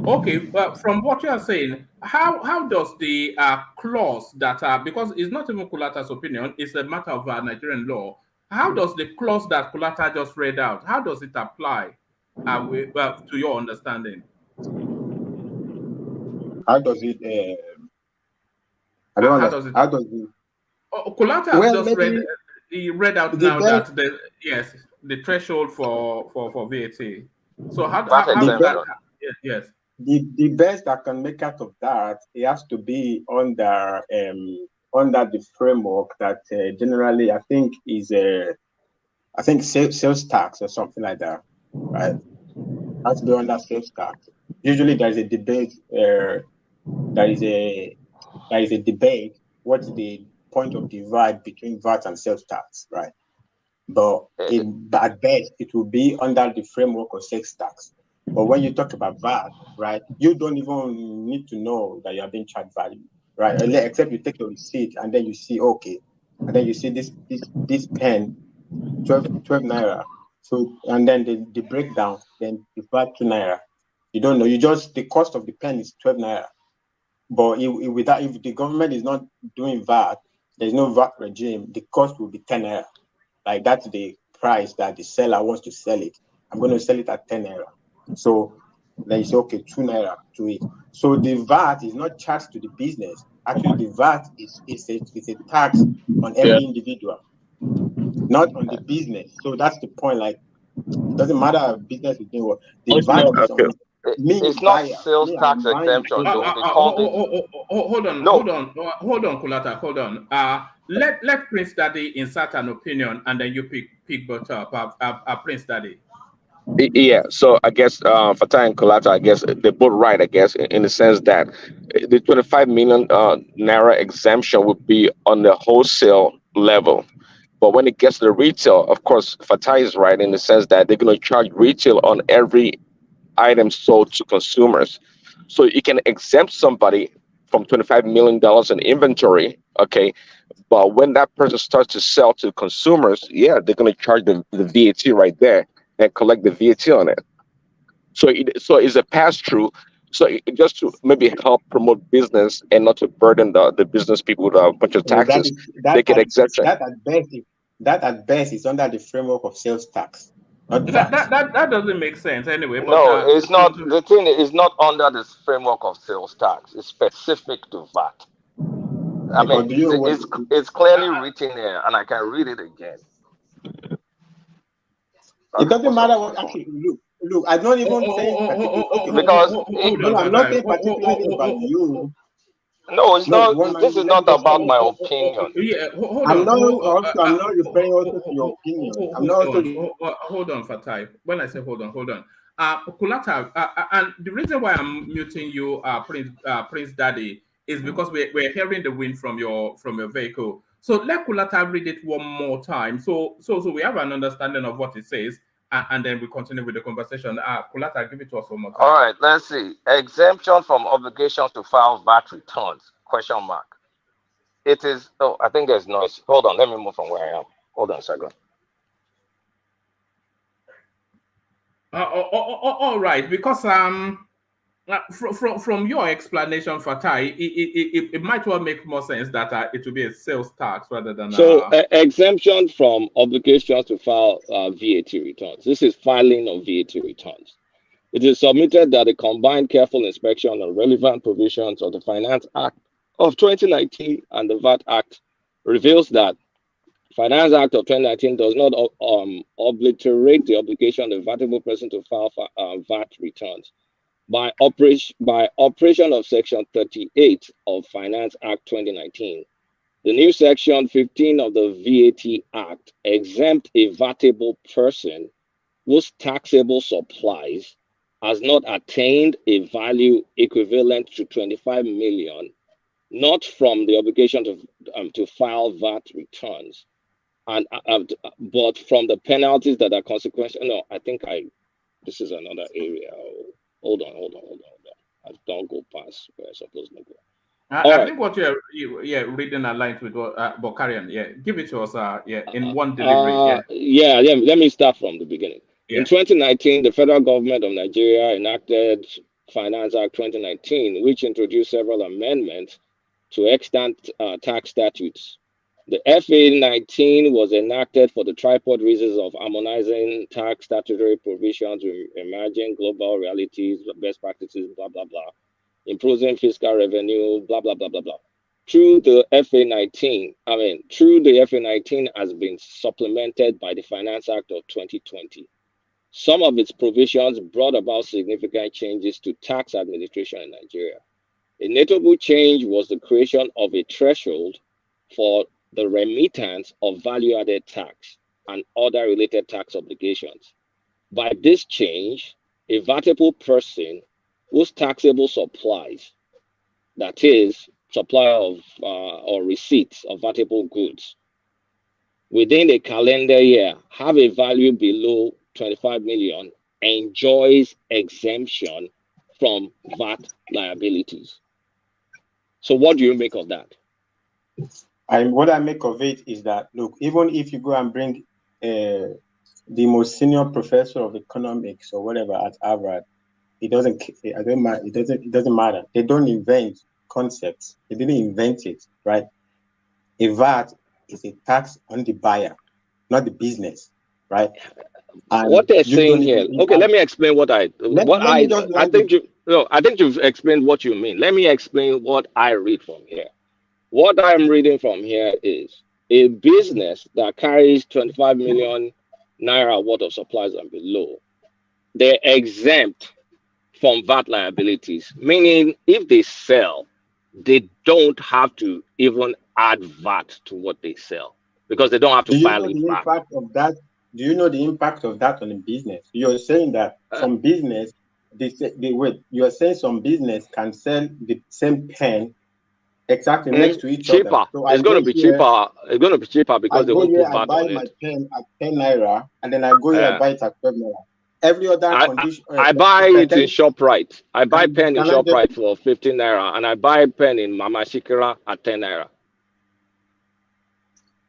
Okay, but from what you are saying, how does the clause that because it's not even Kulata's opinion, it's a matter of Nigerian law. How does the clause that Kulata just read out, how does it apply to your understanding? How does it? How does it? Kulata has read out now that the threshold for VAT. So how does that? Yes. The best I can make out of that, it has to be under the framework that generally I think is sales tax or something like that, right? Has to be under sales tax. Usually there is a debate. There is a debate. What's the point of divide between VAT and sales tax, right? But at best, it will be under the framework of sales tax. But when you talk about VAT, right, you don't even need to know that you are being charged value, right? Except you take your receipt and then you see, okay, and then you see this pen, 12 naira. So, and then the breakdown, then you VAT 2 naira. You don't know, the cost of the pen is 12 naira. But if the government is not doing VAT, there's no VAT regime, the cost will be 10 naira. Like that's the price that the seller wants to sell it. I'm going to sell it at 10 naira. So then you say, okay, 2 naira to it. So the VAT is not charged to the business. Actually, the VAT is a tax on every individual, not on the business. So that's the point. Like, it doesn't matter if business is doing what. The VAT is on it's not sales tax exemption. Hold on, Kulata, hold on. Let Prince Daddy insert an opinion, and then you pick both up. Prince Daddy. Yeah, so I guess Fatah and Kolata, I guess they're both right, I guess, in the sense that the 25 million naira exemption would be on the wholesale level. But when it gets to the retail, of course, Fatai is right in the sense that they're going to charge retail on every item sold to consumers. So you can exempt somebody from $25 million in inventory, okay? But when that person starts to sell to consumers, yeah, they're going to charge the VAT right there and collect the VAT on it. So it's a pass-through. So just to maybe help promote business and not to burden the business people with a bunch of taxes, they get exemption. That at best is under the framework of sales tax. That doesn't make sense anyway. But, no, it's not. The thing is not under the framework of sales tax. It's specific to VAT. I mean, it's clearly written here, and I can read it again. It doesn't matter what. Actually, look. I'm not even saying because I'm not saying particularly about you. No, it's not. This is not about my opinion. Yeah, I'm not referring also to your opinion. I'm not also. Hold on, Fatai. When I say hold on. Kulata, and the reason why I'm muting you, Prince Daddy, is because we're hearing the wind from your vehicle. So let Kulata read it one more time. So we have an understanding of what it says, and then we continue with the conversation. Kulata, give it to us one more time. All right, let's see. Exemption from obligations to file VAT returns, question mark. It is, I think there's noise. Hold on, let me move from where I am. Hold on a second. All right, because from your explanation, Fatai, it might well make more sense that it will be a sales tax rather than. So exemption from obligations to file VAT returns. This is filing of VAT returns. It is submitted that a combined careful inspection of relevant provisions of the Finance Act of 2019 and the VAT Act reveals that Finance Act of 2019 does not obliterate the obligation of the vatable person to file VAT returns. By operation of Section 38 of Finance Act 2019, the new Section 15 of the VAT Act exempt a vatable person whose taxable supplies has not attained a value equivalent to 25 million, not from the obligation to file VAT returns, but from the penalties that are consequential. No, I think this is another area. Hold on. I don't go past where I'm supposed to go. I think what you're reading aligns with what Bokarian. Yeah, give it to us. In one delivery. Let me start from the beginning. Yeah. In 2019, the federal government of Nigeria enacted Finance Act 2019, which introduced several amendments to extant tax statutes. The FA-19 was enacted for the tripod reasons of harmonizing tax statutory provisions with emerging global realities, best practices, blah, blah, blah, improving fiscal revenue, blah, blah, blah, blah, blah. Through the FA-19 has been supplemented by the Finance Act of 2020. Some of its provisions brought about significant changes to tax administration in Nigeria. A notable change was the creation of a threshold for the remittance of value-added tax and other related tax obligations. By this change, a vatable person whose taxable supplies, that is, supply of or receipts of vatable goods, within a calendar year have a value below 25 million, enjoys exemption from VAT liabilities. So what do you make of that? What I make of it is that, look, even if you go and bring the most senior professor of economics or whatever at Harvard, it doesn't matter. They don't invent concepts. They didn't invent it, right? A VAT is a tax on the buyer, not the business, right? And what they're saying here. Okay, let me explain what I think you've explained what you mean. Let me explain what I read from here. What I'm reading from here is a business that carries 25 million naira worth of supplies and below. They're exempt from VAT liabilities, meaning if they sell, they don't have to even add VAT to what they sell because they don't have to file it back. Do you know the impact of that on the business? You're saying that some business, you're saying some business can sell the same pen exactly next to each cheaper. other. So I It's going go to be here, cheaper. It's going to be cheaper I because they go won't here, put I VAT buy on my it. pen at 10 naira, and then I go here, I Yeah. buy it at 12 naira. Every other I condition. buy it in ShopRite. I buy Can pen in I just ShopRite for 15 naira, and I buy pen in Mama Shikira at 10 naira.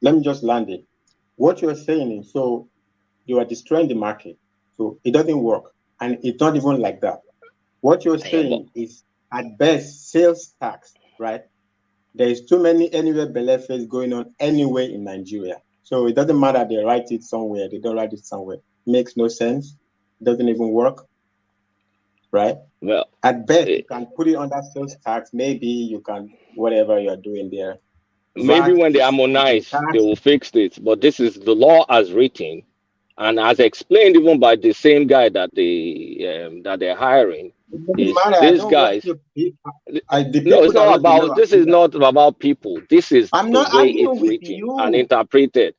let me just land it. What you're saying is, so you are destroying the market. So it doesn't work. And it's not even like that. What you're saying is, at best, sales tax, right? There is too many anywhere benefits going on anywhere in Nigeria. So it doesn't matter they write it somewhere, they don't write it somewhere. Makes no sense. Doesn't even work, right? Well, at best, you can put it under sales tax. Maybe you can, whatever you're doing there. maybe when they harmonize, they will fix it. But this is the law as written, and as explained even by the same guy that they're hiring. Is these guys? No, it's not about. This is not about people. This is the way it's written and interpreted.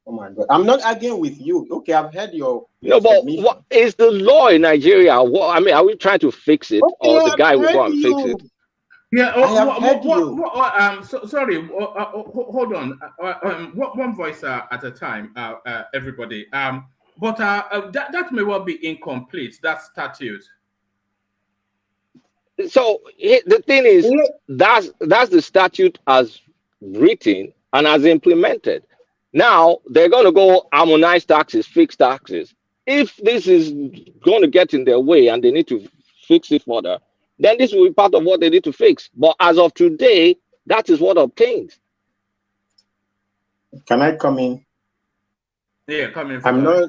Oh my God! I'm not arguing with you. Okay, I've heard your No, but submission. what is the law in Nigeria? What, I mean, are we trying to fix it, or the guy will go and fix it? Yeah. I have heard you. Sorry. Hold on. One voice at a time, everybody. But that may well be incomplete. That statute. So the thing is, that's the statute as written and as implemented. Now they're going to go harmonize taxes, fix taxes. If this is going to get in their way and they need to fix it further, then this will be part of what they need to fix. But as of today, that is what obtains. Can I come in? Yeah, come in. I'm not.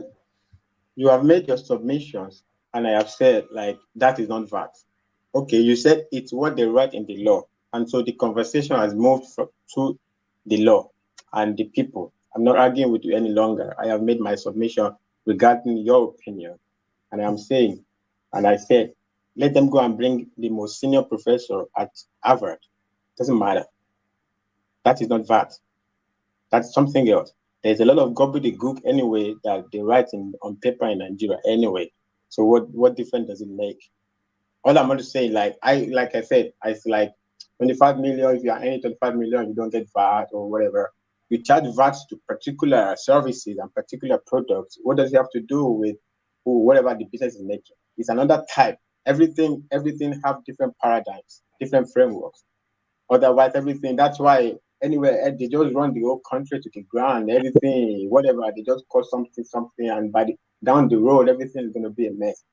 You have made your submissions, and I have said like that is not VAT. Okay, you said it's what they write in the law, and so the conversation has moved to the law and the people. I'm not arguing with you any longer. I have made my submission regarding your opinion, and I'm saying, and I said, let them go and bring the most senior professor at Harvard. Doesn't matter. That is not VAT. That's something else. There's a lot of gobbledygook anyway that they write on paper in Nigeria anyway. So what difference does it make? All I'm going to say, like I said, it's like 25 million. If you are earning 25 million, you don't get VAT or whatever. You charge VAT to particular services and particular products. What does it have to do with whatever the business is making? It's another type. Everything have different paradigms, different frameworks. Otherwise, everything. That's why anywhere they just run the whole country to the ground. Everything, whatever, they just call something, and down the road, everything is going to be a mess.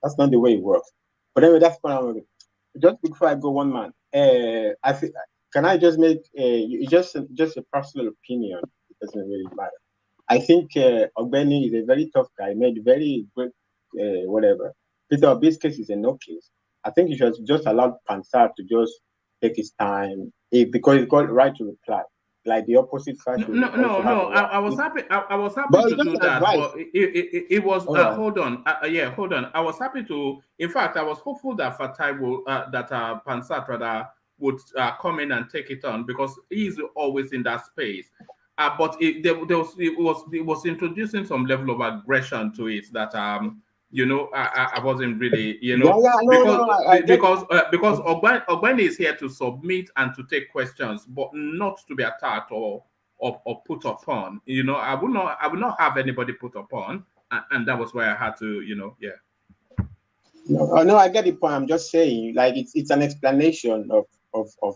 That's not the way it works. But anyway, that's what I'm. Just before I go, one man. I think. Can I just make just a personal opinion? It doesn't really matter. I think Ogbeni is a very tough guy. Made very good whatever. Peter Obi's case is a no case. I think you should just allow Pansar to just take his time because he's got right to reply. Like the opposite side. No. I was happy. I was happy to do that. But it was. Hold on. Hold on. I was happy to. In fact, I was hopeful that Fatai will that Pansat would come in and take it on because he's always in that space. But it was introducing some level of aggression to it that I wasn't really because Ogbeni is here to submit and to take questions, but not to be attacked or put upon. I would not have anybody put upon, and that was why I had to No, I get the point. I'm just saying, like it's an explanation of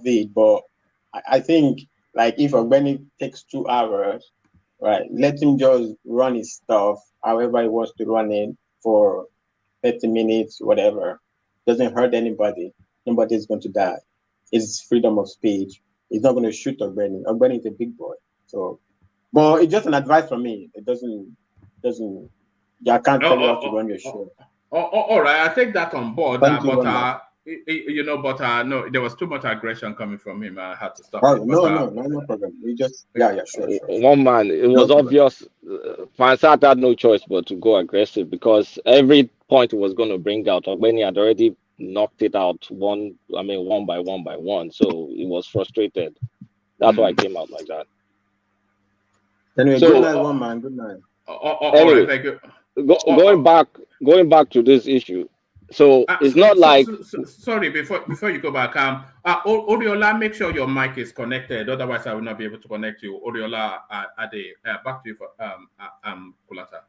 it, but I think like if Ogbeni takes 2 hours, right, let him just run his stuff however he wants to run it for 30 minutes, whatever. Doesn't hurt anybody. Nobody's going to die. It's freedom of speech. He's not going to shoot Ogbeni. Ogbeni is a big boy. So, but it's just an advice from me. It doesn't. I can't tell you how to run your show. All right, I take that on board. Thank you, no, there was too much aggression coming from him. I had to stop. No problem. We just sure. One man, it was obvious. Fansat had no choice but to go aggressive because every point he was going to bring out, when he had already knocked it out one by one. So he was frustrated. That's why I came out like that. Anyway, good night, one man. Good night. All right, thank you. Going back to this issue, So it's not like sorry, before you go back, Oriola, make sure your mic is connected. Otherwise, I will not be able to connect you. Oriola, Ade, back to you for Kulata.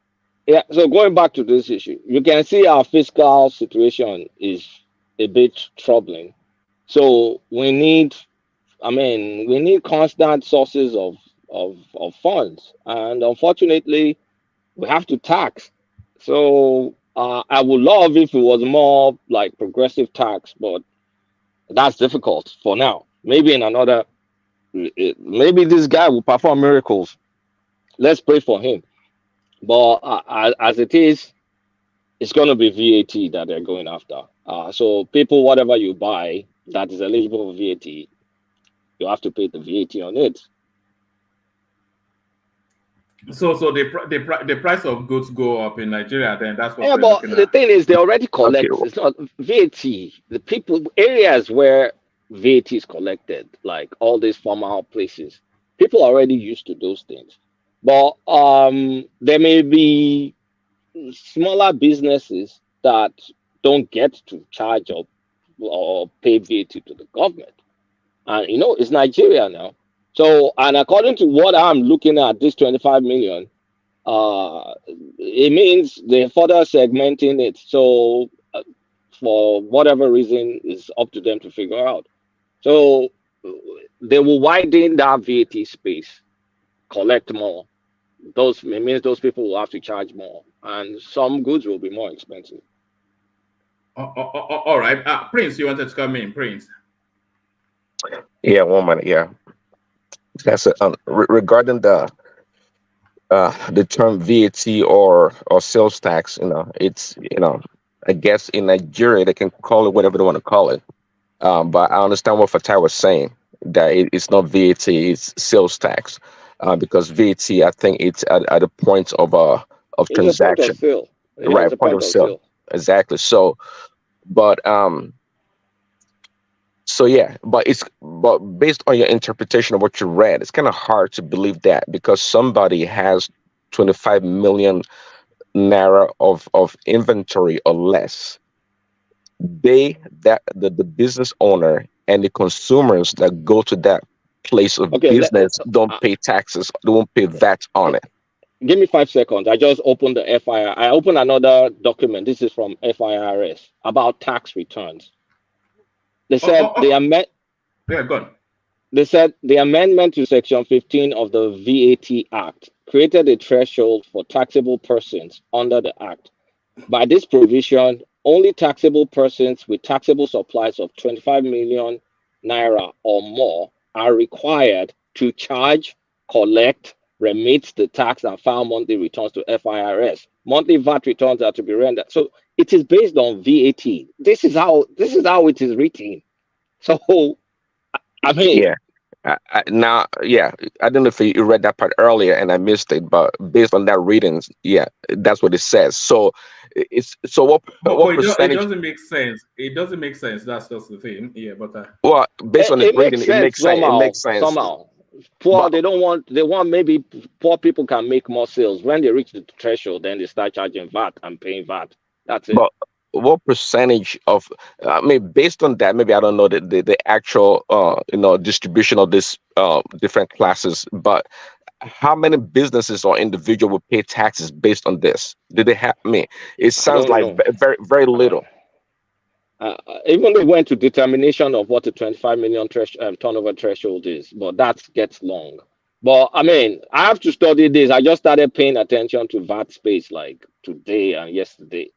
Yeah. So going back to this issue, you can see our fiscal situation is a bit troubling. So we need constant sources of funds, and unfortunately, we have to tax. So I would love if it was more like progressive tax, but that's difficult for now. Maybe in another, maybe this guy will perform miracles. Let's pray for him. But as it is, it's going to be VAT that they're going after. So people, whatever you buy that is eligible for VAT, you have to pay the VAT on it. So the price of goods go up in Nigeria, then that's what. Yeah, but the thing is, they already collect. Okay. It's not VAT. The people areas where VAT is collected, like all these formal places, people are already used to those things. But there may be smaller businesses that don't get to charge or pay VAT to the government, and it's Nigeria now. So, and according to what I'm looking at, this 25 million, it means they're further segmenting it. So, for whatever reason, it's up to them to figure out. So, they will widen that VAT space, collect more. It means those people will have to charge more, and some goods will be more expensive. All right, Prince, you wanted to come in, Prince? Yeah, 1 minute. Yeah, that's it. Regarding the term VAT or sales tax. It's I guess in Nigeria they can call it whatever they want to call it. But I understand what Fatai was saying, that it's not VAT, it's sales tax. Because VAT, I think it's at a point of transaction. It's a point of sale. Yeah, Right, it's a point of sale. Exactly. So, but so yeah, but based on your interpretation of what you read, it's kind of hard to believe that, because somebody has 25 million naira of inventory or less. The business owner and the consumers that go to that place of business don't pay taxes. They won't pay VAT on it. Give me 5 seconds. I just opened the FIR. I opened another document. This is from FIRS about tax returns. They said Yeah, go on. They said the amendment to Section 15 of the VAT Act created a threshold for taxable persons under the Act. By this provision, only taxable persons with taxable supplies of 25 million naira or more are required to charge, collect, remit the tax, and file monthly returns to FIRS. Monthly VAT returns are to be rendered. So it is based on VAT. This is how it is written. So I mean, yeah. I don't know if you read that part earlier and I missed it, but based on that reading, yeah, that's what it says. So what percentage? It doesn't make sense. It doesn't make sense. That's just the thing. Yeah, but well, based on the reading, it makes sense. Somehow, it makes sense. Somehow, poor. They want maybe poor people can make more sales. When they reach the threshold, then they start charging VAT and paying VAT. That's it. But what percentage of based on that, maybe I don't know the actual distribution of this different classes, but how many businesses or individual will pay taxes based on this? Did they have it sounds like very, very little. Even they went to determination of what the 25 million turnover threshold is, but that gets long. But I mean, I have to study this. I just started paying attention to VAT space like today and yesterday.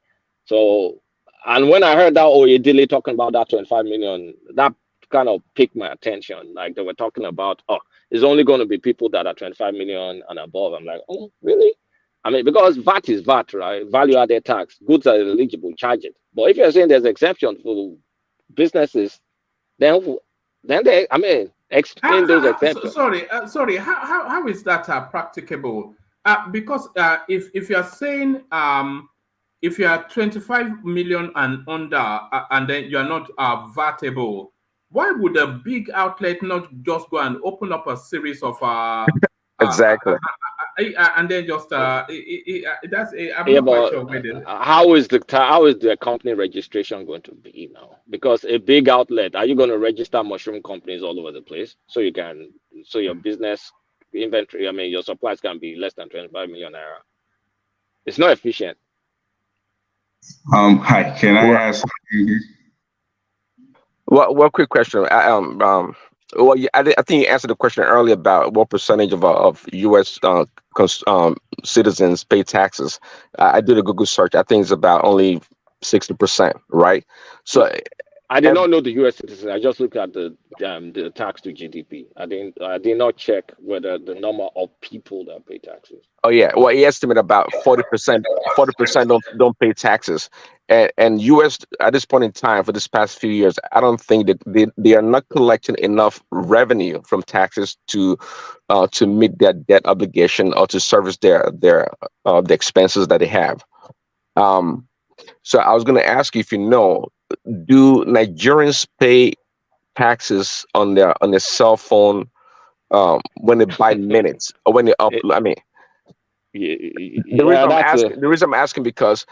So, and when I heard that Oyedele talking about that 25 million, that kind of piqued my attention. Like they were talking about, it's only going to be people that are 25 million and above. I'm like, oh, really? I mean, because VAT is VAT, right? Value added tax. Goods are eligible, charge it. But if you're saying there's exemption for businesses, then they, explain those exceptions. Sorry. How is that practicable? Because if you are saying if you are 25 million and under, and then you are not VATable, why would a big outlet not just go and open up a series of exactly and then just that's I'm Yeah, not quite but sure where the how is the company registration going to be now? Because a big outlet, are you going to register mushroom companies all over the place so your business inventory, I mean your supplies can be less than 25 million naira? It's not efficient. Hi, can I Well, ask? well, quick question. Well, I think you answered the question earlier about what percentage of U.S. Citizens pay taxes. I did a Google search. I think it's about only 60%, right? So, I did ev- not know the U.S. citizen. I just looked at the tax to GDP. I did not check whether the number of people that pay taxes. oh yeah, well, he estimate about 40%. 40% don't pay taxes, and U.S. at this point in time for this past few years, I don't think that they are not collecting enough revenue from taxes to meet their debt obligation or to service their the expenses that they have. Um, so I was going to ask you if you know, do Nigerians pay taxes on their cell phone when they buy minutes or when they up? It, I mean, yeah, that's a the reason I'm asking because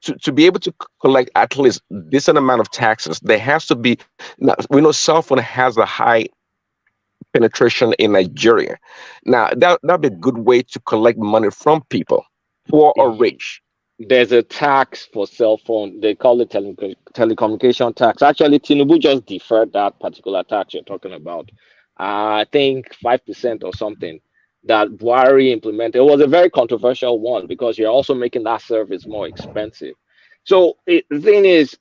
to be able to collect at least this amount of taxes, there has to be. Now, we know cell phone has a high penetration in Nigeria. Now that'd be a good way to collect money from people, poor or rich. there's a tax for cell phone. They call it telecommunication tax. Actually, Tinubu just deferred that particular tax you're talking about. I think 5% or something that Buhari implemented. It was a very controversial one because you're also making that service more expensive. So the thing is,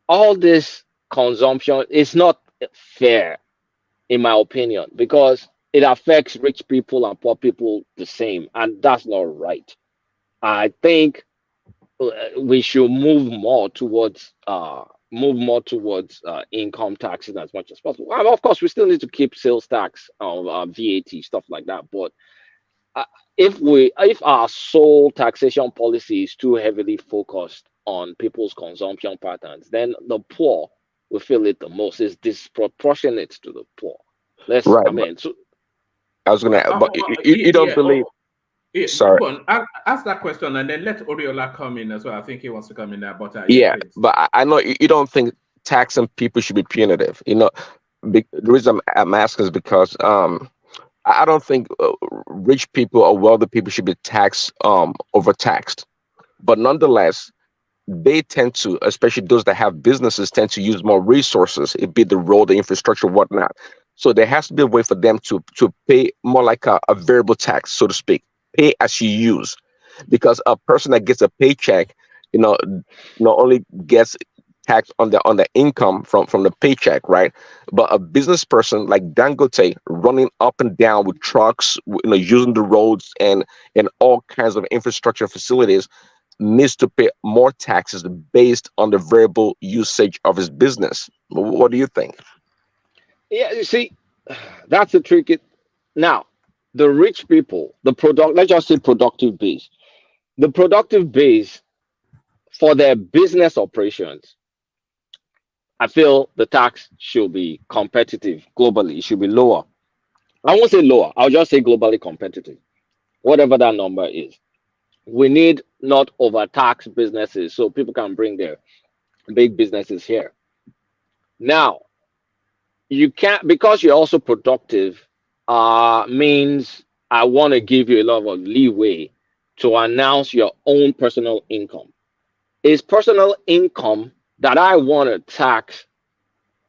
all this consumption is not fair, in my opinion, because it affects rich people and poor people the same, and that's not right. I think we should move more towards income taxes as much as possible. Well, of course, we still need to keep sales tax, VAT, stuff like that. But uh, if our sole taxation policy is too heavily focused on people's consumption patterns, then the poor will feel it the most. It's disproportionate to the poor. Right, I but mean, so I was gonna, but you don't yeah. believe? Yeah, Sorry. go on. Ask that question and then let Oriola come in as well. I think he wants to come in there, but yeah, Yeah, please. but I know you don't think taxing people should be punitive. You know, the reason I'm asking is because I don't think rich people or wealthy people should be taxed overtaxed. But nonetheless, they tend to, especially those that have businesses, tend to use more resources, it be the road, the infrastructure, whatnot. So there has to be a way for them to pay more like a variable tax, so to speak, pay as you use, because a person that gets a paycheck, you know, not only gets taxed on the income from the paycheck, right? But a business person like Dangote running up and down with trucks, you know, using the roads and all kinds of infrastructure facilities needs to pay more taxes based on the variable usage of his business. What do you think? yeah, you see, that's the tricky. Now, the rich people, let's just say productive base. The productive base for their business operations, I feel the tax should be competitive globally. It should be lower. I won't say lower, I'll just say globally competitive, whatever that number is. We need not overtax businesses so people can bring their big businesses here. Now, you can't, because you're also productive, means I want to give you a lot of leeway to announce your own personal income. Is personal income that I want to tax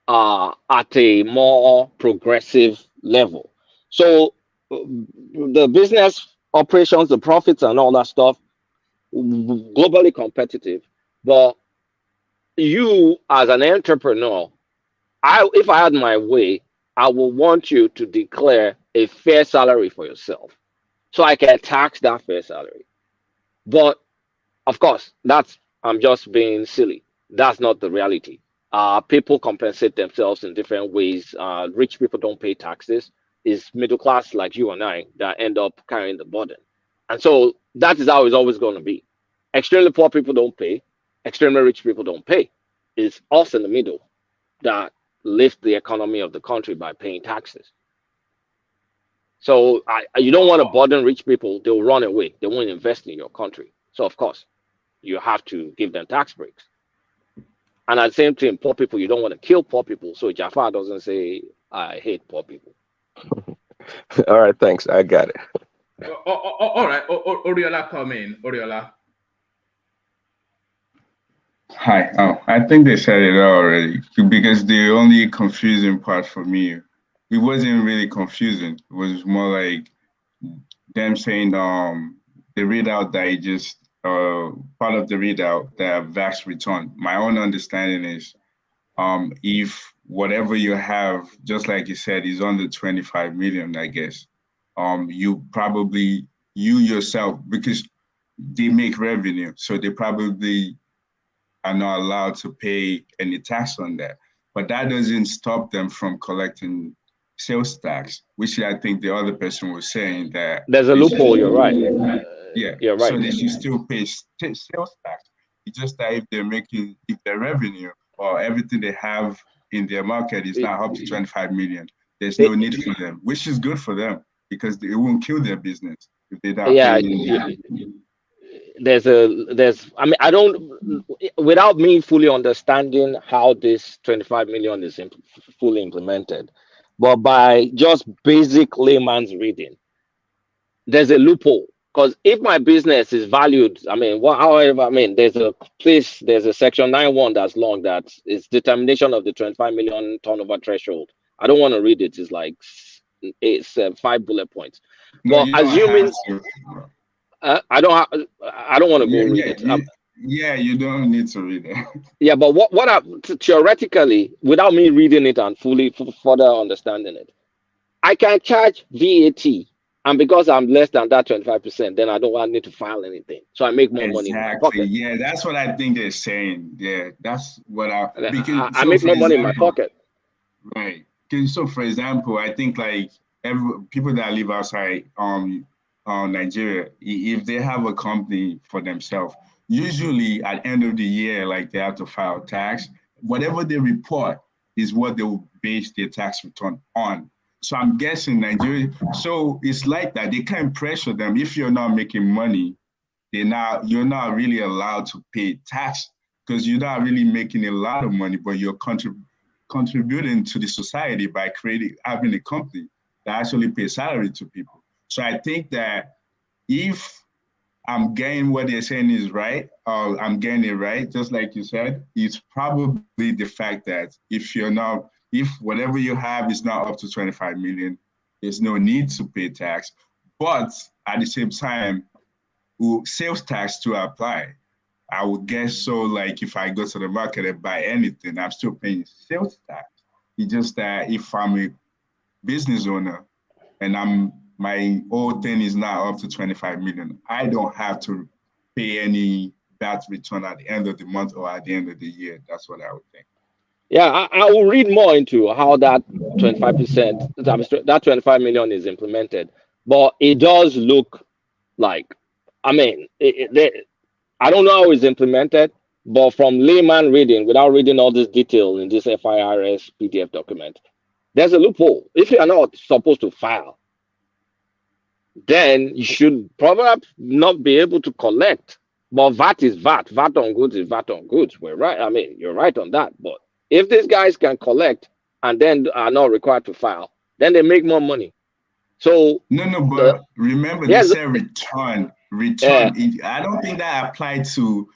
at a more progressive level. So the business operations, the profits and all that stuff, globally competitive. But you as an entrepreneur, if I had my way, I would want you to declare a fair salary for yourself so I can tax that fair salary. But of course, I'm just being silly. That's not the reality. People compensate themselves in different ways. Rich people don't pay taxes. It's middle class like you and I that end up carrying the burden. And so that is how it's always going to be. Extremely poor people don't pay. Extremely rich people don't pay. It's us in the middle that lift the economy of the country by paying taxes. So you don't want to burden rich people. They'll run away. They won't invest in your country. So of course, you have to give them tax breaks. And at the same time, poor people, you don't want to kill poor people. So Jafar doesn't say, I hate poor people. All right, thanks. I got it. All right, Oriola, come in. Oriola. Hi. Oh, I think they said it already, because the only confusing part for me, it wasn't really confusing. It was more like them saying the readout that it just part of the readout that VAX return. My own understanding is if whatever you have, just like you said, is under 25 million, I guess, you probably, you yourself, because they make revenue, so they probably are not allowed to pay any tax on that. But that doesn't stop them from collecting sales tax, which I think the other person was saying that there's a loophole. You're right. Yeah, you're right. So they should still pay sales tax. It's just that if their revenue or everything they have in their market is now up to 25 million, there's no need for them, which is good for them because it won't kill their business if they don't. Yeah. I mean, I don't, without me fully understanding how this 25 million is fully implemented, but by just basic layman's reading, there's a loophole. Because if my business is valued, I mean, however, I mean, there's a section 9.1 that's long, that is determination of the 25 million turnover threshold. I don't want to read it. It's 5 bullet points. No, but assuming I don't want to go read it. Yeah, you don't need to read it. Yeah, but theoretically, without me reading it and fully further understanding it, I can charge VAT, and because I'm less than that 25%, then I don't need to file anything, so I make more money in my pocket. Yeah, that's what I think they're saying. Yeah, that's what I make more money in my pocket. Right. So, for example, I think like people that live outside Nigeria, if they have a company for themselves, usually at the end of the year, like they have to file tax. Whatever they report is what they will base their tax return on. So I'm guessing Nigeria, so it's like that. They can't pressure them. If you're not making money, you're not really allowed to pay tax because you're not really making a lot of money, but you're contributing to the society by having a company that actually pays salary to people. So I think that if I'm getting what they're saying is right, or I'm getting it right, just like you said, it's probably the fact that if whatever you have is not up to 25 million, there's no need to pay tax. But at the same time, sales tax to apply. I would guess so, like if I go to the market and buy anything, I'm still paying sales tax. It's just that if I'm a business owner and my whole thing is now up to 25 million, I don't have to pay any VAT return at the end of the month or at the end of the year. That's what I would think. Yeah, I will read more into how that 25%, that 25 million is implemented. But it does look like, I mean, I don't know how it's implemented, but from layman reading, without reading all this detail in this FIRS PDF document, there's a loophole. If you are not supposed to file, then you should probably not be able to collect. But VAT is VAT. VAT on goods is VAT on goods. We're right. I mean, you're right on that. But if these guys can collect and then are not required to file, then they make more money. So but remember, they say return. I don't think that applied to,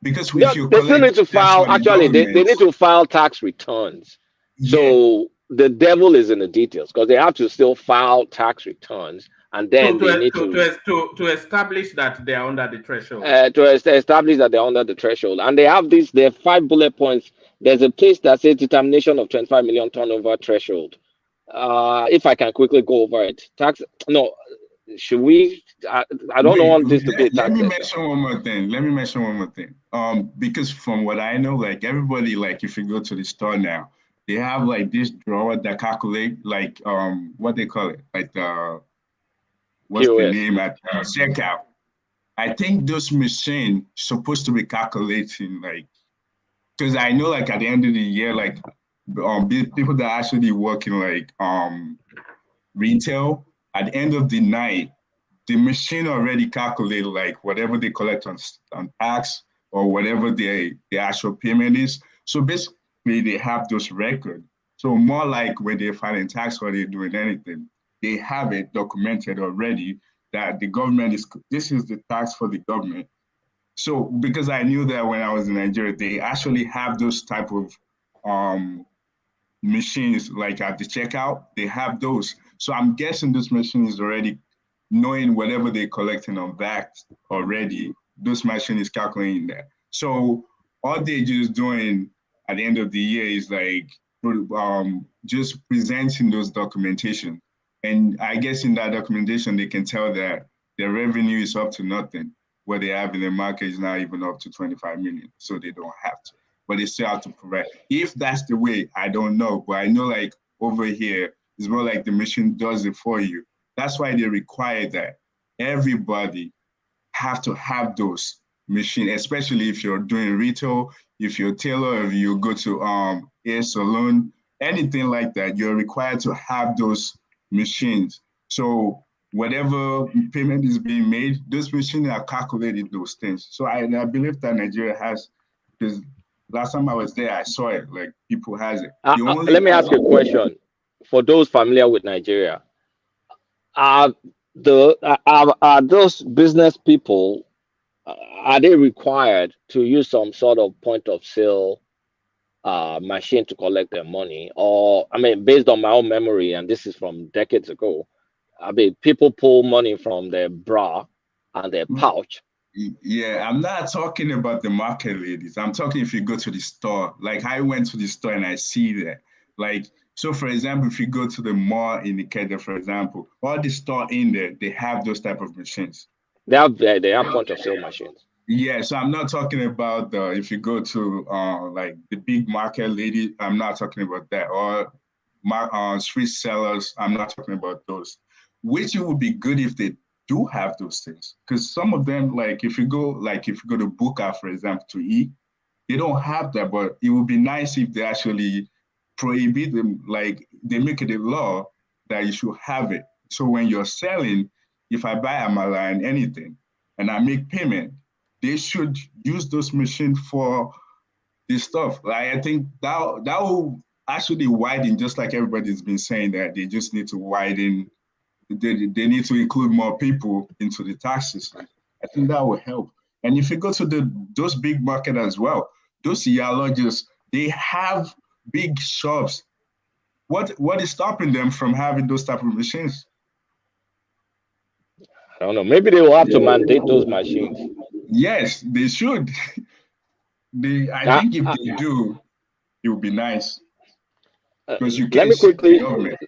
because if you they still need to file. Actually, they need to file tax returns. So the devil is in the details because they have to still file tax returns, and then they need to establish that they are under the threshold. To establish that they're under the threshold, and they have there are 5 bullet points. There's a place that says determination of 25 million turnover threshold. If I can quickly go over it, should we? I don't want this to be a tax. Let me mention one more thing. Because from what I know, like everybody, like if you go to the store now, they have like this drawer that calculate like what they call it, like what's POS. The name at checkout. I think those machines supposed to be calculating like, because I know like at the end of the year, like people that actually work in like retail, at the end of the night, the machine already calculated like whatever they collect on tax or whatever the actual payment is. So basically, they have those records. So more like when they're filing tax or they're doing anything, they have it documented already that the government this is the tax for the government. So because I knew that when I was in Nigeria, they actually have those type of machines like at the checkout, they have those. So I'm guessing this machine is already knowing whatever they're collecting on that already, this machine is calculating that. So all they're just doing at the end of the year is like just presenting those documentation. And I guess in that documentation, they can tell that their revenue is up to nothing. What they have in the market is not even up to 25 million. So they don't have to, but they still have to provide. If that's the way, I don't know, but I know like over here, it's more like the machine does it for you. That's why they require that everybody have to have those machines, especially if you're doing retail, if you're a tailor, if you go to hair salon, anything like that, you're required to have those machines. So whatever payment is being made, those machines are calculating those things. So I believe that Nigeria has, because last time I was there, I saw it, like people has it. Let me ask you a question. For those familiar with Nigeria, are those business people, are they required to use some sort of point of sale machine to collect their money? Or, I mean, based on my own memory, and this is from decades ago, I mean, people pull money from their bra and their pouch. Yeah, I'm not talking about the market ladies. I'm talking if you go to the store. Like I went to the store and I see that. Like, so for example, if you go to the mall in Ikeda, for example, all the store in there, they have those type of machines. They have point of sale machines. Yeah, so I'm not talking about if you go to like the big market lady, I'm not talking about that. Or street sellers, I'm not talking about those. Which it would be good if they do have those things, because some of them, like if you go to Buka, for example, to eat, they don't have that. But it would be nice if they actually prohibit them, like they make it a law that you should have it. So when you're selling, if I buy amala and anything, and I make payment, they should use those machines for this stuff. Like I think that will actually widen, just like everybody's been saying that they just need to widen. They need to include more people into the tax system. I think that will help. And if you go to those big market as well, those yalogists, they have big shops. What is stopping them from having those type of machines? I don't know. Maybe they will have to mandate those machines. Yes, they should. I think if they do, it would be nice. Because you can't see the government.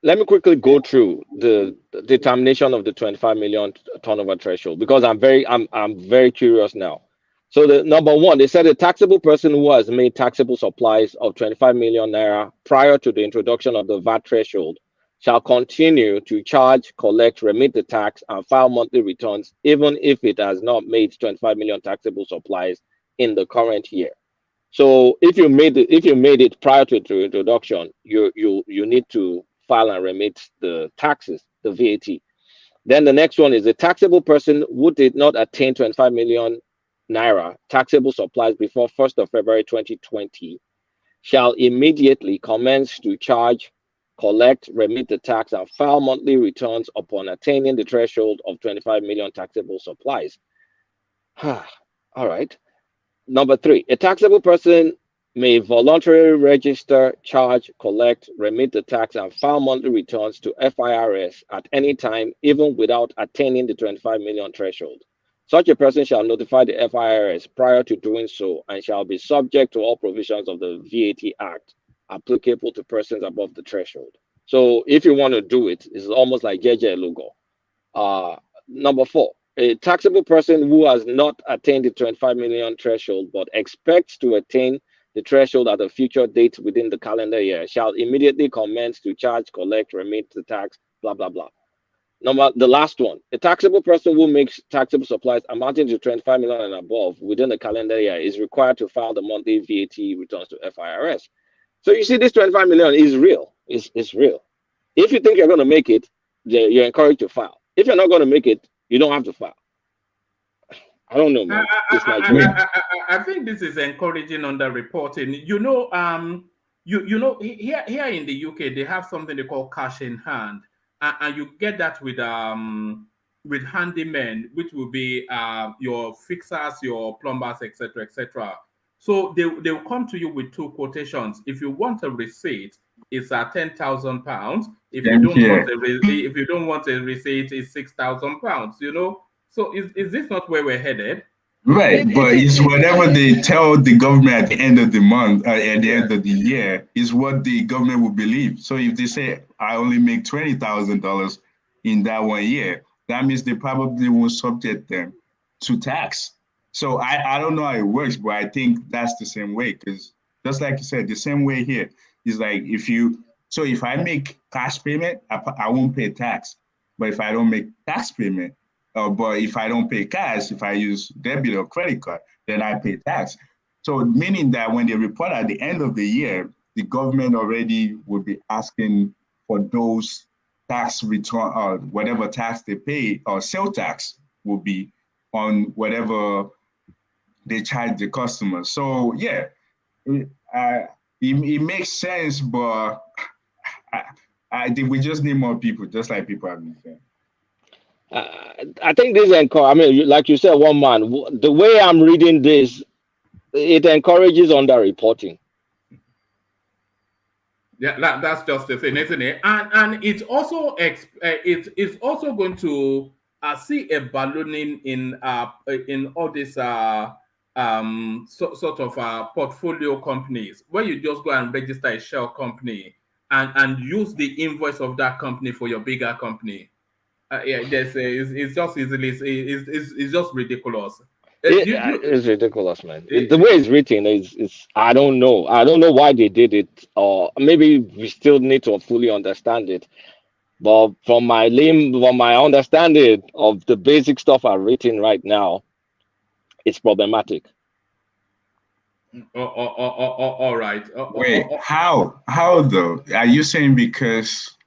Let me quickly go through the determination of the 25 million turnover threshold, because I'm very curious now. So the number one, they said a taxable person who has made taxable supplies of 25 million naira prior to the introduction of the VAT threshold shall continue to charge, collect, remit the tax, and file monthly returns, even if it has not made 25 million taxable supplies in the current year. So if you made it prior to the introduction, you need to file and remit the taxes, the VAT. Then the next one is the taxable person who did not attain 25 million naira taxable supplies before 1st of February 2020 shall immediately commence to charge, collect, remit the tax, and file monthly returns upon attaining the threshold of 25 million taxable supplies. All right. Number 3, a taxable person may voluntarily register, charge, collect, remit the tax, and file monthly returns to FIRS at any time, even without attaining the 25 million threshold. Such a person shall notify the FIRS prior to doing so and shall be subject to all provisions of the VAT Act applicable to persons above the threshold. So if you want to do it, it's almost like JJ logo. Number 4, a taxable person who has not attained the 25 million threshold but expects to attain the threshold at a future date within the calendar year shall immediately commence to charge, collect, remit the tax, blah, blah, blah. The last one, a taxable person who makes taxable supplies amounting to 25 million and above within the calendar year is required to file the monthly VAT returns to FIRS. So you see, this 25 million is real. It's real. If you think you're going to make it, you're encouraged to file. If you're not going to make it, you don't have to file. I don't know, man. It's Nigeria. I think this is encouraging underreporting. You know, you know, here in the UK, they have something they call cash in hand, and you get that with handymen, which will be your fixers, your plumbers, etc., etc. So they'll come to you with two quotations. If you want a receipt, it's at £10,000. If you don't want a receipt, it's £6,000. You know. So is this not where we're headed? Right, but it's whatever they tell the government at the end of the month, at the end of the year, is what the government will believe. So if they say, I only make $20,000 in that 1 year, that means they probably won't subject them to tax. So I don't know how it works, but I think that's the same way, because just like you said, the same way here is like if I make cash payment, I won't pay tax. But if I don't make tax payment, but if I don't pay cash, if I use debit or credit card, then I pay tax. So meaning that when they report at the end of the year, the government already would be asking for those tax return or whatever tax they pay or sale tax will be on whatever they charge the customer. So yeah, it makes sense, but I think we just need more people, just like people have been saying. I think this I mean, like you said, one man. The way I'm reading this, it encourages underreporting. Yeah, that's just the thing, isn't it? And it's also it's also going to see a ballooning in all these sort of portfolio companies where you just go and register a shell company and use the invoice of that company for your bigger company. It's just it's just ridiculous. It's ridiculous, man. The way it's written is I don't know why they did it, or maybe we still need to fully understand it. But from my understanding of the basic stuff I've written right now, it's problematic. All right. Wait, how though? Are you saying because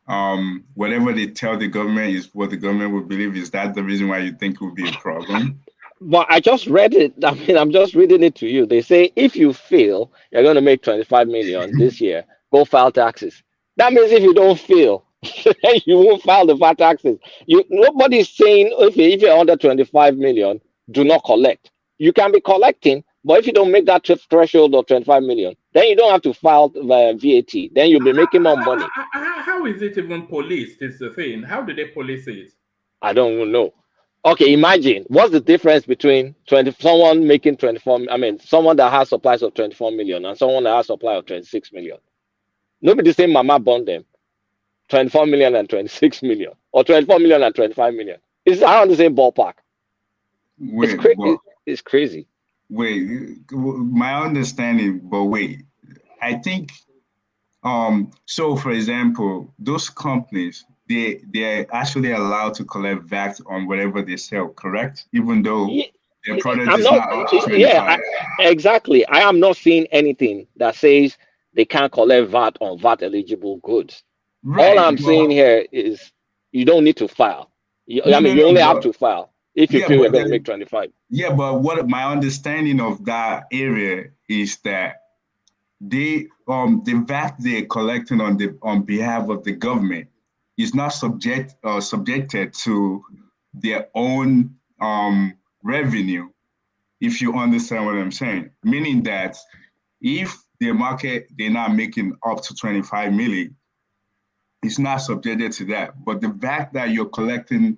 whatever they tell the government is what the government will believe? Is that the reason why you think it would be a problem? But I just read it. I mean, I'm just reading it to you. They say if you fail, you're going to make 25 million this year. Go file taxes. That means if you don't fail, you won't file the VAT taxes. Nobody's saying if you're under 25 million, do not collect. You can be collecting, but if you don't make that threshold of 25 million, then you don't have to file VAT. Then you'll be making more money. How is it even policed? Is the thing. How do they police it? I don't even know. Okay, imagine what's the difference between someone making 24. I mean, someone that has supplies of 24 million and someone that has supply of 26 million. Nobody say mama bond them 24 million and 26 million, or 24 million and 25 million. It's around the same ballpark. Wait, it's crazy. Wait, my understanding, but wait, I think, so for example, those companies, they're actually allowed to collect VAT on whatever they sell, correct? Even though their product is not up to 25. Yeah, exactly. I am not seeing anything that says they can't collect VAT on VAT eligible goods. Right, all I'm saying here is you don't need to file. You only have to file if you feel you're going to make 25. Yeah, but what my understanding of that area is that the VAT they're collecting on behalf of the government is not subjected to their own revenue, if you understand what I'm saying. Meaning that if the market, they're not making up to 25 million, it's not subjected to that. But the VAT that you're collecting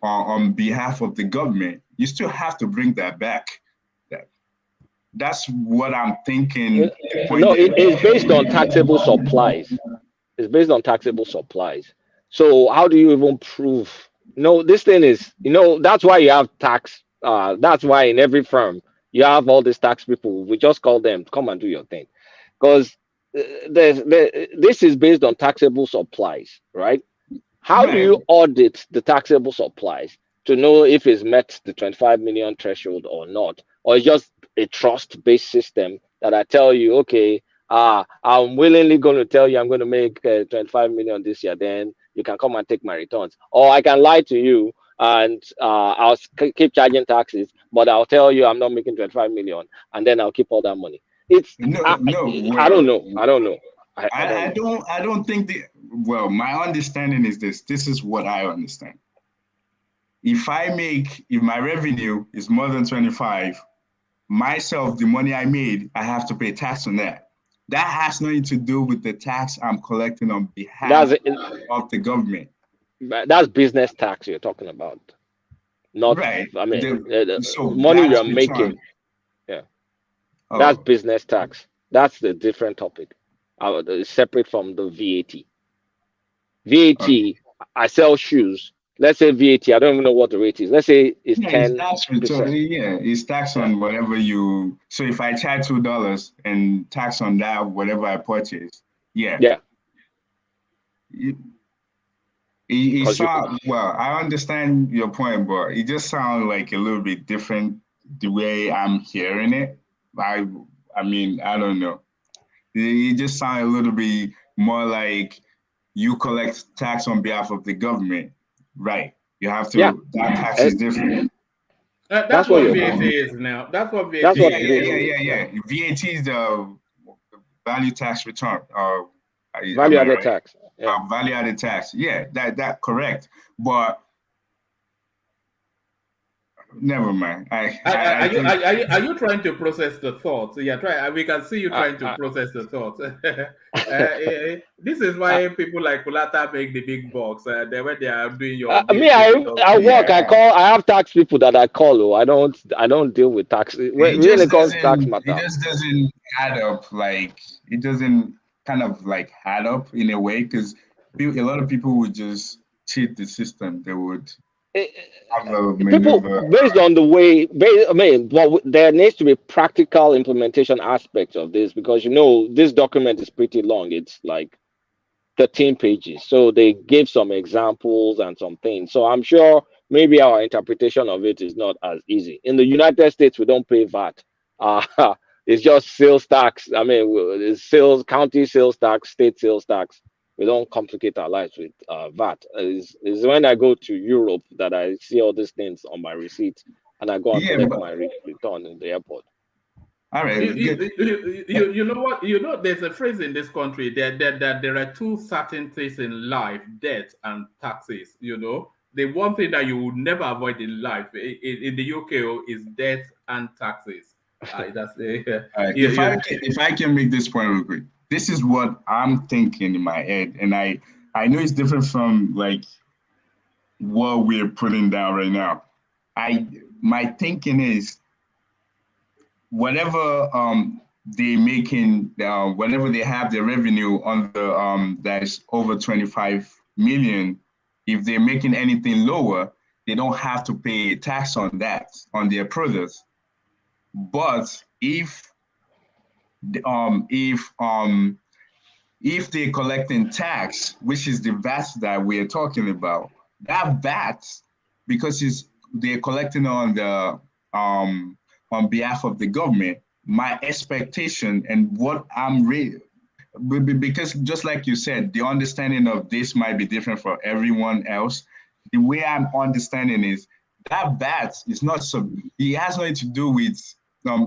on behalf of the government, you still have to bring that back. That's what I'm thinking. No, it's based on taxable supplies. It's based on taxable supplies. So how do you even prove? This thing is, that's why you have tax. That's why in every firm you have all these tax people. We just call them, come and do your thing. Because this is based on taxable supplies, right? How do you audit the taxable supplies to know if it's met the 25 million threshold or not? Or it's just a trust-based system that I tell you, okay, I'm willingly going to tell you I'm going to make 25 million this year. Then you can come and take my returns. Or I can lie to you and I'll keep charging taxes, but I'll tell you I'm not making 25 million, and then I'll keep all that money. It's I don't know. I don't know. I don't think well, my understanding is this. This is what I understand. If my revenue is more than 25, myself, the money I made, I have to pay tax on that. That has nothing to do with the tax I'm collecting on behalf of the government. That's business tax you're talking about. Not right. I mean, so money you're making. Yeah. Oh. That's business tax. That's the different topic. Separate from the VAT. VAT, okay. I sell shoes. Let's say VAT, I don't even know what the rate is. Let's say it's 10%. It's tax on whatever you. So if I charge $2 and tax on that, whatever I purchase, yeah. It sounds, well, I understand your point, but it just sounds like a little bit different the way I'm hearing it. I mean, I don't know. It just sounds a little bit more like you collect tax on behalf of the government. Right. You have to, that tax is different. That's what VAT is now. That's what VAT is. Yeah. VAT is the value tax return. Value added tax. Value added tax. Yeah, that correct. But never mind. Are you trying to process the thoughts? Yeah, try. We can see you trying to process the thoughts. This is why people like Kulata make the big bucks. When they are doing your. I work. I have tax people that I call. I don't deal with tax. When it comes to tax matter, it just doesn't add up. Like it doesn't kind of like add up in a way, because a lot of people would just cheat the system. They would. People based on the way, but there needs to be practical implementation aspects of this, because this document is pretty long. It's like 13 pages, so they give some examples and some things. So I'm sure maybe our interpretation of it is not as easy. In the United States, we don't pay VAT. It's just sales tax. I mean, it's county sales tax, state sales tax. We don't complicate our lives with VAT. Is when I go to Europe that I see all these things on my receipt, and I go and collect my return in the airport. All right. You know what? There's a phrase in this country that there are two certain things in life: debt and taxes. The one thing that you would never avoid in life in the UK is debt and taxes. If I can make this point real quick. This is what I'm thinking in my head, and I know it's different from like what we're putting down right now. My thinking is whatever they making, whenever they have their revenue on the that's over 25 million, if they're making anything lower, they don't have to pay tax on that on their products. But if they're collecting tax, which is the VAT that we're talking about, that VAT, because they're collecting on the on behalf of the government, my expectation and what I'm reading, because just like you said, the understanding of this might be different for everyone else. The way I'm understanding is that VAT is not it has nothing to do with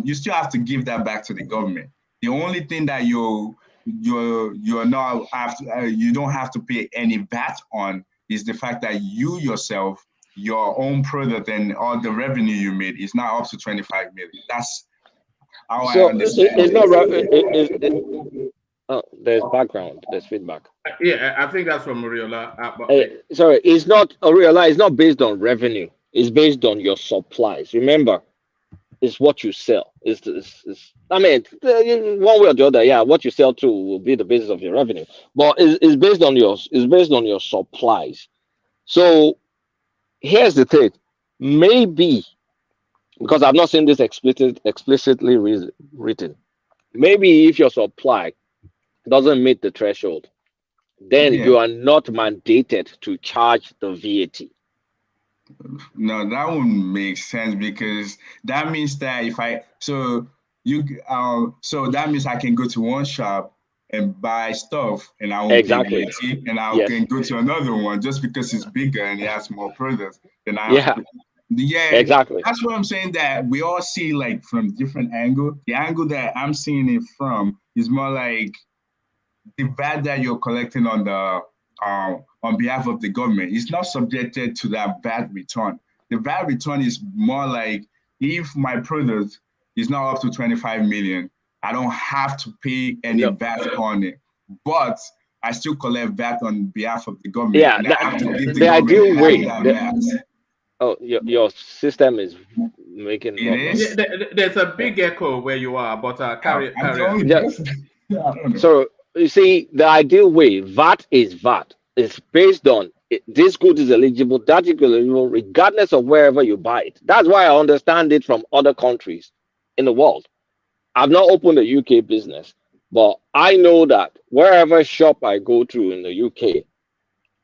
you still have to give that back to the government. The only thing that you're not you don't have to pay any VAT on is the fact that you yourself, your own product and all the revenue you made is now up to 25 million. That's how I understand. It's not. There's background. There's feedback. Yeah, I think that's from Oriola. Sorry, it's not Oriola. It's not based on revenue. It's based on your supplies. Remember. Is what you sell. I mean, one way or the other, what you sell to will be the basis of your revenue. But it's based on your supplies. So here's the thing. Maybe, because I've not seen this explicitly written, maybe if your supply doesn't meet the threshold, then you are not mandated to charge the VAT. No, that wouldn't make sense, because that means that so that means I can go to one shop and buy stuff, and I won't Exactly. pay VAT, and I Yes. can go to another one just because it's bigger and it has more products. Then I have Yeah. to pay. Yeah, Exactly. that's what I'm saying. That we all see like from different angle. The angle that I'm seeing it from is more like the VAT that you're collecting on the on behalf of the government is not subjected to that VAT return. The VAT return is more like if my product is not up to 25 million, I don't have to pay any VAT on it, but I still collect VAT on behalf of the government. Yeah, and I have to give the ideal government way. half that VAT. Oh, your system is making problems. Yeah, there's a big echo where you are, but carry on. Yeah. So you see, the ideal way, VAT is VAT. It's based on this good is eligible, that is eligible, regardless of wherever you buy it. That's why I understand it from other countries in the world. I've not opened a UK business, but I know that wherever shop I go to in the UK,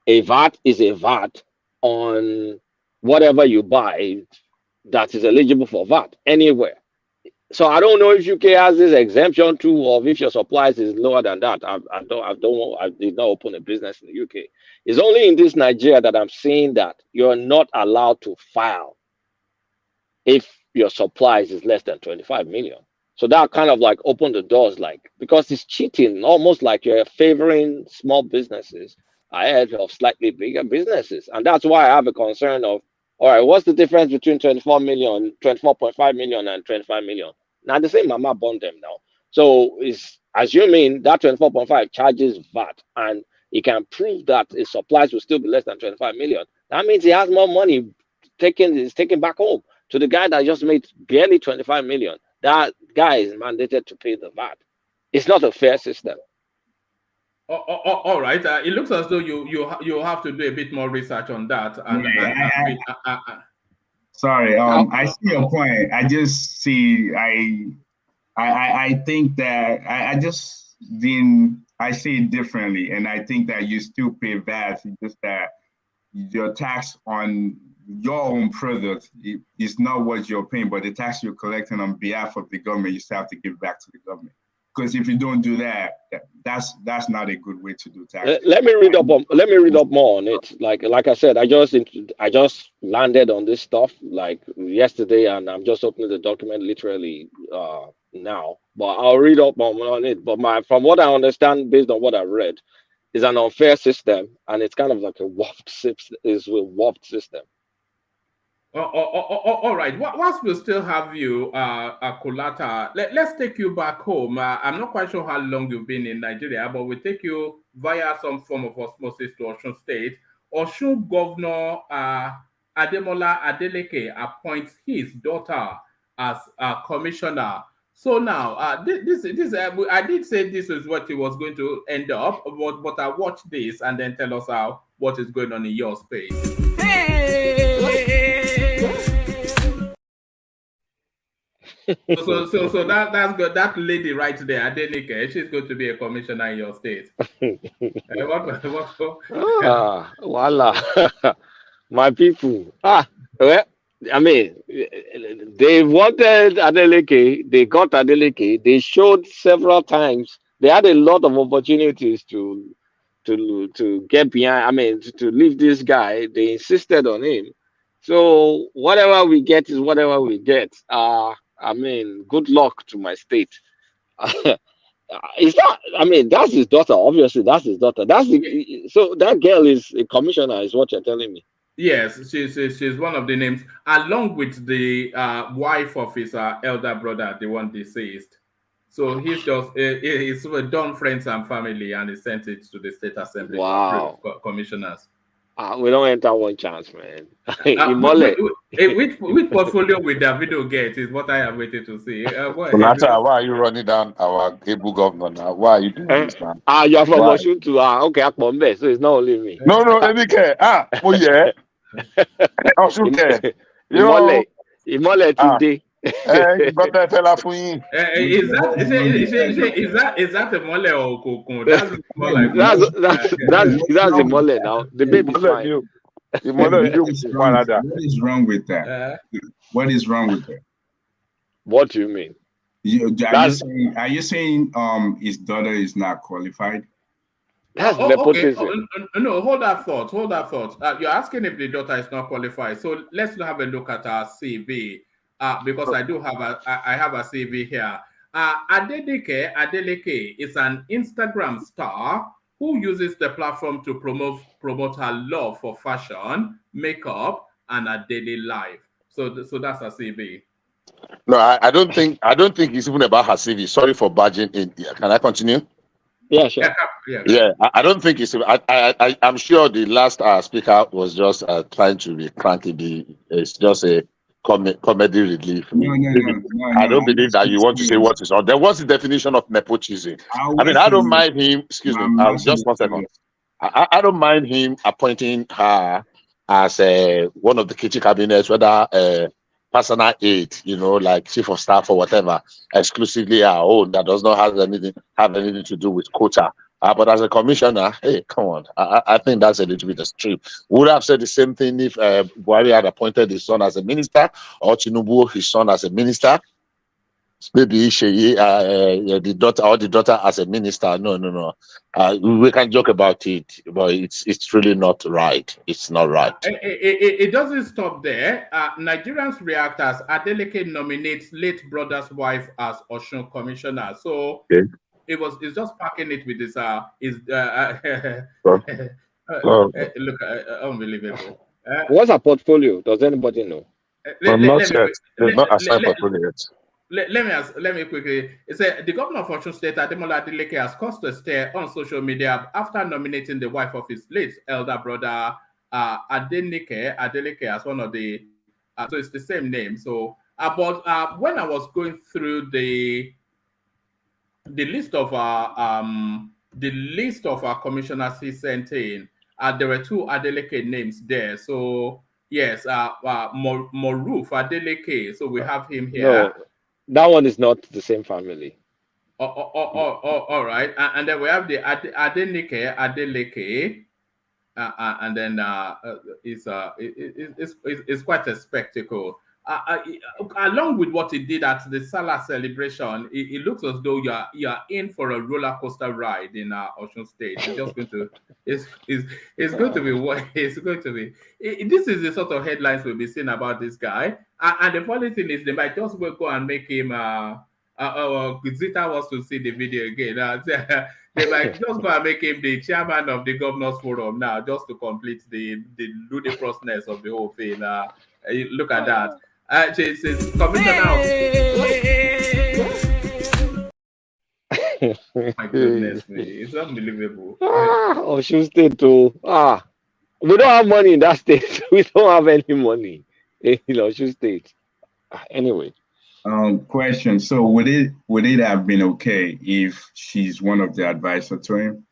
a VAT is a VAT on whatever you buy that is eligible for VAT anywhere. So I don't know if UK has this exemption too, or if your supplies is lower than that. I did not open a business in the UK. It's only in this Nigeria that I'm seeing that you're not allowed to file if your supplies is less than 25 million. So that kind of like opened the doors, like, because it's cheating, almost like you're favoring small businesses ahead of slightly bigger businesses. And that's why I have a concern of, all right, what's the difference between 24.5 million and 25 million? Now the same mama bond them now. So it's assuming that 24.5 charges VAT and he can prove that his supplies will still be less than 25 million. That means he has more money taken back home to the guy that just made barely 25 million. That guy is mandated to pay the VAT. It's not a fair system. All right. It looks as though you have to do a bit more research on that. Sorry, I see your point. I just see I think that I see it differently, and I think that you still pay VAT. It's just that your tax on your own product is not what you're paying, but the tax you're collecting on behalf of the government, you still have to give back to the government. Because if you don't do that, that's not a good way to do tax. Let me read up more on it. Like I said, I just landed on this stuff like yesterday, and I'm just opening the document literally now. But I'll read up on it. But from what I understand, based on what I read, is an unfair system, and it's kind of like a warped system. All right. Whilst we still have you, Akolata, let's take you back home. I'm not quite sure how long you've been in Nigeria, but we'll take you via some form of osmosis to Osun State. Osun Governor Ademola Adeleke appoints his daughter as a commissioner. So now, this I did say this is what it was going to end up, but I watched this and then tell us what is going on in your space. So that's good. That lady right there, Adeleke, she's going to be a commissioner in your state. Voila. My people. Well, I mean, they wanted Adeleke, they got Adeleke, they showed several times, they had a lot of opportunities to get behind, I mean, to leave this guy. They insisted on him. So whatever we get is whatever we get. I mean, good luck to my state. It's not, I mean, that's his daughter. Obviously, that's his daughter. So that girl is a commissioner, is what you're telling me. Yes, she's one of the names, along with the wife of his elder brother, the one deceased. So he's done friends and family, and he sent it to the state assembly. Wow. Commissioners. We don't enter one chance, man. Which portfolio will Davido get is what I am waiting to see. Why are you running down our able governor now? Why are you doing this, man? You're from Osun to okay, Akpombe, so it's not only me. No, Adeleke. Oh yeah. Osun Imole today. You got that fella for you. Is that a mole or kokon? That's more like that's a mole now. The baby's fine. What is wrong with that? What is wrong with that? What do you mean? Are you saying his daughter is not qualified? That's Okay. nepotism. No, hold that thought. You're asking if the daughter is not qualified. So let's have a look at her CV. Because I have a CV here. Adeleke is an Instagram star who uses the platform to promote her love for fashion, makeup, and her daily life. So that's her CV. No, I don't think it's even about her CV. Sorry for barging in. Can I continue? Yeah, sure. Yeah, I don't think it's. I'm sure the last speaker was just trying to be cranky. It's just a comedy relief. No, I don't believe that you want to say what is on. There was the definition of nepotism. I mean, I don't mind him. Excuse me. Just 1 second. I don't mind him appointing her as one of the kitchen cabinets, whether personal aid, like chief of staff or whatever, exclusively our own, that does not have anything to do with quota. But as a commissioner, hey, come on. I think that's a little bit extreme. Would have said the same thing if Buhari had appointed his son as a minister, or Tinubu his son as a minister. Maybe the daughter as a minister. No. We can joke about it, but it's really not right. It's not right. It doesn't stop there. Nigerians react as Adeleke nominates late brother's wife as Osun commissioner. So it's just packing it with his look, unbelievable. What's her portfolio? Does anybody know? Let me quickly. It said the governor of Osun State, Ademola Adeleke, has caused a stir on social media after nominating the wife of his late elder brother, Adeleke, as one of the. So it's the same name. So, but when I was going through the list of our commissioners he sent in, there were 2 Adeleke names there. So yes, Moruf Adeleke. So we have him here. No, that one is not the same family. All right. And then we have the Adeleke, and then it's quite a spectacle. Along with what he did at the Salah celebration, it looks as though you are in for a roller coaster ride in Osun State. It's just going to it's going to be what it's going to be. This is the sort of headlines we'll be seeing about this guy. And the funny thing is, they might just go and make him. Zita wants to see the video again. They might just go and make him the chairman of the governors forum now, just to complete the ludicrousness of the whole thing. Look at that. It's commissioner. My goodness me, it's unbelievable. Osun State too. We don't have money in that state. We don't have any money in Osun State. Anyway. Question. So would it have been okay if she's one of the advisors to him?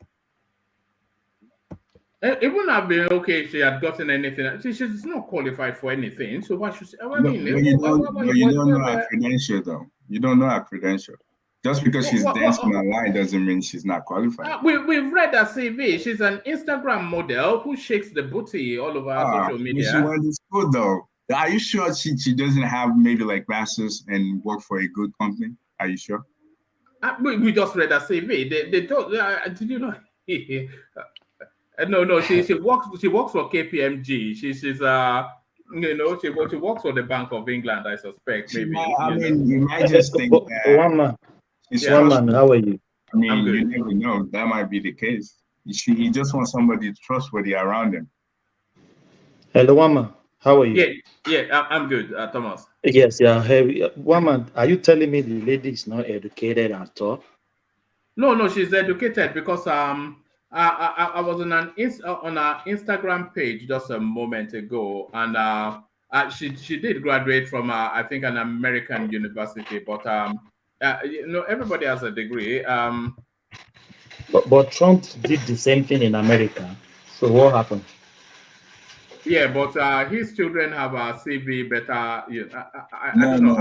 It wouldn't have been okay if she had gotten anything. She's not qualified for anything. So why should she? You don't know her credential, though. You don't know her credential. Just because she's dancing online doesn't mean she's not qualified. We've read her CV. She's an Instagram model who shakes the booty all over social media. She went to school, though. Are you sure she doesn't have maybe like classes and work for a good company? Are you sure? We just read her CV. They told. Did you know? No. She works for KPMG. She's she works for the Bank of England. I suspect maybe. You might just think that. One man. How are you? I mean, you never know. That might be the case. He just wants somebody trustworthy around him. Hello, Wama. How are you? Yeah, I'm good, Thomas. Yes, yeah. Hey, Wama, are you telling me the lady is not educated at all? No, she's educated because I was on our Instagram page just a moment ago, and she did graduate from I think an American university, but everybody has a degree. But Trump did the same thing in America. So what happened? Yeah, but his children have a CV better. I No, don't know.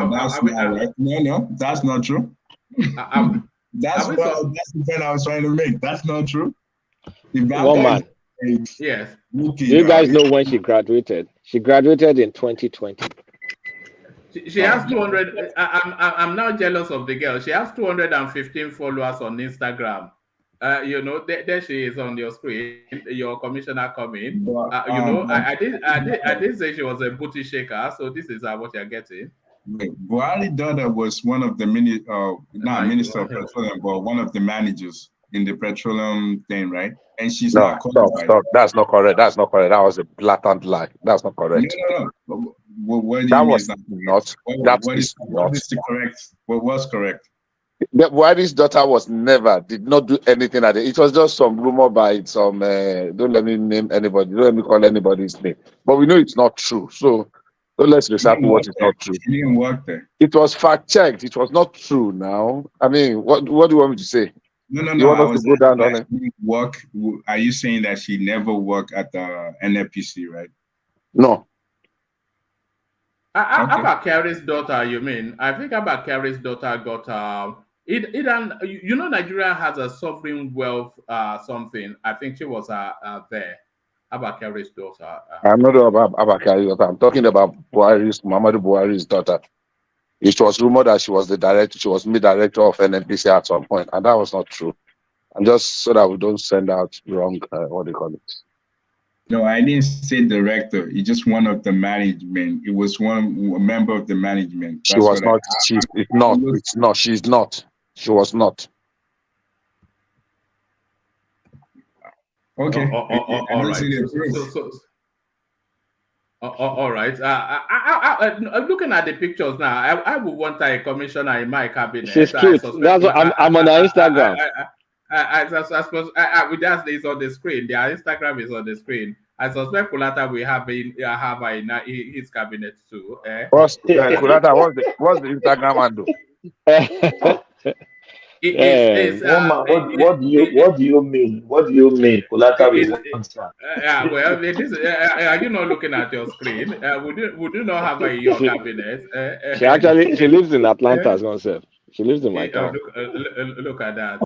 that's not true. That's the point I was trying to make. That's not true. One man. Yes. Do you guys know when she graduated? She graduated in 2020. She has 200. I'm now jealous of the girl. She has 215 followers on Instagram. You know, there she is on your screen. Your commissioner coming. But, You know, I did say she was a booty shaker. So this is what you're getting. Buhari's daughter was one of the not minister of petroleum, but one of the managers in the petroleum thing, right? And she's No, not qualified. stop. That's not correct. That's not correct. That was a blatant lie. That's not correct. No. What do you That mean was it's not not. correct? That What is is not. the correct? What was correct? Buhari's daughter did not do anything at it. It was just some rumor by some. Don't let me name anybody. Don't let me call anybody's name. But we know it's not true. So don't let's recycle what is not true. She didn't work there. It was fact checked. It was not true. Now, I mean, what do you want me to say? No. You want I us was to go down on it? work. Are you saying that she never worked at the NFPC, right? No. Abakari's daughter, you mean? I think Abakari's daughter got you know, Nigeria has a sovereign wealth something. I think she was there. Abakari's daughter. I'm not about Abakari's daughter. I'm talking about Muhammadu Buhari's daughter. It was rumored that she was the director. She was made director of NNPC at some point, and that was not true. And just so that we don't send out wrong, what do you call it? No, I didn't say director. It's just one of the management. It was a member of the management. She was not. She's not. It's not. She's not. She was not. Okay. All right. All right. Looking at the pictures now, I would want a commissioner in my cabinet. She's cute. That's what I'm on her Instagram. I suppose it's on the screen. Their Instagram is on the screen. I suspect Kulata will have in his cabinet too. What's Kulata? What's the Instagram handle? What do you mean? What do you mean? Kulata will answer. Well, are you not looking at your screen? Would you not have her in your cabinet? She lives in Atlanta as herself. She lives in my town. Look at that.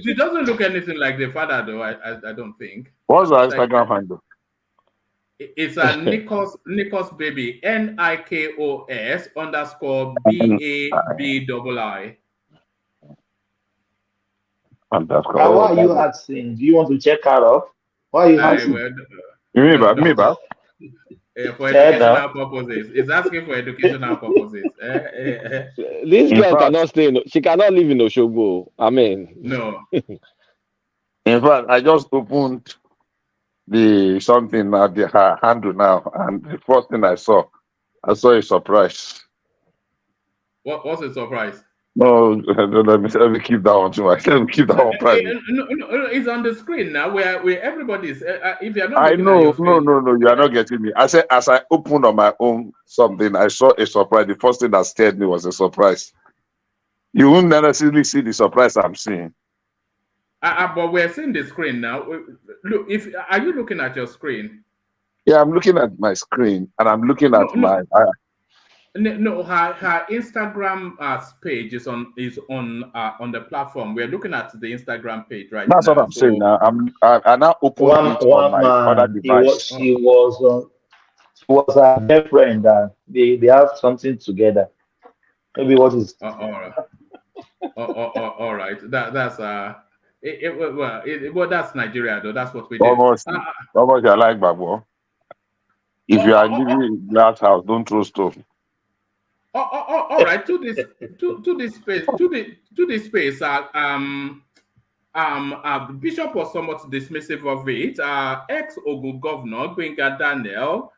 She doesn't look anything like the father, though. I don't think. What's her Instagram handle? It's a Nikos baby, NIKOS _BABII. And why are you asking? Do you want to check her out? Why are you asking? Me, Bob? For educational purposes. It's asking for educational purposes. This girl cannot stay. She cannot live in Oshogo. I mean, no. In fact, I just opened something at her handle now, and the first thing I saw a surprise. What's a surprise? No, let me keep that one to myself. Let me keep that one private. No, it's on the screen now where everybody's. If you're not, I know, no, you are not getting me. I said, as I opened on my own something, I saw a surprise. The first thing that scared me was a surprise. You won't necessarily see the surprise I'm seeing. But we're seeing the screen now. Look, are you looking at your screen? Yeah, I'm looking at my screen, and I'm looking at my. No, her Instagram page is on the platform. We're looking at the Instagram page right now. That's what I'm saying now. I now open it on my other device. She was her girlfriend. They have something together. Maybe what is? All right. All right. That's well, that's Nigeria though. That's what we do. Almost you like Babo. If you are living in glass house, don't throw stuff. All right. To this space. Bishop was somewhat dismissive of it. Ex-Ogun governor Gbenga Daniel.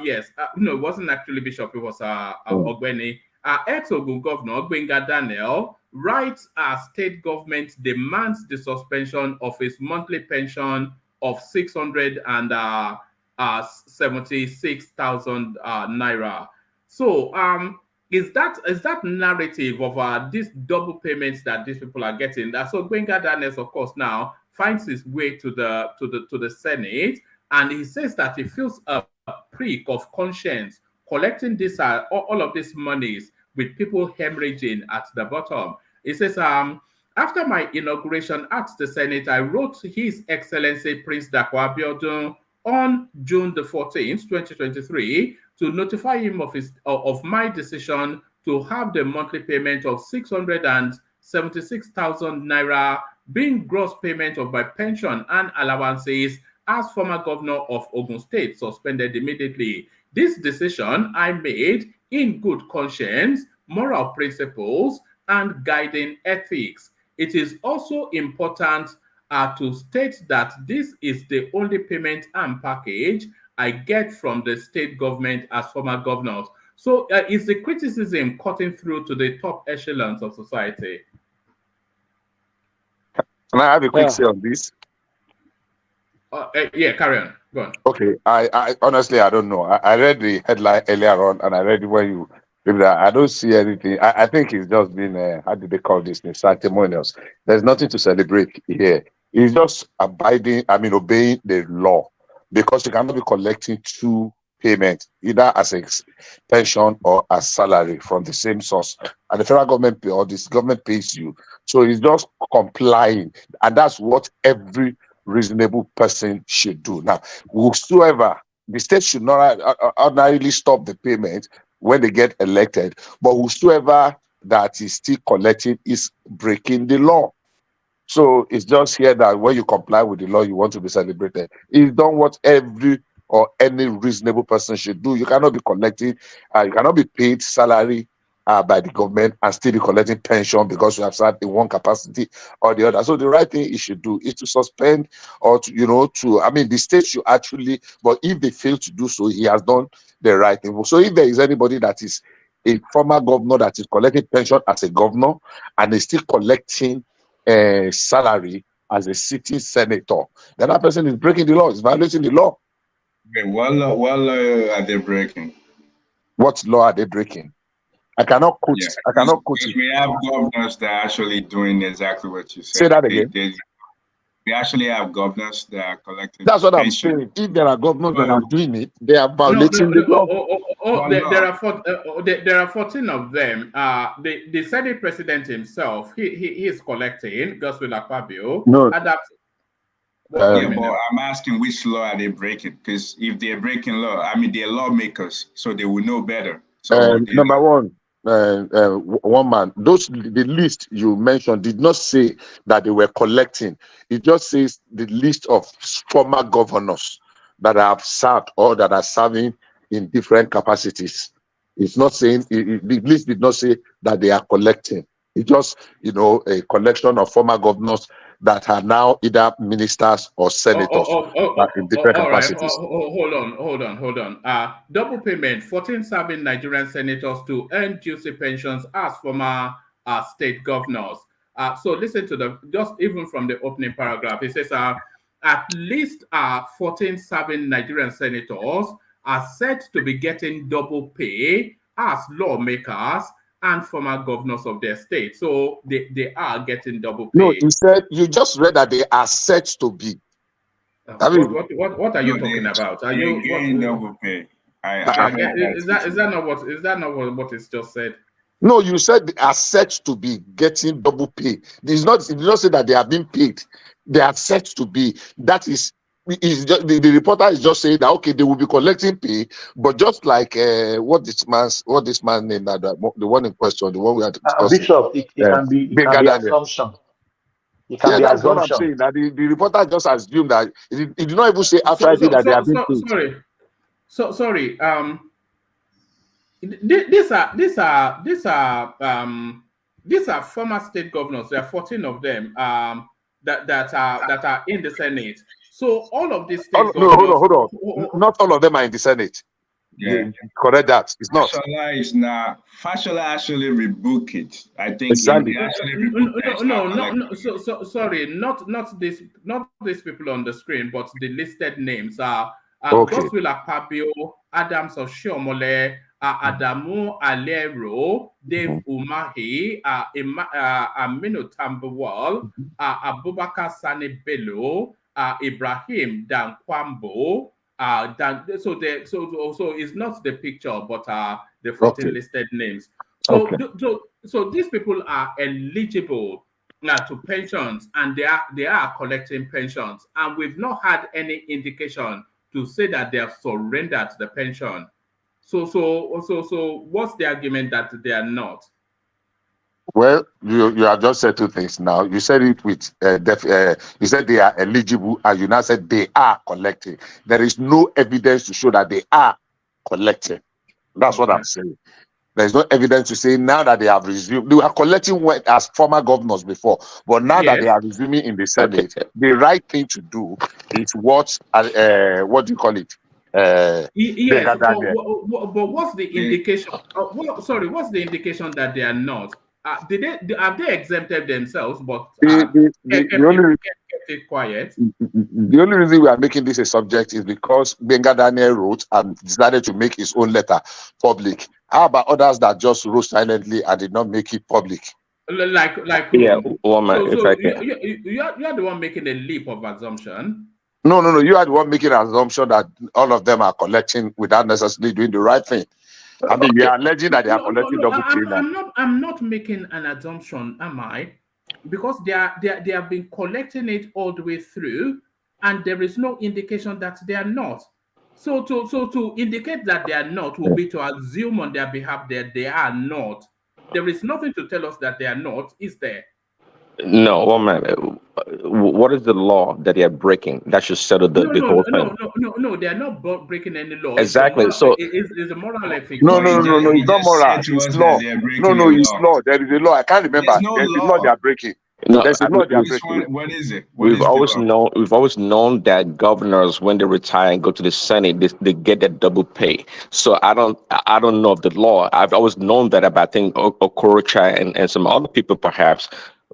Yes. No, it wasn't actually Bishop. It was Ogbeni. Ex-Ogun governor Gbenga Daniel writes state government demands the suspension of his monthly pension of 676,000 naira. So, is that narrative of these double payments that these people are getting? So Gbenga Daniels, of course, now finds his way to the Senate, and he says that he feels a prick of conscience collecting this all of these monies with people hemorrhaging at the bottom. He says, after my inauguration at the Senate, I wrote His Excellency Prince Dakwa Abiodun on June the 14th, 2023, to notify him of my decision to have the monthly payment of 676,000 naira being gross payment of my pension and allowances as former governor of Ogun State suspended immediately. This decision I made in good conscience, moral principles, and guiding ethics. It is also important to state that this is the only payment and package I get from the state government as former governors. So is the criticism cutting through to the top echelons of society? Can I have a quick say on this? Yeah, carry on. Go on. Okay, I honestly, I don't know. I read the headline earlier on, and I read it when you read that. I don't see anything. I think it's just been, how do they call this? Sanctimonious. There's nothing to celebrate here. It's just obeying the law, because you cannot be collecting two payments, either as a pension or as salary from the same source. And the federal government or this government pays you. So it's just complying. And that's what every reasonable person should do. Now, whosoever, the state should not ordinarily stop the payment when they get elected, but whosoever that is still collecting is breaking the law. So it's just here that when you comply with the law, you want to be celebrated. It's done what every or any reasonable person should do. You cannot be collecting, you cannot be paid salary by the government and still be collecting pension because you have sat in one capacity or the other. So the right thing you should do is to suspend or the state should actually, but if they fail to do so, he has done the right thing. So if there is anybody that is a former governor that is collecting pension as a governor and is still collecting salary as a sitting senator, then that person is breaking the law, is violating the law. Okay, what law are they breaking? What law are they breaking? I cannot quote. Yeah, I cannot quote it. We have governors that are actually doing exactly what you said. Say that again. We actually have governors that are collecting. That's what pension. I'm saying. If there are governors that are doing it, they are violating the law. There are 14 of them. The Senate president himself, he is collecting. Gospel Akpabio. No. But I'm asking which law are they breaking? Because if they're breaking law, they're lawmakers, so they will know better. So number one, one man, the list you mentioned did not say that they were collecting. It just says the list of former governors that have served or that are serving in different capacities. It's not saying, the list did not say that they are collecting. It's just, a collection of former governors that are now either ministers or senators in different capacities. Hold on. Double payment, 14 serving Nigerian senators to earn juicy pensions as former state governors. So listen to just even from the opening paragraph, it says at least 14 serving Nigerian senators are said to be getting double pay as lawmakers and former governors of their state. So they are getting double pay. No, you just read that they are set to be. What are you talking about? Are you getting double pay? Is that not what is just said? No, you said they are set to be getting double pay. It did not say that they are being paid. They are set to be. That is the reporter is just saying that okay, they will be collecting pay, but just like what this man named, the one in question, the one we had to discuss. Bishop, it can be assumption. It can be that's assumption. What I'm saying. That the reporter just assumed that it did not even say outright that they are being paid. Sorry. These are former state governors. There are 14 of them that are in the Senate. So all of these state governors. No, hold on. Not all of them are in the Senate. Yeah, correct that. It's not. Fashola actually rebuked it. I think exactly. So sorry, not these people on the screen, but the listed names are Gospel Akpabio, Adams Oshiomole, Adamu Alero, Dave Umahi, Aminu Tambawal, Abubakar Sani Bello, Ibrahim Dankwambo. So it's not the picture, but the 14 listed names. So these people are eligible to pensions, and they are collecting pensions, and we've not had any indication to say that they have surrendered the pension. So what's the argument that they are not? Well, you have just said two things now. You said it with you said they are eligible, and you now said they are collecting. There is no evidence to show that they are collecting. That's what I'm saying. There's no evidence to say now that they have resumed. They were collecting as former governors before, but now that they are resuming in the Senate, the right thing to do is what do you call it? Yes, but what's the indication? What's the indication that they are not? Have they exempted themselves, but kept it quiet? The only reason we are making this a subject is because Gbenga wrote and decided to make his own letter public. How about others that just wrote silently and did not make it public? Like yeah, you're the one making a leap of assumption. No. You are the one making an assumption that all of them are collecting without necessarily doing the right thing. I mean, you are alleging that they are collecting double pay. I'm not making an assumption, am I? Because they have been collecting it all the way through, and there is no indication that they are not. So to indicate that they are not will be to assume on their behalf that they are not. There is nothing to tell us that they are not, is there? No, woman. What is the law that they are breaking? That should settle the whole thing. No, they are not breaking any law. Exactly. It's a moral ethics. No, it's not moral. It's law. No, it's law. There is a law. I can't remember. There's a law they are breaking. No, there's a law they are breaking. What is it? We've always known that governors, when they retire and go to the Senate, they get that double pay. So I don't know of the law. I've always known that about, I think, Okorocha and some other people perhaps.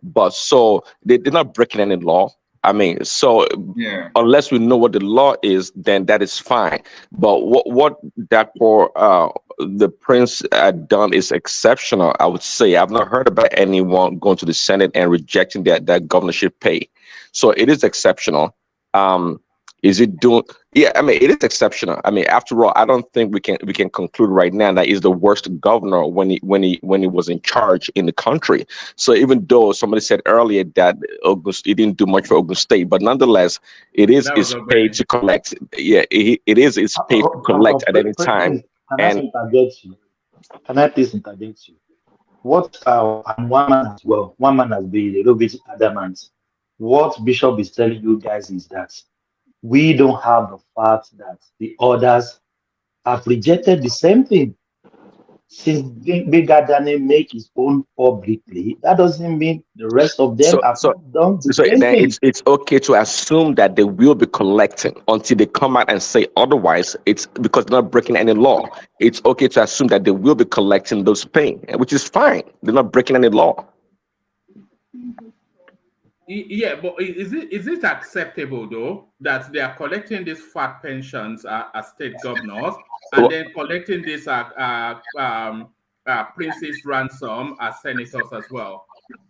But so they're not breaking any law. I mean, so unless we know what the law is, then that is fine. But what that for the prince had done is exceptional, I would say. I've not heard about anyone going to the Senate and rejecting that governorship pay. So it is exceptional. Is it doing? Yeah, I mean, it is exceptional. I mean, after all, I don't think we can conclude right now that he's the worst governor when he was in charge in the country. So even though somebody said earlier that he didn't do much for Ogun State, but nonetheless, it is his pay to collect. Yeah, it is his pay to collect at any time. Can I please interject you? And one man as well. One man has been a little bit adamant. What Bishop is telling you guys is that we don't have the fact that the others have rejected the same thing. Since Gbenga make his own publicly, that doesn't mean the rest of them have not done the same thing. It's okay to assume that they will be collecting until they come out and say otherwise. It's because they're not breaking any law. It's okay to assume that they will be collecting those pay, which is fine. They're not breaking any law. Yeah, but is it acceptable though that they are collecting these fat pensions as state governors and then collecting this prince's ransom as senators as well?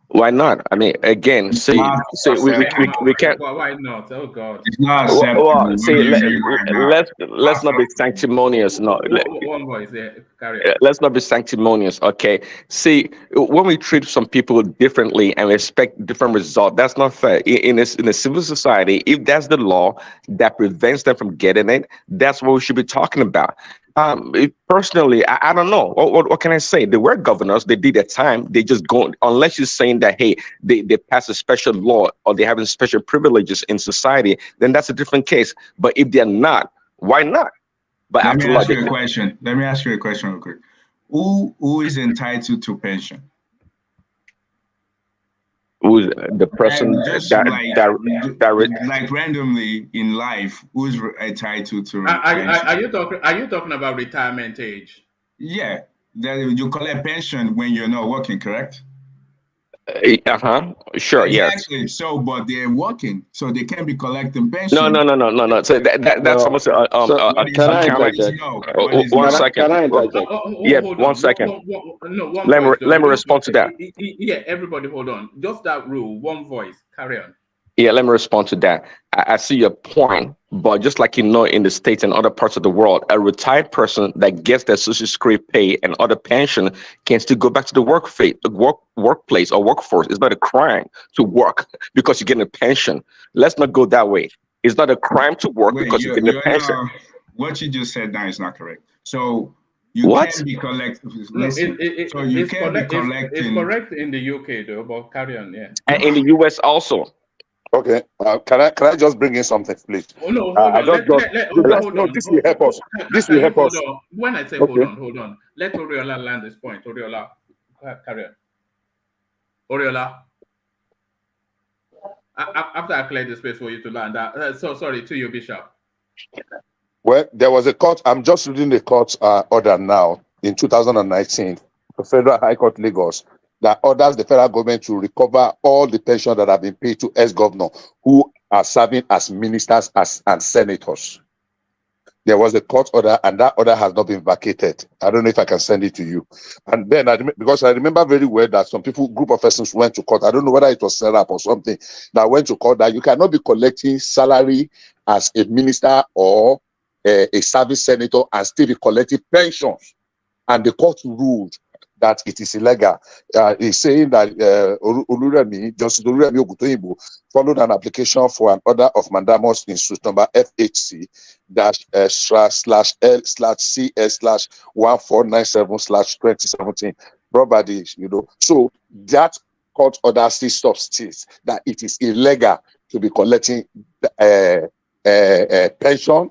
Why not? I mean, again, we can't. Why not? Oh God! It's not well, let's not be sanctimonious. No, one voice. Yeah, carry on. Let's not be sanctimonious. Okay. See, when we treat some people differently and we expect different results, that's not fair. In a civil society, if that's the law that prevents them from getting it, that's what we should be talking about. Personally, I don't know. What can I say? They were governors. They did their time. They just go, unless you're saying that, hey, they pass a special law or they have special privileges in society, then that's a different case. But if they're not, why not? But Let me ask you a question real quick. Who is entitled to pension? Who's the person like randomly in life, who's entitled to pension? Are you talking about retirement age? Yeah, you collect pension when you're not working, correct? Sure. Exactly. Yes. So, but they're working, so they can't be collecting pension. No. So that's almost can I interject? 1 second. Can I interject? Yeah, 1 second. Let me respond to that. Yeah, everybody, hold on. Just that rule, one voice. Carry on. Yeah, let me respond to that. I see your point, but just like in the States and other parts of the world, a retired person that gets their Social Security pay and other pension can still go back to the workplace or workforce. It's not a crime to work because you're getting a pension. Let's not go that way. It's not a crime to work because you get a pension. What you just said now is not correct. So you can't be collecting. Listen. So you can't be collecting. It's correct in the UK though, but carry on, yeah. And in the US also. Okay, can I just bring in something, please? Oh no, hold on. Hold on. This will help us. This will help us. When I say hold on. Let Oriola land this point. Oriola, carry on. Oriola. After I clear the space for you to land, so sorry to you, Bishop. Well, there was a court. I'm just reading the court order now in 2019, the Federal High Court Lagos, that orders the federal government to recover all the pension that have been paid to ex-governor who are serving as ministers and senators. There was a court order, and that order has not been vacated. I don't know if I can send it to you. And then, because I remember very well that some group of persons went to court. I don't know whether it was set up or something, that went to court that you cannot be collecting salary as a minister or a service senator and still be collecting pensions. And the court ruled that it is illegal. He's saying that Justice Oluremi Ogutoyinbo followed an application for an order of mandamus in suit number FHC-/CS/1497/2017, brought by the, so that court order still substates that it is illegal to be collecting pension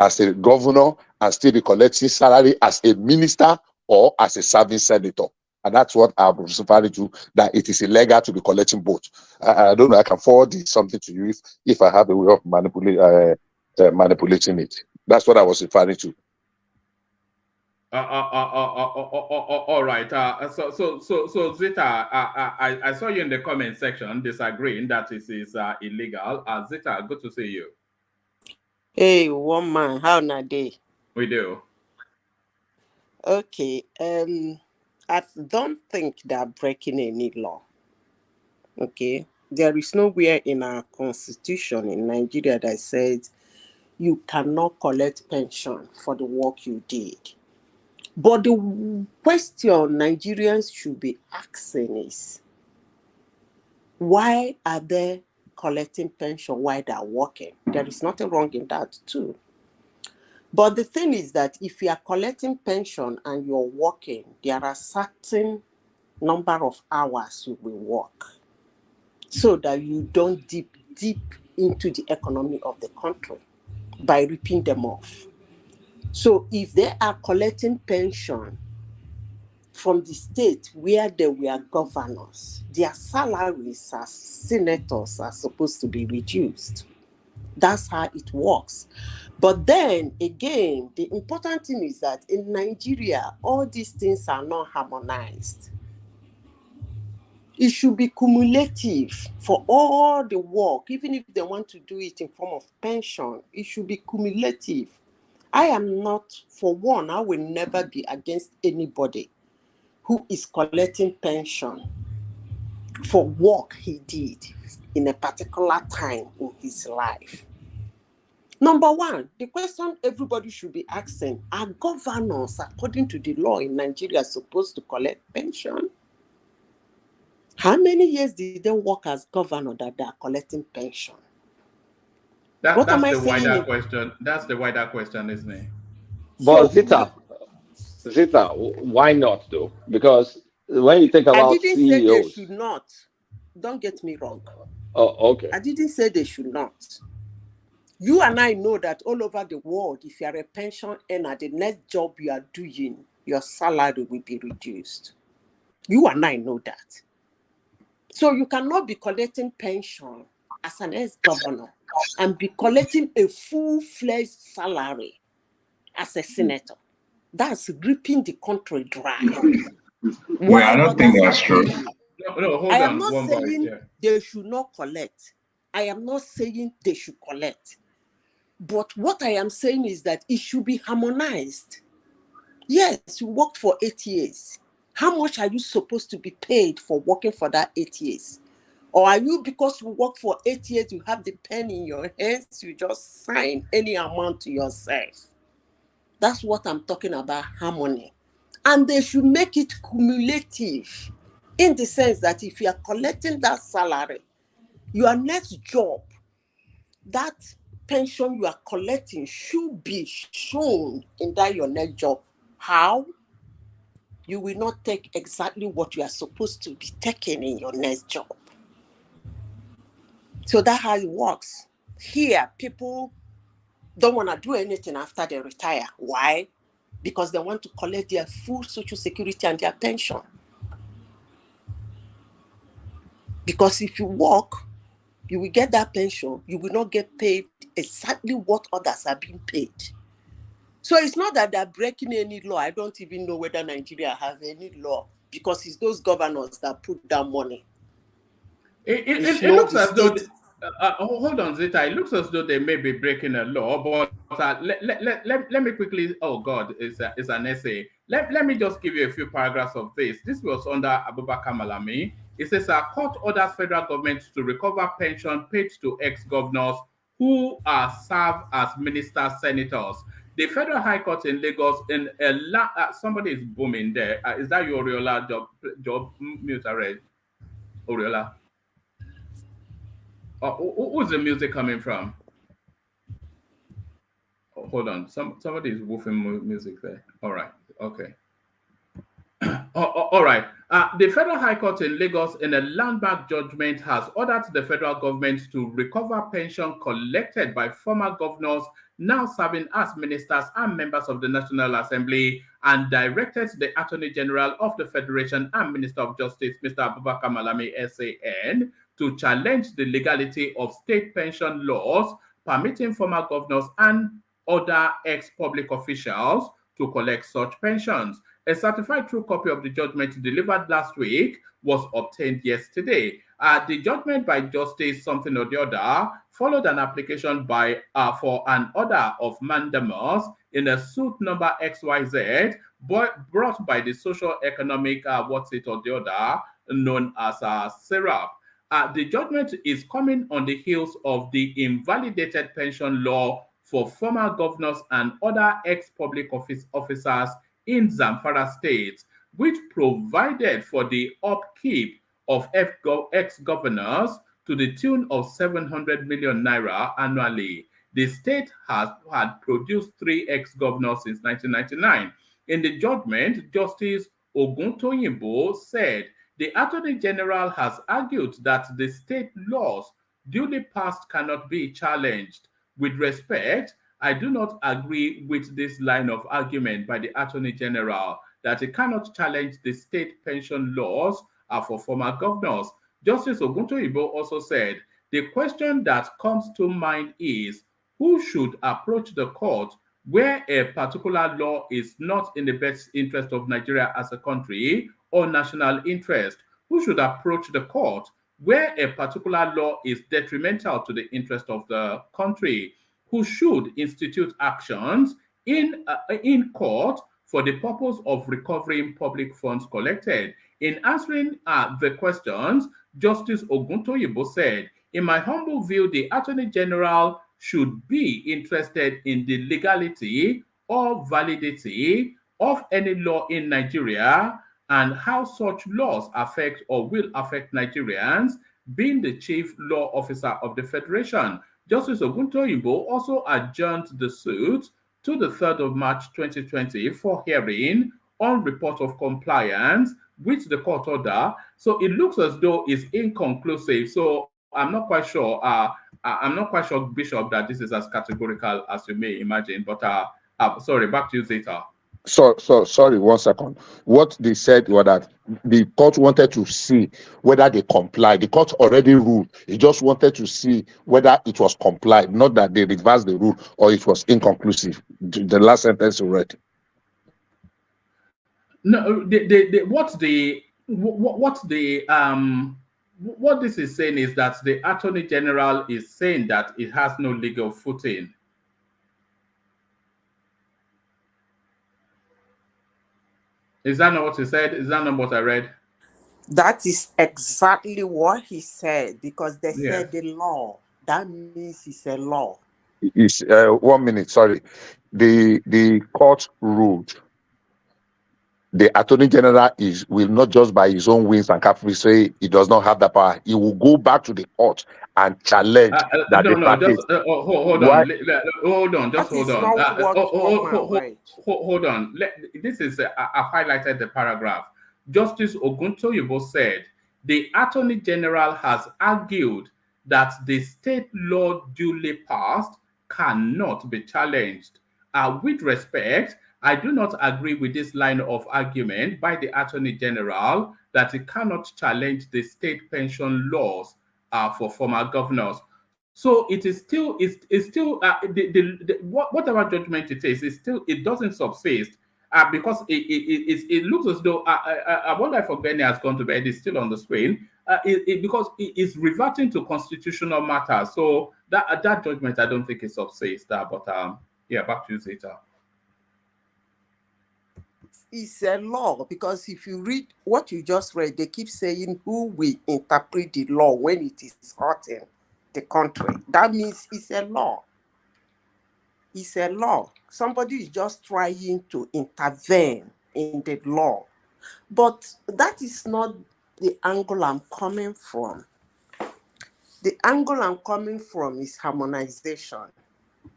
as a governor and still be collecting salary as a minister or as a serving senator. And that's what I'm referring to, that it is illegal to be collecting both. I don't know, I can forward something to you if I have a way of manipulating it. That's what I was referring to. All right. So Zita, I saw you in the comment section disagreeing that it is illegal. Zita, good to see you. Hey, one man, how na day? We do. Okay, I don't think they're breaking any law. Okay, there is nowhere in our constitution in Nigeria that says you cannot collect pension for the work you did. But the question Nigerians should be asking is, why are they collecting pension while they're working? There is nothing wrong in that too. But the thing is that if you are collecting pension and you're working, there are certain number of hours you will work so that you don't dip deep into the economy of the country by ripping them off. So if they are collecting pension from the state where they were governors, their salaries as senators are supposed to be reduced. That's how it works. But then again, the important thing is that in Nigeria, all these things are not harmonized. It should be cumulative for all the work, even if they want to do it in form of pension, it should be cumulative. I am not, for one, I will never be against anybody who is collecting pension for work he did in a particular time in his life. Number one, the question everybody should be asking, are governors, according to the law in Nigeria, supposed to collect pension? How many years did they work as governor that they are collecting pension? That's the wider question. That's the wider question, isn't it? But Zita, why not though? Because when you think about I didn't CEOs, say they should not. Don't get me wrong. Oh, okay. I didn't say they should not. You and I know that all over the world, if you are a pension earner, the next job you are doing, your salary will be reduced. You and I know that. So you cannot be collecting pension as an ex-governor and be collecting a full-fledged salary as a senator. That's ripping the country dry. Well, I don't think that's true. No, hold on. I am not saying they should not collect. I am not saying they should collect. But what I am saying is that it should be harmonized. Yes, you worked for 8 years. How much are you supposed to be paid for working for that 8 years? Or are you, because you work for 8 years, you have the pen in your hands, you just sign any amount to yourself? That's what I'm talking about, harmony. And they should make it cumulative in the sense that if you are collecting that salary, your next job, that pension you are collecting should be shown in that your next job. How? You will not take exactly what you are supposed to be taking in your next job. So that's how it works. Here, people don't want to do anything after they retire. Why? Because they want to collect their full social security and their pension. Because if you work, you will get that pension. You will not get paid exactly what others are being paid. So it's not that they're breaking any law. I don't even know whether Nigeria has any law, because it's those governors that put down money. It looks as though, hold on, Zita. It looks as though they may be breaking a law, but let me quickly, oh God, it's an essay. Let me just give you a few paragraphs of this. This was under Abubakar Malami. It says, court orders federal government to recover pension paid to ex-governors who are served as ministers, senators. The Federal High Court in Lagos, in somebody is booming there. Is that your Oriola job mute already? Oriola? Who's the music coming from? Oh, hold on. Somebody is woofing music there. All right. Okay. All right. The Federal High Court in Lagos, in a landmark judgment, has ordered the federal government to recover pension collected by former governors now serving as ministers and members of the National Assembly, and directed the Attorney General of the Federation and Minister of Justice, Mr. Abubakar Malami, SAN, to challenge the legality of state pension laws permitting former governors and other ex-public officials to collect such pensions. A certified true copy of the judgment delivered last week was obtained yesterday. The judgment by Justice something or the other followed an application by for an order of mandamus in a suit number XYZ brought by the social economic what's it or the other known as SERAP. The judgment is coming on the heels of the invalidated pension law for former governors and other ex-public officers in Zamfara State, which provided for the upkeep of ex-governors to the tune of 700 million naira annually. The state had produced 3 ex-governors since 1999. In the judgment, Justice Oguntoyinbo said the Attorney General has argued that the state laws duly passed cannot be challenged. With respect, I do not agree with this line of argument by the Attorney General that he cannot challenge the state pension laws for former governors. Justice Oguntoyinbo also said, the question that comes to mind is who should approach the court where a particular law is not in the best interest of Nigeria as a country or national interest? Who should approach the court where a particular law is detrimental to the interest of the country? Who should institute actions in court for the purpose of recovering public funds collected? In answering the questions, Justice Oguntoyinbo said, in my humble view, the Attorney General should be interested in the legality or validity of any law in Nigeria and how such laws affect or will affect Nigerians, being the chief law officer of the Federation. Justice Oguntoyinbo also adjourned the suit to the 3rd of March 2020 for hearing on report of compliance with the court order. So it looks as though it's inconclusive. So I'm not quite sure. Bishop, that this is as categorical as you may imagine. But sorry, back to you, Zeta. So sorry, 1 second. What they said was that the court wanted to see whether they complied. The court already ruled. It just wanted to see whether it was complied, not that they reversed the rule or it was inconclusive. The last sentence you read. No, what this is saying is that the Attorney General is saying that it has no legal footing. Is that not what he said? Is that not what I read? That is exactly what he said, because they said the law. That means it's a law. It's 1 minute, sorry. The court ruled the Attorney General will not just by his own wings and caprice say he does not have the power. He will go back to the court and challenge that No, the no, parties. just hold Why? on, hold on, just That hold is on. not what one man read. Hold on. This is I've highlighted the paragraph. Justice Oguntoyibo said the Attorney General has argued that the state law duly passed cannot be challenged. With respect, I do not agree with this line of argument by the Attorney General that he cannot challenge the state pension laws for former governors. So it is still, whatever judgment it is still, it doesn't subsist because it looks as though, I wonder if Gbenga has gone to bed, it's still on the screen, because it is reverting to constitutional matters. So that judgment, I don't think it subsists. But yeah, back to you, Zeta. It's a law, because if you read what you just read, they keep saying who will interpret the law when it is hurting the country. That means it's a law. It's a law. Somebody is just trying to intervene in the law. But that is not the angle I'm coming from. The angle I'm coming from is harmonization.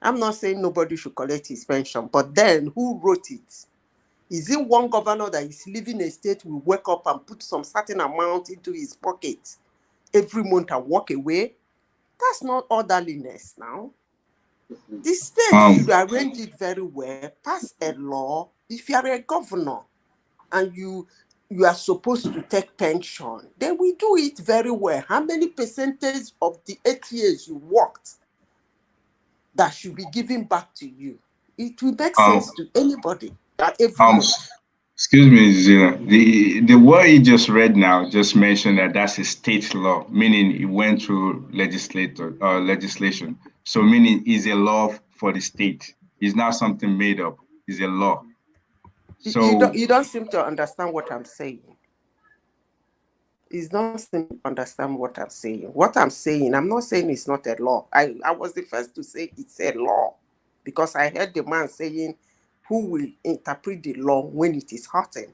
I'm not saying nobody should collect his pension, but then who wrote it? Is it one governor that is living a state will wake up and put some certain amount into his pocket every month and walk away? That's not orderliness now. The state should arrange it very well, pass a law. If you are a governor and you are supposed to take pension, then we do it very well. How many percentage of the 8 years you worked that should be given back to you? It will make sense to anybody. Excuse me, Zila. The word you just read now just mentioned that that's a state law, meaning it went through legislation. So meaning it's a law for the state. It's not something made up. It's a law. So you don't seem to understand what I'm saying. It's not seem to understand what I'm saying. What I'm saying, I'm not saying it's not a law. I was the first to say it's a law, because I heard the man saying who will interpret the law when it is hurting.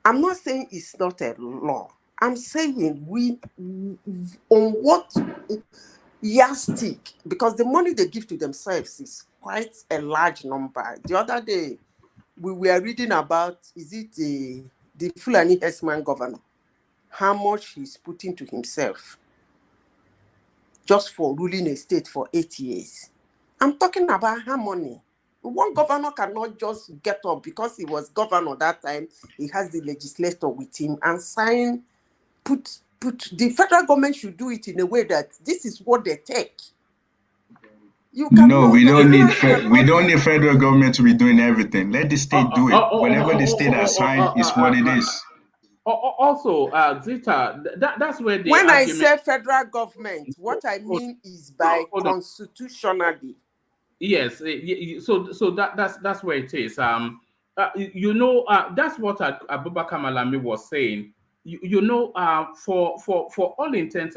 I'm not saying it's not a law. I'm saying on what yardstick, because the money they give to themselves is quite a large number. The other day, we were reading about, is it the Fulani Herdsman governor, how much he's putting to himself just for ruling a state for 8 years. I'm talking about harmony. One governor cannot just get up because he was governor that time. He has the legislator with him and sign, put the federal government should do it in a way that this is what they take. No, we don't need federal government to be doing everything. Let the state do it. Whatever the state has signed is what it is. Also, Zita, that's where the when argument... I say federal government, what I mean is by constitutionally. Yes, so that's where it is. That's what Abubakar Malami was saying. For all intents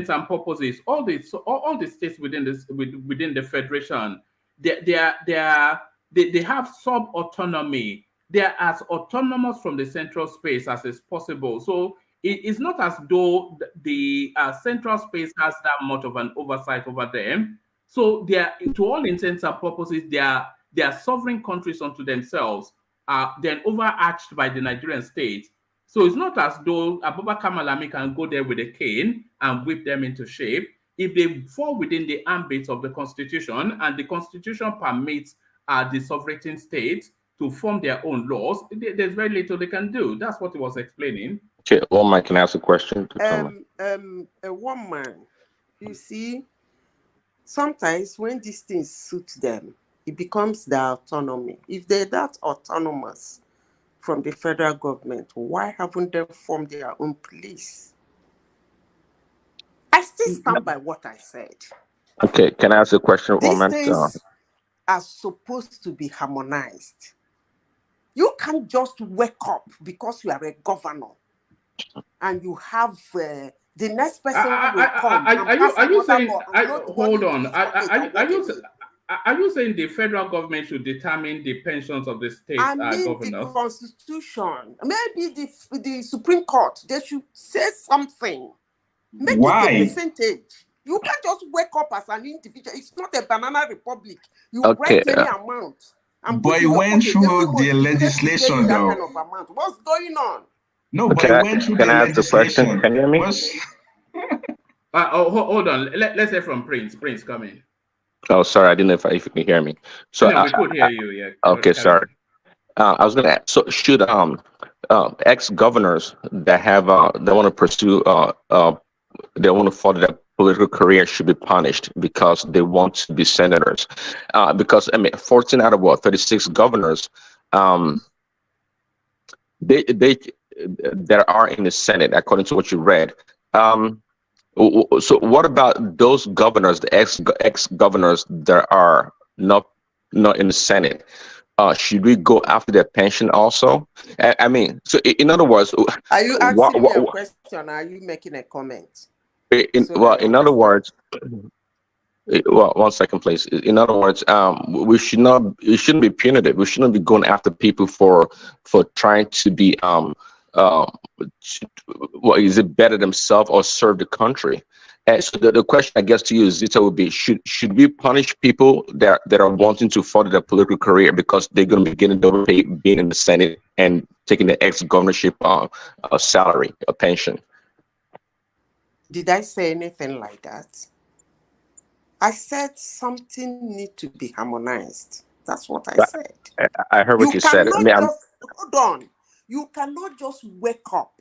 and purposes, all the states within the federation, they have sub-autonomy. They're as autonomous from the central space as is possible. So it's not as though the central space has that much of an oversight over them. So they are, to all intents and purposes, they are sovereign countries unto themselves, then overarched by the Nigerian state. So it's not as though Abubakar Malami can go there with a cane and whip them into shape. If they fall within the ambit of the Constitution, and the Constitution permits the sovereign states to form their own laws, there's very little they can do. That's what he was explaining. Okay, one man can ask a question. A woman, you see, sometimes when these things suit them, it becomes their autonomy. If they're that autonomous from the federal government, why haven't they formed their own police? I still stand by what I said. Okay, can I ask a question? These things are supposed to be harmonized. You can't just wake up because you are a governor and you have the next person who will come. Are you saying? Hold on. are you saying the federal government should determine the pensions of the state I mean, governors? the Constitution, maybe the Supreme Court, they should say something. Make it Why? a percentage. You can't just wake up as an individual. It's not a banana republic. You Okay. write any amount. And But put it in your went pocket. through Every month, the the state is legislation, paying that though. kind of amount. What's going on? No, but it went through the Can I ask the question? legislation. Can you hear me? Hold on. Let's hear from Prince. Prince, come in. Oh, sorry, I didn't know if you can hear me. So No, we could hear you. Yeah. okay, sorry. I was gonna ask, so should ex-governors that have they want to pursue they want to follow their political career should be punished because they want to be senators? Because I mean, 14 out of 36 governors they that are in the Senate, according to what you read. So what about those governors, the ex-governors that are not in the Senate? Should we go after their pension also? I mean, so in other words, are you asking me a question? Or are you making a comment? In other words, well, 1 second, please. In other words, it shouldn't be punitive. We shouldn't be going after people for trying to be is it better themselves or serve the country? And so the question, I guess, to you, Zita, would be: should we punish people that are wanting to follow their political career because they're going to be getting overpaid being in the Senate and taking the ex-governorship salary, a pension? Did I say anything like that? I said something need to be harmonized. That's what I said. I heard what you said. I mean, Hold on. You cannot just wake up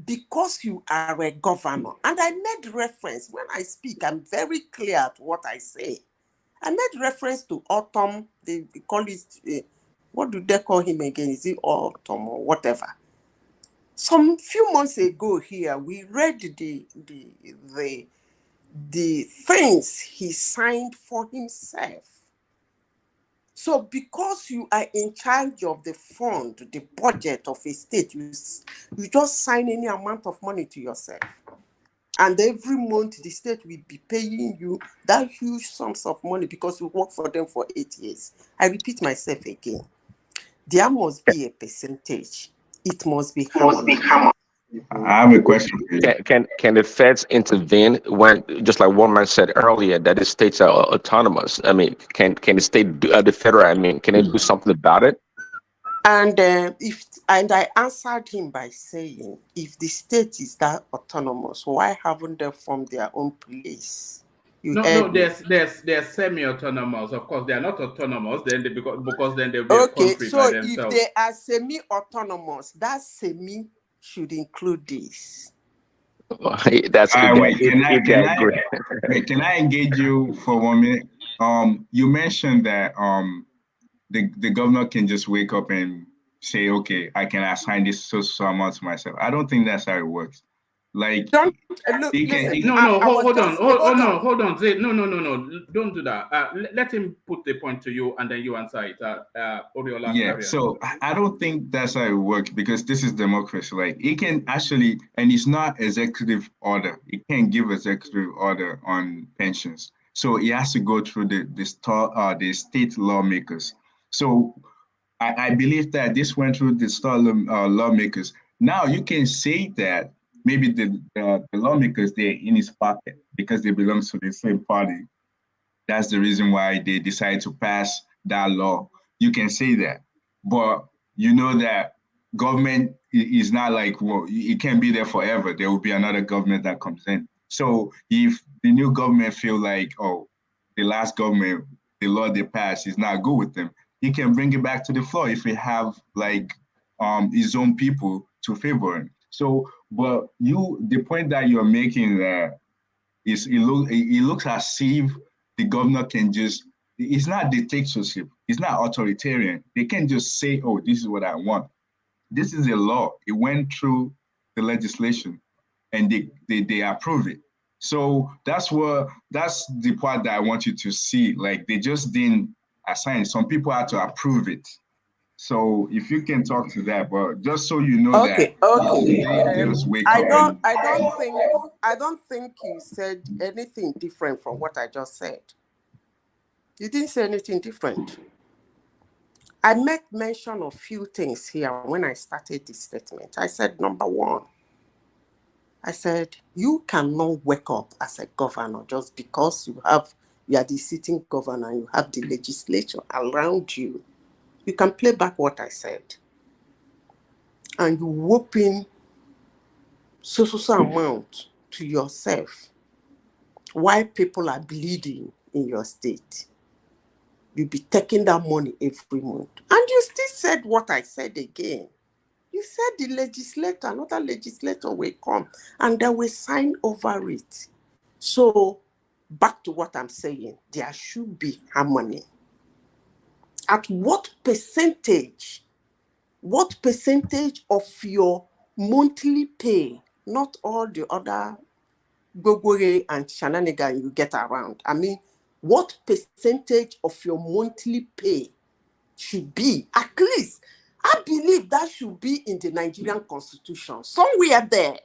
because you are a governor. And I made reference, when I speak, I'm very clear at what I say. I made reference to Autumn, they call it, what do they call him again? Is it Autumn or whatever? Some few months ago here, we read the things he signed for himself. So because you are in charge of the fund, the budget of a state, you just sign any amount of money to yourself. And every month the state will be paying you that huge sums of money because you work for them for 8 years. I repeat myself again. There must be a percentage. It must be harmonized. I have a question. Can the feds intervene when, just like one man said earlier, that the states are autonomous? I mean, can the state do, the federal? I mean, can they do something about it? And I answered him by saying, if the state is that autonomous, why haven't they formed their own police? They're semi-autonomous. Of course, they are not autonomous. Then because then they'll be a country so by themselves. If they are semi-autonomous, that semi should include this. That's wait, can I engage you for 1 minute? You mentioned that the governor can just wake up and say, okay, I can assign this so amount to myself. I don't think that's how it works. Like, hold on. No, don't do that. Let him put the point to you and then you answer it. Oriola, yeah, so I don't think that's how it works because this is democracy. Like, it can actually, and it's not executive order. It can't give executive order on pensions. So it has to go through the state lawmakers. So I believe that this went through the state lawmakers. Now you can say that maybe the lawmakers, they're in his pocket because they belong to the same party. That's the reason why they decided to pass that law. You can say that. But you know that government is not like, well, it can't be there forever. There will be another government that comes in. So if the new government feel like, oh, the last government, the law they passed is not good with them, he can bring it back to the floor if we have like his own people to favor him. So, but the point that you're making there is it looks as if the governor can just, it's not dictatorship, it's not authoritarian. They can't just say, oh, this is what I want. This is a law. It went through the legislation and they approve it. So that's the part that I want you to see. Like, they just didn't assign. Some people had to approve it. So if you can talk to that, but just so you know that. I don't think you said anything different from what I just said. He didn't say anything different. I made mention of few things here when I started this statement. I said, number one, I said, you cannot wake up as a governor just because you are the sitting governor and you have the legislature around you. You can play back what I said. And you whoop in so amount to yourself while people are bleeding in your state. You'll be taking that money every month. And you still said what I said again. You said the legislator, another legislator will come and they will sign over it. So back to what I'm saying, there should be harmony. At what percentage of your monthly pay, not all the other gogore and shenanigans you get around. I mean, what percentage of your monthly pay should be, at least, I believe that should be in the Nigerian constitution. Somewhere there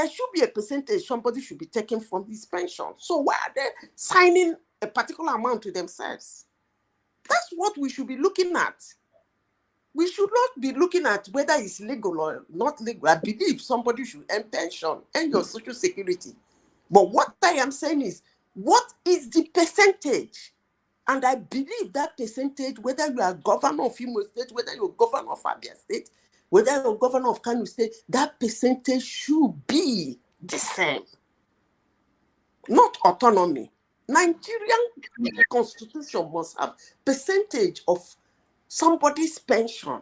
should be a percentage somebody should be taking from his pension. So why are they signing a particular amount to themselves? That's what we should be looking at. We should not be looking at whether it's legal or not legal. I believe somebody should earn pension and your social security. But what I am saying is, what is the percentage? And I believe that percentage, whether you are governor of Imo State, whether you're governor of Abia State, whether you're governor of Kano State, that percentage should be the same. Not autonomy. Nigerian constitution must have percentage of somebody's pension.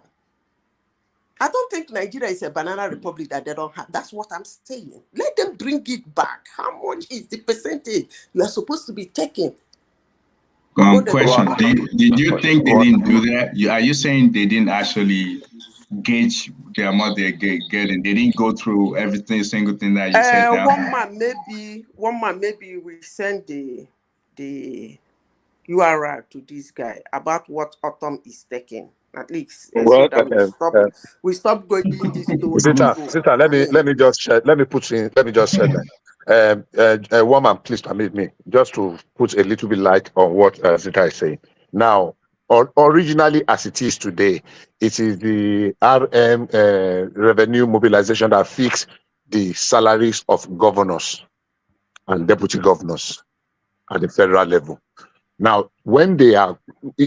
I don't think Nigeria is a banana republic that they don't have. That's what I'm saying. Let them bring it back. How much is the percentage you are supposed to be taking? Question: Did you think they didn't do that? Are you saying they didn't actually gauge the amount they're getting? They didn't go through every single thing that you said down? One man maybe we send the URL to this guy about what Autumn is taking. At least Well, so that we stop going in this Sister, let me just share that. Woman, please permit me just to put a little bit light on what Zita is saying. Now, originally as it is today, it is the RM revenue mobilization that fixed the salaries of governors and deputy governors at the federal level. Now, when they are,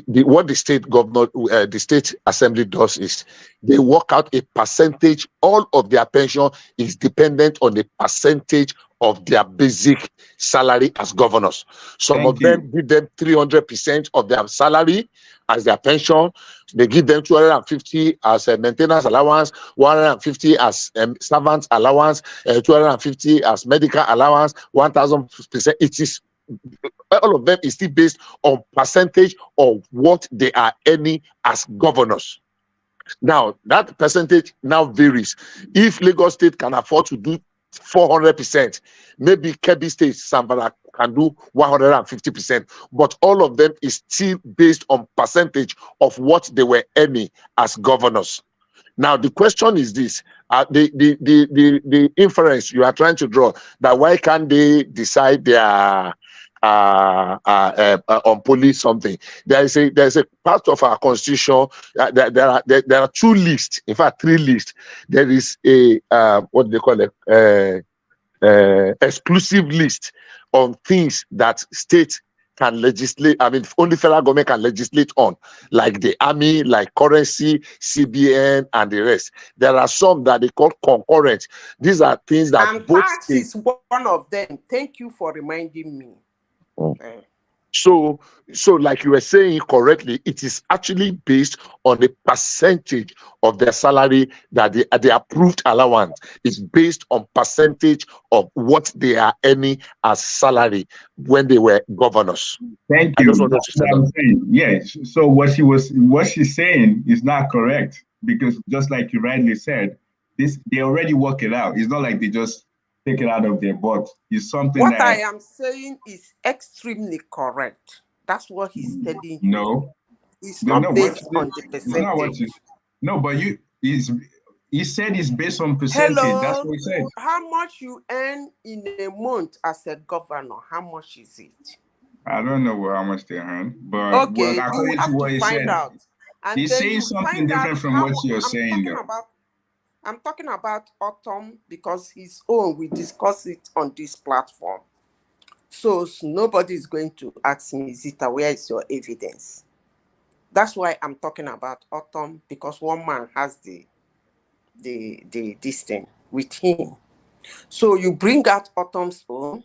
what the state governor, the state assembly does is they work out a percentage. All of their pension is dependent on the percentage of their basic salary as governors. Some of them give them 300% of their salary as their pension. They give them 250 as a maintenance allowance, 150 as servant allowance, 250 as medical allowance, 1,000%. It is all of them is still based on percentage of what they are earning as governors. Now, that percentage now varies. If Lagos State can afford to do 400%, maybe Kebbi State, Sambara can do 150%, but all of them is still based on percentage of what they were earning as governors. Now, the question is this, the inference you are trying to draw, that why can't they decide their on police something? There's a part of our constitution, there are two lists, in fact 3 lists. There is a what do they call it, exclusive list on things that states can legislate. I mean, only federal government can legislate on, like the army, like currency, CBN, and the rest. There are some that they call concurrent. These are things that and both tax states. is one of them. Thank you for reminding me. So like you were saying correctly, it is actually based on the percentage of their salary that the approved allowance is based on percentage of what they are earning as salary when they were governors. Thank I you. just wanted to say that. Yes. So what she's saying is not correct, because just like you rightly said, they already work it out. It's not like they just take it out of their butt. It's something What that I am saying is extremely correct. That's what he's telling you. no, It's not based on the it's not what percentage. but he said it's based on percentage. That's Hello, what he said. how much you earn in a month as a governor? How much is it? I don't know how much they earn, but Okay, you according to have what to he find said, out, and he's then saying you something find out different from how what you're I'm saying, talking though. about. I'm talking about Autumn because his own, we discuss it on this platform. So nobody is going to ask me, Zita, where is your evidence? That's why I'm talking about Autumn, because one man has this thing with him. So you bring out Autumn's own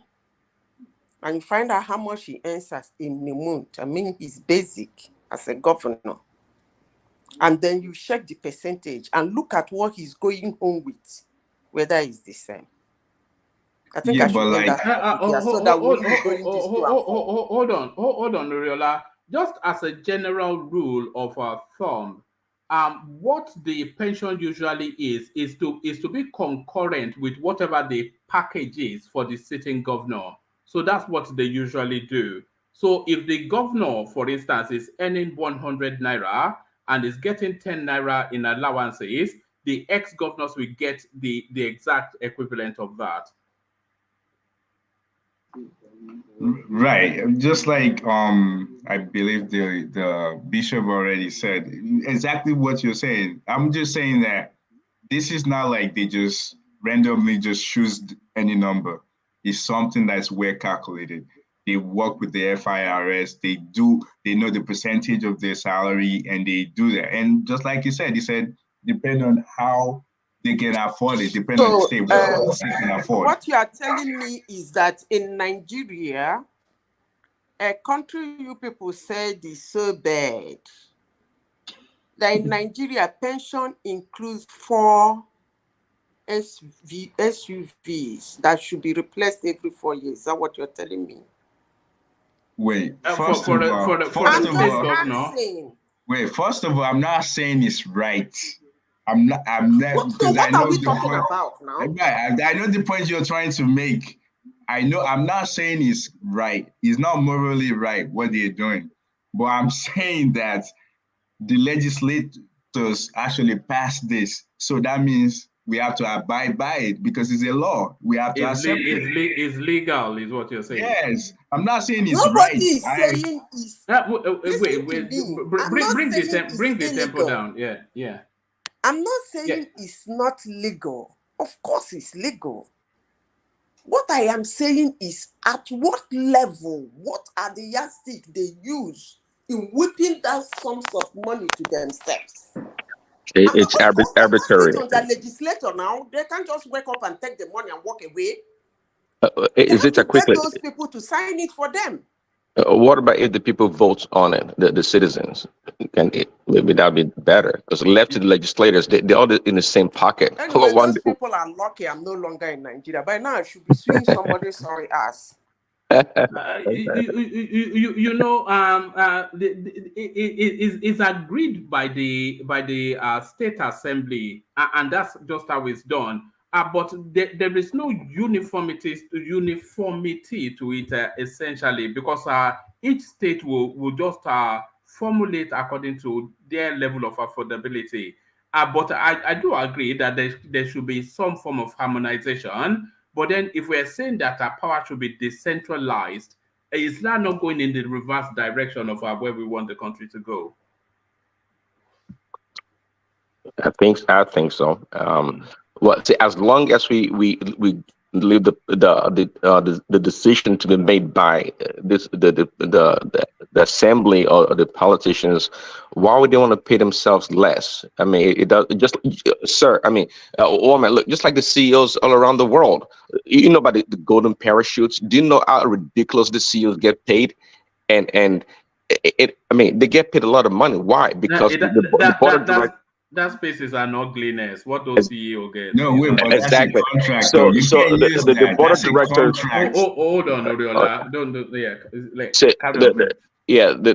and you find out how much he earns as in a month. I mean, he's basic as a governor. And then you check the percentage and look at what he's going home with, whether it's the same. I think I should end that here so that we will go into this to and fro. Hold on, Uriola. Just as a general rule of thumb, what the pension usually is to be concurrent with whatever the package is for the sitting governor. So that's what they usually do. So if the governor, for instance, is earning 100 naira and is getting 10 naira in allowances, the ex-governors will get the exact equivalent of that. Right. Just like I believe the bishop already said exactly what you're saying. I'm just saying that this is not like they just randomly just choose any number. It's something that's well calculated. They work with the FIRS, they know the percentage of their salary and they do that. And just like he said, depending on how they can afford it, depending on the state, what they can afford. What you are telling me is that in Nigeria, a country you people said is so bad, that in Nigeria, pension includes 4 SUVs that should be replaced every 4 years. Is that what you're telling me? Wait, First of all, I'm not saying it's right. I'm not because I know what are we talking about now? I know the point you're trying to make. I'm not saying it's right. It's not morally right what they're doing. But I'm saying that the legislators actually passed this. So that means we have to abide by it because it's a law. We have to accept it. It's legal, is what you're saying. Yes. I'm not saying it's Nobody right. is saying it's bring the tempo down. Yeah. I'm not saying it's not legal. Of course it's legal. What I am saying is at what level, what are the yardsticks they use in whipping that sums of money to themselves? It's arbitrary. On the legislator now, they can't just wake up and take the money and walk away. Is it a quickly? Get those people to sign it for them. What about if the people vote on it, the citizens? Maybe that'd be better because left to the legislators, they're all in the same pocket. Anyway, those people are lucky I'm no longer in Nigeria. By now, I should be suing somebody's sorry ass. It's agreed by the state assembly, and that's just how it's done. But there is no uniformity to it essentially, because each state will just formulate according to their level of affordability. But I do agree that there should be some form of harmonization. But then if we're saying that our power should be decentralized, is that not going in the reverse direction of where we want the country to go? I think so. Well, see, as long as we leave the decision to be made by the assembly or the politicians, why would they want to pay themselves less? I mean, it does just, sir. I mean, woman, look, just like the CEOs all around the world. You know about the golden parachutes. Do you know how ridiculous the CEOs get paid? And I mean, they get paid a lot of money. Why? Because the board of directors. That space is an ugliness. What those CEO get? No, wait, but exactly. That's so the board of directors. Hold on, Oriola. Don't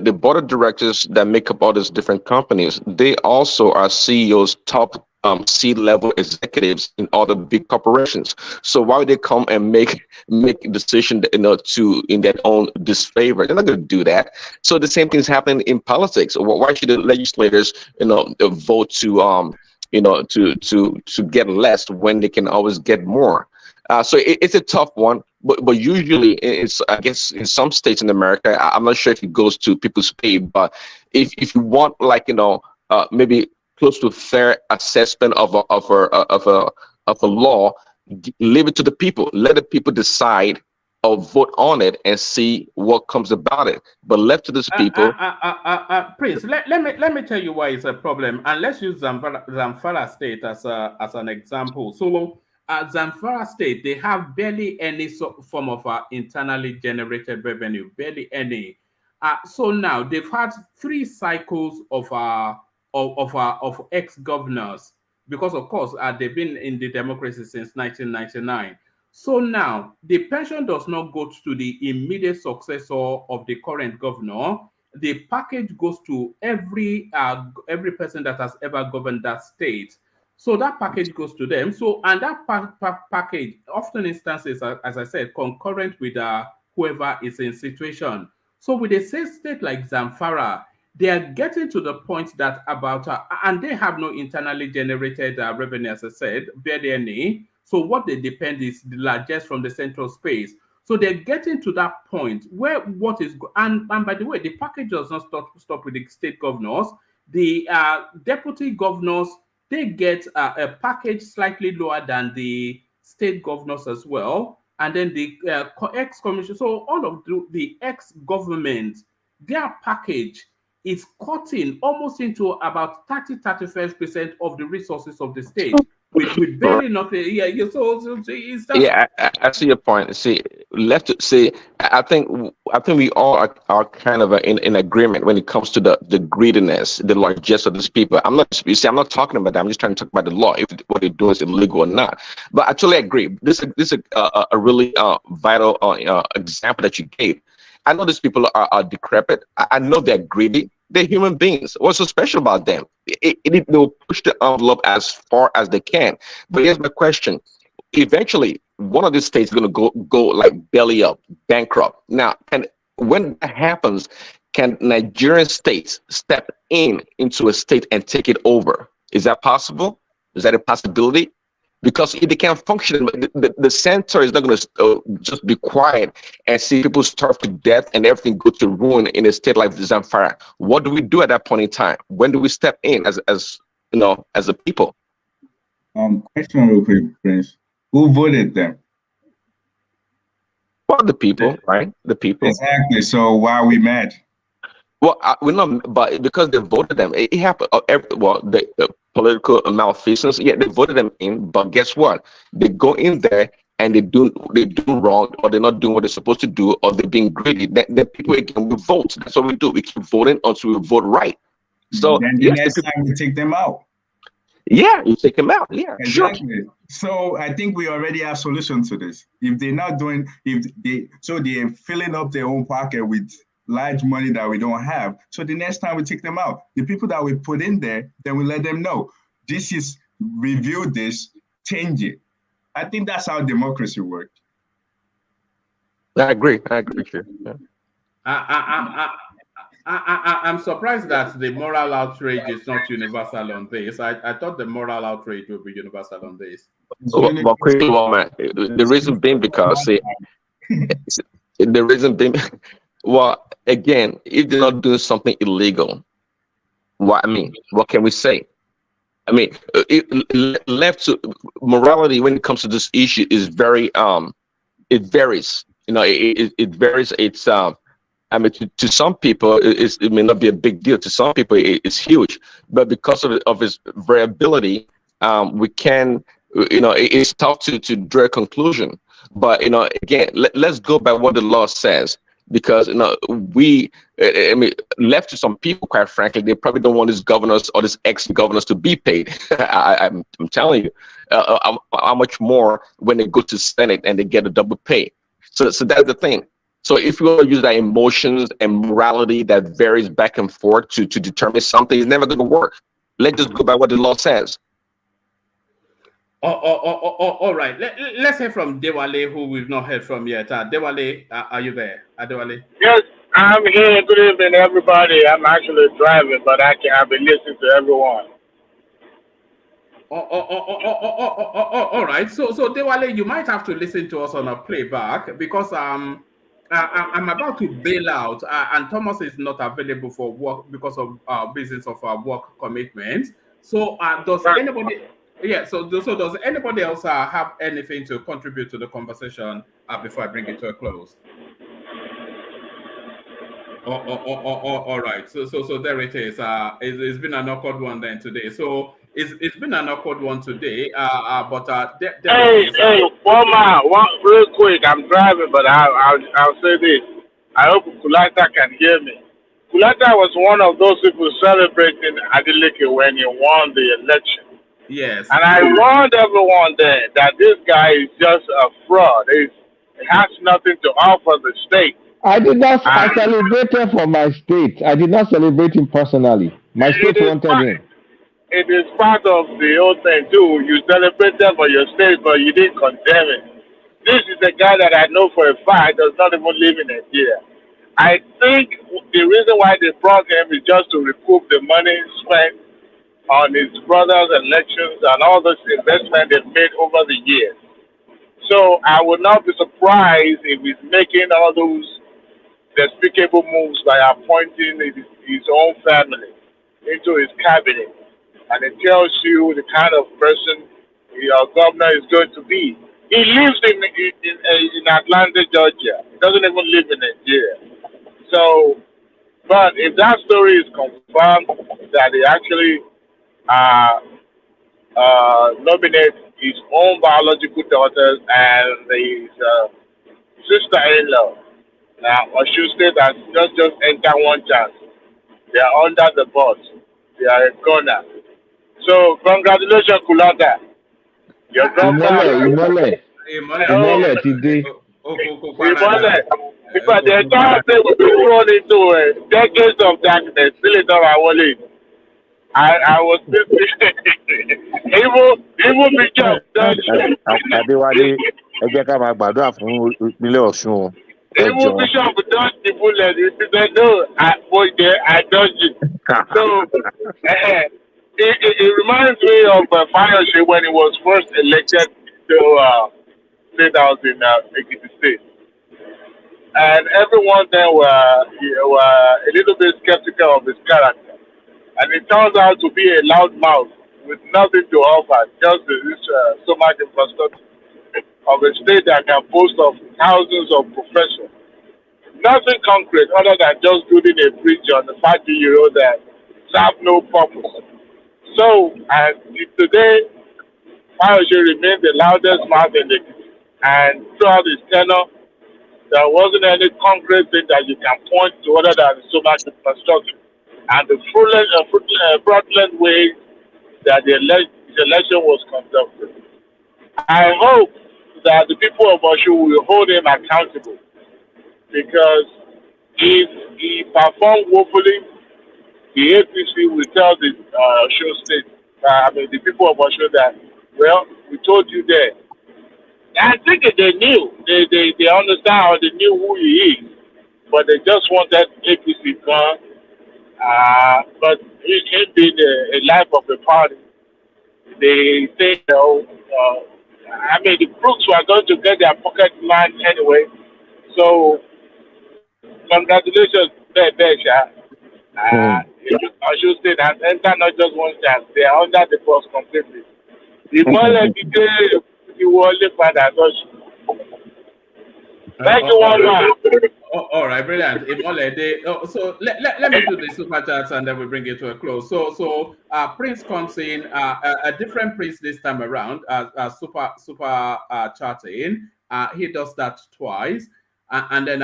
the board of directors that make up all these different companies, they also are CEOs, top C-level executives in all the big corporations. So why would they come and make decision, in their own disfavor? They're not going to do that. So the same thing is happening in politics. Why should the legislators, vote to get less when they can always get more? So it's a tough one, but usually it's, I guess in some states in America, I'm not sure if it goes to people's pay, but if you want, like, maybe close to fair assessment of a law, leave it to the people. Let the people decide or vote on it and see what comes about it. But left to these people. Prince, let me tell you why it's a problem, and let's use Zamfara State as an example. So Zamfara State, they have barely any form of internally generated revenue, barely any. So now they've had 3 cycles of ex-governors, because of course they've been in the democracy since 1999. So now the pension does not go to the immediate successor of the current governor. The package goes to every person that has ever governed that state. So that package goes to them. So, and that package often instances, as I said, concurrent with whoever is in situation. So with a state like Zamfara, they are getting to the point that about, and they have no internally generated revenue, as I said, barely any. So what they depend is the largest from the central space. So they're getting to that point where what is, and by the way, the package does not stop with the state governors. The deputy governors, they get a package slightly lower than the state governors as well. And then the ex-commission, so all of the ex-government, their package is cutting almost into about 30-35% of the resources of the state. With barely nothing, so it's just, Yeah, I see your point. See, left to see, I think we all are kind of in agreement when it comes to the greediness, the largesse of these people. I'm not talking about that. I'm just trying to talk about the law, if what they do is illegal or not. But I totally agree. This is a really vital example that you gave. I know these people are decrepit. I know they're greedy. They're human beings. What's so special about them? They'll push the envelope as far as they can. But here's my question. Eventually, one of these states is going to go like belly up, bankrupt. Now, and when that happens, can Nigerian states step into a state and take it over? Is that possible? Is that a possibility? Because if they can't function, the center is not going to just be quiet and see people starve to death and everything go to ruin in a state like Zamfara. What do we do at that point in time? When do we step in as a people? Question real quick, Prince. Who voted them? Well, the people, right? The people. Exactly. So why are we mad? Well, we're not, but because they voted them, it happened. The political malfeasance, yeah, they voted them in, but guess what? They go in there and they do wrong, or they're not doing what they're supposed to do, or they're being greedy. Then people again will vote. That's what we do. We keep voting until we vote right. So then the next time we take them out. Yeah, you take them out. Yeah, exactly. Sure. So I think we already have solutions to this. If they're not doing, they're filling up their own pocket with large money that we don't have. So the next time we take them out, the people that we put in there, then we let them know, this is, review this, change it. I think that's how democracy works. I agree with you. Yeah. I'm surprised that the moral outrage is not universal on this. I thought the moral outrage would be universal on this. Well, quickly, the reason being because the reason being, well, again, if they're not doing something illegal, what can we say? I mean, left to morality when it comes to this issue is very it varies. It varies. It's to some people it may not be a big deal. To some people it's huge, but because of its variability, we can, it's tough to draw a conclusion. But again, let's go by what the law says. Because left to some people, quite frankly, they probably don't want these governors or these ex-governors to be paid. I'm telling you, how much more when they go to Senate and they get a double pay. So that's the thing. So if you want to use that emotions and morality that varies back and forth to determine something, it's never going to work. Let's just go by what the law says. All right. Let's hear from Dewale, who we've not heard from yet. Dewale, are you there? Dewale? Yes, I'm here. Good evening, everybody. I'm actually driving, but I've been listening to everyone. All right. So Dewale, you might have to listen to us on a playback because I'm about to bail out, and Thomas is not available for work because of business of work commitments. So does anybody? Yeah. So does anybody else have anything to contribute to the conversation before I bring it to a close? All right. So there it is. It's been an awkward one then today. So it's been an awkward one today. But there Hey, it is. one real quick. I'm driving, but I'll say this. I hope Kulata can hear me. Kulata was one of those people celebrating Adeleke when he won the election. Yes. And I warned everyone there that this guy is just a fraud. He has nothing to offer the state. I did not. I celebrated for my state. I did not celebrate him personally. My state wanted him. It is part of the whole thing too. You celebrated for your state, but you didn't condemn it. This is a guy that I know for a fact does not even live in Nigeria. I think the reason why they brought him is just to recoup the money spent on his brother's elections and all those investments they've made over the years. So I would not be surprised if he's making all those despicable moves by appointing his own family into his cabinet. And it tells you the kind of person your governor is going to be. He lives in Atlanta, Georgia. He doesn't even live in Nigeria. So, but if that story is confirmed that he actually nominate his own biological daughters and his sister-in-law, now Oshu State has just enter one chance. They are under the bus. They are a corner. So congratulations, Kulata. Your government. Imole today. Because they thought they would be thrown into decades of darkness. Still in our wallet. I was even Bishop. Adéwálé, ẹ jẹ́ ká máa gbàdúrà fún ìpínlẹ̀ Ọ̀ṣun. Even Bishop dodged the bullet. He said, "No, I dodged it." So it reminds me of Fayose when he was first elected to state house in Ekiti State, and everyone then were a little bit skeptical of his character, and it turns out to be a loud mouth with nothing to offer, just so much infrastructure of a state that can boast of thousands of professors. Nothing concrete other than just building a bridge on the 5G road that serve no purpose. So, and today, Fayose remained the loudest mouth in the, and throughout his tenure, there wasn't any concrete thing that you can point to other than so much infrastructure and the fraudulent way that the election was conducted. I hope that the people of Oshu will hold him accountable, because if he performed woefully, the APC will tell the Oshu State, the people of Oshu that, well, we told you that. I think they knew, they understand or they knew who he is, but they just wanted APC gone. But he can't be the life of the party. They think, the crooks were going to get their pocket line anyway. So, congratulations, Besha. I should say that enter not just one chance, they are under the bus completely. The more like the world father. Thank you, one man. All right, brilliant. So let me do the super chats and then we bring it to a close. So Prince comes in, a different Prince this time around, super chatting. He does that twice, and then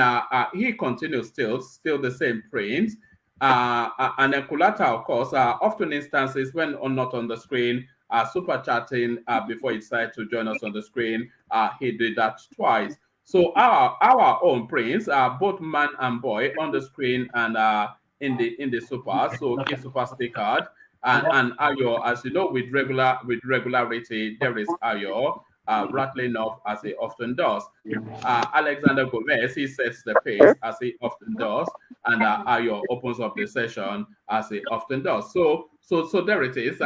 he continues still the same Prince. And then Kulata, of course, often instances when not on the screen, super chatting before he decided to join us on the screen. He did that twice. So our own Prince, both man and boy, on the screen and in the super. So keep super stay card and Ayo, as you know, with regularity, there is Ayo rattling off as he often does. Alexander Gomez, he sets the pace as he often does. and Ayo opens up the session as it often does. So there it is.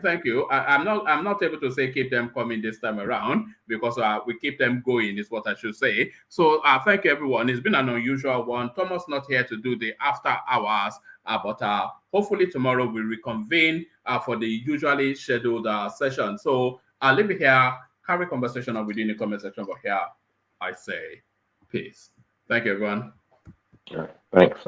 Thank you. I'm not able to say keep them coming this time around because we keep them going is what I should say. So thank you everyone. It's been an unusual one. Thomas not here to do the after hours, but hopefully tomorrow we reconvene for the usually scheduled session. So I'll leave it here. Carry conversation on within the comment section, but here I say peace. Thank you, everyone. Thanks.